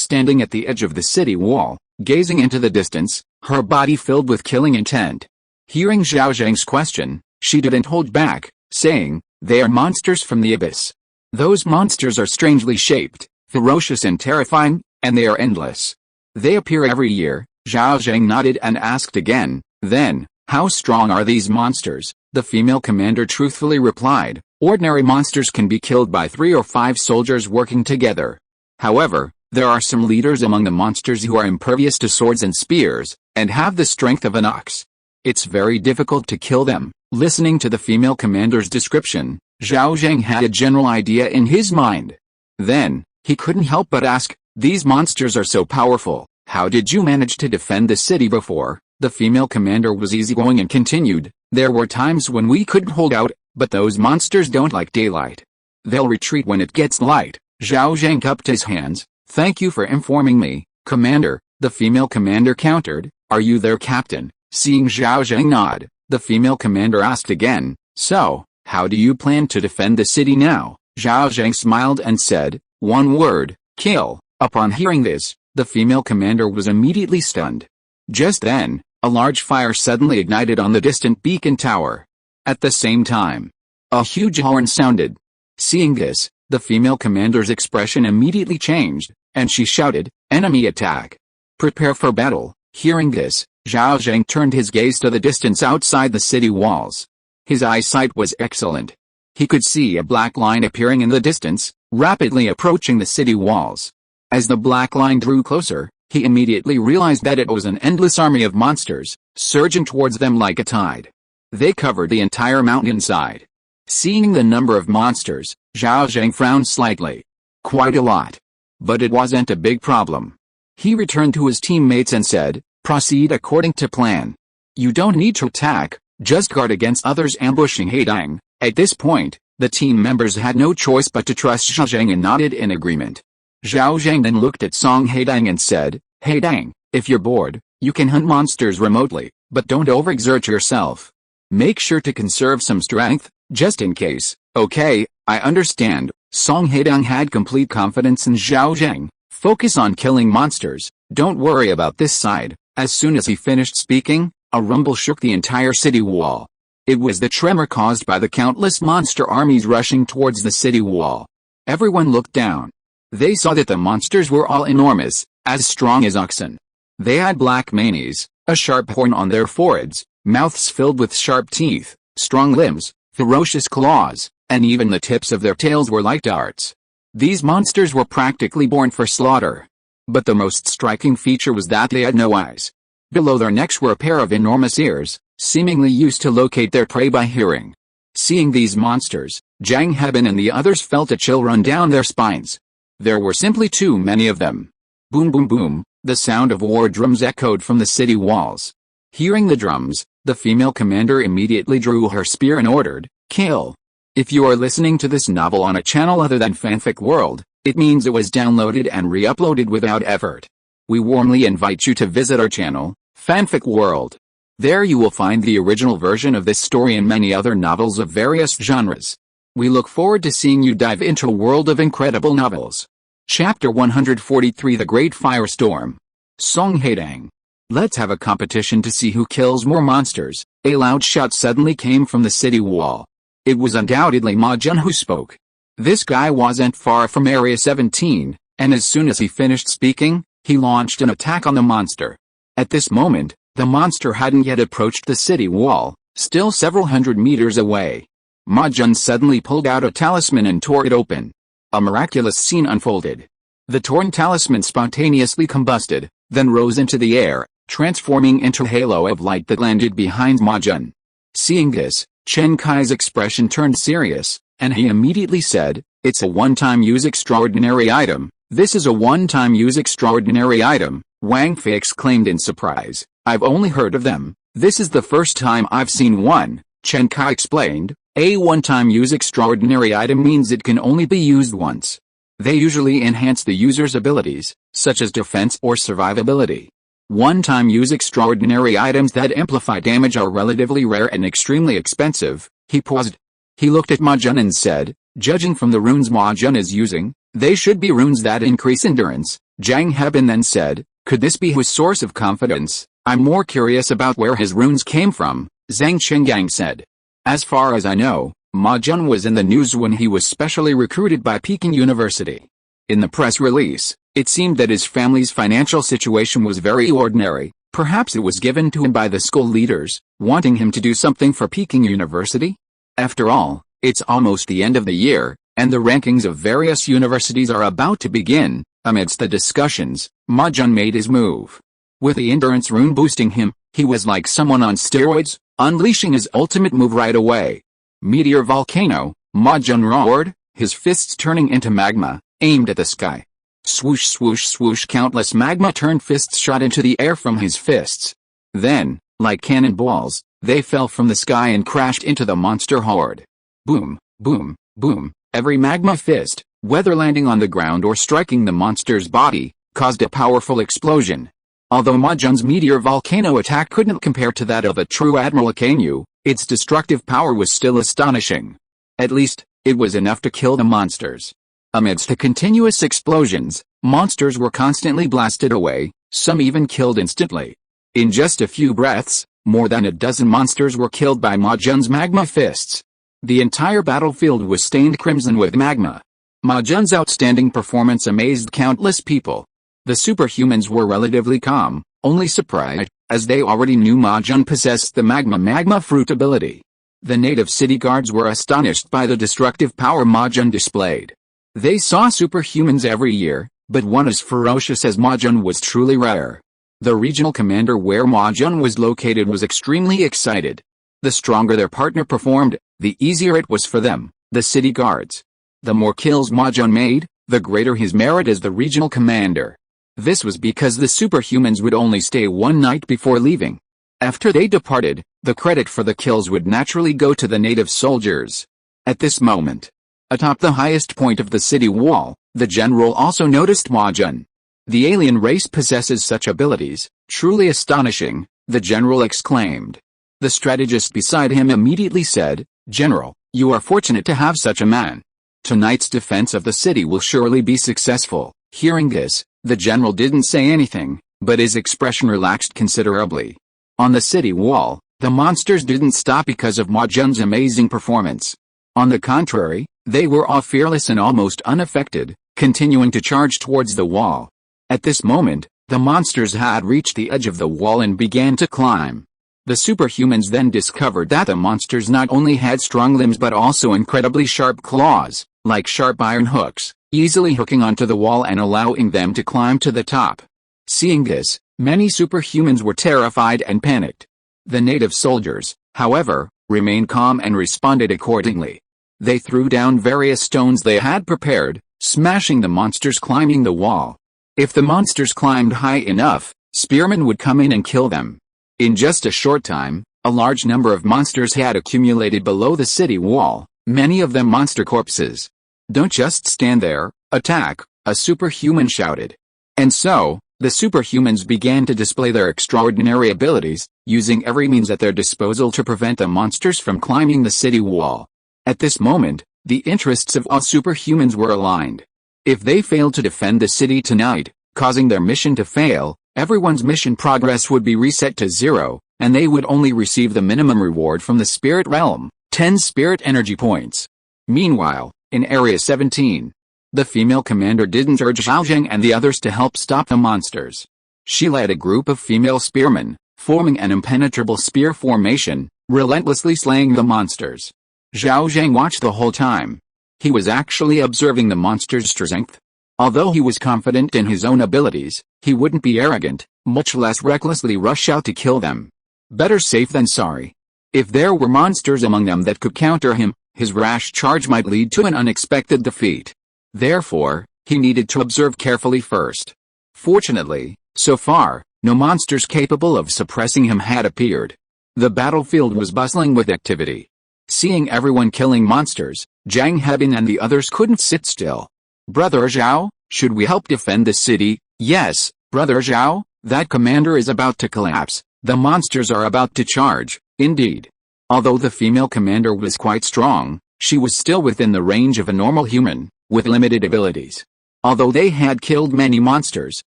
standing at the edge of the city wall, gazing into the distance, her body filled with killing intent. Hearing Zhao Zheng's question, she didn't hold back, saying, "They are monsters from the abyss. Those monsters are strangely shaped, ferocious and terrifying, and they are endless. They appear every year." Zhao Zheng nodded and asked again, "Then, how strong are these monsters?" The female commander truthfully replied, "Ordinary monsters can be killed by 3 or 5 soldiers working together. However, there are some leaders among the monsters who are impervious to swords and spears, and have the strength of an ox. It's very difficult to kill them." Listening to the female commander's description, Zhao Zheng had a general idea in his mind. Then, he couldn't help but ask, "These monsters are so powerful, how did you manage to defend the city before?" The female commander was easygoing and continued, "There were times when we couldn't hold out, but those monsters don't like daylight. They'll retreat when it gets light." Zhao Zheng cupped his hands. "Thank you for informing me, Commander," the female commander countered. "Are you their captain?" Seeing Zhao Zheng nod, the female commander asked again, "So, how do you plan to defend the city now?" Zhao Zheng smiled and said, "One word, kill." Upon hearing this, the female commander was immediately stunned. Just then, a large fire suddenly ignited on the distant beacon tower. At the same time, a huge horn sounded. Seeing this, the female commander's expression immediately changed, and she shouted, "Enemy attack! Prepare for battle." Hearing this, Zhao Zheng turned his gaze to the distance outside the city walls. His eyesight was excellent. He could see a black line appearing in the distance, rapidly approaching the city walls. As the black line drew closer, He immediately realized that it was an endless army of monsters, surging towards them like a tide. They covered the entire mountainside. Seeing the number of monsters, Zhao Zheng frowned slightly. Quite a lot. But it wasn't a big problem. He returned to his teammates and said, "Proceed according to plan. You don't need to attack, just guard against others ambushing Haitang." At this point, the team members had no choice but to trust Zhao Zheng and nodded in agreement. Zhao Zheng then looked at Song Haitang and said, "Haitang, if you're bored, you can hunt monsters remotely, but don't overexert yourself. Make sure to conserve some strength, just in case." "Okay, I understand." Song Haitang had complete confidence in Zhao Zheng. "Focus on killing monsters, don't worry about this side." As soon as he finished speaking, a rumble shook the entire city wall. It was the tremor caused by the countless monster armies rushing towards the city wall. Everyone looked down. They saw that the monsters were all enormous, as strong as oxen. They had black manes, a sharp horn on their foreheads, mouths filled with sharp teeth, strong limbs, ferocious claws, and even the tips of their tails were like darts. These monsters were practically born for slaughter. But the most striking feature was that they had no eyes. Below their necks were a pair of enormous ears, seemingly used to locate their prey by hearing. Seeing these monsters, Zhang Heban and the others felt a chill run down their spines. There were simply too many of them. Boom boom boom, the sound of war drums echoed from the city walls. Hearing the drums, the female commander immediately drew her spear and ordered, "Kill." If you are listening to this novel on a channel other than Fanfic World, it means it was downloaded and re-uploaded without effort. We warmly invite you to visit our channel, Fanfic World. There you will find the original version of this story and many other novels of various genres. We look forward to seeing you dive into a world of incredible novels. Chapter 143: The Great Firestorm. Song Haitang. "Let's have a competition to see who kills more monsters." A loud shout suddenly came from the city wall. It was undoubtedly Ma Jun who spoke. This guy wasn't far from Area 17, and as soon as he finished speaking, he launched an attack on the monster. At this moment, the monster hadn't yet approached the city wall, still several hundred meters away. Ma Jun suddenly pulled out a talisman and tore it open. A miraculous scene unfolded. The torn talisman spontaneously combusted, then rose into the air, transforming into a halo of light that landed behind Ma Jun. Seeing this, Chen Kai's expression turned serious, and he immediately said, "It's a one-time use extraordinary item." "This is a one-time use extraordinary item," Wang Fei exclaimed in surprise. "I've only heard of them. This is the first time I've seen one," Chen Kai explained. A one-time use extraordinary item means it can only be used once. They usually enhance the user's abilities, such as defense or survivability. One-time use extraordinary items that amplify damage are relatively rare and extremely expensive. He paused. He looked at Ma Jun and said, "Judging from the runes Ma Jun is using, they should be runes that increase endurance." Zhang Heban then said, "Could this be his source of confidence? I'm more curious about where his runes came from," Zhang Chengang said. "As far as I know, Ma Jun was in the news when he was specially recruited by Peking University. In the press release, it seemed that his family's financial situation was very ordinary. Perhaps it was given to him by the school leaders, wanting him to do something for Peking University? After all, it's almost the end of the year, and the rankings of various universities are about to begin." Amidst the discussions, Ma Jun made his move. With the endurance rune boosting him, he was like someone on steroids, unleashing his ultimate move right away. "Meteor volcano," Ma Jun roared, his fists turning into magma, aimed at the sky. Swoosh swoosh swoosh, countless magma-turned fists shot into the air from his fists. Then, like cannonballs, they fell from the sky and crashed into the monster horde. Boom, boom, boom, every magma fist, whether landing on the ground or striking the monster's body, caused a powerful explosion. Although Ma Jun's meteor volcano attack couldn't compare to that of a true Admiral Kanyu, its destructive power was still astonishing. At least, it was enough to kill the monsters. Amidst the continuous explosions, monsters were constantly blasted away, some even killed instantly. In just a few breaths, more than a dozen monsters were killed by Ma Jun's magma fists. The entire battlefield was stained crimson with magma. Ma Jun's outstanding performance amazed countless people. The superhumans were relatively calm, only surprised, as they already knew Ma Jun possessed the magma fruit ability. The native city guards were astonished by the destructive power Ma Jun displayed. They saw superhumans every year, but one as ferocious as Ma Jun was truly rare. The regional commander where Ma Jun was located was extremely excited. The stronger their partner performed, the easier it was for them, the city guards. The more kills Ma Jun made, the greater his merit as the regional commander. This was because the superhumans would only stay one night before leaving. After they departed, the credit for the kills would naturally go to the native soldiers. At this moment, atop the highest point of the city wall, the general also noticed Ma Jun. The alien race possesses such abilities, truly astonishing, the general exclaimed. The strategist beside him immediately said, "General, you are fortunate to have such a man. Tonight's defense of the city will surely be successful." Hearing this, the general didn't say anything, but his expression relaxed considerably. On the city wall, the monsters didn't stop because of Ma Jun's amazing performance. On the contrary, they were all fearless and almost unaffected, continuing to charge towards the wall. At this moment, the monsters had reached the edge of the wall and began to climb. The superhumans then discovered that the monsters not only had strong limbs but also incredibly sharp claws, like sharp iron hooks, easily hooking onto the wall and allowing them to climb to the top. Seeing this, many superhumans were terrified and panicked. The native soldiers, however, remained calm and responded accordingly. They threw down various stones they had prepared, smashing the monsters climbing the wall. If the monsters climbed high enough, spearmen would come in and kill them. In just a short time, a large number of monsters had accumulated below the city wall, many of them monster corpses. "Don't just stand there, attack," a superhuman shouted. And so, the superhumans began to display their extraordinary abilities, using every means at their disposal to prevent the monsters from climbing the city wall. At this moment, the interests of all superhumans were aligned. If they failed to defend the city tonight, causing their mission to fail, everyone's mission progress would be reset to 0, and they would only receive the minimum reward from the spirit realm, 10 spirit energy points. Meanwhile, in Area 17, the female commander didn't urge Zhao Zheng and the others to help stop the monsters. She led a group of female spearmen, forming an impenetrable spear formation, relentlessly slaying the monsters. Zhao Zheng watched the whole time. He was actually observing the monsters' strength. Although he was confident in his own abilities, he wouldn't be arrogant, much less recklessly rush out to kill them. Better safe than sorry. If there were monsters among them that could counter him, his rash charge might lead to an unexpected defeat. Therefore, he needed to observe carefully first. Fortunately, so far, no monsters capable of suppressing him had appeared. The battlefield was bustling with activity. Seeing everyone killing monsters, Zhang Hebin and the others couldn't sit still. "Brother Zhao, should we help defend the city?" "Yes, Brother Zhao, that commander is about to collapse. The monsters are about to charge." Indeed. Although the female commander was quite strong, she was still within the range of a normal human, with limited abilities. Although they had killed many monsters,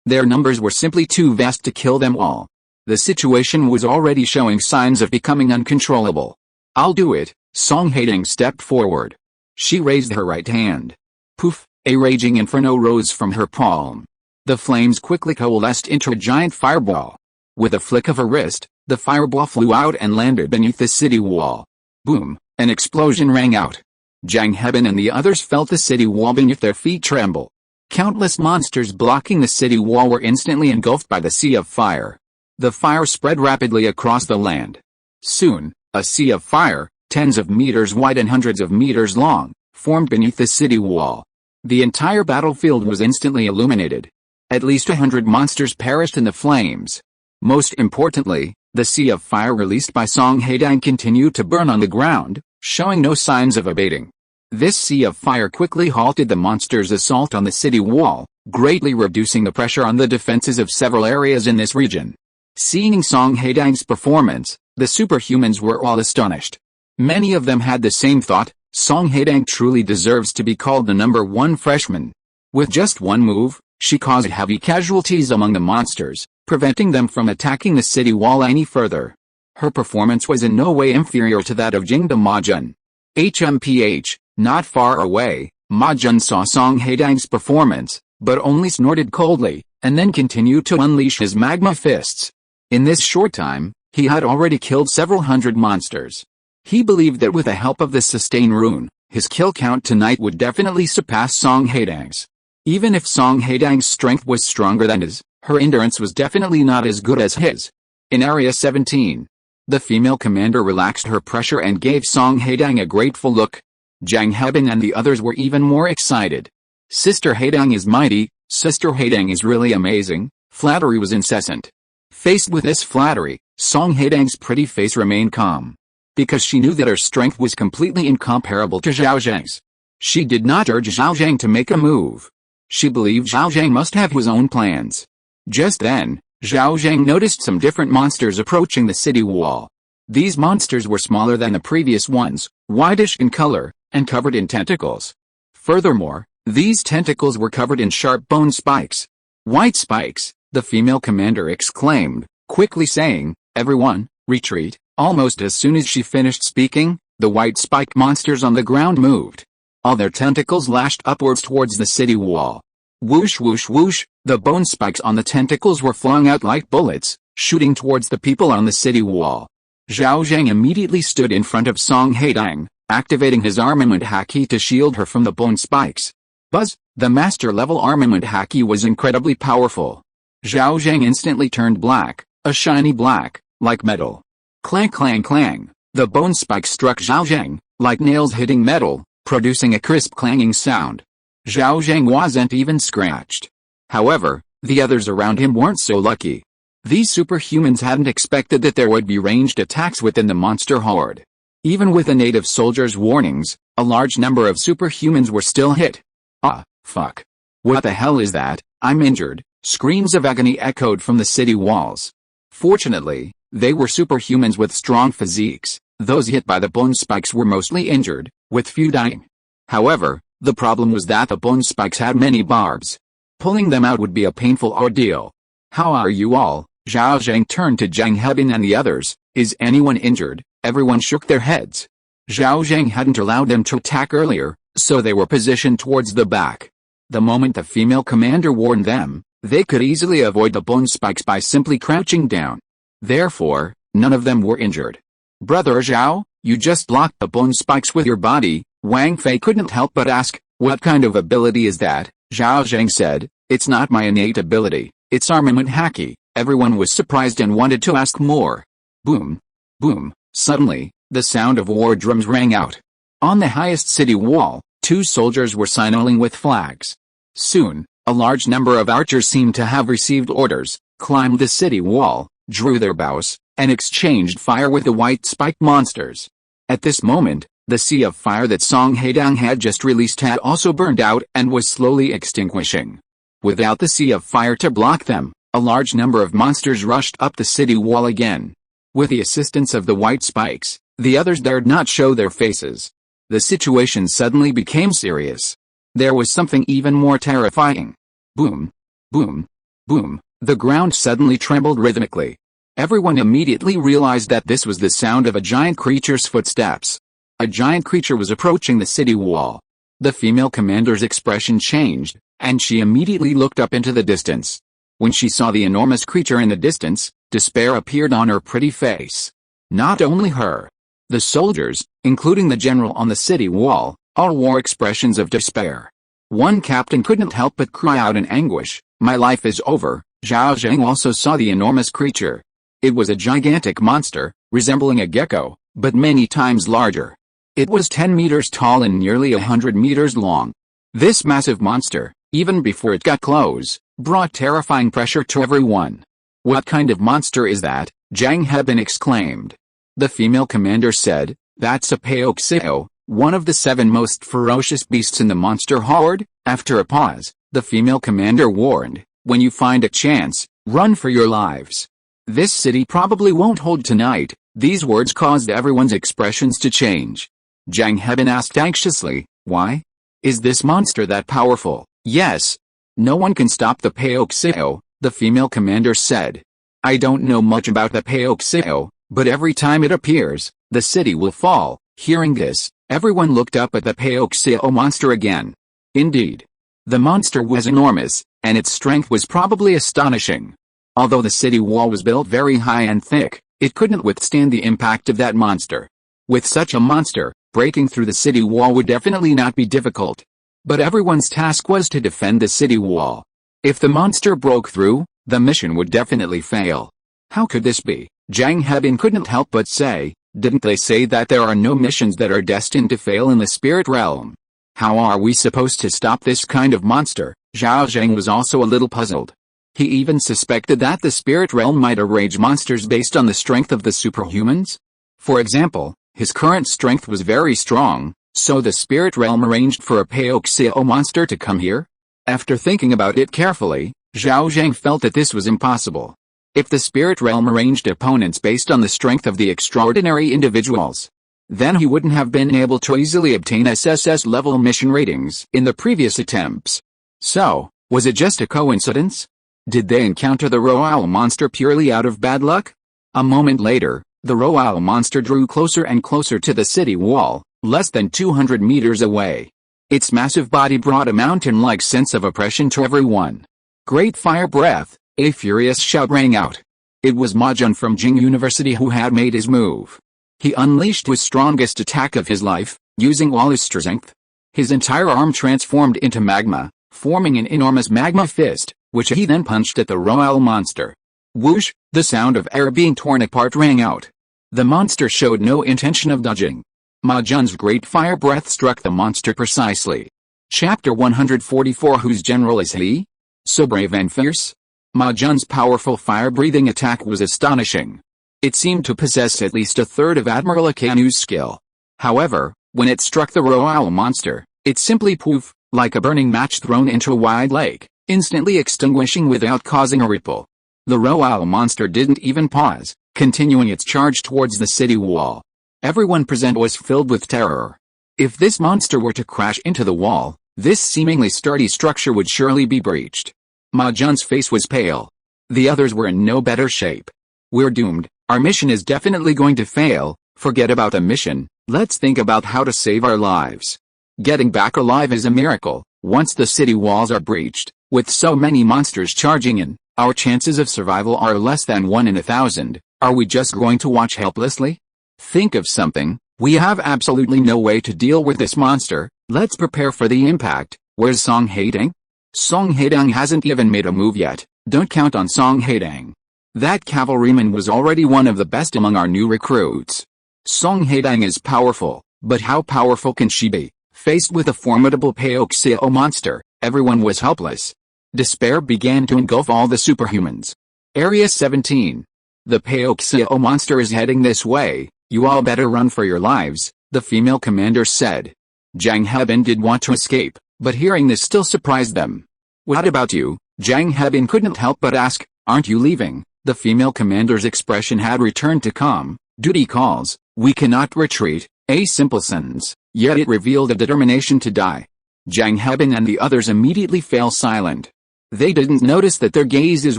their numbers were simply too vast to kill them all. The situation was already showing signs of becoming uncontrollable. "I'll do it," Song Haitang stepped forward. She raised her right hand. Poof, a raging inferno rose from her palm. The flames quickly coalesced into a giant fireball. With a flick of her wrist, the fireball flew out and landed beneath the city wall. Boom, an explosion rang out. Zhang Hebin and the others felt the city wall beneath their feet tremble. Countless monsters blocking the city wall were instantly engulfed by the sea of fire. The fire spread rapidly across the land. Soon, a sea of fire, tens of meters wide and hundreds of meters long, formed beneath the city wall. The entire battlefield was instantly illuminated. At least 100 monsters perished in the flames. Most importantly, the sea of fire released by Song Haitang continued to burn on the ground, showing no signs of abating. This sea of fire quickly halted the monsters' assault on the city wall, greatly reducing the pressure on the defenses of several areas in this region. Seeing Song Haitang's performance, the superhumans were all astonished. Many of them had the same thought: Song Haitang truly deserves to be called the #1 freshman. With just one move, she caused heavy casualties among the monsters, preventing them from attacking the city wall any further. Her performance was in no way inferior to that of Jingda Ma Jun. HMPH, not far away, Ma Jun saw Song Haitang's performance, but only snorted coldly, and then continued to unleash his magma fists. In this short time, he had already killed several hundred monsters. He believed that with the help of the sustain rune, his kill count tonight would definitely surpass Song Haitang's. Even if Song Haitang's strength was stronger than his, her endurance was definitely not as good as his. In Area 17, the female commander relaxed her pressure and gave Song Haitang a grateful look. Zhang Hebin and the others were even more excited. Sister Haitang is mighty, Sister Haitang is really amazing. Flattery was incessant. Faced with this flattery, Song Haitang's pretty face remained calm. Because she knew that her strength was completely incomparable to Zhao Zheng's. She did not urge Zhao Zheng to make a move. She believed Zhao Zheng must have his own plans. Just then, Zhao Zheng noticed some different monsters approaching the city wall. These monsters were smaller than the previous ones, whitish in color, and covered in tentacles. Furthermore, these tentacles were covered in sharp bone spikes. White spikes, the female commander exclaimed, quickly saying, "Everyone, retreat." Almost as soon as she finished speaking, the white spiked monsters on the ground moved. All their tentacles lashed upwards towards the city wall. Whoosh whoosh whoosh, the bone spikes on the tentacles were flung out like bullets, shooting towards the people on the city wall. Zhao Zheng immediately stood in front of Song Haitang, activating his armament haki to shield her from the bone spikes. Buzz, the master-level armament haki was incredibly powerful. Zhao Zheng instantly turned black, a shiny black, like metal. Clang clang clang, the bone spikes struck Zhao Zheng, like nails hitting metal, producing a crisp clanging sound. Zhao Zheng wasn't even scratched. However, the others around him weren't so lucky. These superhumans hadn't expected that there would be ranged attacks within the monster horde. Even with the native soldiers' warnings, a large number of superhumans were still hit. Ah, fuck. What the hell is that? I'm injured. Screams of agony echoed from the city walls. Fortunately, they were superhumans with strong physiques. Those hit by the bone spikes were mostly injured, with few dying. However, the problem was that the bone spikes had many barbs. Pulling them out would be a painful ordeal. "How are you all?" Zhao Zheng turned to Zhang Hebin and the others. "Is anyone injured?" Everyone shook their heads. Zhao Zheng hadn't allowed them to attack earlier, so they were positioned towards the back. The moment the female commander warned them, they could easily avoid the bone spikes by simply crouching down. Therefore, none of them were injured. "Brother Zhao, you just blocked the bone spikes with your body." Wang Fei couldn't help but ask, "What kind of ability is that?" Zhao Zheng said, "It's not my innate ability, it's armament haki." Everyone was surprised and wanted to ask more. Boom. Boom. Suddenly, the sound of war drums rang out. On the highest city wall, two soldiers were signaling with flags. Soon, a large number of archers seemed to have received orders, climbed the city wall, drew their bows, and exchanged fire with the white spiked monsters. At this moment, the sea of fire that Song Haitang had just released had also burned out and was slowly extinguishing. Without the sea of fire to block them, a large number of monsters rushed up the city wall again. With the assistance of the white spikes, the others dared not show their faces. The situation suddenly became serious. There was something even more terrifying. Boom. Boom. Boom. The ground suddenly trembled rhythmically. Everyone immediately realized that this was the sound of a giant creature's footsteps. A giant creature was approaching the city wall. The female commander's expression changed, and she immediately looked up into the distance. When she saw the enormous creature in the distance, despair appeared on her pretty face. Not only her. The soldiers, including the general on the city wall, all wore expressions of despair. One captain couldn't help but cry out in anguish, "My life is over." Zhao Zheng also saw the enormous creature. It was a gigantic monster, resembling a gecko, but many times larger. It was 10 meters tall and nearly 100 meters long. This massive monster, even before it got close, brought terrifying pressure to everyone. "What kind of monster is that?" Zhang Hebin exclaimed. The female commander said, "That's a Paoxeo, one of the 7 most ferocious beasts in the monster horde." After a pause, the female commander warned, "When you find a chance, run for your lives. This city probably won't hold tonight." These words caused everyone's expressions to change. Zhang Hebin asked anxiously, "Why? Is this monster that powerful?" "Yes. No one can stop the Paoxeo," the female commander said. "I don't know much about the Paoxeo, but every time it appears, the city will fall." Hearing this, everyone looked up at the Paoxeo monster again. Indeed, the monster was enormous, and its strength was probably astonishing. Although the city wall was built very high and thick, it couldn't withstand the impact of that monster. With such a monster, breaking through the city wall would definitely not be difficult.
But everyone's task was to defend the city wall. If the monster broke through, the mission would definitely fail. How could this be? Zhang Hebin couldn't help but say, didn't they say that there are no missions that are destined to fail in the spirit realm? How are we supposed to stop this kind of monster? Zhao Zheng was also a little puzzled. He even suspected that the spirit realm might arrange monsters based on the strength of the superhumans. For example, his current strength was very strong, so the spirit realm arranged for a Paoxio monster to come here? After thinking about it carefully, Zhao Zheng felt that this was impossible. If the spirit realm arranged opponents based on the strength of the extraordinary individuals, then he wouldn't have been able to easily obtain SSS level mission ratings in the previous attempts. So, was it just a coincidence? Did they encounter the Royal monster purely out of bad luck? A moment later, the Royal monster drew closer and closer to the city wall, less than 200 meters away. Its massive body brought a mountain-like sense of oppression to everyone. Great fire breath, a furious shout rang out. It was Ma Jun from Jing University who had made his move. He unleashed his strongest attack of his life, using all his strength. His entire arm transformed into magma, forming an enormous magma fist, which he then punched at the Royal monster. Whoosh, the sound of air being torn apart rang out. The monster showed no intention of dodging. Ma Jun's great fire breath struck the monster precisely. Chapter 144. Whose general is he? So brave and fierce? Ma Jun's powerful fire-breathing attack was astonishing. It seemed to possess at least a third of Admiral Akanu's skill. However, when it struck the Royal monster, it simply poof, like a burning match thrown into a wide lake, instantly extinguishing without causing a ripple. The Royal monster didn't even pause, continuing its charge towards the city wall. Everyone present was filled with terror. If this monster were to crash into the wall, this seemingly sturdy structure would surely be breached. Ma Jun's face was pale. The others were in no better shape. We're doomed. Our mission is definitely going to fail. Forget about the mission. Let's think about how to save our lives. Getting back alive is a miracle. Once the city walls are breached, with so many monsters charging in, our chances of survival are less than 1 in 1,000. Are we just going to watch helplessly? Think of something. We have absolutely no way to deal with this monster. Let's prepare for the impact. Where's Song Haitang? Song Haitang hasn't even made a move yet. Don't count on Song Haitang. That cavalryman was already one of the best among our new recruits. Song Haitang is powerful, but how powerful can she be? Faced with a formidable Paoxio monster, everyone was helpless. Despair began to engulf all the superhumans. Area 17. The Paoxio monster is heading this way. You all better run for your lives, the female commander said. Zhang Hebin did want to escape, but hearing this still surprised them. What about you? Zhang Hebin couldn't help but ask, aren't you leaving? The female commander's expression had returned to calm. Duty calls, we cannot retreat, a simple sentence, yet it revealed a determination to die. Zhang Hebin and the others immediately fell silent. They didn't notice that their gazes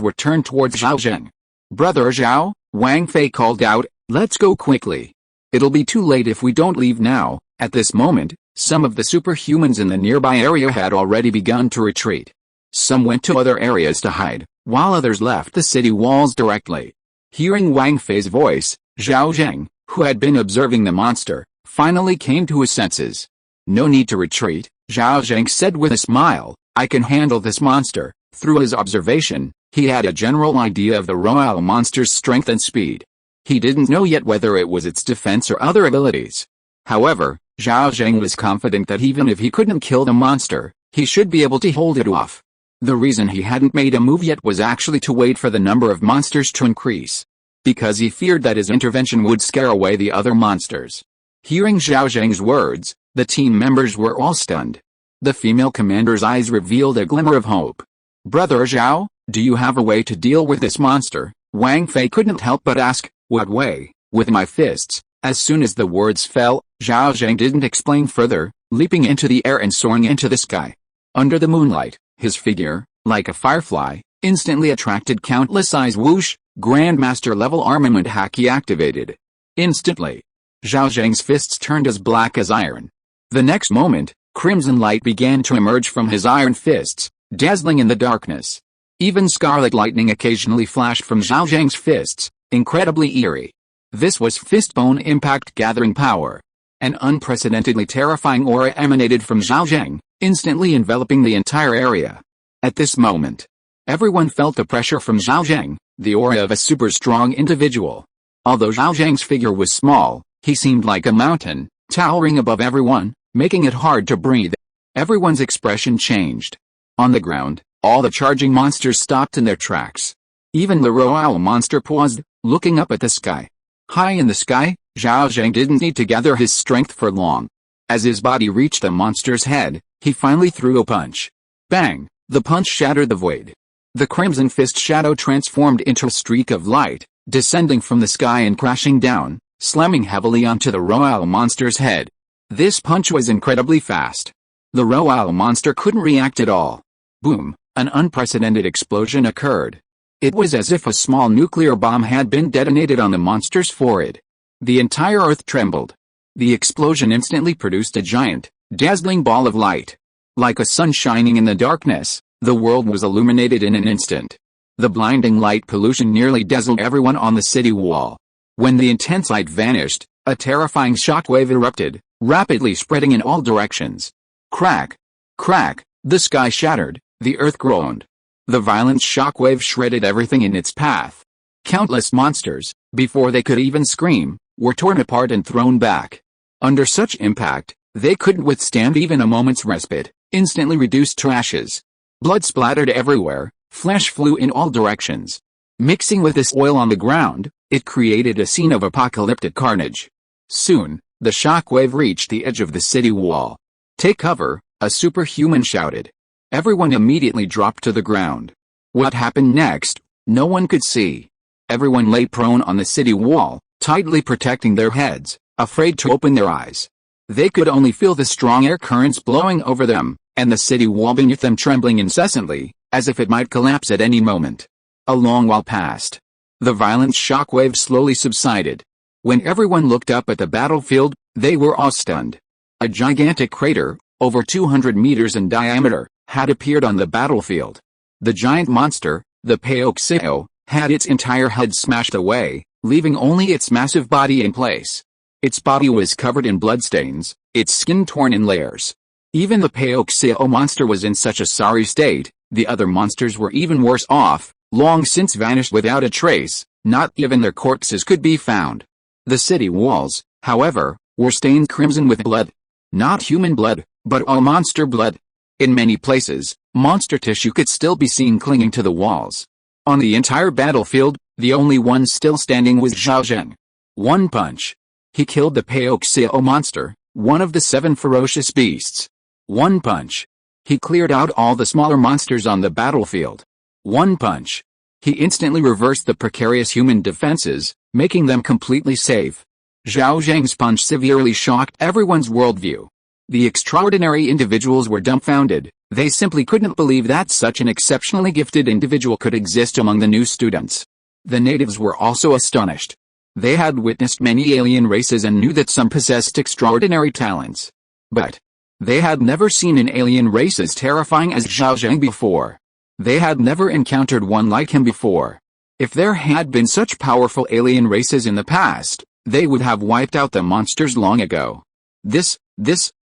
were turned towards Zhao Zheng. Brother Zhao, Wang Fei called out, let's go quickly. It'll be too late if we don't leave now. At this moment, some of the superhumans in the nearby area had already begun to retreat. Some went to other areas to hide, while others left the city walls directly. Hearing Wang Fei's voice, Zhao Zheng, who had been observing the monster, finally came to his senses. No need to retreat, Zhao Zheng said with a smile, I can handle this monster. Through his observation, he had a general idea of the Royal monster's strength and speed. He didn't know yet whether it was its defense or other abilities. However, Zhao Zheng was confident that even if he couldn't kill the monster, he should be able to hold it off. The reason he hadn't made a move yet was actually to wait for the number of monsters to increase. Because he feared that his intervention would scare away the other monsters. Hearing Zhao Zheng's words, the team members were all stunned. The female commander's eyes revealed a glimmer of hope. Brother Zhao, do you have a way to deal with this monster? Wang Fei couldn't help but ask, what way? With my fists. As soon as the words fell, Zhao Zheng didn't explain further, leaping into the air and soaring into the sky. Under the moonlight, his figure, like a firefly, instantly attracted countless eyes. Whoosh, Grandmaster level armament haki activated. Instantly, Zhao Zheng's fists turned as black as iron. The next moment, crimson light began to emerge from his iron fists, dazzling in the darkness. Even scarlet lightning occasionally flashed from Zhao Zheng's fists, incredibly eerie. This was fist-bone impact gathering power. An unprecedentedly terrifying aura emanated from Zhao Zheng,
instantly enveloping the entire area. At this moment, everyone felt the pressure from Zhao Zheng, the aura of a super strong individual. Although Zhao Zheng's figure was small, he seemed like a mountain, towering above everyone, making it hard to breathe. Everyone's expression changed. On the ground, all the charging monsters stopped in their tracks. Even the royal monster paused, looking up at the sky. High in the sky, Zhao Zheng didn't need to gather his strength for long. As his body reached the monster's head, he finally threw a punch. Bang! The punch shattered the void. The Crimson Fist shadow transformed into a streak of light, descending from the sky and crashing down, slamming heavily onto the royal monster's head. This punch was incredibly fast. The royal monster couldn't react at all. Boom! An unprecedented explosion occurred. It was as if a small nuclear bomb had been detonated on the monster's forehead. The entire earth trembled. The explosion instantly produced a giant, dazzling ball of light. Like a sun shining in the darkness, the world was illuminated in an instant. The blinding light pollution nearly dazzled everyone on the city wall. When the intense light vanished, a terrifying shockwave erupted, rapidly spreading in all directions. Crack! Crack! The sky shattered, the earth groaned. The violent shockwave shredded everything in its path. Countless monsters, before they could even scream, were torn apart and thrown back. Under such impact, they couldn't withstand even a moment's respite, instantly reduced to ashes. Blood splattered everywhere, flesh flew in all directions. Mixing with this oil on the ground, it created a scene of apocalyptic carnage. Soon, the shockwave reached the edge of the city wall. "Take cover," a superhuman shouted. Everyone immediately dropped to the ground. What happened next, no one could see. Everyone lay prone on the city wall, tightly protecting their heads, afraid to open their eyes. They could only feel the strong air currents blowing over them, and the city wall beneath them trembling incessantly, as if it might collapse at any moment. A long while passed. The violent shockwave slowly subsided. When everyone looked up at the battlefield, they were all stunned. A gigantic crater, over 200 meters in diameter, had appeared on the battlefield. The giant monster, the Paoxeo, had its entire head smashed away, leaving only its massive body in place. Its body was covered in bloodstains, its skin torn in layers. Even the Paoxeo monster was in such a sorry state. The other monsters were even worse off, long since vanished without a trace, not even their corpses could be found. The city walls, however, were stained crimson with blood. Not human blood, but all monster blood. In many places, monster tissue could still be seen clinging to the walls. On the entire battlefield, the only one still standing was Zhao Zheng. One punch. He killed the Paoxeo monster, one of the 7 ferocious beasts. One punch. He cleared out all the smaller monsters on the battlefield. One punch. He instantly reversed the precarious human defenses, making them completely safe. Zhao Zheng's punch severely shocked everyone's worldview. The extraordinary individuals were dumbfounded. They simply couldn't believe that such an exceptionally gifted individual could exist among the new students. The natives were also astonished. They had witnessed many alien races and knew that some possessed extraordinary talents. But they had never seen an alien race as terrifying as Zhao Zheng before. They had never encountered one like him before. If there had been such powerful alien races in the past, they would have wiped out the monsters long ago.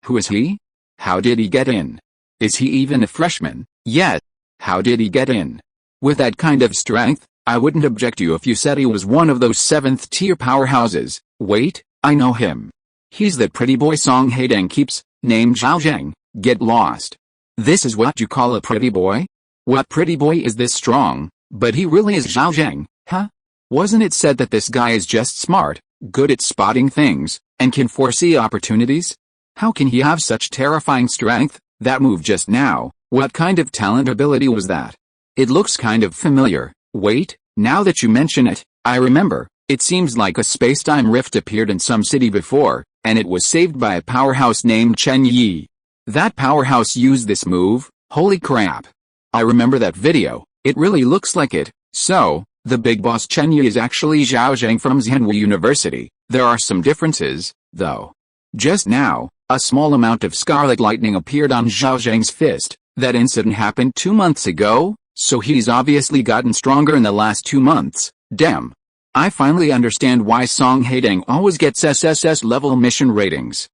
Who is he? How did he get in? Is he even a freshman, yet? How did he get in? With that kind of strength, I wouldn't object you if you said he was one of those 7th-tier powerhouses. Wait, I know him. He's that pretty boy Song Haitang keeps, named Zhao Zheng. Get lost. This is what you call a pretty boy? What pretty boy is this strong? But he really is Zhao Zheng, huh? Wasn't it said that this guy is just smart, good at spotting things, and can foresee opportunities? How can he have such terrifying strength? That move just now, what kind of talent ability was that? It looks kind of familiar. Wait, now that you mention it, I remember. It seems like a space-time rift appeared in some city before, and it was saved by a powerhouse named Chen Yi. That powerhouse used this move. Holy crap. I remember that video. It really looks like it. So, the big boss Chen Yi is actually Zhao Zheng from Zhenwu University. There are some differences, though. Just now, a small amount of scarlet lightning appeared on Zhao Zheng's fist. That incident happened 2 months ago, so he's obviously gotten stronger in the last 2 months. Damn. I finally understand why Song Haitang always gets SSS level mission ratings.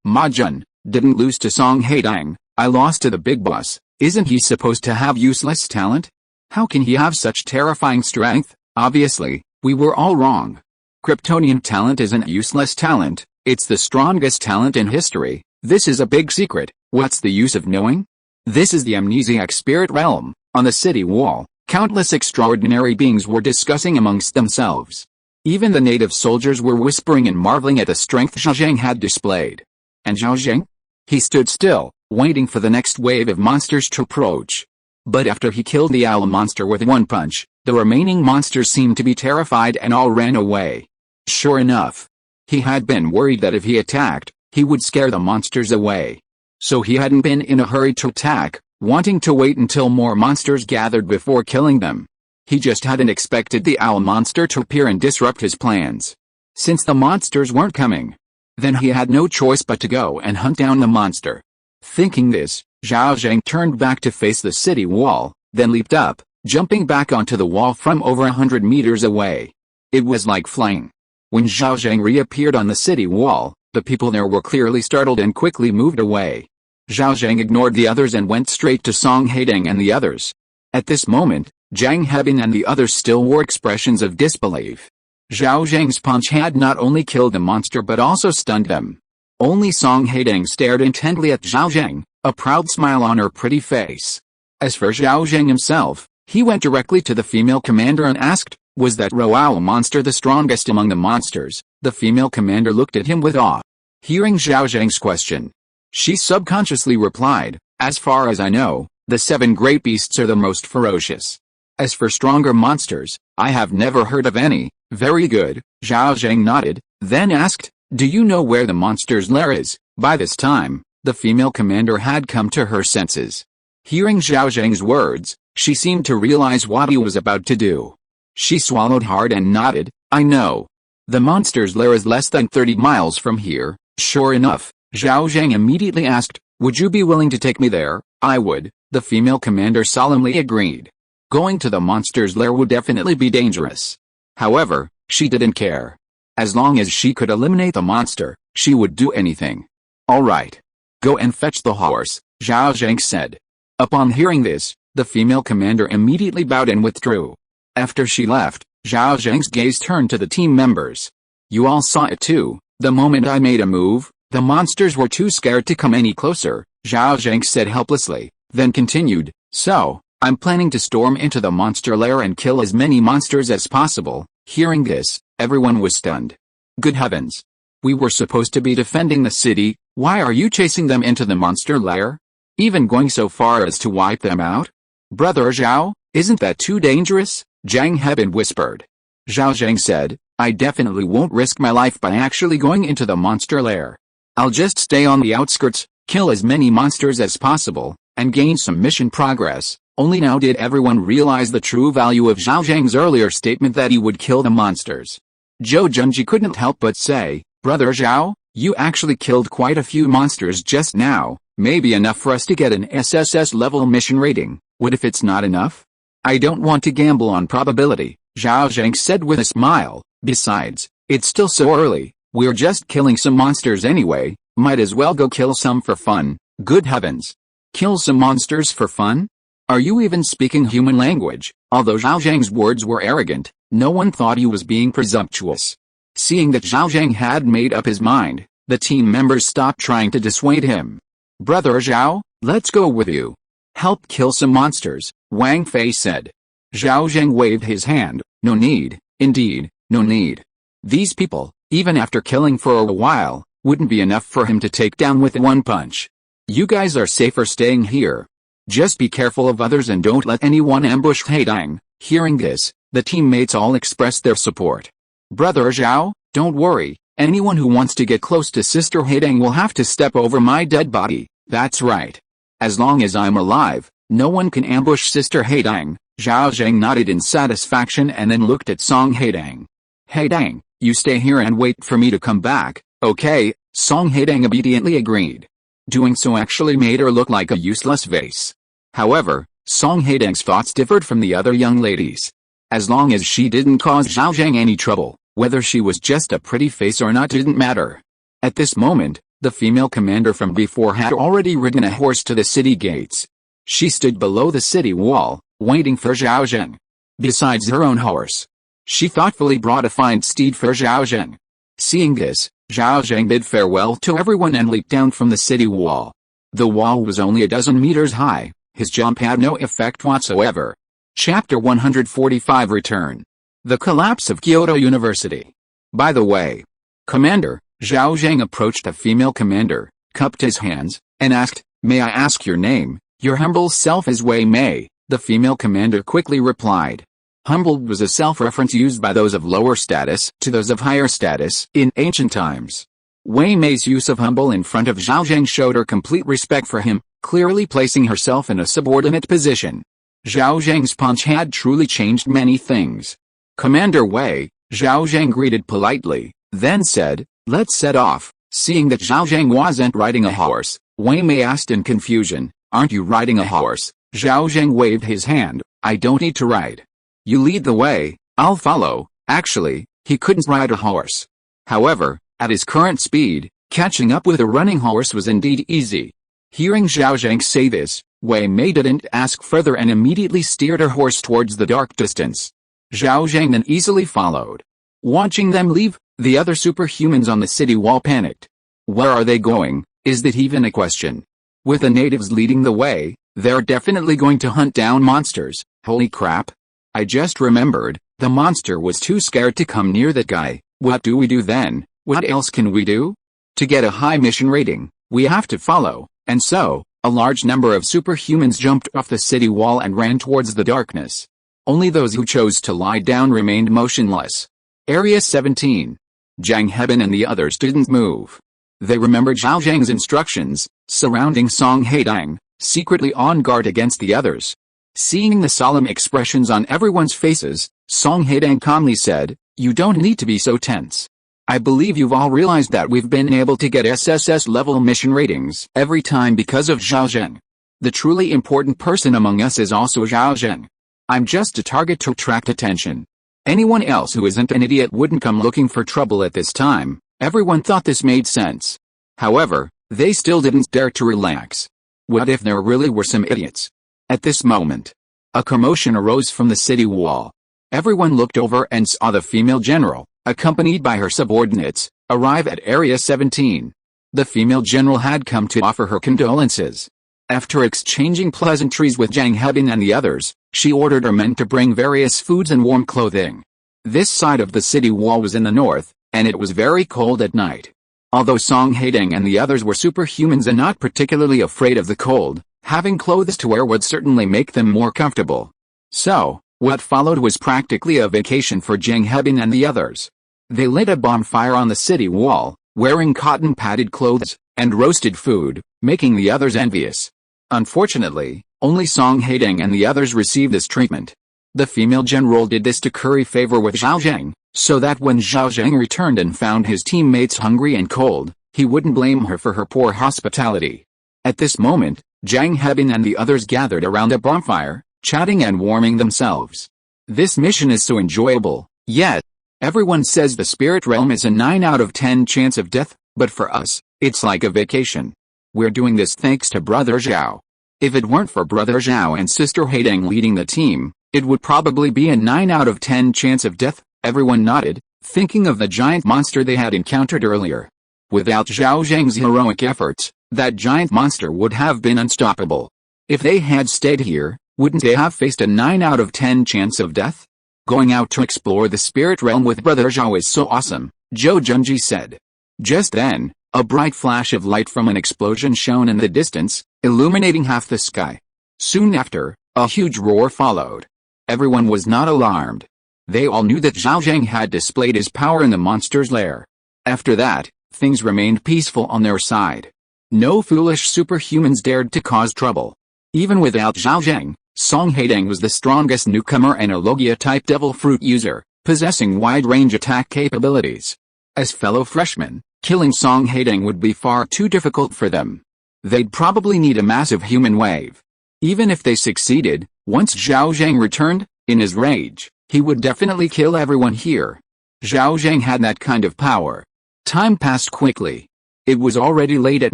Ma Jun didn't lose to Song Haitang,
I lost to the big boss. Isn't he supposed to have useless talent? How can he have such terrifying strength? Obviously, we were all wrong. Kryptonian talent isn't useless talent, it's the strongest talent in history. This is a big secret. What's the use of knowing? This is the amnesiac spirit realm. On the city wall, countless extraordinary beings were discussing amongst themselves. Even the native soldiers were whispering and marveling at the strength Zhao Zheng had displayed. And Zhao Zheng? He stood still, waiting for the next wave of monsters to approach. But after he killed the owl monster with one punch, the remaining monsters seemed to be terrified and all ran away. Sure enough, he had been worried that if he attacked, he would scare the monsters away. So he hadn't been in a hurry to attack, wanting to wait until more monsters gathered before killing them. He just hadn't expected the owl monster to appear and disrupt his plans. Since the monsters weren't coming, then he had no choice but to go and hunt down the monster. Thinking this, Zhao Zheng turned back to face the city wall, then leaped up, jumping back onto the wall from over 100 meters away. It was like flying. When Zhao Zheng reappeared on the city wall, the people there were clearly startled and quickly moved away. Zhao Zheng ignored the others and went straight to Song Haitang and the others. At this moment, Zhang Hebin and the others still wore expressions of disbelief. Zhao Zheng's punch had not only killed the monster but also stunned them. Only Song Haitang stared intently at Zhao Zheng, a proud smile on her pretty face. As for Zhao Zheng himself, he went directly to the female commander and asked, "Was that owl monster the strongest among the monsters?" The female commander looked at him with awe. Hearing Zhao Zheng's question, she subconsciously replied, "As far as I know, the 7 great beasts are the most ferocious. As for stronger monsters, I have never heard of any." "Very good," Zhao Zheng nodded, then asked, "Do you know where the monster's lair is?" By this time, the female commander had come to her senses. Hearing Zhao Zheng's words, she seemed to realize what he was about to do. She swallowed hard and nodded, "I know. The monster's lair is less than 30 miles from here." Sure enough, Zhao Zheng immediately asked, "Would you be willing to take me there?" "I would," the female commander solemnly agreed. Going to the monster's lair would definitely be dangerous. However, she didn't care. As long as she could eliminate the monster, she would do anything. "All right. Go and fetch the horse," Zhao Zheng said. Upon hearing this, the female commander immediately bowed and withdrew. After she left, Zhao Zheng's gaze turned to the team members. "You all saw it too. The moment I made a move, the monsters were too scared to come any closer," Zhao Zheng said helplessly, then continued, "So, I'm planning to storm into the monster lair and kill as many monsters as possible." Hearing this, everyone was stunned. Good heavens! We were supposed to be defending the city, why are you chasing them into the monster lair? Even going so far as to wipe them out? "Brother Zhao, isn't that too dangerous?" Zhang Hebin whispered. Zhao Zheng said, "I definitely won't risk my life by actually going into the monster lair. I'll just stay on the outskirts, kill as many monsters as possible, and gain some mission progress." Only now did everyone realize the true value of Zhao Zheng's earlier statement that he would kill the monsters. Zhou Zhenji couldn't help but say, "Brother Zhao, you actually killed quite a few monsters just now, maybe enough for us to get an SSS level mission rating. What if it's not enough?" "I don't want to gamble on probability," Zhao Zheng said with a smile. "Besides, it's still so early, we're just killing some monsters anyway, might as well go kill some for fun." Good heavens! Kill some monsters for fun? Are you even speaking human language? Although Zhao Zheng's words were arrogant, no one thought he was being presumptuous. Seeing that Zhao Zheng had made up his mind, the team members stopped trying to dissuade him. "Brother Zhao, let's go with you. Help kill some monsters," Wang Fei said. Zhao Zheng waved his hand. "No need, indeed, no need. These people, even after killing for a while, wouldn't be enough for him to take down with one punch. You guys are safer staying here. Just be careful of others and don't let anyone ambush Haitang." Hearing this, the teammates all expressed their support. "Brother Zhao, don't worry, anyone who wants to get close to Sister Haitang will have to step over my dead body." "That's right. As long as I'm alive, no one can ambush Sister Haitang." Zhao Zheng nodded in satisfaction and then looked at Song Haitang. "Haitang, you stay here and wait for me to come back." "Okay," Song Haitang obediently agreed. Doing so actually made her look like a useless vase. However, Song Haitang's thoughts differed from the other young ladies. As long as she didn't cause Zhao Zheng any trouble, whether she was just a pretty face or not didn't matter. At this moment,
The female commander from before had already ridden a horse to the city gates. She stood below the city wall, waiting for Zhao Zheng. Besides her own horse, she thoughtfully brought a fine steed for Zhao Zheng. Seeing this, Zhao Zheng bid farewell to everyone and leaped down from the city wall. The wall was only a dozen meters high. His jump had no effect whatsoever. Chapter 145 Return. The collapse of Kyoto University. By the way, Commander, Zhao Zheng approached the female commander, cupped his hands, and asked, "May I ask your name?" "Your humble self is Wei Mei," the female commander quickly replied. Humble was a self-reference used by those of lower status to those of higher status in ancient times. Wei Mei's use of humble in front of Zhao Zheng showed her complete respect for him, clearly placing herself in a subordinate position. Zhao Zheng's punch had truly changed many things. "Commander Wei," Zhao Zheng greeted politely, then said, "Let's set off." Seeing that Zhao Zheng wasn't riding a horse, Wei Mei asked in confusion, "Aren't you riding a horse?" Zhao Zheng waved his hand, "I don't need to ride. You lead the way, I'll follow." Actually, he couldn't ride a horse. However, at his current speed, catching up with a running horse was indeed easy. Hearing Zhao Zheng say this, Wei Mei didn't ask further and immediately steered her horse towards the dark distance. Zhao Zheng then easily followed. Watching them leave, the other superhumans on the city wall panicked. Where are they going? Is that even a question? With the natives leading the way, they're definitely going to hunt down monsters. Holy crap. I just remembered, the monster was too scared to come near that guy. What do we do then? What else can we do? To get a high mission rating, we have to follow. And so, a large number of superhumans jumped off the city wall and ran towards the darkness. Only those who chose to lie down remained motionless. Area 17. Zhang Hebin and the others didn't move. They remembered Zhao Zheng's instructions, surrounding Song Haitang, secretly on guard against the others. Seeing the solemn expressions on everyone's faces, Song Haitang calmly said, "You don't need to be so tense. I believe you've all realized that we've been able to get SSS level mission ratings every time because of Zhao Zheng. The truly important person among us is also Zhao Zheng. I'm just a target to attract attention. Anyone else who isn't an idiot wouldn't come looking for trouble at this time." Everyone thought this made sense. However, they still didn't dare to relax. What if there really were some idiots? At this moment, a commotion arose from the city wall. Everyone looked over and saw the female general, accompanied by her subordinates, arrive at Area 17. The female general had come to offer her condolences. After exchanging pleasantries with Zhang Hebin and the others, she ordered her men to bring various foods and warm clothing. This side of the city wall was in the north, and it was very cold at night. Although Song Haitang and the others were superhumans and not particularly afraid of the cold, having clothes to wear would certainly make them more comfortable. So, what followed was practically a vacation for Zhang Hebin and the others. They lit a bonfire on the city wall, wearing cotton-padded clothes, and roasted food, making the others envious. Unfortunately, only Song Haitang and the others received this treatment. The female general did this to curry favor with Zhao Zheng, so that when Zhao Zheng returned and found his teammates hungry and cold, he wouldn't blame her for her poor hospitality. At this moment, Zhang Hebin and the others gathered around a bonfire, chatting and warming themselves. This mission is so enjoyable, yet everyone says the spirit realm is a 9 out of 10 chance of death, but for us, it's like a vacation. We're doing this thanks to Brother Zhao. If it weren't for Brother Zhao and Sister Haitang leading the team, it would probably be a 9 out of 10 chance of death. Everyone nodded, thinking of the giant monster they had encountered earlier. Without Zhao Zheng's heroic efforts, that giant monster would have been unstoppable. If they had stayed here, wouldn't they have faced a 9 out of 10 chance of death? Going out to explore the spirit realm with Brother Zhao is so awesome, Zhou Junji said. Just then, a bright flash of light from an explosion shone in the distance, illuminating half the sky. Soon after, a huge roar followed. Everyone was not alarmed. They all knew that Zhao Zheng had displayed his power in the monster's lair. After that, things remained peaceful on their side. No foolish superhumans dared to cause trouble. Even without Zhao Zheng, Song Haitang was the strongest newcomer and a Logia-type devil fruit user, possessing wide-range attack capabilities. As fellow freshmen, killing Song Haitang would be far too difficult for them. They'd probably need a massive human wave. Even if they succeeded, once Zhao Zheng returned, in his rage, he would definitely kill everyone here. Zhao Zheng had that kind of power. Time passed quickly. It was already late at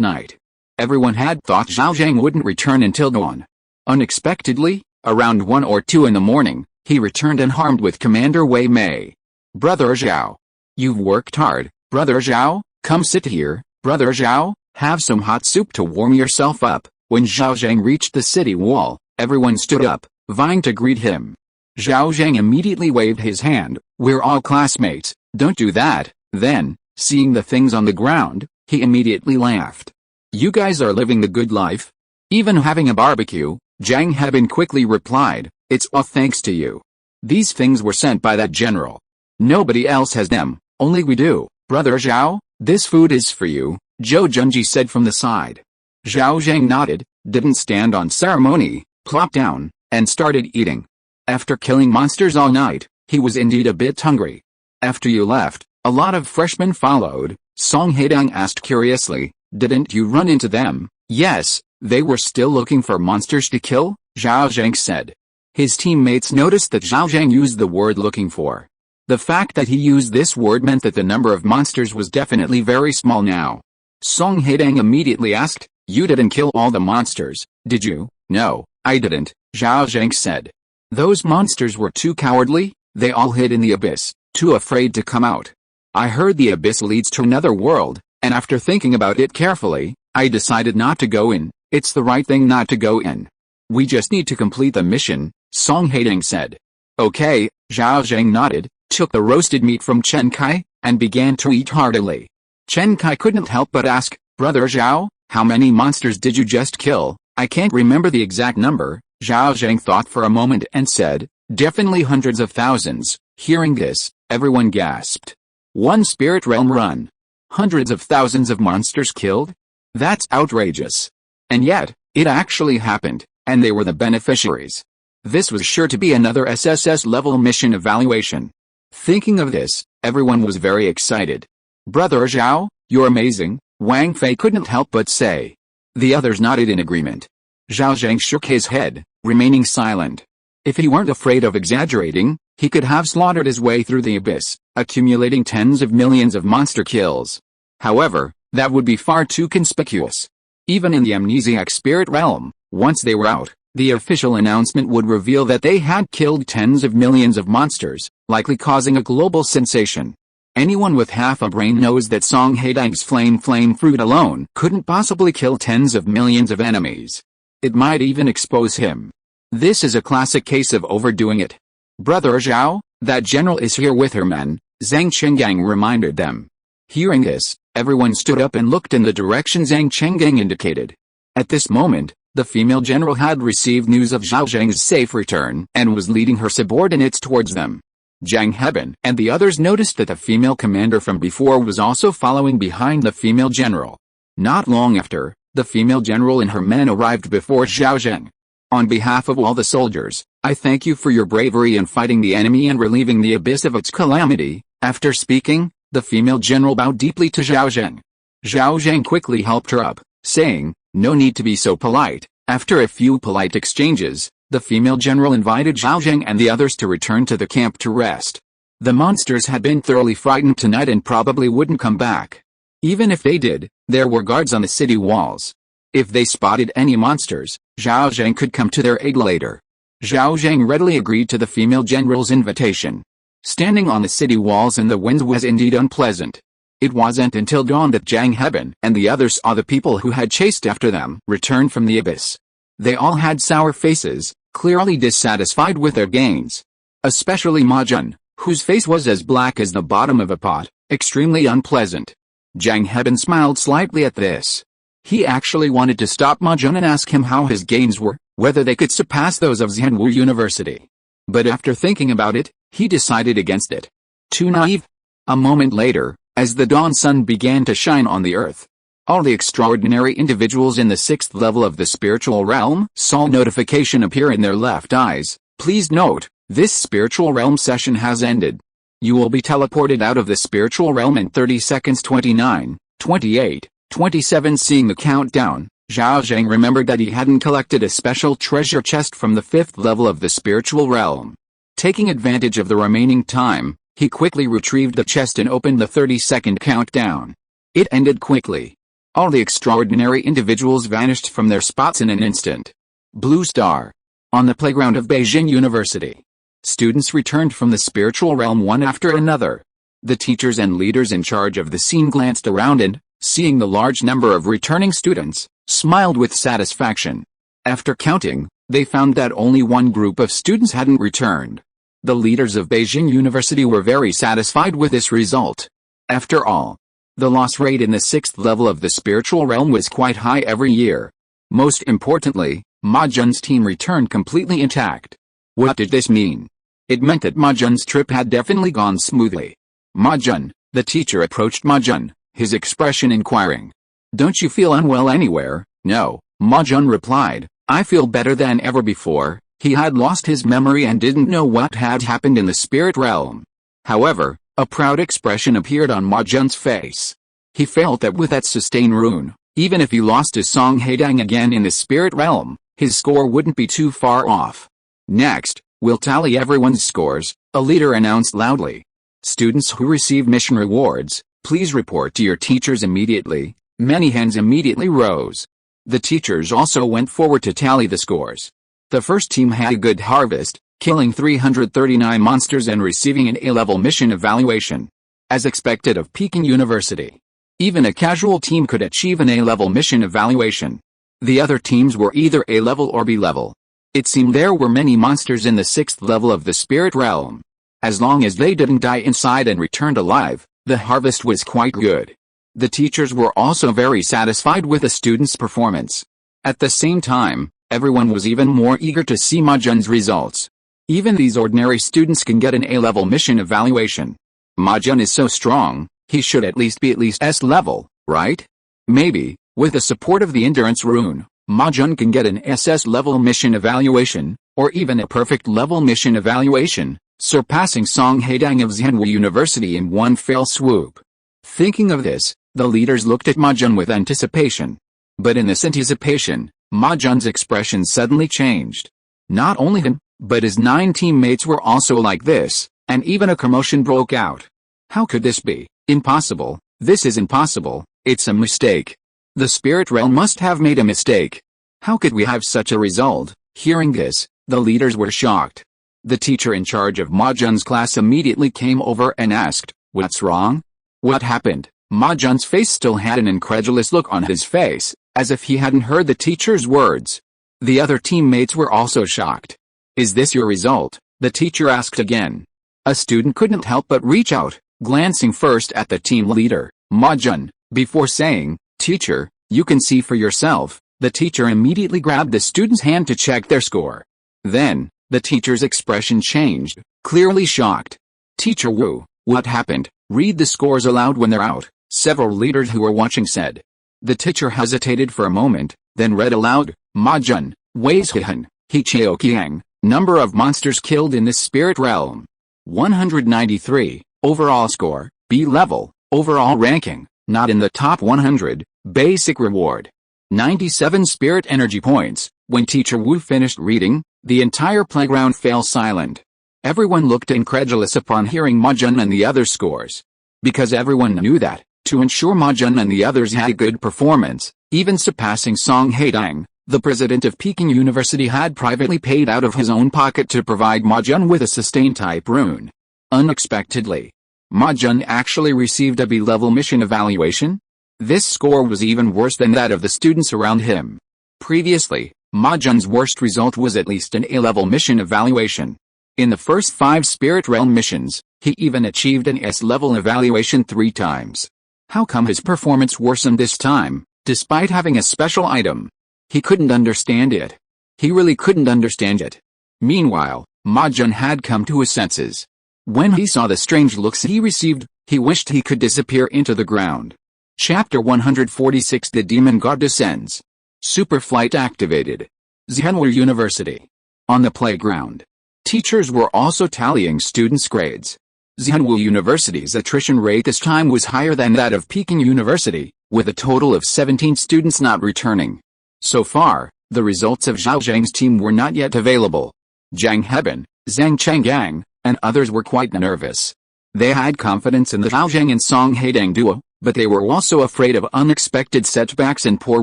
night. Everyone had thought Zhao Zheng wouldn't return until dawn. Unexpectedly, around 1 or 2 in the morning, he returned unharmed with Commander Wei Mei. "Brother Zhao. You've worked hard, Brother Zhao, come sit here, Brother Zhao, have some hot soup to warm yourself up." When Zhao Zheng reached the city wall, everyone stood up, vying to greet him. Zhao Zheng immediately waved his hand. "We're all classmates, don't do that." Then, seeing the things on the ground, he immediately laughed. "You guys are living the good life? Even having a barbecue?" Zhang Hebin quickly replied, "It's all thanks to you. These things were sent by that general. Nobody else has them, only we do." "Brother Zhao, this food is for you," Zhou Junji said from the side. Zhao Zheng nodded, didn't stand on ceremony, plopped down, and started eating. After killing monsters all night, he was indeed a bit hungry. "After you left, a lot of freshmen followed," Song Haitang asked curiously. "Didn't you run into them?" "Yes, they were still looking for monsters to kill," Zhao Zheng said. His teammates noticed that Zhao Zheng used the word "looking for." The fact that he used this word meant that the number of monsters was definitely very small now. Song Haitang immediately asked, "You didn't kill all the monsters, did you?" "No, I didn't," Zhao Zheng said. "Those monsters were too cowardly, they all hid in the abyss, too afraid to come out. I heard the abyss leads to another world, and after thinking about it carefully, I decided not to go in. It's the right thing not to go in. We just need to complete the mission," Song Haitang said. "Okay," Zhao Zheng nodded, took the roasted meat from Chen Kai, and began to eat heartily. Chen Kai couldn't help but ask, "Brother Zhao, how many monsters did you just kill?" "I can't remember the exact number," Zhao Zheng thought for a moment and said, "Definitely hundreds of thousands." Hearing this, everyone gasped. One spirit realm run. Hundreds of thousands of monsters killed? That's outrageous. And yet, it actually happened, and they were the beneficiaries. This was sure to be another SSS-level mission evaluation. Thinking of this, everyone was very excited. "Brother Zhao, you're amazing," Wang Fei couldn't help but say. The others nodded in agreement. Zhao Zheng shook his head, remaining silent. If he weren't afraid of exaggerating, he could have slaughtered his way through the abyss, accumulating tens of millions of monster kills. However, that would be far too conspicuous. Even in the amnesiac spirit realm, once they were out, the official announcement would reveal that they had killed tens of millions of monsters, likely causing a global sensation. Anyone with half a brain knows that Song Haitang's flame fruit alone couldn't possibly kill tens of millions of enemies. It might even expose him. This is a classic case of overdoing it. "Brother Zhao, that general is here with her men," Zhang Chenggang reminded them. Hearing this, everyone stood up and looked in the direction Zhang Chenggang indicated. At this moment, the female general had received news of Zhao Zheng's safe return and was leading her subordinates towards them. Zhang Hebin and the others noticed that the female commander from before was also following behind the female general. Not long after, the female general and her men arrived before Zhao Zheng. "On behalf of all the soldiers, I thank you for your bravery in fighting the enemy and relieving the abyss of its calamity." After speaking, the female general bowed deeply to Zhao Zheng. Zhao Zheng quickly helped her up, saying, "No need to be so polite." After a few polite exchanges, the female general invited Zhao Zheng and the others to return to the camp to rest. The monsters had been thoroughly frightened tonight and probably wouldn't come back. Even if they did, there were guards on the city walls. If they spotted any monsters, Zhao Zheng could come to their aid later. Zhao Zheng readily agreed to the female general's invitation. Standing on the city walls in the wind was indeed unpleasant. It wasn't until dawn that Zhang Hebin and the others saw the people who had chased after them return from the abyss. They all had sour faces, clearly dissatisfied with their gains. Especially Ma Jun, whose face was as black as the bottom of a pot, extremely unpleasant. Zhang Hebin smiled slightly at this. He actually wanted to stop Ma Jun and ask him how his gains were, whether they could surpass those of Zhenwu University. But after thinking about it, he decided against it. Too naive. A moment later, as the dawn sun began to shine on the earth, all the extraordinary individuals in the 6th level of the spiritual realm saw a notification appear in their left eyes. "Please note, this spiritual realm session has ended. You will be teleported out of the spiritual realm in 30 seconds. 29, 28, 27." Seeing the countdown, Zhao Zheng remembered that he hadn't collected a special treasure chest from the 5th level of the spiritual realm. Taking advantage of the remaining time, he quickly retrieved the chest and opened the 30-second countdown. It ended quickly,
All the extraordinary individuals vanished from their spots in an instant. Blue star. On the playground of Beijing University. Students returned from the spiritual realm one after another. The teachers and leaders in charge of the scene glanced around and, seeing the large number of returning students, smiled with satisfaction. After counting, they found that only one group of students hadn't returned. The leaders of Beijing University were very satisfied with this result. After all, the loss rate in the 6th level of the spiritual realm was quite high every year. Most importantly, Ma Jun's team returned completely intact. What did this mean? It meant that Ma Jun's trip had definitely gone smoothly. Ma Jun, the teacher approached Ma Jun, his expression inquiring. Don't you feel unwell anywhere? No, Ma Jun replied. I feel better than ever before. He had lost his memory and didn't know what had happened in the spirit realm. However, a proud expression appeared on Ma Jun's face. He felt that with that sustain rune, even if he lost to Song Haitang again in the spirit realm, his score wouldn't be too far off. Next, we'll tally everyone's scores, a leader announced loudly. Students who receive mission rewards, please report to your teachers immediately. Many hands immediately rose. The teachers also went forward to tally the scores. The first team had a good harvest, killing 339 monsters and receiving an A-level mission evaluation. As expected of Peking University. Even a casual team could achieve an A-level mission evaluation. The other teams were either A-level or B-level. It seemed there were many monsters in the 6th level of the spirit realm. As long as they didn't die inside and returned alive, the harvest was quite good. The teachers were also very satisfied with the students' performance. At the same time, everyone was even more eager to see Ma Jun's results. Even these ordinary students can get an A-level mission evaluation. Ma Jun is so strong, he should at least be S-level, right? Maybe, with the support of the endurance rune, Ma Jun can get an SS-level mission evaluation, or even a perfect level mission evaluation, surpassing Song Haitang of Zhenwu University in one fell swoop. Thinking of this, the leaders looked at Ma Jun with anticipation. But in this anticipation, Ma Jun's expression suddenly changed. Not only him, but his 9 teammates were also like this, and even a commotion broke out. How could this be? Impossible, this is impossible, it's a mistake. The spirit realm must have made a mistake. How could we have such a result? Hearing this, the leaders were shocked. The teacher in charge of Ma Jun's class immediately came over and asked, what's wrong? What happened? Ma Jun's face still had an incredulous look on his face, as if he hadn't heard the teacher's words. The other teammates were also shocked. Is this your result? The teacher asked again. A student couldn't help but reach out, glancing first at the team leader, Ma Jun, before saying, Teacher, you can see for yourself. The teacher immediately grabbed the student's hand to check their score. Then, the teacher's expression changed, clearly shocked. Teacher Wu, what happened? Read the scores aloud when they're out, several leaders who were watching said. The teacher hesitated for a moment, then read aloud, Ma Jun, Wei's Hihan, He Chao Qiang, number of monsters killed in this spirit realm. 193, overall score, B level, overall ranking, not in the top 100, basic reward. 97 spirit energy points. When Teacher Wu finished reading, the entire playground fell silent. Everyone looked incredulous upon hearing Ma Jun and the other scores. Because everyone knew that, to ensure Ma Jun and the others had a good performance, even surpassing Song Haitang, the president of Peking University had privately paid out of his own pocket to provide Ma Jun with a sustain-type rune. Unexpectedly, Ma Jun actually received a B-level mission evaluation. This score was even worse than that of the students around him. Previously, Ma Jun's worst result was at least an A-level mission evaluation. In the first 5 Spirit Realm missions, he even achieved an S-level evaluation 3 times. How come his performance worsened this time, despite having a special item? He couldn't understand it. He really couldn't understand it. Meanwhile, Ma Jun had come to his senses. When he saw the strange looks he received, he wished he could disappear into the ground. Chapter 146 The Demon God Descends. Superflight activated. Zhenwu University. On the playground. Teachers were also tallying students' grades. Zhenwu University's attrition rate this time was higher than that of Peking University, with a total of 17 students not returning. So far, the results of Zhao Zheng's team were not yet available. Zhang Heben, Zhang Chenggang, and others were quite nervous.
They had confidence in the Zhao Zheng and Song Haitang duo, but they were also afraid of unexpected setbacks and poor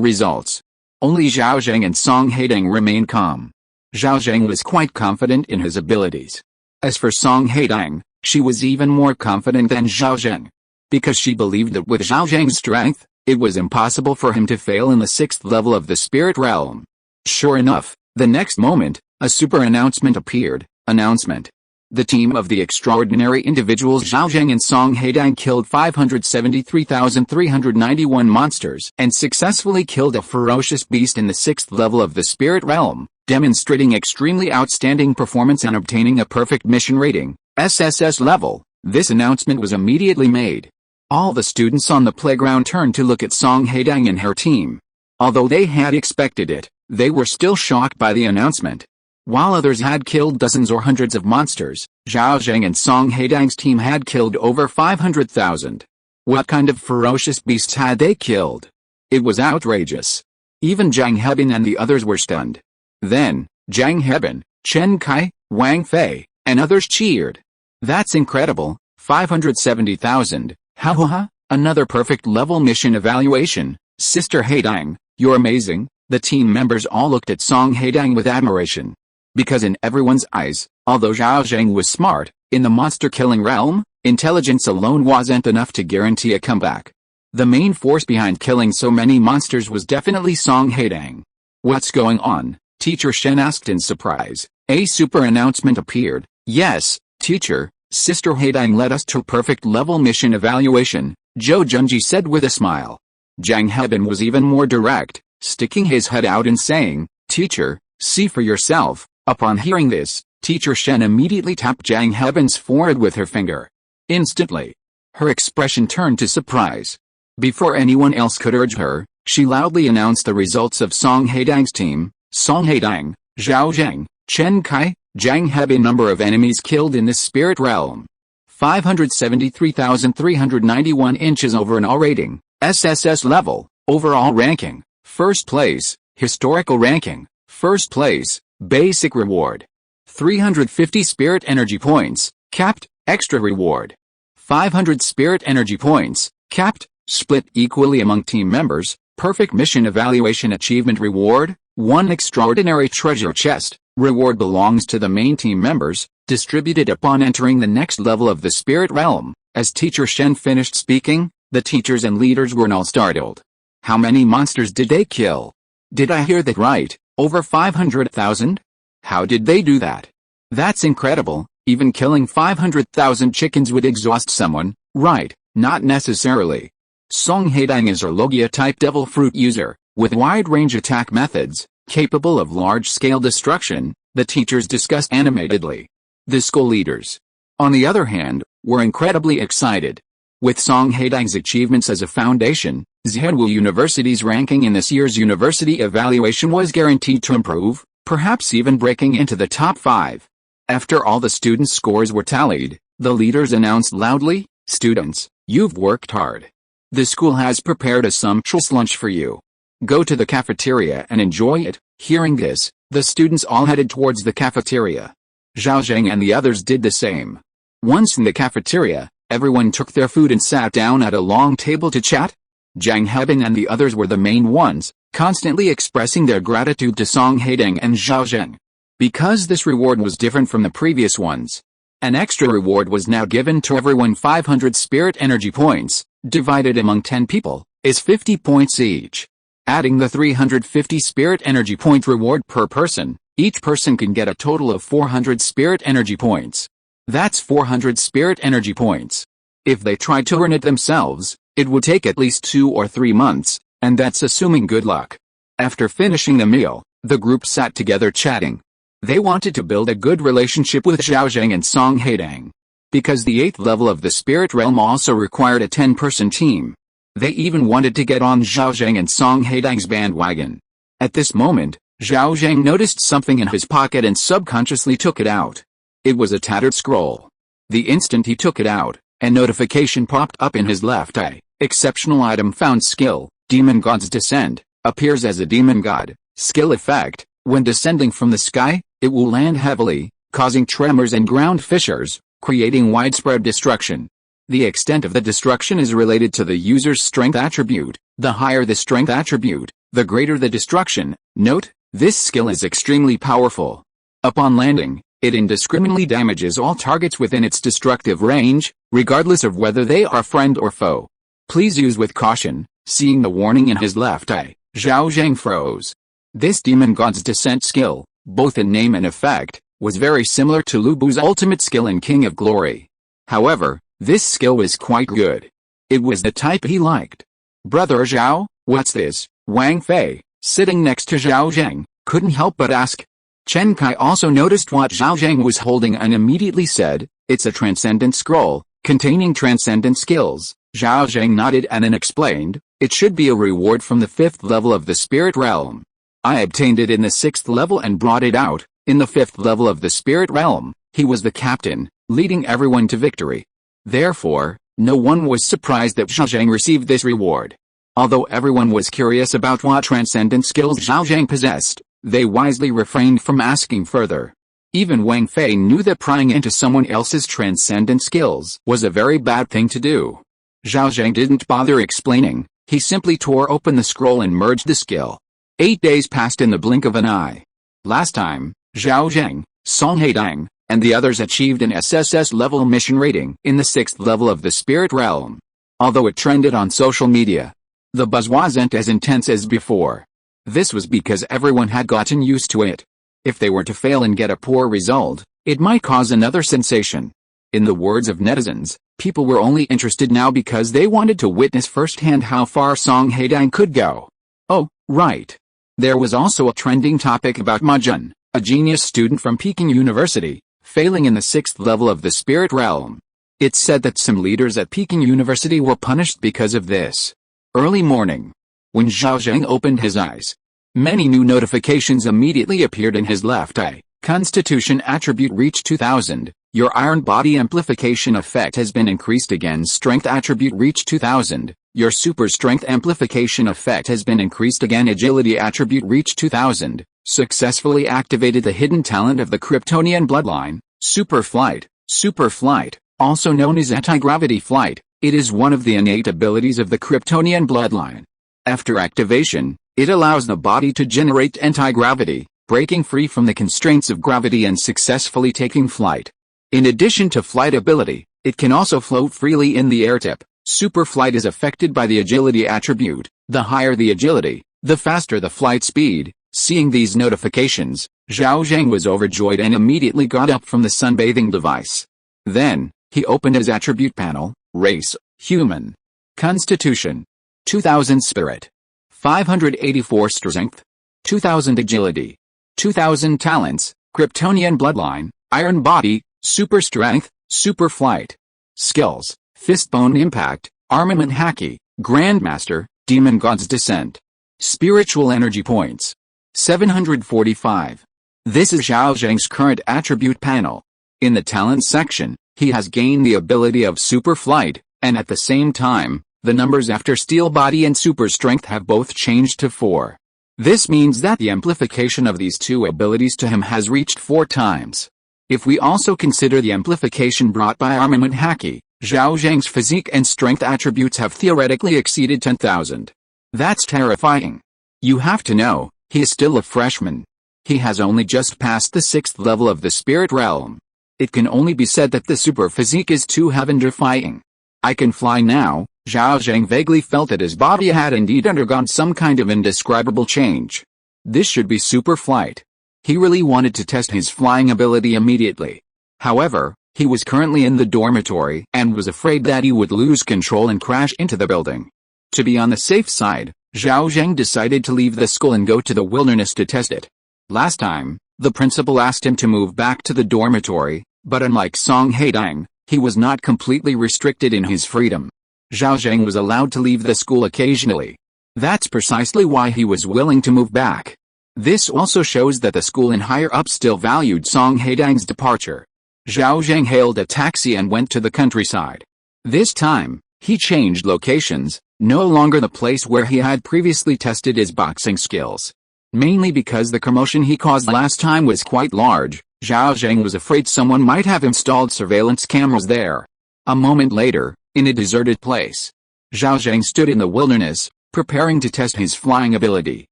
results. Only Zhao Zheng and Song Haitang remained calm. Zhao Zheng was quite confident in his abilities. As for Song Haitang, she was even more confident than Zhao Zheng. Because she believed that with Zhao Zheng's strength, it was impossible for him to fail in the 6th level of the spirit realm. Sure enough, the next moment, a super announcement appeared. Announcement. The team of the extraordinary individuals Zhao Zheng and Song Haitang killed 573,391 monsters and successfully killed a ferocious beast in the 6th level of the spirit realm, demonstrating extremely outstanding performance and obtaining a perfect mission rating, SSS level. This announcement was immediately made. All the students on the playground turned to look at Song Haitang and her team. Although they had expected it, they were still shocked by the announcement. While others had killed dozens or hundreds of monsters, Zhao Zheng and Song Haitang's team had killed over 500,000. What kind of ferocious beasts had they killed? It was outrageous. Even Zhang Hebin and the others were stunned. Then, Zhang Hebin, Chen Kai, Wang Fei, and others cheered. That's incredible, 570,000. Ha! Another perfect level mission evaluation. Sister Haitang, you're amazing. The team members all looked at Song Haitang with admiration. Because in everyone's eyes, although Zhao Zheng was smart, in the monster-killing realm, intelligence alone wasn't enough to guarantee a comeback. The main force behind killing so many monsters was definitely Song Haitang. What's going on? Teacher Shen asked in surprise. A super announcement appeared. Yes, teacher, Sister Haitang led us to perfect level mission evaluation, Zhou Junji said with a smile. Zhang Hebin was even more direct, sticking his head out and saying, Teacher, see for yourself. Upon hearing this, Teacher Shen immediately tapped Zhang Hebin's forehead with her finger. Instantly, her expression turned to surprise. Before anyone else could urge her, she loudly announced the results of Song Haitang's team. Song Haitang, Zhao Zheng, Chen Kai, Zhang Hebin. Number of enemies killed in this spirit realm: 573,391 inches. Overall rating, SSS level. Overall ranking, first place. Historical ranking, first place. Basic reward, 350 spirit energy points, capped. Extra reward, 500 spirit energy points, capped, split equally among team members. Perfect mission evaluation achievement reward, 1 extraordinary treasure chest. Reward belongs to the main team members, distributed upon entering the next level of the spirit realm. As Teacher Shen finished speaking, the teachers and leaders were all startled. How many monsters did they kill? Did I hear that right? Over 500,000? How did they do that? That's incredible. Even killing 500,000 chickens would exhaust someone, right? Not necessarily. Song Haitang is a Logia-type devil fruit user, with wide-range attack methods, capable of large-scale destruction, the teachers discussed animatedly. The school leaders, on the other hand, were incredibly excited. With Song Haitang's achievements as a foundation, Zhewu University's ranking in this year's university evaluation was guaranteed to improve, perhaps even breaking into the top 5. After all the students' scores were tallied, the leaders announced loudly, Students, you've worked hard. The school has prepared a sumptuous lunch for you. Go to the cafeteria and enjoy it. Hearing this, the students all headed towards the cafeteria. Zhao Zheng and the others did the same. Once in the cafeteria, everyone took their food and sat down at a long table to chat. Zhang Hebin and the others were the main ones, constantly expressing their gratitude to Song Haitang and Zhao Zheng. Because this reward was different from the previous ones, an extra reward was now given to everyone. 500 spirit energy points, divided among 10 people, is 50 points each. Adding the 350 spirit energy point reward per person, each person can get a total of 400 spirit energy points. That's 400 spirit energy points. If they tried to earn it themselves, it would take at least 2 or 3 months, and that's assuming good luck. After finishing the meal, the group sat together chatting. They wanted to build a good relationship with Zhao Zheng and Song Haitang. Because the 8th level of the spirit realm also required a 10-person team. They even wanted to get on Zhao Zheng and Song Haitang's bandwagon. At this moment, Zhao Zheng noticed something in his pocket and subconsciously took it out. It was a tattered scroll. The instant he took it out, a notification popped up in his left eye. Exceptional item found. Skill, Demon God's Descent, appears as a demon god. Skill effect, when descending from the sky, it will land heavily, causing tremors and ground fissures. creating widespread destruction. The extent of the destruction is related to the user's strength attribute. The higher the strength attribute, the greater the destruction. Note, this skill is extremely powerful. Upon landing, it indiscriminately damages all targets within its destructive range, regardless of whether they are friend or foe. Please use with caution. Seeing the warning in his left eye, Zhao Zheng froze. This demon god's descent skill, both in name and effect, was very similar to Lu Bu's ultimate skill in King of Glory. However, this skill was quite good. It was the type he liked. Brother Zhao, what's this? Wang Fei, sitting next to Zhao Zheng, couldn't help but ask. Chen Kai also noticed what Zhao Zheng was holding and immediately said, it's a transcendent scroll, containing transcendent skills. Zhao Zheng nodded and then explained, it should be a reward from the 5th level of the spirit realm. I obtained it in the 6th level and brought it out. In the 5th level of the spirit realm, he was the captain, leading everyone to victory. Therefore, no one was surprised that Zhao Zheng received this reward. Although everyone was curious about what transcendent skills Zhao Zheng possessed, they wisely refrained from asking further. Even Wang Fei knew that prying into someone else's transcendent skills was a very bad thing to do. Zhao Zheng didn't bother explaining, he simply tore open the scroll and merged the skill. 8 days passed in the blink of an eye. Last time, Zhao Zheng, Song Haitang, and the others achieved an SSS level mission rating in the 6th level of the spirit realm. Although it trended on social media, the buzz wasn't as intense as before. This was because everyone had gotten used to it. If they were to fail and get a poor result, it might cause another sensation. In the words of netizens, people were only interested now because they wanted to witness firsthand how far Song Haitang could go. Oh, right. There was also a trending topic about Ma Jun, a genius student from Peking University, failing in the 6th level of the spirit realm. It's said that some leaders at Peking University were punished because of this. Early morning. When Zhao Zheng opened his eyes, many new notifications immediately appeared in his left eye. Constitution attribute reached 2000. Your iron body amplification effect has been increased again. Strength attribute reached 2000. Your super strength amplification effect has been increased again. Agility attribute reached 2000. Successfully activated the hidden talent of the Kryptonian bloodline, super flight. Super flight, also known as anti-gravity flight, it is one of the innate abilities of the Kryptonian bloodline. After activation, it allows the body to generate anti-gravity, breaking free from the constraints of gravity and successfully taking flight. In addition to flight ability, it can also float freely in the air. Tip. Super flight is affected by the agility attribute. The higher the agility, the faster the flight speed. Seeing these notifications, Zhao Zheng was overjoyed and immediately got up from the sunbathing device. Then, he opened his attribute panel, race, human. Constitution. 2000 spirit. 584 strength. 2000 agility. 2000 talents, Kryptonian bloodline, iron body, super strength, super flight. Skills, fistbone impact, armament haki, grandmaster, demon god's descent. Spiritual energy points. 745. This is Zhao Zheng's current attribute panel. In the talent section, he has gained the ability of super flight, and at the same time, the numbers after steel body and super strength have both changed to 4. This means that the amplification of these two abilities to him has reached 4 times. If we also consider the amplification brought by armament haki, Zhao Zheng's physique and strength attributes have theoretically exceeded 10,000. That's terrifying. You have to know, he is still a freshman. He has only just passed the 6th level of the spirit realm. It can only be said that the super physique is too heaven-defying. I can fly now. Zhao Zheng vaguely felt that his body had indeed undergone some kind of indescribable change. This should be super flight. He really wanted to test his flying ability immediately. However, he was currently in the dormitory and was afraid that he would lose control and crash into the building. To be on the safe side, Zhao Zheng decided to leave the school and go to the wilderness to test it. Last time, the principal asked him to move back to the dormitory, but unlike Song Haitang, he was not completely restricted in his freedom. Zhao Zheng was allowed to leave the school occasionally. That's precisely why he was willing to move back. This also shows that the school and higher-ups still valued Song Haitang's departure. Zhao Zheng hailed a taxi and went to the countryside. This time, he changed locations, no longer the place where he had previously tested his boxing skills. Mainly because the commotion he caused last time was quite large, Zhao Zheng was afraid someone might have installed surveillance cameras there. A moment later, in a deserted place, Zhao Zheng stood in the wilderness, preparing to test his flying ability.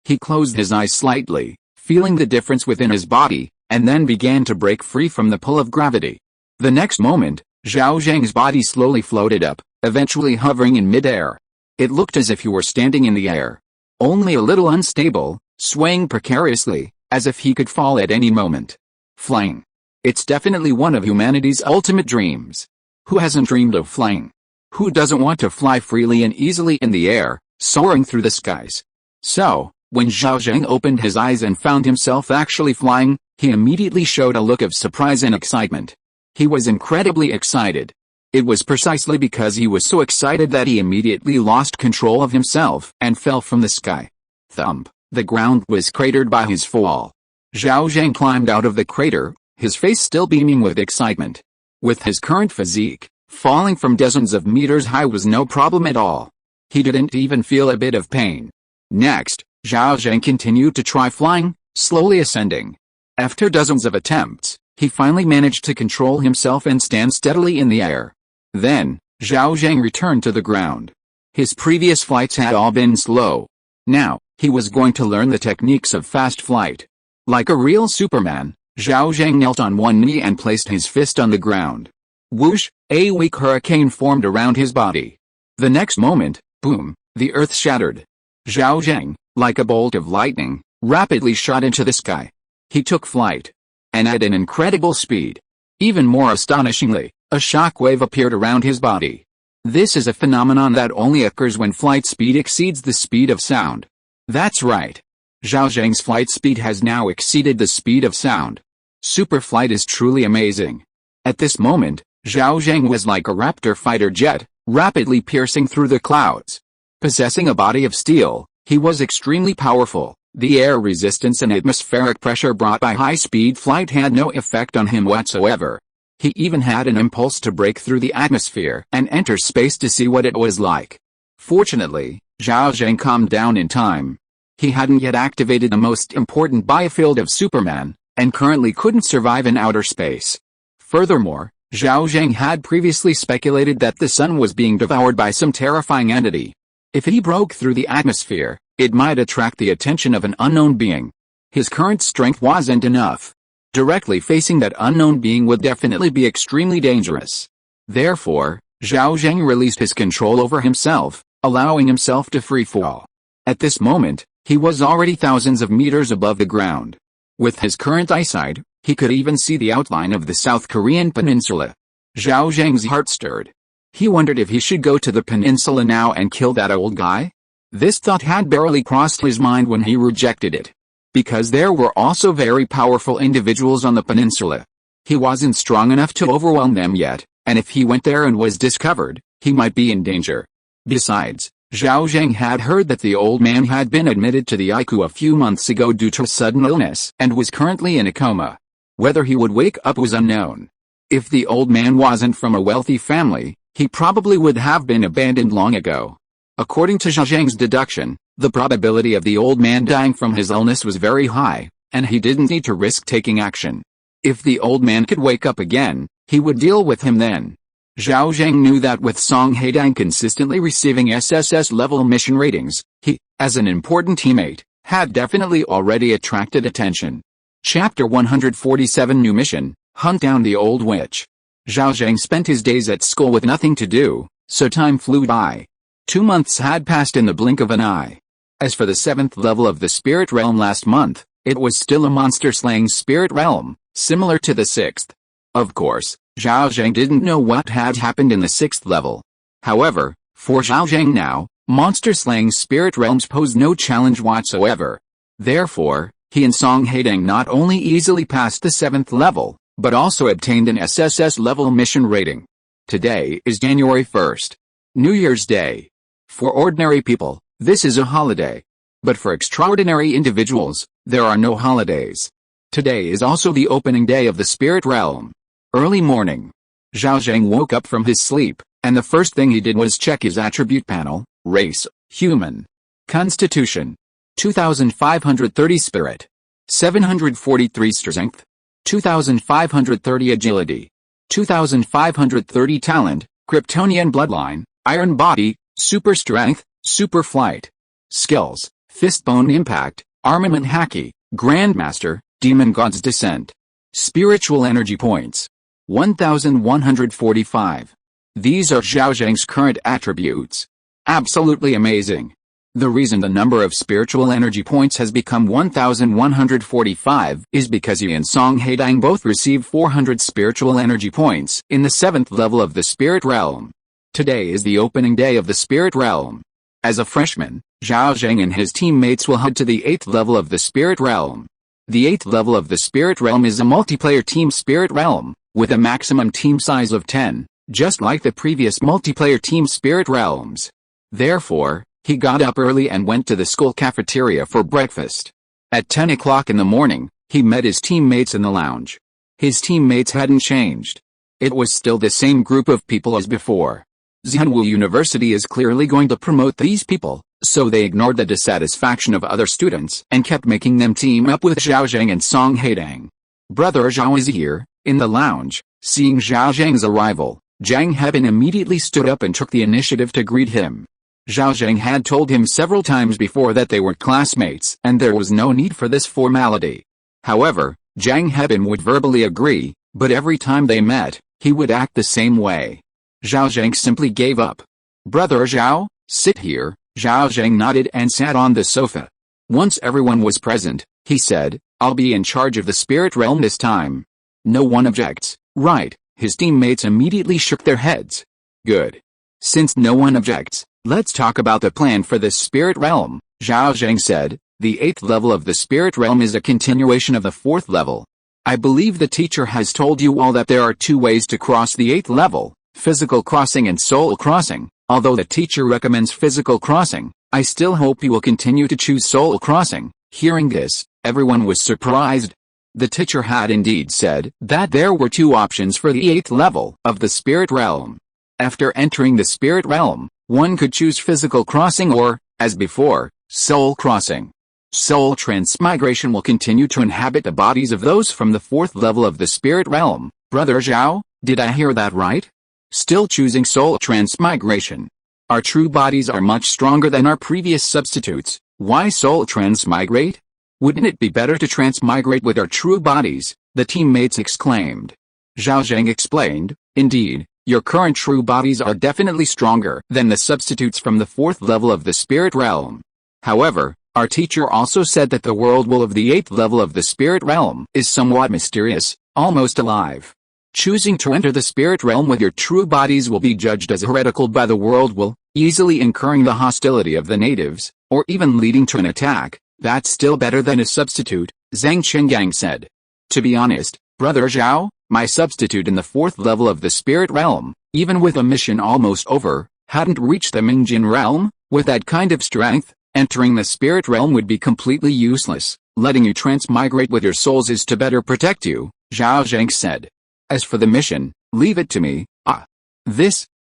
He closed his eyes slightly, feeling the difference within his body, and then began to break free from the pull of gravity. The next moment, Zhao Zheng's body slowly floated up, eventually hovering in midair. It looked as if he were standing in the air, only a little unstable, swaying precariously, as if he could fall at any moment. Flying. It's definitely one of humanity's ultimate dreams. Who hasn't dreamed of flying? Who doesn't want to fly freely and easily in the air, soaring through the skies? So, when Zhao Zheng opened his eyes and found himself actually flying, he immediately showed a look of surprise and excitement. He was incredibly excited. It was precisely because he was so excited that he immediately lost control of himself and fell from the sky. Thump. The ground was cratered by his fall. Zhao Zheng climbed out of the crater, his face still beaming with excitement. With his current physique, falling from dozens of meters high was no problem at all. He didn't even feel a bit of pain. Next, Zhao Zheng continued to try flying, slowly ascending. After dozens of attempts, he finally managed to control himself and stand steadily in the air. Then, Zhao Zheng returned to the ground. His previous flights had all been slow. Now, he was going to learn the techniques of fast flight. Like a real Superman, Zhao Zheng knelt on one knee and placed his fist on the ground. Whoosh, a weak hurricane formed around his body. The next moment, boom, the earth shattered. Zhao Zheng, like a bolt of lightning, rapidly shot into the sky. He took flight. And at an incredible speed. Even more astonishingly, a shock wave appeared around his body. This is a phenomenon that only occurs when flight speed exceeds the speed of sound. That's right. Zhao Zheng's flight speed has now exceeded the speed of sound. Superflight is truly amazing. At this moment, Zhao Zheng was like a Raptor fighter jet, rapidly piercing through the clouds. Possessing a body of steel, he was extremely powerful. The air resistance and atmospheric pressure brought by high-speed flight had no effect on him whatsoever. He even had an impulse to break through the atmosphere and enter space to see what it was like. Fortunately, Zhao Zheng calmed down in time. He hadn't yet activated the most important biofield of Superman, and currently couldn't survive in outer space. Furthermore, Zhao Zheng had previously speculated that the sun was being devoured by some terrifying entity. If he broke through the atmosphere, it might attract the attention of an unknown being. His current strength wasn't enough. Directly facing that unknown being would definitely be extremely dangerous. Therefore, Zhao Zheng released his control over himself, allowing himself to free fall. At this moment, he was already thousands of meters above the ground. With his current eyesight, he could even see the outline of the South Korean peninsula. Zhao Zheng's heart stirred. He wondered if he should go to the peninsula now and kill that old guy. This thought had barely crossed his mind when he rejected it. Because there were also very powerful individuals on the peninsula. He wasn't strong enough to overwhelm them yet, and if he went there and was discovered, he might be in danger. Besides, Zhao Zheng had heard that the old man had been admitted to the ICU a few months ago due to a sudden illness and was currently in a coma. Whether he would wake up was unknown. If the old man wasn't from a wealthy family, he probably would have been abandoned long ago. According to Zhao Zheng's deduction, the probability of the old man dying from his illness was very high, and he didn't need to risk taking action. If the old man could wake up again, he would deal with him then. Zhao Zheng knew that with Song Haitang consistently receiving SSS-level mission ratings, he, as an important teammate, had definitely already attracted attention. Chapter 147 New Mission, Hunt Down the Old Witch. Zhao Zheng spent his days at school with nothing to do, so time flew by. 2 months had passed in the blink of an eye. As for the 7th level of the spirit realm last month, it was still a monster-slaying spirit realm, similar to the 6th. Of course, Zhao Zheng didn't know what had happened in the 6th level. However, for Zhao Zheng now, monster-slaying spirit realms pose no challenge whatsoever. Therefore, he and Song Haitang not only easily passed the 7th level, but also obtained an SSS-level mission rating. Today is January 1st. New Year's Day. For ordinary people, this is a holiday. But for extraordinary individuals, there are no holidays. Today is also the opening day of the spirit realm. Early morning. Zhao Zheng woke up from his sleep, and the first thing he did was check his attribute panel: race, human. Constitution, 2530 spirit. 743 strength. 2530 agility, 2530 talent, Kryptonian bloodline, iron body, super strength, super flight. Skills, fistbone impact, armament haki, grandmaster, demon god's descent. Spiritual energy points, 1145. These are Zhao Zheng's current attributes. Absolutely amazing. The reason the number of spiritual energy points has become 1145 is because he and Song Haitang both received 400 spiritual energy points in the 7th level of the spirit realm. Today is the opening day of the spirit realm. As a freshman, Zhao Zheng and his teammates will head to the 8th level of the spirit realm. The 8th level of the spirit realm is a multiplayer team spirit realm, with a maximum team size of 10, just like the previous multiplayer team spirit realms. Therefore, he got up early and went to the school cafeteria for breakfast. At 10 o'clock in the morning, he met his teammates in the lounge. His teammates hadn't changed. It was still the same group of people as before. Zhenwu University is clearly going to promote these people, so they ignored the dissatisfaction of other students and kept making them team up with Zhao Zheng and Song Haitang. Brother Zhao is here, in the lounge. Seeing Zhao Zheng's arrival, Zhang Hebin immediately stood up and took the initiative to greet him. Zhao Zheng had told him several times before that they were classmates and there was no need for this formality. However, Zhang Hebin would verbally agree, but every time they met, he would act the same way. Zhao Zheng simply gave up. Brother Zhao, sit here. Zhao Zheng nodded and sat on the sofa. Once everyone was present, he said, I'll be in charge of the spirit realm this time. No one objects, right? His teammates immediately shook their heads. Good. Since no one objects, let's talk about the plan for this spirit realm, Zhao Zheng said. The 8th level of the spirit realm is a continuation of the 4th level. I believe the teacher has told you all that there are 2 ways to cross the 8th level, physical crossing and soul crossing. Although the teacher recommends physical crossing, I still hope you will continue to choose soul crossing. Hearing this, everyone was surprised. The teacher had indeed said that there were 2 options for the 8th level of the spirit realm. After entering the spirit realm, one could choose physical crossing or, as before, soul crossing. Soul transmigration will continue to inhabit the bodies of those from the 4th level of the spirit realm. Brother Zhao, did I hear that right? Still choosing soul transmigration. Our true bodies are much stronger than our previous substitutes. Why soul transmigrate? Wouldn't it be better to transmigrate with our true bodies? The teammates exclaimed. Zhao Zheng explained, indeed, your current true bodies are definitely stronger than the substitutes from the 4th level of the spirit realm. However, our teacher also said that the world will of the 8th level of the spirit realm is somewhat mysterious, almost alive. Choosing to enter the spirit realm with your true bodies will be judged as heretical by the world will, easily incurring the hostility of the natives, or even leading to an attack. That's still better than a substitute, Zhang Qinggang said. To be honest, Brother Zhao, my substitute in the 4th level of the spirit realm, even with a mission almost over, hadn't reached the Mingjin realm. With that kind of strength, entering the spirit realm would be completely useless. Letting you transmigrate with your souls is to better protect you, Zhao Zheng said. As for the mission, leave it to me.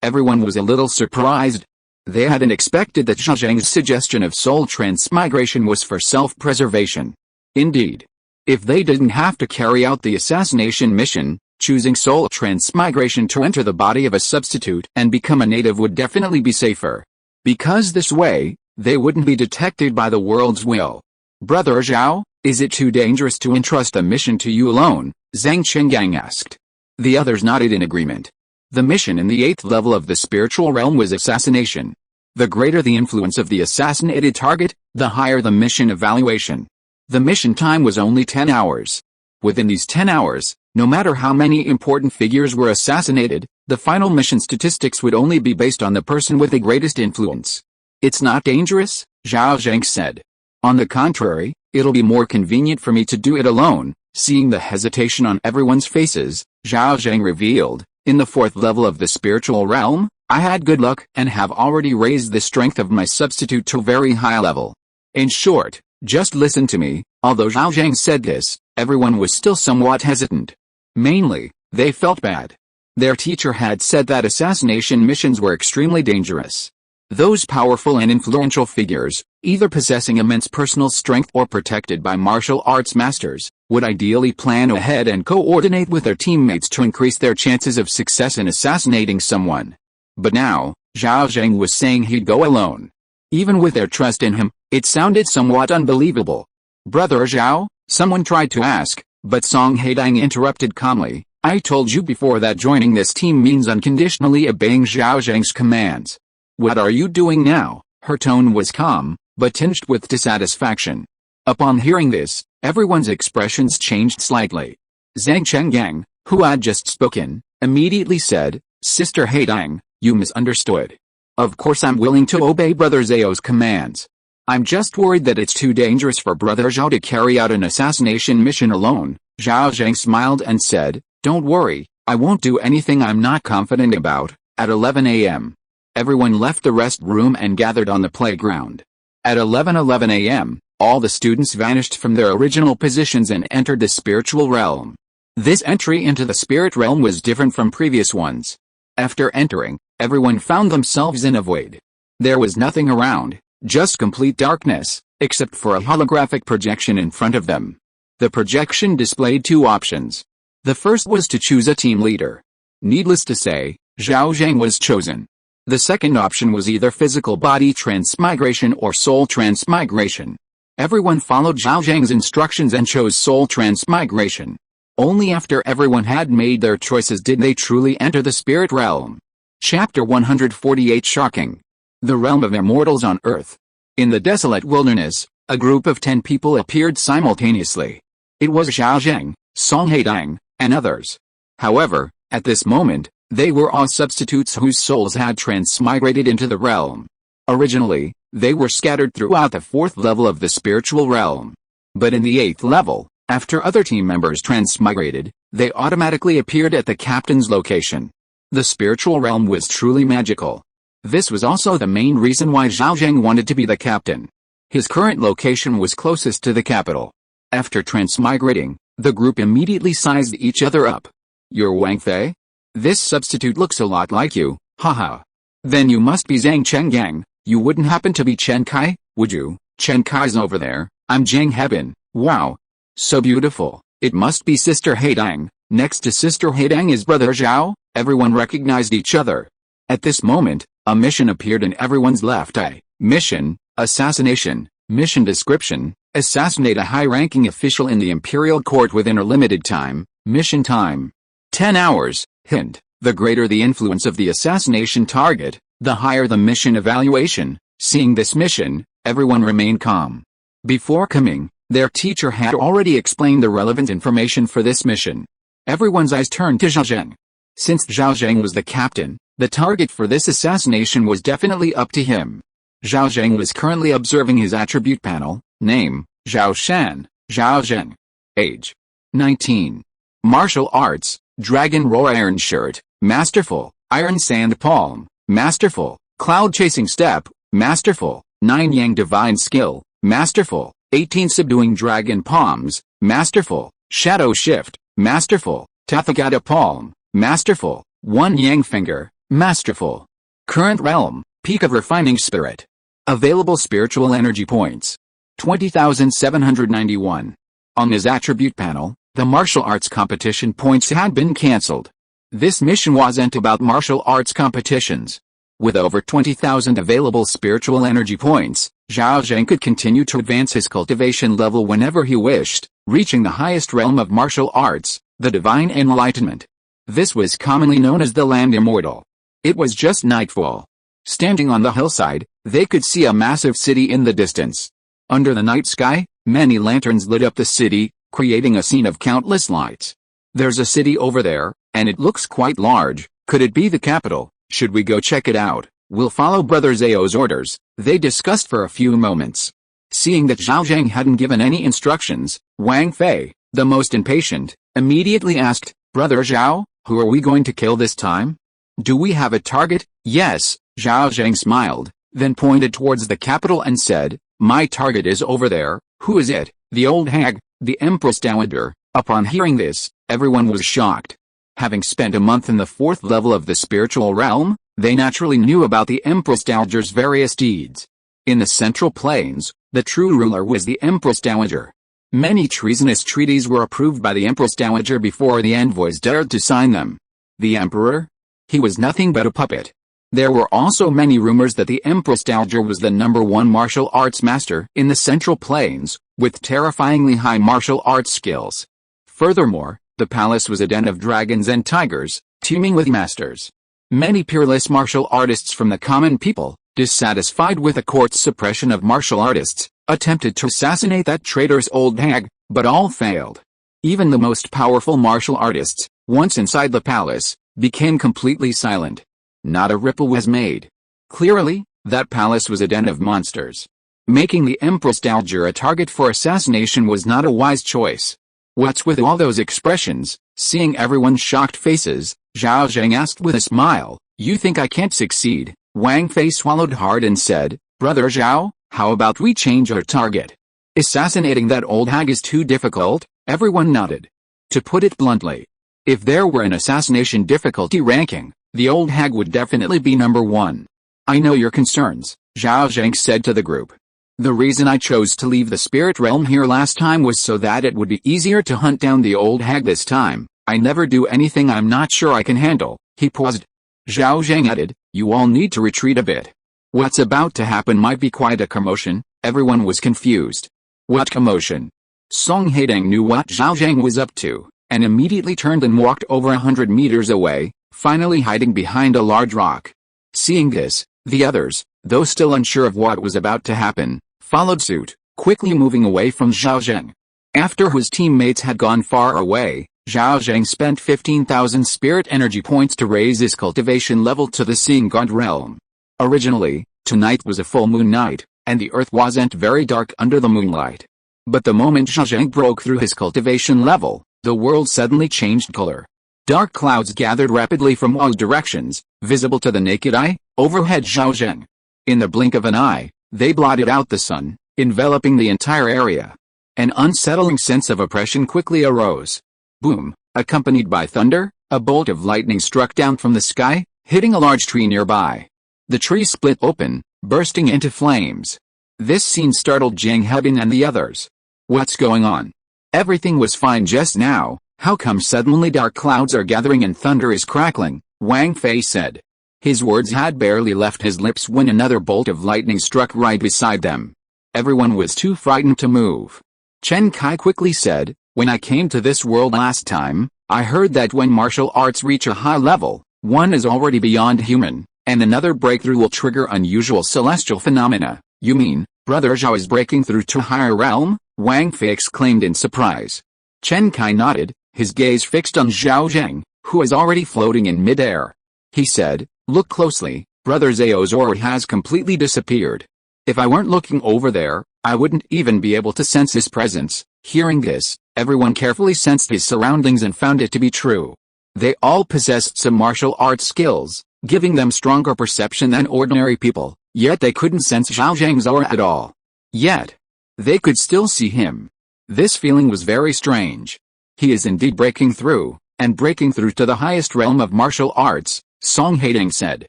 Everyone was a little surprised. They hadn't expected that Zhao Zheng's suggestion of soul transmigration was for self-preservation. Indeed, if they didn't have to carry out the assassination mission, choosing soul transmigration to enter the body of a substitute and become a native would definitely be safer. Because this way, they wouldn't be detected by the world's will. Brother Zhao, is it too dangerous to entrust the mission to you alone? Zhang Qinggang asked. The others nodded in agreement. The mission in the 8th level of the spiritual realm was assassination. The greater the influence of the assassinated target, the higher the mission evaluation. The mission time was only 10 hours. Within these 10 hours, no matter how many important figures were assassinated, the final mission statistics would only be based on the person with the greatest influence. It's not dangerous, Zhao Zheng said. On the contrary, it'll be more convenient for me to do it alone. Seeing the hesitation on everyone's faces, Zhao Zheng revealed, in the 4th level of the spiritual realm, I had good luck and have already raised the strength of my substitute to a very high level. In short, just listen to me. Although Zhao Zheng said this, everyone was still somewhat hesitant. Mainly, they felt bad. Their teacher had said that assassination missions were extremely dangerous. Those powerful and influential figures, either possessing immense personal strength or protected by martial arts masters, would ideally plan ahead and coordinate with their teammates to increase their chances of success in assassinating someone. But now, Zhao Zheng was saying he'd go alone. Even with their trust in him, it sounded somewhat unbelievable. "Brother Zhao?" someone tried to ask, but Song Haitang interrupted calmly. "I told you before that joining this team means unconditionally obeying Zhao Zheng's commands. What are you doing now?" Her tone was calm, but tinged with dissatisfaction. Upon hearing this, everyone's expressions changed slightly. Zhang Chenggang, who had just spoken, immediately said, "Sister Haitang, you misunderstood. Of course I'm willing to obey Brother Zhao's commands. I'm just worried that it's too dangerous for Brother Zhao to carry out an assassination mission alone." Zhao Zheng smiled and said, "Don't worry, I won't do anything I'm not confident about." At 11 a.m., everyone left the rest room and gathered on the playground. At 11:11 a.m., all the students vanished from their original positions and entered the spiritual realm. This entry into the spirit realm was different from previous ones. After entering, everyone found themselves in a void. There was nothing around, just complete darkness, except for a holographic projection in front of them. The projection displayed two options. The first was to choose a team leader. Needless to say, Zhao Zheng was chosen. The second option was either physical body transmigration or soul transmigration. Everyone followed Zhao Zheng's instructions and chose soul transmigration. Only after everyone had made their choices did they truly enter the spirit realm. Chapter 148 Shocking. The realm of immortals on Earth. In the desolate wilderness, a group of 10 people appeared simultaneously. It was Zhao Zheng, Song Haitang, and others. However, at this moment, they were all substitutes whose souls had transmigrated into the realm. Originally, they were scattered throughout the 4th level of the spiritual realm. But in the 8th level, after other team members transmigrated, they automatically appeared at the captain's location. The spiritual realm was truly magical. This was also the main reason why Zhao Zheng wanted to be the captain. His current location was closest to the capital. After transmigrating, the group immediately sized each other up. "You're Wang Fei? This substitute looks a lot like you, haha. Then you must be Zhang Chenggang. You wouldn't happen to be Chen Kai, would you?" "Chen Kai's over there. I'm Zhang Hebin. Wow. So beautiful." "It must be Sister Haitang. Next to Sister Haitang is Brother Zhao." Everyone recognized each other. At this moment, a mission appeared in everyone's left eye. Mission, assassination. Mission description, assassinate a high-ranking official in the imperial court within a limited time. Mission time, 10 hours. Hint, the greater the influence of the assassination target, the higher the mission evaluation. Seeing this mission, everyone remained calm. Before coming, their teacher had already explained the relevant information for this mission. Everyone's eyes turned to Zhao Zheng. Since Zhao Zheng was the captain, the target for this assassination was definitely up to him. Zhao Zheng was currently observing his attribute panel. Name, Zhao Shan, Zhao Zheng. Age, 19. Martial arts, Dragon Roar Iron Shirt, Masterful, Iron Sand Palm, Masterful, Cloud Chasing Step, Masterful, 9 Yang Divine Skill, Masterful, 18 Subduing Dragon Palms, Masterful, Shadow Shift, Masterful, Tathagata Palm, Masterful, 1 Yang Finger, Masterful. Current realm, Peak of Refining Spirit. Available spiritual energy points, 20,791. On his attribute panel, the martial arts competition points had been cancelled. This mission wasn't about martial arts competitions. With over 20,000 available spiritual energy points, Zhao Zheng could continue to advance his cultivation level whenever he wished, reaching the highest realm of martial arts, the Divine Enlightenment. This was commonly known as the Land Immortal. It was just nightfall. Standing on the hillside, they could see a massive city in the distance. Under the night sky, many lanterns lit up the city, creating a scene of countless lights. "There's a city over there, and it looks quite large. Could it be the capital? Should we go check it out?" "We'll follow Brother Zhao's orders," they discussed for a few moments. Seeing that Zhao Zheng hadn't given any instructions, Wang Fei, the most impatient, immediately asked, "Brother Zhao, who are we going to kill this time? Do we have a target?" "Yes," Zhao Zheng smiled, then pointed towards the capital and said, "My target is over there." "Who is it?" "The old hag, the Empress Dowager." Upon hearing this, everyone was shocked. Having spent a month in the 4th level of the spiritual realm, they naturally knew about the Empress Dowager's various deeds. In the Central Plains, the true ruler was the Empress Dowager. Many treasonous treaties were approved by the Empress Dowager before the envoys dared to sign them. The Emperor? He was nothing but a puppet. There were also many rumors that the Empress Dowager was the #1 martial arts master in the Central Plains, with terrifyingly high martial arts skills. Furthermore, the palace was a den of dragons and tigers, teeming with masters. Many peerless martial artists from the common people, dissatisfied with the court's suppression of martial artists, attempted to assassinate that traitorous old hag, but all failed. Even the most powerful martial artists, once inside the palace, became completely silent. Not a ripple was made. Clearly, that palace was a den of monsters. Making the Empress Dowager a target for assassination was not a wise choice. What's with all those expressions? Seeing everyone's shocked faces, Zhao Zheng asked with a smile, "You think I can't succeed?" Wang Fei swallowed hard and said, "Brother Zhao, how about we change our target? Assassinating that old hag is too difficult." Everyone nodded. To put it bluntly, if there were an assassination difficulty ranking, the old hag would definitely be #1. "I know your concerns," Zhao Zheng said to the group. "The reason I chose to leave the spirit realm here last time was so that it would be easier to hunt down the old hag this time. I never do anything I'm not sure I can handle." He paused. Zhao Zheng added, "You all need to retreat a bit. What's about to happen might be quite a commotion." Everyone was confused. What commotion? Song Haitang knew what Zhao Zheng was up to, and immediately turned and walked over 100 meters away, finally hiding behind a large rock. Seeing this, the others, though still unsure of what was about to happen, followed suit, quickly moving away from Zhao Zheng. After his teammates had gone far away, Zhao Zheng spent 15,000 spirit energy points to raise his cultivation level to the Seeing God realm. Originally, tonight was a full moon night, and the earth wasn't very dark under the moonlight. But the moment Zhao Zheng broke through his cultivation level, the world suddenly changed color. Dark clouds gathered rapidly from all directions, visible to the naked eye, overhead Zhao Zheng. In the blink of an eye, they blotted out the sun, enveloping the entire area. An unsettling sense of oppression quickly arose. Boom, accompanied by thunder, a bolt of lightning struck down from the sky, hitting a large tree nearby. The tree split open, bursting into flames. This scene startled Zhang Hebin and the others. What's going on? Everything was fine just now, how come suddenly dark clouds are gathering and thunder is crackling? Wang Fei said. His words had barely left his lips when another bolt of lightning struck right beside them. Everyone was too frightened to move. Chen Kai quickly said, "When I came to this world last time, I heard that when martial arts reach a high level, one is already beyond human, and another breakthrough will trigger unusual celestial phenomena." "You mean, Brother Zhao is breaking through to a higher realm?" Wang Fei exclaimed in surprise. Chen Kai nodded, his gaze fixed on Zhao Zheng, who was already floating in midair. He said, "Look closely, Brother Zhao's aura has completely disappeared. If I weren't looking over there, I wouldn't even be able to sense his presence." Hearing this, everyone carefully sensed his surroundings and found it to be true. They all possessed some martial arts skills, giving them stronger perception than ordinary people, yet they couldn't sense Zhao Zheng's aura at all. Yet, they could still see him. This feeling was very strange. He is indeed breaking through, and breaking through to the highest realm of martial arts, Song Haitang said.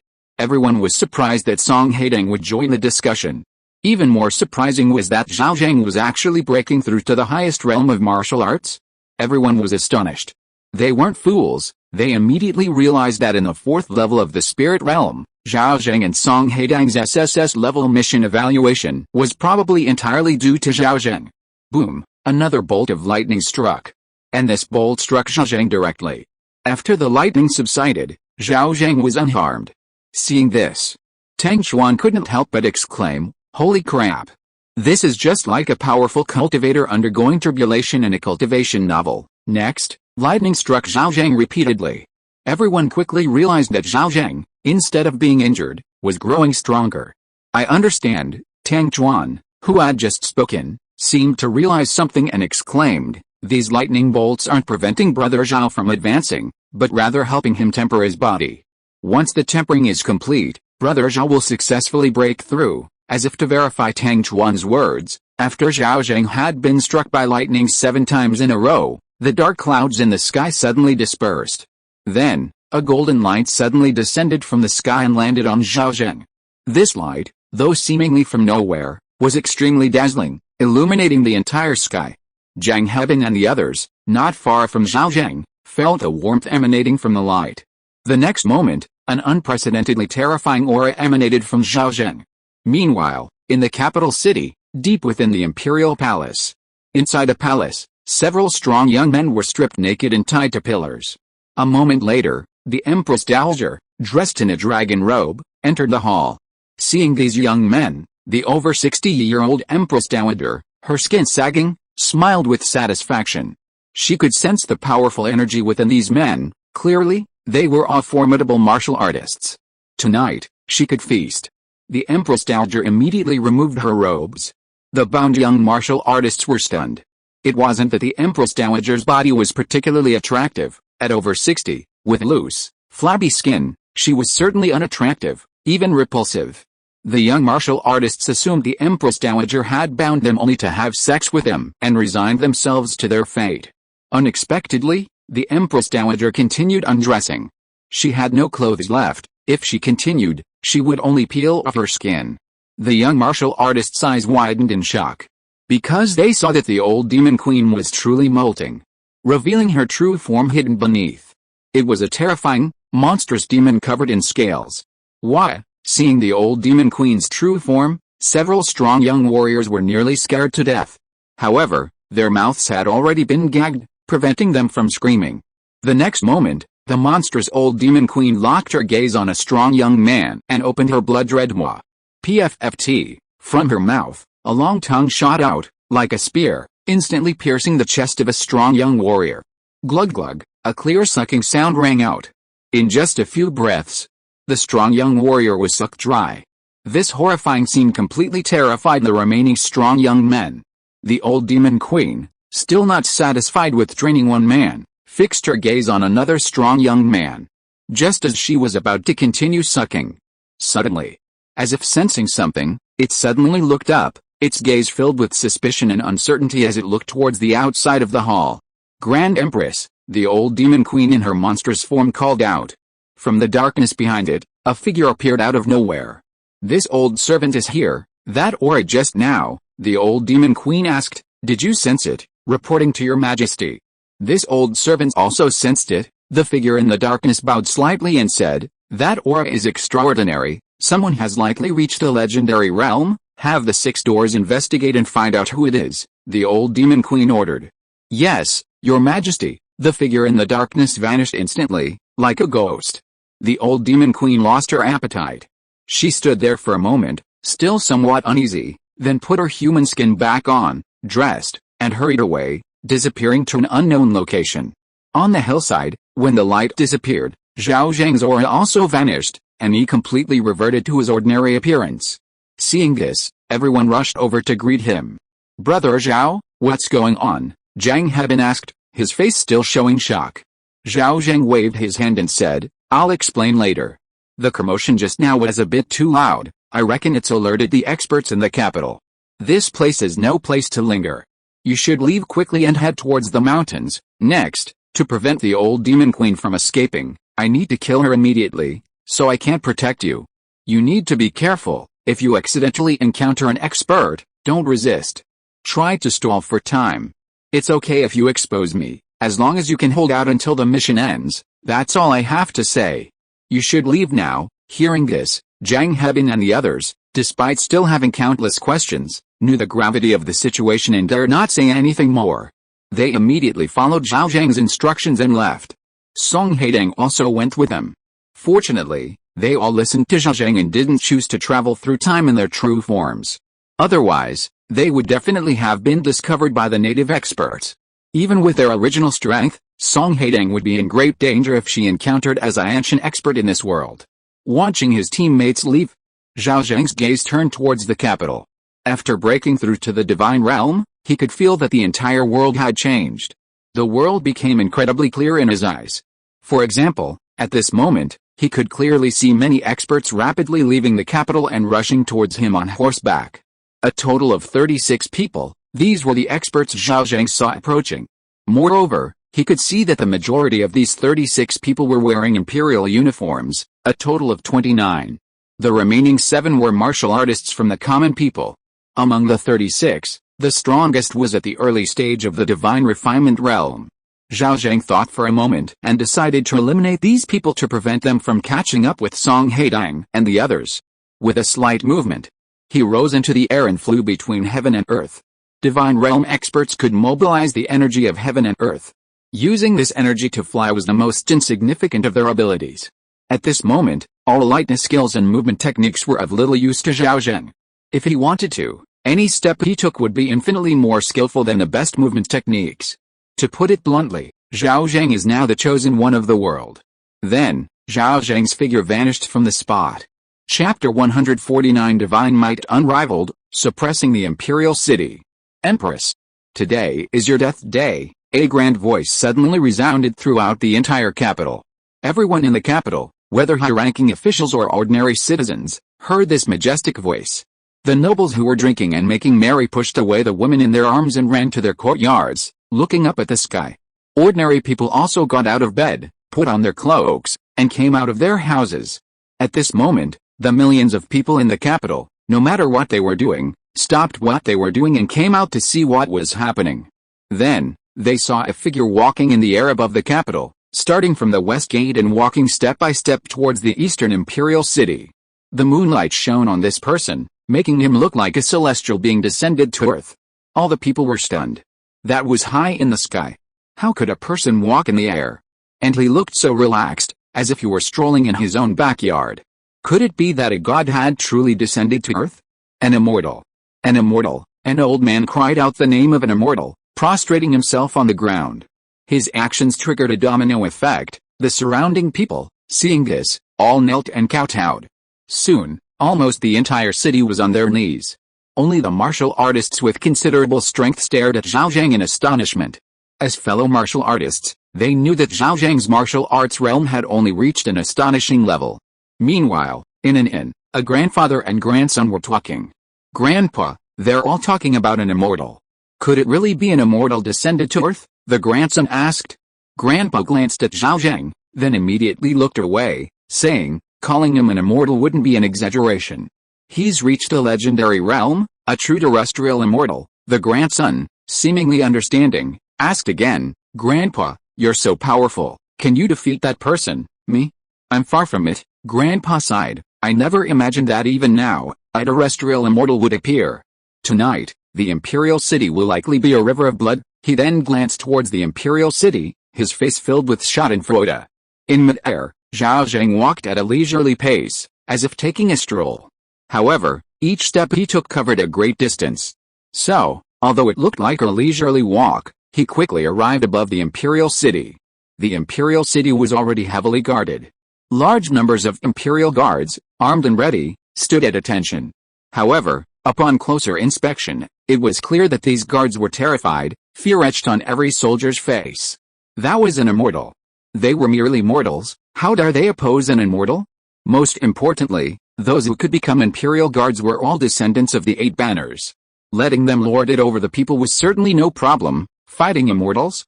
Everyone was surprised that Song Haitang would join the discussion. Even more surprising was that Zhao Zheng was actually breaking through to the highest realm of martial arts. Everyone was astonished. They weren't fools, they immediately realized that in the 4th level of the spirit realm, Zhao Zheng and Song Haitang's SSS level mission evaluation was probably entirely due to Zhao Zheng. Boom, another bolt of lightning struck. And this bolt struck Zhao Zheng directly. After the lightning subsided, Zhao Zheng was unharmed. Seeing this, Tang Xuan couldn't help but exclaim, "Holy crap! This is just like a powerful cultivator undergoing tribulation in a cultivation novel." Next, lightning struck Zhao Zheng repeatedly. Everyone quickly realized that Zhao Zheng, instead of being injured, was growing stronger. "I understand." Tang Xuan, who had just spoken, seemed to realize something and exclaimed, "These lightning bolts aren't preventing Brother Zhao from advancing, but rather helping him temper his body. Once the tempering is complete, Brother Zhao will successfully break through." As if to verify Tang Xuan's words, after Zhao Zheng had been struck by lightning 7 times in a row, the dark clouds in the sky suddenly dispersed. Then, a golden light suddenly descended from the sky and landed on Zhao Zheng. This light, though seemingly from nowhere, was extremely dazzling, illuminating the entire sky. Zhang Hebin and the others, not far from Zhao Zheng, felt a warmth emanating from the light. The next moment, an unprecedentedly terrifying aura emanated from Zhao Zheng. Meanwhile, in the capital city, deep within the imperial palace. Inside the palace, several strong young men were stripped naked and tied to pillars. A moment later, the Empress Dowager, dressed in a dragon robe, entered the hall. Seeing these young men, the over 60-year-old Empress Dowager, her skin sagging, smiled with satisfaction. She could sense the powerful energy within these men. Clearly, they were all formidable martial artists. Tonight, she could feast. The Empress Dowager immediately removed her robes. The bound young martial artists were stunned. It wasn't that the Empress Dowager's body was particularly attractive. At over 60, with loose, flabby skin, she was certainly unattractive, even repulsive. The young martial artists assumed the Empress Dowager had bound them only to have sex with them and resigned themselves to their fate. Unexpectedly, the Empress Dowager continued undressing. She had no clothes left. If she continued, she would only peel off her skin. The young martial artists' eyes widened in shock. Because they saw that the old demon queen was truly molting, revealing her true form hidden beneath. It was a terrifying, monstrous demon covered in scales. Why? Seeing the old demon queen's true form, several strong young warriors were nearly scared to death. However, their mouths had already been gagged, preventing them from screaming. The next moment, the monstrous old demon queen locked her gaze on a strong young man and opened her blood-red maw. PFFT. From her mouth, a long tongue shot out, like a spear, instantly piercing the chest of a strong young warrior. Glug glug, a clear sucking sound rang out. In just a few breaths, the strong young warrior was sucked dry. This horrifying scene completely terrified the remaining strong young men. The old demon queen, still not satisfied with draining one man, fixed her gaze on another strong young man. Just as she was about to continue sucking, suddenly, as if sensing something, it suddenly looked up, its gaze filled with suspicion and uncertainty as it looked towards the outside of the hall. Grand Empress, the old demon queen in her monstrous form called out. From the darkness behind it, a figure appeared out of nowhere. This old servant is here, that aura just now, the old demon queen asked. Did you sense it, reporting to your majesty? This old servant also sensed it. The figure in the darkness bowed slightly and said, that aura is extraordinary. Someone has likely reached the legendary realm. Have the 6 doors investigate and find out who it is, the old demon queen ordered. Yes, your majesty. The figure in the darkness vanished instantly, like a ghost. The old demon queen lost her appetite. She stood there for a moment, still somewhat uneasy, then put her human skin back on, dressed, and hurried away, disappearing to an unknown location. On the hillside, when the light disappeared, Zhao Zheng's aura also vanished, and he completely reverted to his ordinary appearance. Seeing this, everyone rushed over to greet him. Brother Zhao, what's going on? Zhang Hebin asked, his face still showing shock. Zhao Zheng waved his hand and said, I'll explain later. The commotion just now was a bit too loud. I reckon it's alerted the experts in the capital. This place is no place to linger. You should leave quickly and head towards the mountains. Next, to prevent the old demon queen from escaping, I need to kill her immediately, so I can't protect you. You need to be careful. If you accidentally encounter an expert, don't resist. Try to stall for time. It's okay if you expose me, as long as you can hold out until the mission ends. That's all I have to say. You should leave now. Hearing this, Zhang Hebin and the others, despite still having countless questions, knew the gravity of the situation and dared not say anything more. They immediately followed Zhao Zheng's instructions and left. Song Haitang also went with them. Fortunately, they all listened to Zhao Zheng and didn't choose to travel through time in their true forms. Otherwise, they would definitely have been discovered by the native experts. Even with their original strength, Song Haitang would be in great danger if she encountered as an ancient expert in this world. Watching his teammates leave, Zhao Zheng's gaze turned towards the capital. After breaking through to the divine realm, he could feel that the entire world had changed. The world became incredibly clear in his eyes. For example, at this moment, he could clearly see many experts rapidly leaving the capital and rushing towards him on horseback. A total of 36 people, these were the experts Zhao Zheng saw approaching. Moreover, he could see that the majority of these 36 people were wearing imperial uniforms, a total of 29. The remaining 7 were martial artists from the common people. Among the 36, The strongest was at the early stage of the divine refinement realm. Zhao Zheng thought for a moment and decided to eliminate these people to prevent them from catching up with Song Haitang and the others. With a slight movement, he rose into the air and flew between heaven and earth. Divine realm experts could mobilize the energy of heaven and earth. Using this energy to fly was the most insignificant of their abilities. At this moment, all lightness skills and movement techniques were of little use to Zhao Zheng. If he wanted to, any step he took would be infinitely more skillful than the best movement techniques. To put it bluntly, Zhao Zheng is now the chosen one of the world. Then, Zhao Zheng's figure vanished from the spot. Chapter 149 Divine Might Unrivaled, Suppressing the Imperial City. Empress. Today is your death day, a grand voice suddenly resounded throughout the entire capital. Everyone in the capital, whether high-ranking officials or ordinary citizens, heard this majestic voice. The nobles who were drinking and making merry pushed away the women in their arms and ran to their courtyards, looking up at the sky. Ordinary people also got out of bed, put on their cloaks, and came out of their houses. At this moment, the millions of people in the capital, no matter what they were doing, stopped what they were doing and came out to see what was happening. Then, they saw a figure walking in the air above the capital, starting from the west gate and walking step by step towards the eastern imperial city. The moonlight shone on this person, making him look like a celestial being descended to earth. All the people were stunned. That was high in the sky. How could a person walk in the air? And he looked so relaxed, as if he were strolling in his own backyard. Could it be that a god had truly descended to earth? An immortal. An immortal. An old man cried out the name of an immortal, prostrating himself on the ground. His actions triggered a domino effect. The surrounding people, seeing this, all knelt and kowtowed. Soon, almost the entire city was on their knees. Only the martial artists with considerable strength stared at Zhao Zheng in astonishment. As fellow martial artists, they knew that Zhao Zheng's martial arts realm had only reached an astonishing level. Meanwhile, in an inn, a grandfather and grandson were talking. "Grandpa, they're all talking about an immortal. Could it really be an immortal descended to earth?" the grandson asked. Grandpa glanced at Zhao Zheng, then immediately looked away, saying, "Calling him an immortal wouldn't be an exaggeration. He's reached a legendary realm, a true terrestrial immortal." The grandson, seemingly understanding, asked again, "Grandpa, you're so powerful, can you defeat that person?" "Me? I'm far from it," Grandpa sighed. "I never imagined that even now, a terrestrial immortal would appear. Tonight, the imperial city will likely be a river of blood." He then glanced towards the imperial city, his face filled with schadenfreude. In mid-air, Zhao Zheng walked at a leisurely pace, as if taking a stroll. However, each step he took covered a great distance. So, although it looked like a leisurely walk, he quickly arrived above the imperial city. The imperial city was already heavily guarded. Large numbers of imperial guards, armed and ready, stood at attention. However, upon closer inspection, it was clear that these guards were terrified, fear etched on every soldier's face. That was an immortal. They were merely mortals. How dare they oppose an immortal? Most importantly, those who could become imperial guards were all descendants of the 8 banners. Letting them lord it over the people was certainly no problem. Fighting immortals?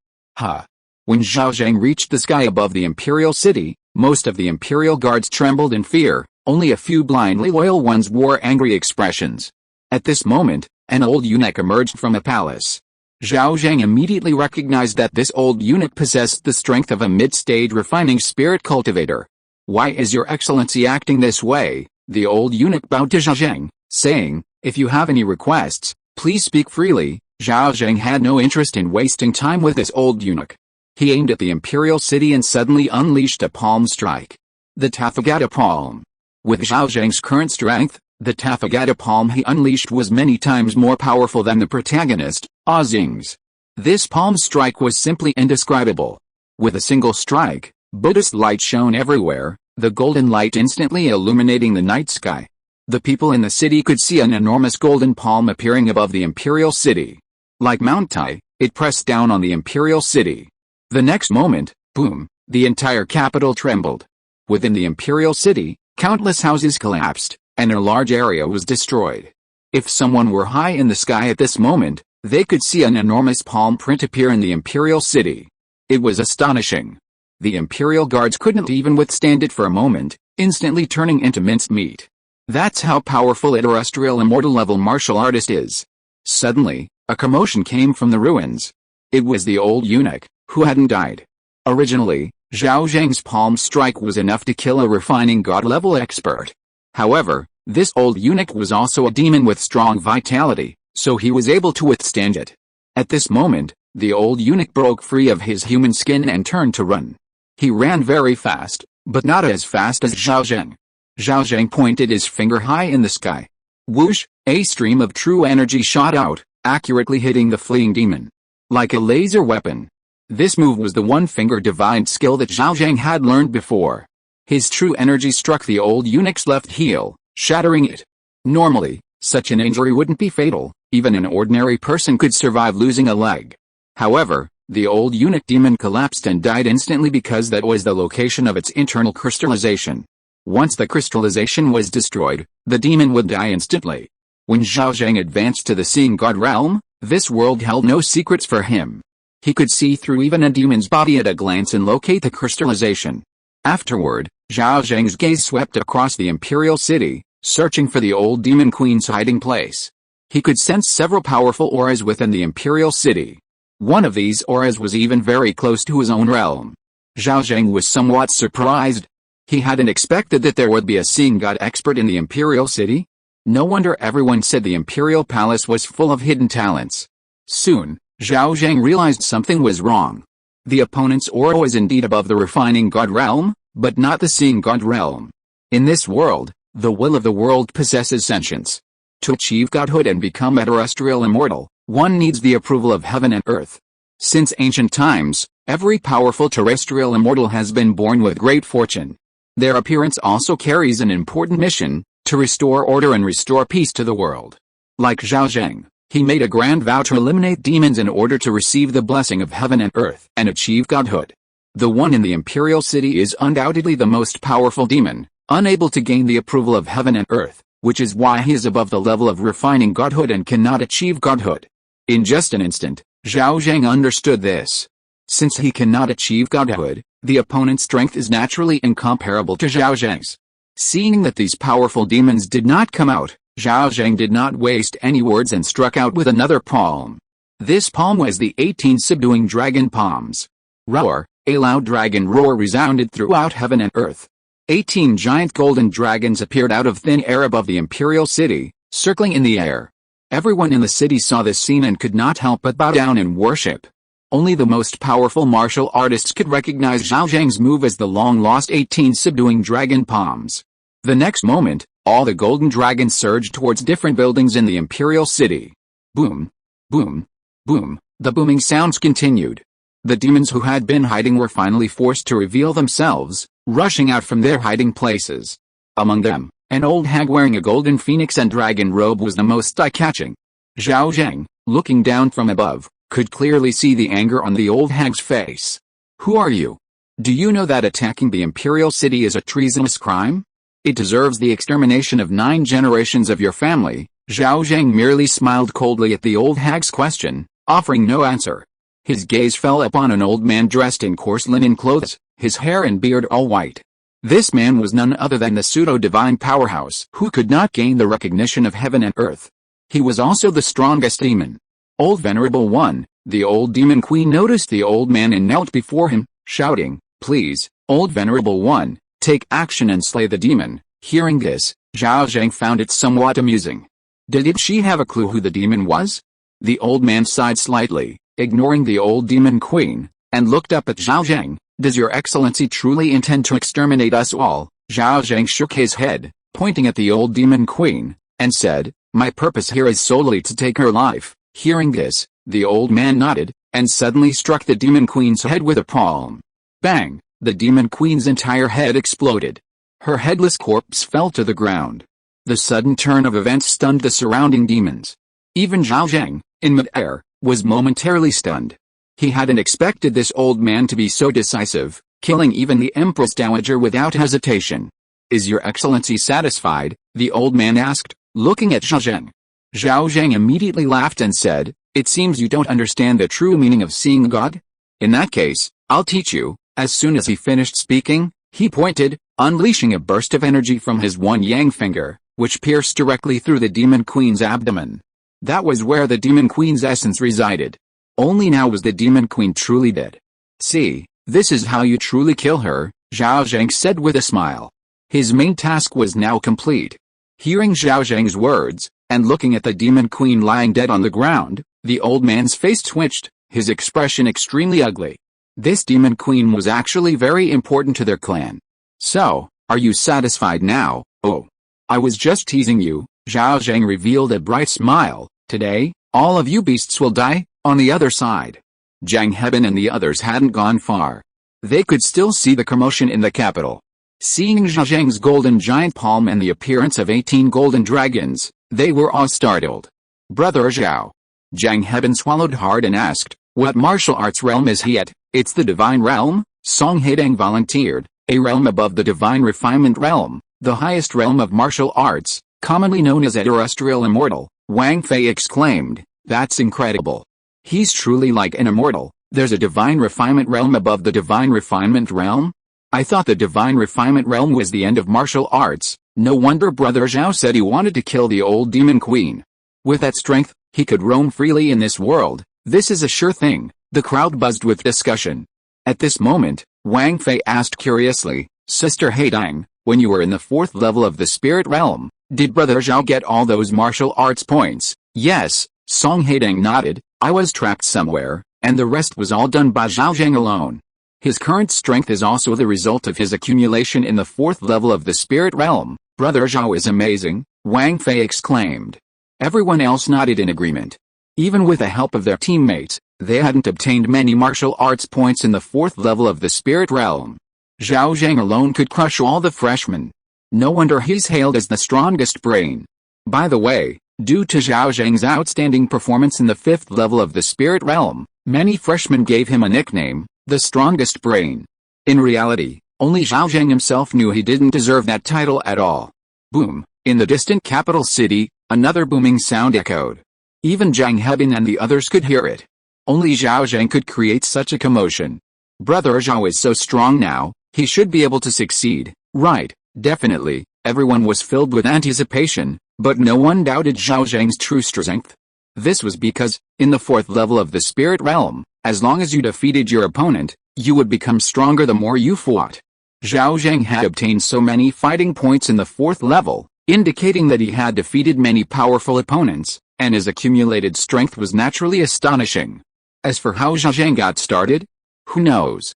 When Zhao Zheng reached the sky above the imperial city, most of the imperial guards trembled in fear. Only a few blindly loyal ones wore angry expressions. At this moment, an old eunuch emerged from a palace. Zhao Zheng immediately recognized that this old eunuch possessed the strength of a mid-stage refining spirit cultivator. "Why is your excellency acting this way?" The old eunuch bowed to Zhao Zheng, saying, "If you have any requests, please speak freely." Zhao Zheng had no interest in wasting time with this old eunuch. He aimed at the imperial city and suddenly unleashed a palm strike. The Tathagata palm. With Zhao Zheng's current strength, the Tathagata palm he unleashed was many times more powerful than the protagonist, Zhao Zheng's. This palm strike was simply indescribable. With a single strike, Buddhist light shone everywhere, the golden light instantly illuminating the night sky. The people in the city could see an enormous golden palm appearing above the imperial city. Like Mount Tai, it pressed down on the imperial city. The next moment, boom, the entire capital trembled. Within the imperial city, countless houses collapsed, and a large area was destroyed. If someone were high in the sky at this moment, they could see an enormous palm print appear in the imperial city. It was astonishing. The imperial guards couldn't even withstand it for a moment, instantly turning into minced meat. That's how powerful a terrestrial immortal level martial artist is. Suddenly, A commotion came from the ruins. It was the old eunuch, who hadn't died. Originally, Zhao Zheng's palm strike was enough to kill a refining god-level expert. However, this old eunuch was also a demon with strong vitality, so he was able to withstand it. At this moment, the old eunuch broke free of his human skin and turned to run. He ran very fast, but not as fast as Zhao Zheng. Zhao Zheng pointed his finger high in the sky. Whoosh, a stream of true energy shot out, accurately hitting the fleeing demon. Like a laser weapon. This move was the one-finger divine skill that Zhao Zheng had learned before. His true energy struck the old eunuch's left heel, shattering it. Normally, such an injury wouldn't be fatal, even an ordinary person could survive losing a leg. However, the old eunuch demon collapsed and died instantly because that was the location of its internal crystallization. Once the crystallization was destroyed, the demon would die instantly. When Zhao Zheng advanced to the seeing god realm, this world held no secrets for him. He could see through even a demon's body at a glance and locate the crystallization. Afterward, Zhao Zheng's gaze swept across the imperial city, searching for the old demon queen's hiding place. He could sense several powerful auras within the imperial city. One of these auras was even very close to his own realm. Zhao Zheng was somewhat surprised. He hadn't expected that there would be a seeing god expert in the imperial city. No wonder everyone said the imperial palace was full of hidden talents. Soon, Zhao Zheng realized something was wrong. The opponent's aura was indeed above the refining god realm, but not the seeing god realm. In this world, the will of the world possesses sentience. To achieve godhood and become a terrestrial immortal, one needs the approval of heaven and earth. Since ancient times, every powerful terrestrial immortal has been born with great fortune. Their appearance also carries an important mission, to restore order and restore peace to the world. Like Zhao Zheng, he made a grand vow to eliminate demons in order to receive the blessing of heaven and earth and achieve godhood. The one in the imperial city is undoubtedly the most powerful demon, unable to gain the approval of heaven and earth, which is why he is above the level of refining godhood and cannot achieve godhood. In just an instant, Zhao Zheng understood this. Since he cannot achieve godhood, the opponent's strength is naturally incomparable to Zhao Zheng's. Seeing that these powerful demons did not come out, Zhao Zheng did not waste any words and struck out with another palm. This palm was the 18 subduing dragon palms. Roar, a loud dragon roar resounded throughout heaven and earth. 18 giant golden dragons appeared out of thin air above the imperial city, circling in the air. Everyone in the city saw this scene and could not help but bow down and worship. Only the most powerful martial artists could recognize Zhao Zheng's move as the long-lost 18 subduing dragon palms. The next moment, all the golden dragons surged towards different buildings in the imperial city. Boom, boom, boom, the booming sounds continued. The demons who had been hiding were finally forced to reveal themselves, rushing out from their hiding places. Among them, an old hag wearing a golden phoenix and dragon robe was the most eye-catching. Zhao Zheng, looking down from above, could clearly see the anger on the old hag's face. Who are you? Do you know that attacking the imperial city is a treasonous crime? It deserves the extermination of 9 generations of your family. Zhao Zheng merely smiled coldly at the old hag's question, offering no answer. His gaze fell upon an old man dressed in coarse linen clothes, his hair and beard all white. This man was none other than the pseudo-divine powerhouse who could not gain the recognition of heaven and earth. He was also the strongest demon. Old Venerable One, the old demon queen noticed the old man and knelt before him, shouting, "Please, Old Venerable One, take action and slay the demon." Hearing this, Zhao Zheng found it somewhat amusing. Did she have a clue who the demon was? The old man sighed slightly, ignoring the old demon queen, and looked up at Zhao Zheng. "Does your excellency truly intend to exterminate us all?" Zhao Zheng shook his head, pointing at the old demon queen, and said, "My purpose here is solely to take her life." Hearing this, the old man nodded, and suddenly struck the demon queen's head with a palm. Bang! The demon queen's entire head exploded. Her headless corpse fell to the ground. The sudden turn of events stunned the surrounding demons. Even Zhao Zheng, in mid-air, was momentarily stunned. He hadn't expected this old man to be so decisive, killing even the Empress Dowager without hesitation. "Is your excellency satisfied?" the old man asked, looking at Zhao Zheng. Zhao Zheng immediately laughed and said, "It seems you don't understand the true meaning of seeing God? In that case, I'll teach you." As soon as he finished speaking, he pointed, unleashing a burst of energy from his one yang finger, which pierced directly through the demon queen's abdomen. That was where the Demon Queen's essence resided. Only now was the Demon Queen truly dead. See, this is how you truly kill her, Zhao Zheng said with a smile. His main task was now complete. Hearing Zhao Zheng's words, and looking at the Demon Queen lying dead on the ground, the old man's face twitched, his expression extremely ugly. This Demon Queen was actually very important to their clan. So, are you satisfied now? Oh. I was just teasing you, Zhao Zheng revealed a bright smile. Today, all of you beasts will die. On the other side, Zhang Heban and the others hadn't gone far. They could still see the commotion in the capital. Seeing Zhao Zheng's golden giant palm and the appearance of 18 golden dragons, they were all startled. Brother Zhao. Zhang Heban swallowed hard and asked, what martial arts realm is he at? It's the divine realm, Song Haitang volunteered, a realm above the divine refinement realm, the highest realm of martial arts, commonly known as a terrestrial immortal. Wang Fei exclaimed, that's incredible. He's truly like an immortal. There's a divine refinement realm above the divine refinement realm? I thought the divine refinement realm was the end of martial arts. No wonder Brother Zhao said he wanted to kill the old demon queen. With that strength, he could roam freely in this world. This is a sure thing. The crowd buzzed with discussion. At this moment, Wang Fei asked curiously, Sister Haitang, when you were in the 4th level of the spirit realm, did Brother Zhao get all those martial arts points? Yes, Song Haitang nodded. I was trapped somewhere, and the rest was all done by Zhao Zheng alone. His current strength is also the result of his accumulation in the 4th level of the spirit realm. Brother Zhao is amazing, Wang Fei exclaimed. Everyone else nodded in agreement. Even with the help of their teammates, they hadn't obtained many martial arts points in the 4th level of the spirit realm. Zhao Zheng alone could crush all the freshmen. No wonder he's hailed as the strongest brain. By the way, due to Zhao Zheng's outstanding performance in the 5th level of the spirit realm, many freshmen gave him a nickname, the strongest brain. In reality, only Zhao Zheng himself knew he didn't deserve that title at all. Boom! In the distant capital city, another booming sound echoed. Even Zhang Heban and the others could hear it. Only Zhao Zheng could create such a commotion. Brother Zhao is so strong now, he should be able to succeed, right? Definitely. Everyone was filled with anticipation, but no one doubted Zhao Zheng's true strength. This was because, in the 4th level of the spirit realm, as long as you defeated your opponent, you would become stronger the more you fought. Zhao Zheng had obtained so many fighting points in the 4th level, indicating that he had defeated many powerful opponents, and his accumulated strength was naturally astonishing. As for how Zhao Zheng got started, who knows?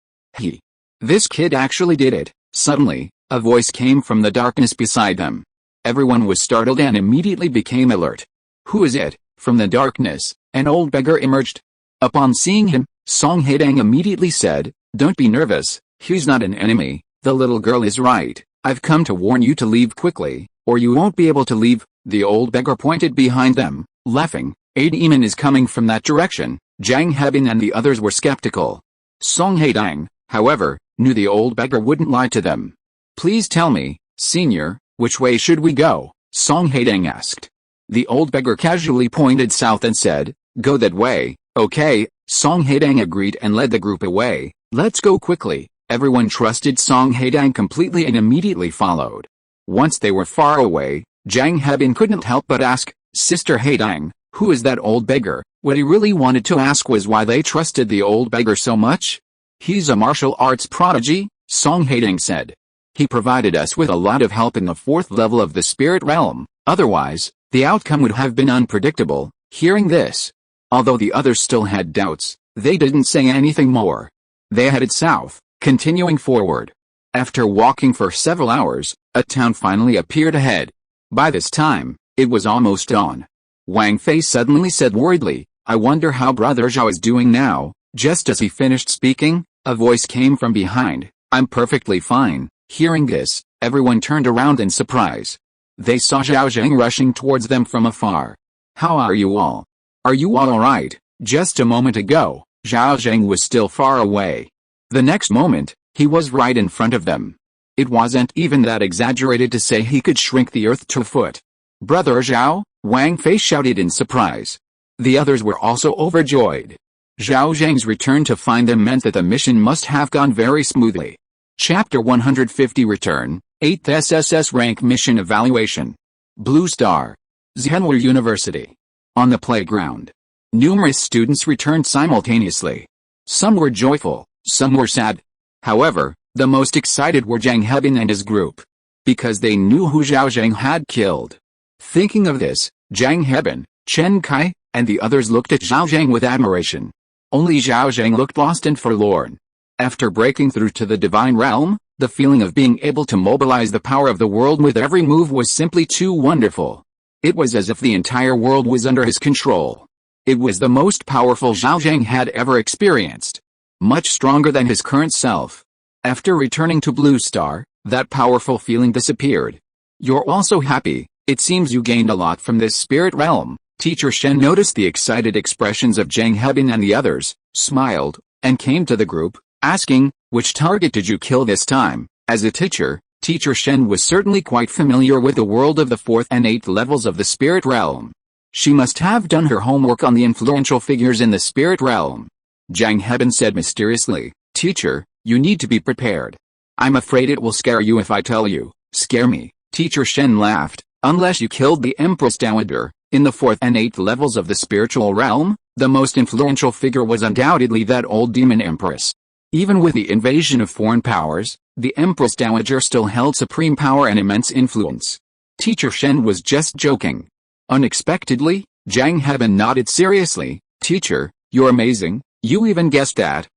This kid actually did it. Suddenly, a voice came from the darkness beside them. Everyone was startled and immediately became alert. Who is it? From the darkness, an old beggar emerged. Upon seeing him, Song Haitang immediately said, don't be nervous, he's not an enemy, the little girl is right, I've come to warn you to leave quickly, or you won't be able to leave. The old beggar pointed behind them, laughing. A demon is coming from that direction. Zhang Heban and the others were skeptical. Song Haitang, however, knew the old beggar wouldn't lie to them. Please tell me, senior, which way should we go? Song Haitang asked. The old beggar casually pointed south and said, go that way. Okay, Song Haitang agreed and led the group away. Let's go quickly. Everyone trusted Song Haitang completely and immediately followed. Once they were far away, Zhang Heban couldn't help but ask, Sister Haitang, who is that old beggar? What he really wanted to ask was why they trusted the old beggar so much. He's a martial arts prodigy, Song Haitang said. He provided us with a lot of help in the 4th level of the spirit realm, otherwise, the outcome would have been unpredictable. Hearing this, although the others still had doubts, they didn't say anything more. They headed south, continuing forward. After walking for several hours, a town finally appeared ahead. By this time, it was almost dawn. Wang Fei suddenly said worriedly, I wonder how Brother Zhao is doing now. Just as he finished speaking, a voice came from behind. I'm perfectly fine. Hearing this, everyone turned around in surprise. They saw Zhao Zheng rushing towards them from afar. How are you all? Are you all alright? Just a moment ago, Zhao Zheng was still far away. The next moment, he was right in front of them. It wasn't even that exaggerated to say he could shrink the earth to a foot. Brother Zhao, Wang Fei shouted in surprise. The others were also overjoyed. Zhao Zheng's return to find them meant that the mission must have gone very smoothly. Chapter 150 Return, 8th SSS Rank Mission Evaluation. Blue Star. Zhenhua University. On the playground, numerous students returned simultaneously. Some were joyful, some were sad. However, the most excited were Zhang Hebin and his group, because they knew who Zhao Zheng had killed. Thinking of this, Zhang Hebin, Chen Kai, and the others looked at Zhao Zheng with admiration. Only Zhao Zheng looked lost and forlorn. After breaking through to the divine realm, the feeling of being able to mobilize the power of the world with every move was simply too wonderful. It was as if the entire world was under his control. It was the most powerful Zhao Zheng had ever experienced. Much stronger than his current self. After returning to Blue Star, that powerful feeling disappeared. You're also happy. It seems you gained a lot from this spirit realm. Teacher Shen noticed the excited expressions of Zhang Hebin and the others, smiled, and came to the group, asking, which target did you kill this time? As a teacher, Teacher Shen was certainly quite familiar with the world of the 4th and 8th levels of the spirit realm. She must have done her homework on the influential figures in the spirit realm. Zhang Hebin said mysteriously, Teacher, you need to be prepared. I'm afraid it will scare you if I tell you. Scare me? Teacher Shen laughed. Unless you killed the Empress Dowager, in the 4th and 8th levels of the spiritual realm, the most influential figure was undoubtedly that old demon Empress. Even with the invasion of foreign powers, the Empress Dowager still held supreme power and immense influence. Teacher Shen was just joking. Unexpectedly, Zhang Hebin nodded seriously. Teacher, you're amazing, you even guessed that.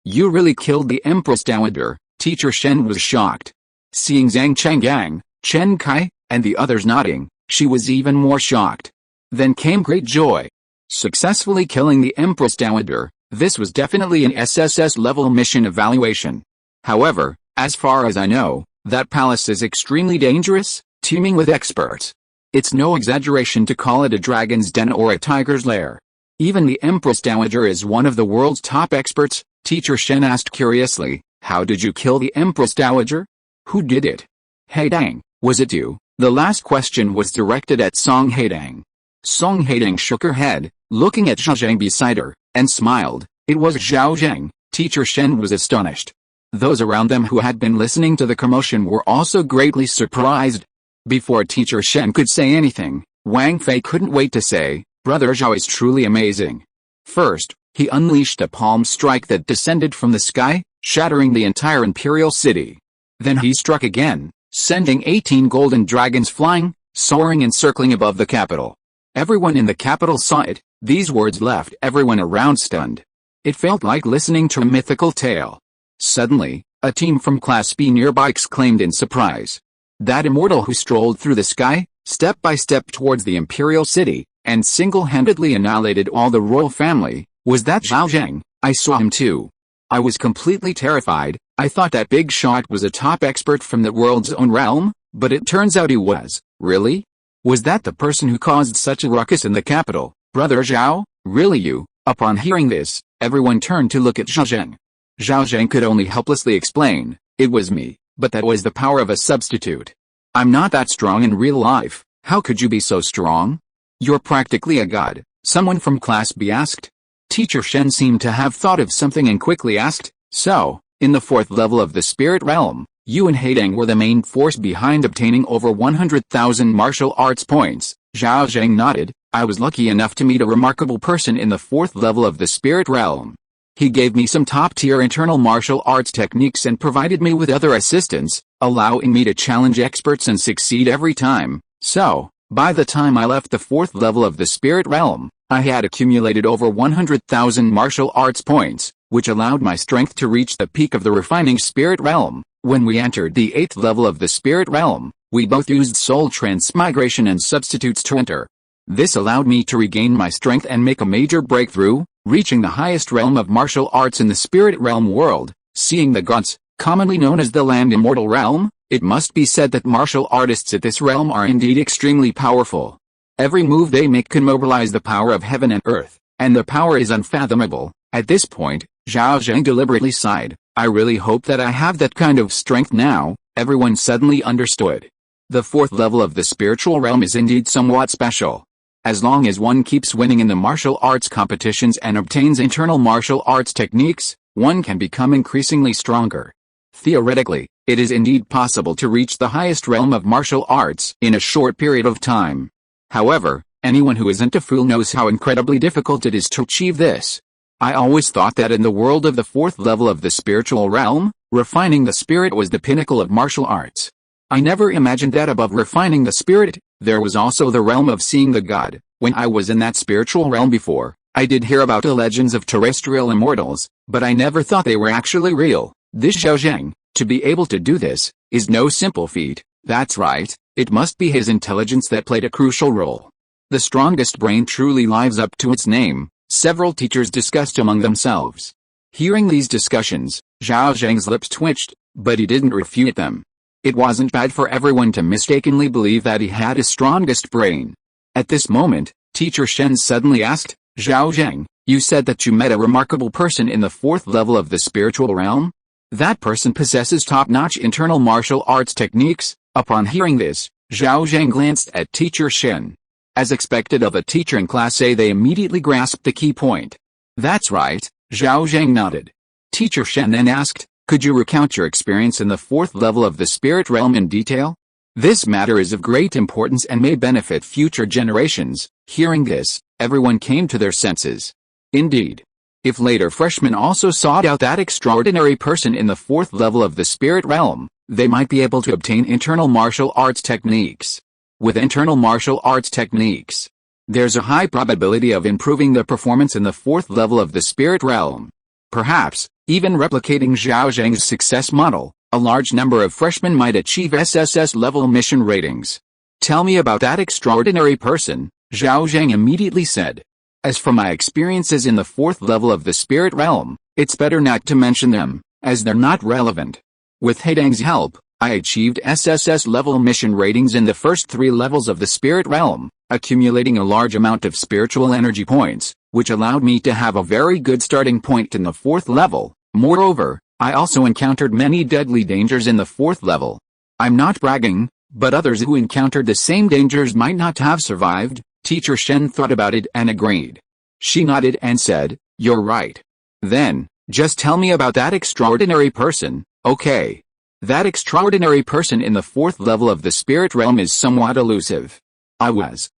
You really killed the Empress Dowager. Teacher Shen was shocked. Seeing Zhang Changgang, Chen Kai, and the others nodding, she was even more shocked. Then came great joy. Successfully killing the Empress Dowager, this was definitely an SSS-level mission evaluation. However, as far as I know, that palace is extremely dangerous, teeming with experts. It's no exaggeration to call it a dragon's den or a tiger's lair. Even the Empress Dowager is one of the world's top experts. Teacher Shen asked curiously, how did you kill the Empress Dowager? Who did it? Haitang, was it you? The last question was directed at Song Haitang. Song Haitang shook her head, looking at Zhao Zheng beside her, and smiled. It was Zhao Zheng. Teacher Shen was astonished. Those around them who had been listening to the commotion were also greatly surprised. Before Teacher Shen could say anything, Wang Fei couldn't wait to say, Brother Zhao is truly amazing. First, he unleashed a palm strike that descended from the sky, shattering the entire imperial city. Then he struck again, sending 18 golden dragons flying, soaring and circling above the capital. Everyone in the capital saw it. These words left everyone around stunned. It felt like listening to a mythical tale. Suddenly, a team from Class B nearby exclaimed in surprise. That immortal who strolled through the sky, step by step towards the imperial city, and single-handedly annihilated all the royal family, was that Zhao Zheng? I saw him too. I was completely terrified. I thought that big shot was a top expert from the world's own realm, but it turns out he was. Really? Was that the person who caused such a ruckus in the capital? Brother Zhao, really you? Upon hearing this, everyone turned to look at Zhao Zheng. Zhao Zheng could only helplessly explain, it was me, but that was the power of a substitute. I'm not that strong in real life. How could you be so strong? You're practically a god, someone from Class B asked. Teacher Shen seemed to have thought of something and quickly asked, so, in the 4th level of the spirit realm, you and Haitang were the main force behind obtaining over 100,000 martial arts points. Zhao Zheng nodded. I was lucky enough to meet a remarkable person in the 4th level of the spirit realm. He gave me some top-tier internal martial arts techniques and provided me with other assistance, allowing me to challenge experts and succeed every time. So, by the time I left the 4th level of the spirit realm, I had accumulated over 100,000 martial arts points, which allowed my strength to reach the peak of the refining spirit realm. When we entered the 8th level of the spirit realm, we both used soul transmigration and substitutes to enter. This allowed me to regain my strength and make a major breakthrough, reaching the highest realm of martial arts in the spirit realm world, seeing the gods, commonly known as the land immortal realm. It must be said that martial artists at this realm are indeed extremely powerful. Every move they make can mobilize the power of heaven and earth, and the power is unfathomable. At this point, Zhao Zheng deliberately sighed. I really hope that I have that kind of strength now. Everyone suddenly understood. The 4th level of the spiritual realm is indeed somewhat special. As long as one keeps winning in the martial arts competitions and obtains internal martial arts techniques, one can become increasingly stronger. Theoretically, it is indeed possible to reach the highest realm of martial arts in a short period of time. However,
Anyone who isn't a fool knows how incredibly difficult it is to achieve this. I always thought that in the world of the fourth level of the spiritual realm, refining the spirit was the pinnacle of martial arts. I never imagined that above refining the spirit, there was also the realm of seeing the god. When I was in that spiritual realm before, I did hear about the legends of terrestrial immortals, but I never thought they were actually real. This Zhao Zheng, to be able to do this, is no simple feat. That's right, it must be his intelligence that played a crucial role. The strongest brain truly lives up to its name, several teachers discussed among themselves. Hearing these discussions, Zhao Zheng's lips twitched, but he didn't refute them. It wasn't bad for everyone to mistakenly believe that he had his strongest brain. At this moment, Teacher Shen suddenly asked, Zhao Zheng, you said that you met a remarkable person in the fourth level of the spiritual realm? That person possesses top-notch internal martial arts techniques. Upon hearing this, Zhao Zheng glanced at Teacher Shen. As expected of a teacher in Class A, they immediately grasped the key point. That's right, Zhao Zheng nodded. Teacher Shen then asked, could you recount your experience in the fourth level of the spirit realm in detail? This matter is of great importance and may benefit future generations. Hearing this, everyone came to their senses. Indeed. If later freshmen also sought out that extraordinary person in the fourth level of the spirit realm, they might be able to obtain internal martial arts techniques. With internal martial arts techniques, there's a high probability of improving the performance in the fourth level of the spirit realm. Perhaps, even replicating Zhao Zheng's success model, a large number of freshmen might achieve SSS level mission ratings. Tell me about that extraordinary person, Zhao Zheng immediately said. As for my experiences in the fourth level of the spirit realm, it's better not to mention them, as they're not relevant. With Haitang's help, I achieved SSS level mission ratings in the first 3 levels of the spirit realm, accumulating a large amount of spiritual energy points, which allowed me to have a very good starting point in the fourth level. Moreover, I also encountered many deadly dangers in the fourth level. I'm not bragging, but others who encountered the same dangers might not have survived. Teacher Shen thought about it and agreed. She nodded and said, you're right. Then, just tell me about that extraordinary person. Okay. That extraordinary person in the fourth level of the spirit realm is somewhat elusive.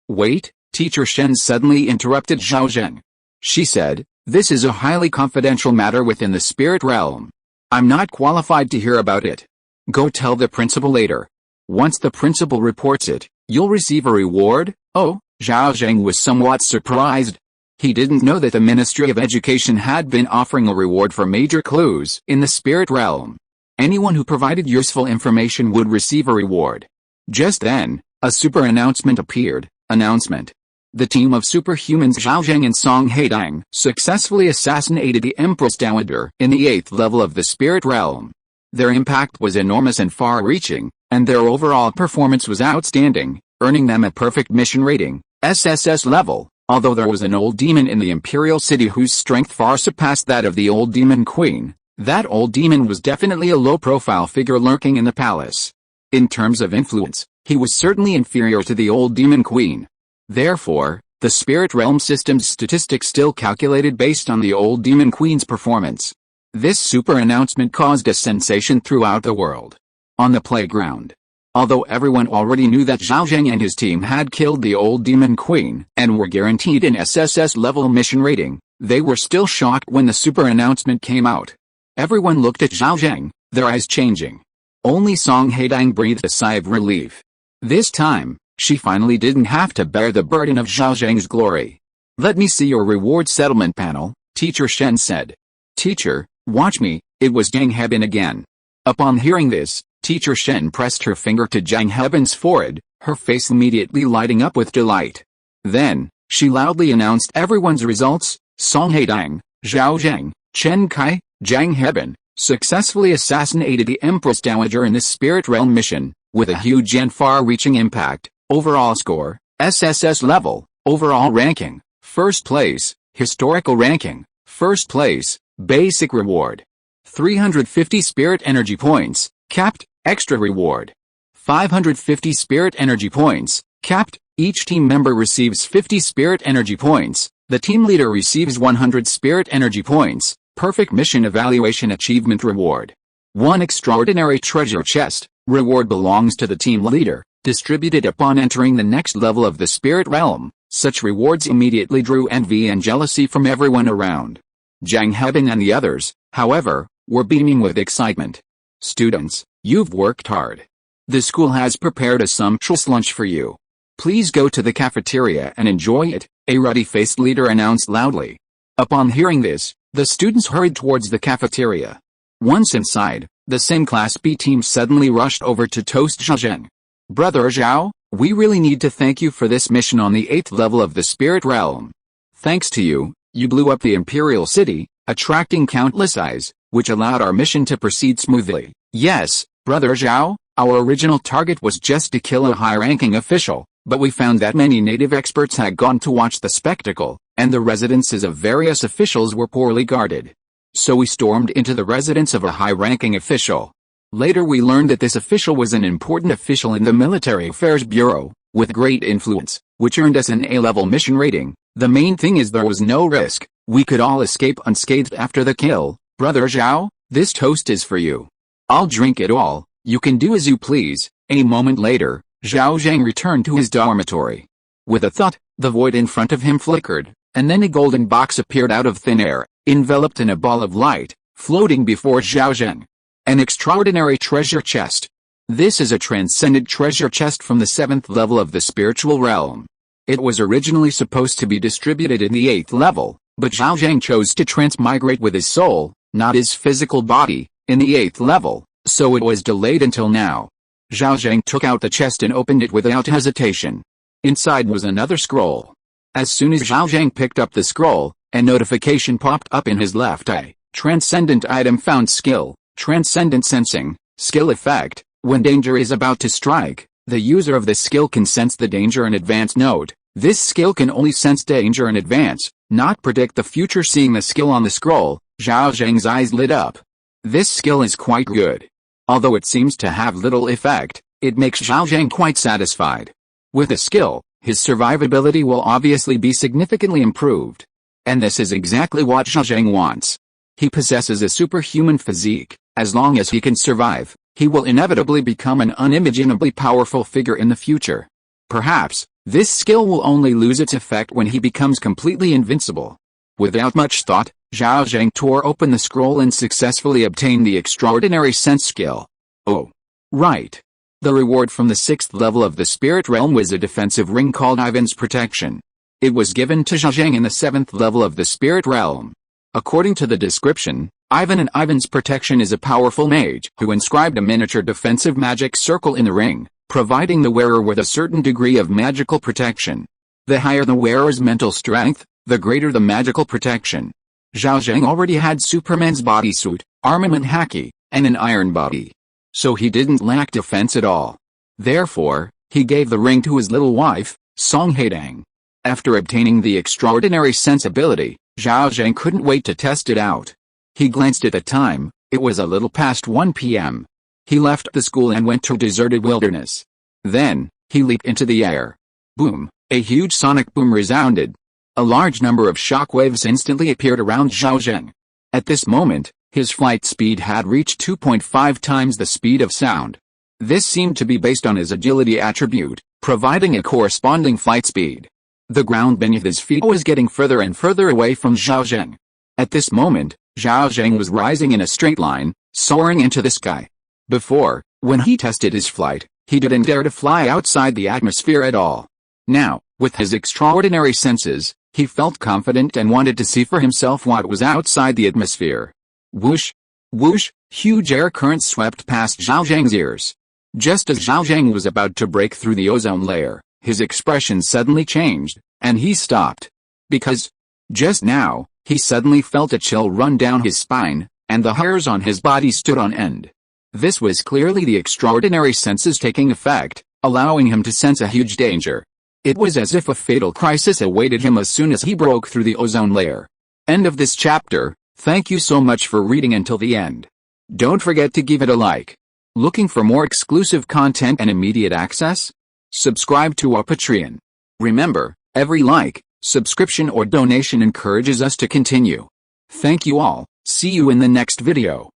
Wait, Teacher Shen suddenly interrupted Zhao Zheng. She said, this is a highly confidential matter within the spirit realm. I'm not qualified to hear about it. Go tell the principal later. Once the principal reports it, you'll receive a reward. Oh, Zhao Zheng was somewhat surprised. He didn't know that the Ministry of Education had been offering a reward for major clues in the spirit realm. Anyone who provided useful information would receive a reward. Just then, a super announcement appeared. Announcement. The team of superhumans Zhao Zheng and Song Haitang successfully assassinated the Empress Dowager in the 8th level of the spirit realm. Their impact was enormous and far-reaching, and their overall performance was outstanding, earning them a perfect mission rating, SSS level, although there was an old demon in the Imperial City whose strength far surpassed that of the old demon queen. That old demon was definitely a low-profile figure lurking in the palace. In terms of influence, he was certainly inferior to the old demon queen. Therefore, the spirit realm system's statistics still calculated based on the old demon queen's performance. This super announcement caused a sensation throughout the world. On the playground. Although everyone already knew that Zhao Zheng and his team had killed the old demon queen and were guaranteed an SSS level mission rating, they were still shocked when the super announcement came out. Everyone looked at Zhao Zheng, their eyes changing. Only Song Haitang breathed a sigh of relief. This time, she finally didn't have to bear the burden of Zhao Zheng's glory. Let me see your reward settlement panel, Teacher Shen said. Teacher, watch me, it was Zhang Hebin again. Upon hearing this, Teacher Shen pressed her finger to Zhang Hebin's forehead, her face immediately lighting up with delight. Then, she loudly announced everyone's results. Song Haitang, Zhao Zheng, Chen Kai, Zhang Hebin, successfully assassinated the Empress Dowager in this spirit realm mission, with a huge and far-reaching impact. Overall score, SSS level, overall ranking, first place, historical ranking, first place, basic reward. 350 spirit energy points, capped, extra reward. 550 spirit energy points, capped, each team member receives 50 spirit energy points, the team leader receives 100 spirit energy points, perfect mission evaluation achievement reward. 1 extraordinary treasure chest, reward belongs to the team leader, distributed upon entering the next level of the spirit realm. Such rewards immediately drew envy and jealousy from everyone around. Zhang Hebing and the others, however, were beaming with excitement. Students, you've worked hard. The school has prepared a sumptuous lunch for you. Please go to the cafeteria and enjoy it, a ruddy-faced leader announced loudly. Upon hearing this, the students hurried towards the cafeteria. Once inside, the same Class B team suddenly rushed over to toast Zhao Zheng. Brother Zhao, we really need to thank you for this mission on the 8th level of the spirit realm. Thanks to you, you blew up the Imperial City, attracting countless eyes, which allowed our mission to proceed smoothly. Yes, Brother Zhao, our original target was just to kill a high-ranking official, but we found that many native experts had gone to watch the spectacle, and the residences of various officials were poorly guarded. So we stormed into the residence of a high-ranking official. Later we learned that this official was an important official in the Military Affairs Bureau, with great influence, which earned us an A-level mission rating. The main thing is there was no risk. We could all escape unscathed after the kill. Brother Zhao, this toast is for you. I'll drink it all. You can do as you please. A moment later, Zhao Zheng returned to his dormitory. With a thud, the void in front of him flickered, and then a golden box appeared out of thin air, enveloped in a ball of light, floating before Zhao Zheng. An extraordinary treasure chest. This is a transcendent treasure chest from the 7th level of the spiritual realm. It was originally supposed to be distributed in the 8th level, but Zhao Zheng chose to transmigrate with his soul, not his physical body, in the 8th level, so it was delayed until now. Zhao Zheng took out the chest and opened it without hesitation. Inside was another scroll. As soon as Zhao Zheng picked up the scroll, a notification popped up in his left eye. Transcendent item found skill, transcendent sensing, skill effect. When danger is about to strike, the user of this skill can sense the danger in advance. Note, this skill can only sense danger in advance, not predict the future. Seeing the skill on the scroll, Zhao Zheng's eyes lit up. This skill is quite good. Although it seems to have little effect, it makes Zhao Zheng quite satisfied. With the skill, his survivability will obviously be significantly improved. And this is exactly what Zhao Zheng wants. He possesses a superhuman physique. As long as he can survive, he will inevitably become an unimaginably powerful figure in the future. Perhaps, this skill will only lose its effect when he becomes completely invincible. Without much thought, Zhao Zheng tore open the scroll and successfully obtained the extraordinary sense skill. Oh. Right. The reward from the 6th level of the spirit realm was a defensive ring called Ivan's Protection. It was given to Zhao Zheng in the 7th level of the spirit realm. According to the description, Ivan and Ivan's Protection is a powerful mage who inscribed a miniature defensive magic circle in the ring, providing the wearer with a certain degree of magical protection. The higher the wearer's mental strength, the greater the magical protection. Zhao Zheng already had Superman's bodysuit, armament haki, and an iron body. So he didn't lack defense at all. Therefore, he gave the ring to his little wife, Song Haitang. After obtaining the extraordinary sensibility, Zhao Zheng couldn't wait to test it out. He glanced at the time. It was a little past 1 p.m. He left the school and went to a deserted wilderness. Then, he leaped into the air. Boom! A huge sonic boom resounded. A large number of shockwaves instantly appeared around Zhao Zheng. At this moment, his flight speed had reached 2.5 times the speed of sound. This seemed to be based on his agility attribute, providing a corresponding flight speed. The ground beneath his feet was getting further and further away from Zhao Zheng. At this moment, Zhao Zheng was rising in a straight line, soaring into the sky. Before, when he tested his flight, he didn't dare to fly outside the atmosphere at all. Now, with his extraordinary senses, he felt confident and wanted to see for himself what was outside the atmosphere. Whoosh! Whoosh! Huge air currents swept past Zhao Zheng's ears. Just as Zhao Zheng was about to break through the ozone layer, his expression suddenly changed, and he stopped. Because, just now, he suddenly felt a chill run down his spine, and the hairs on his body stood on end. This was clearly the extraordinary senses taking effect, allowing him to sense a huge danger. It was as if a fatal crisis awaited him as soon as he broke through the ozone layer. End of this chapter. Thank you so much for reading until the end. Don't forget to give it a like. Looking for more exclusive content and immediate access? Subscribe to our Patreon. Remember, every like, subscription or donation encourages us to continue. Thank you all. See you in the next video.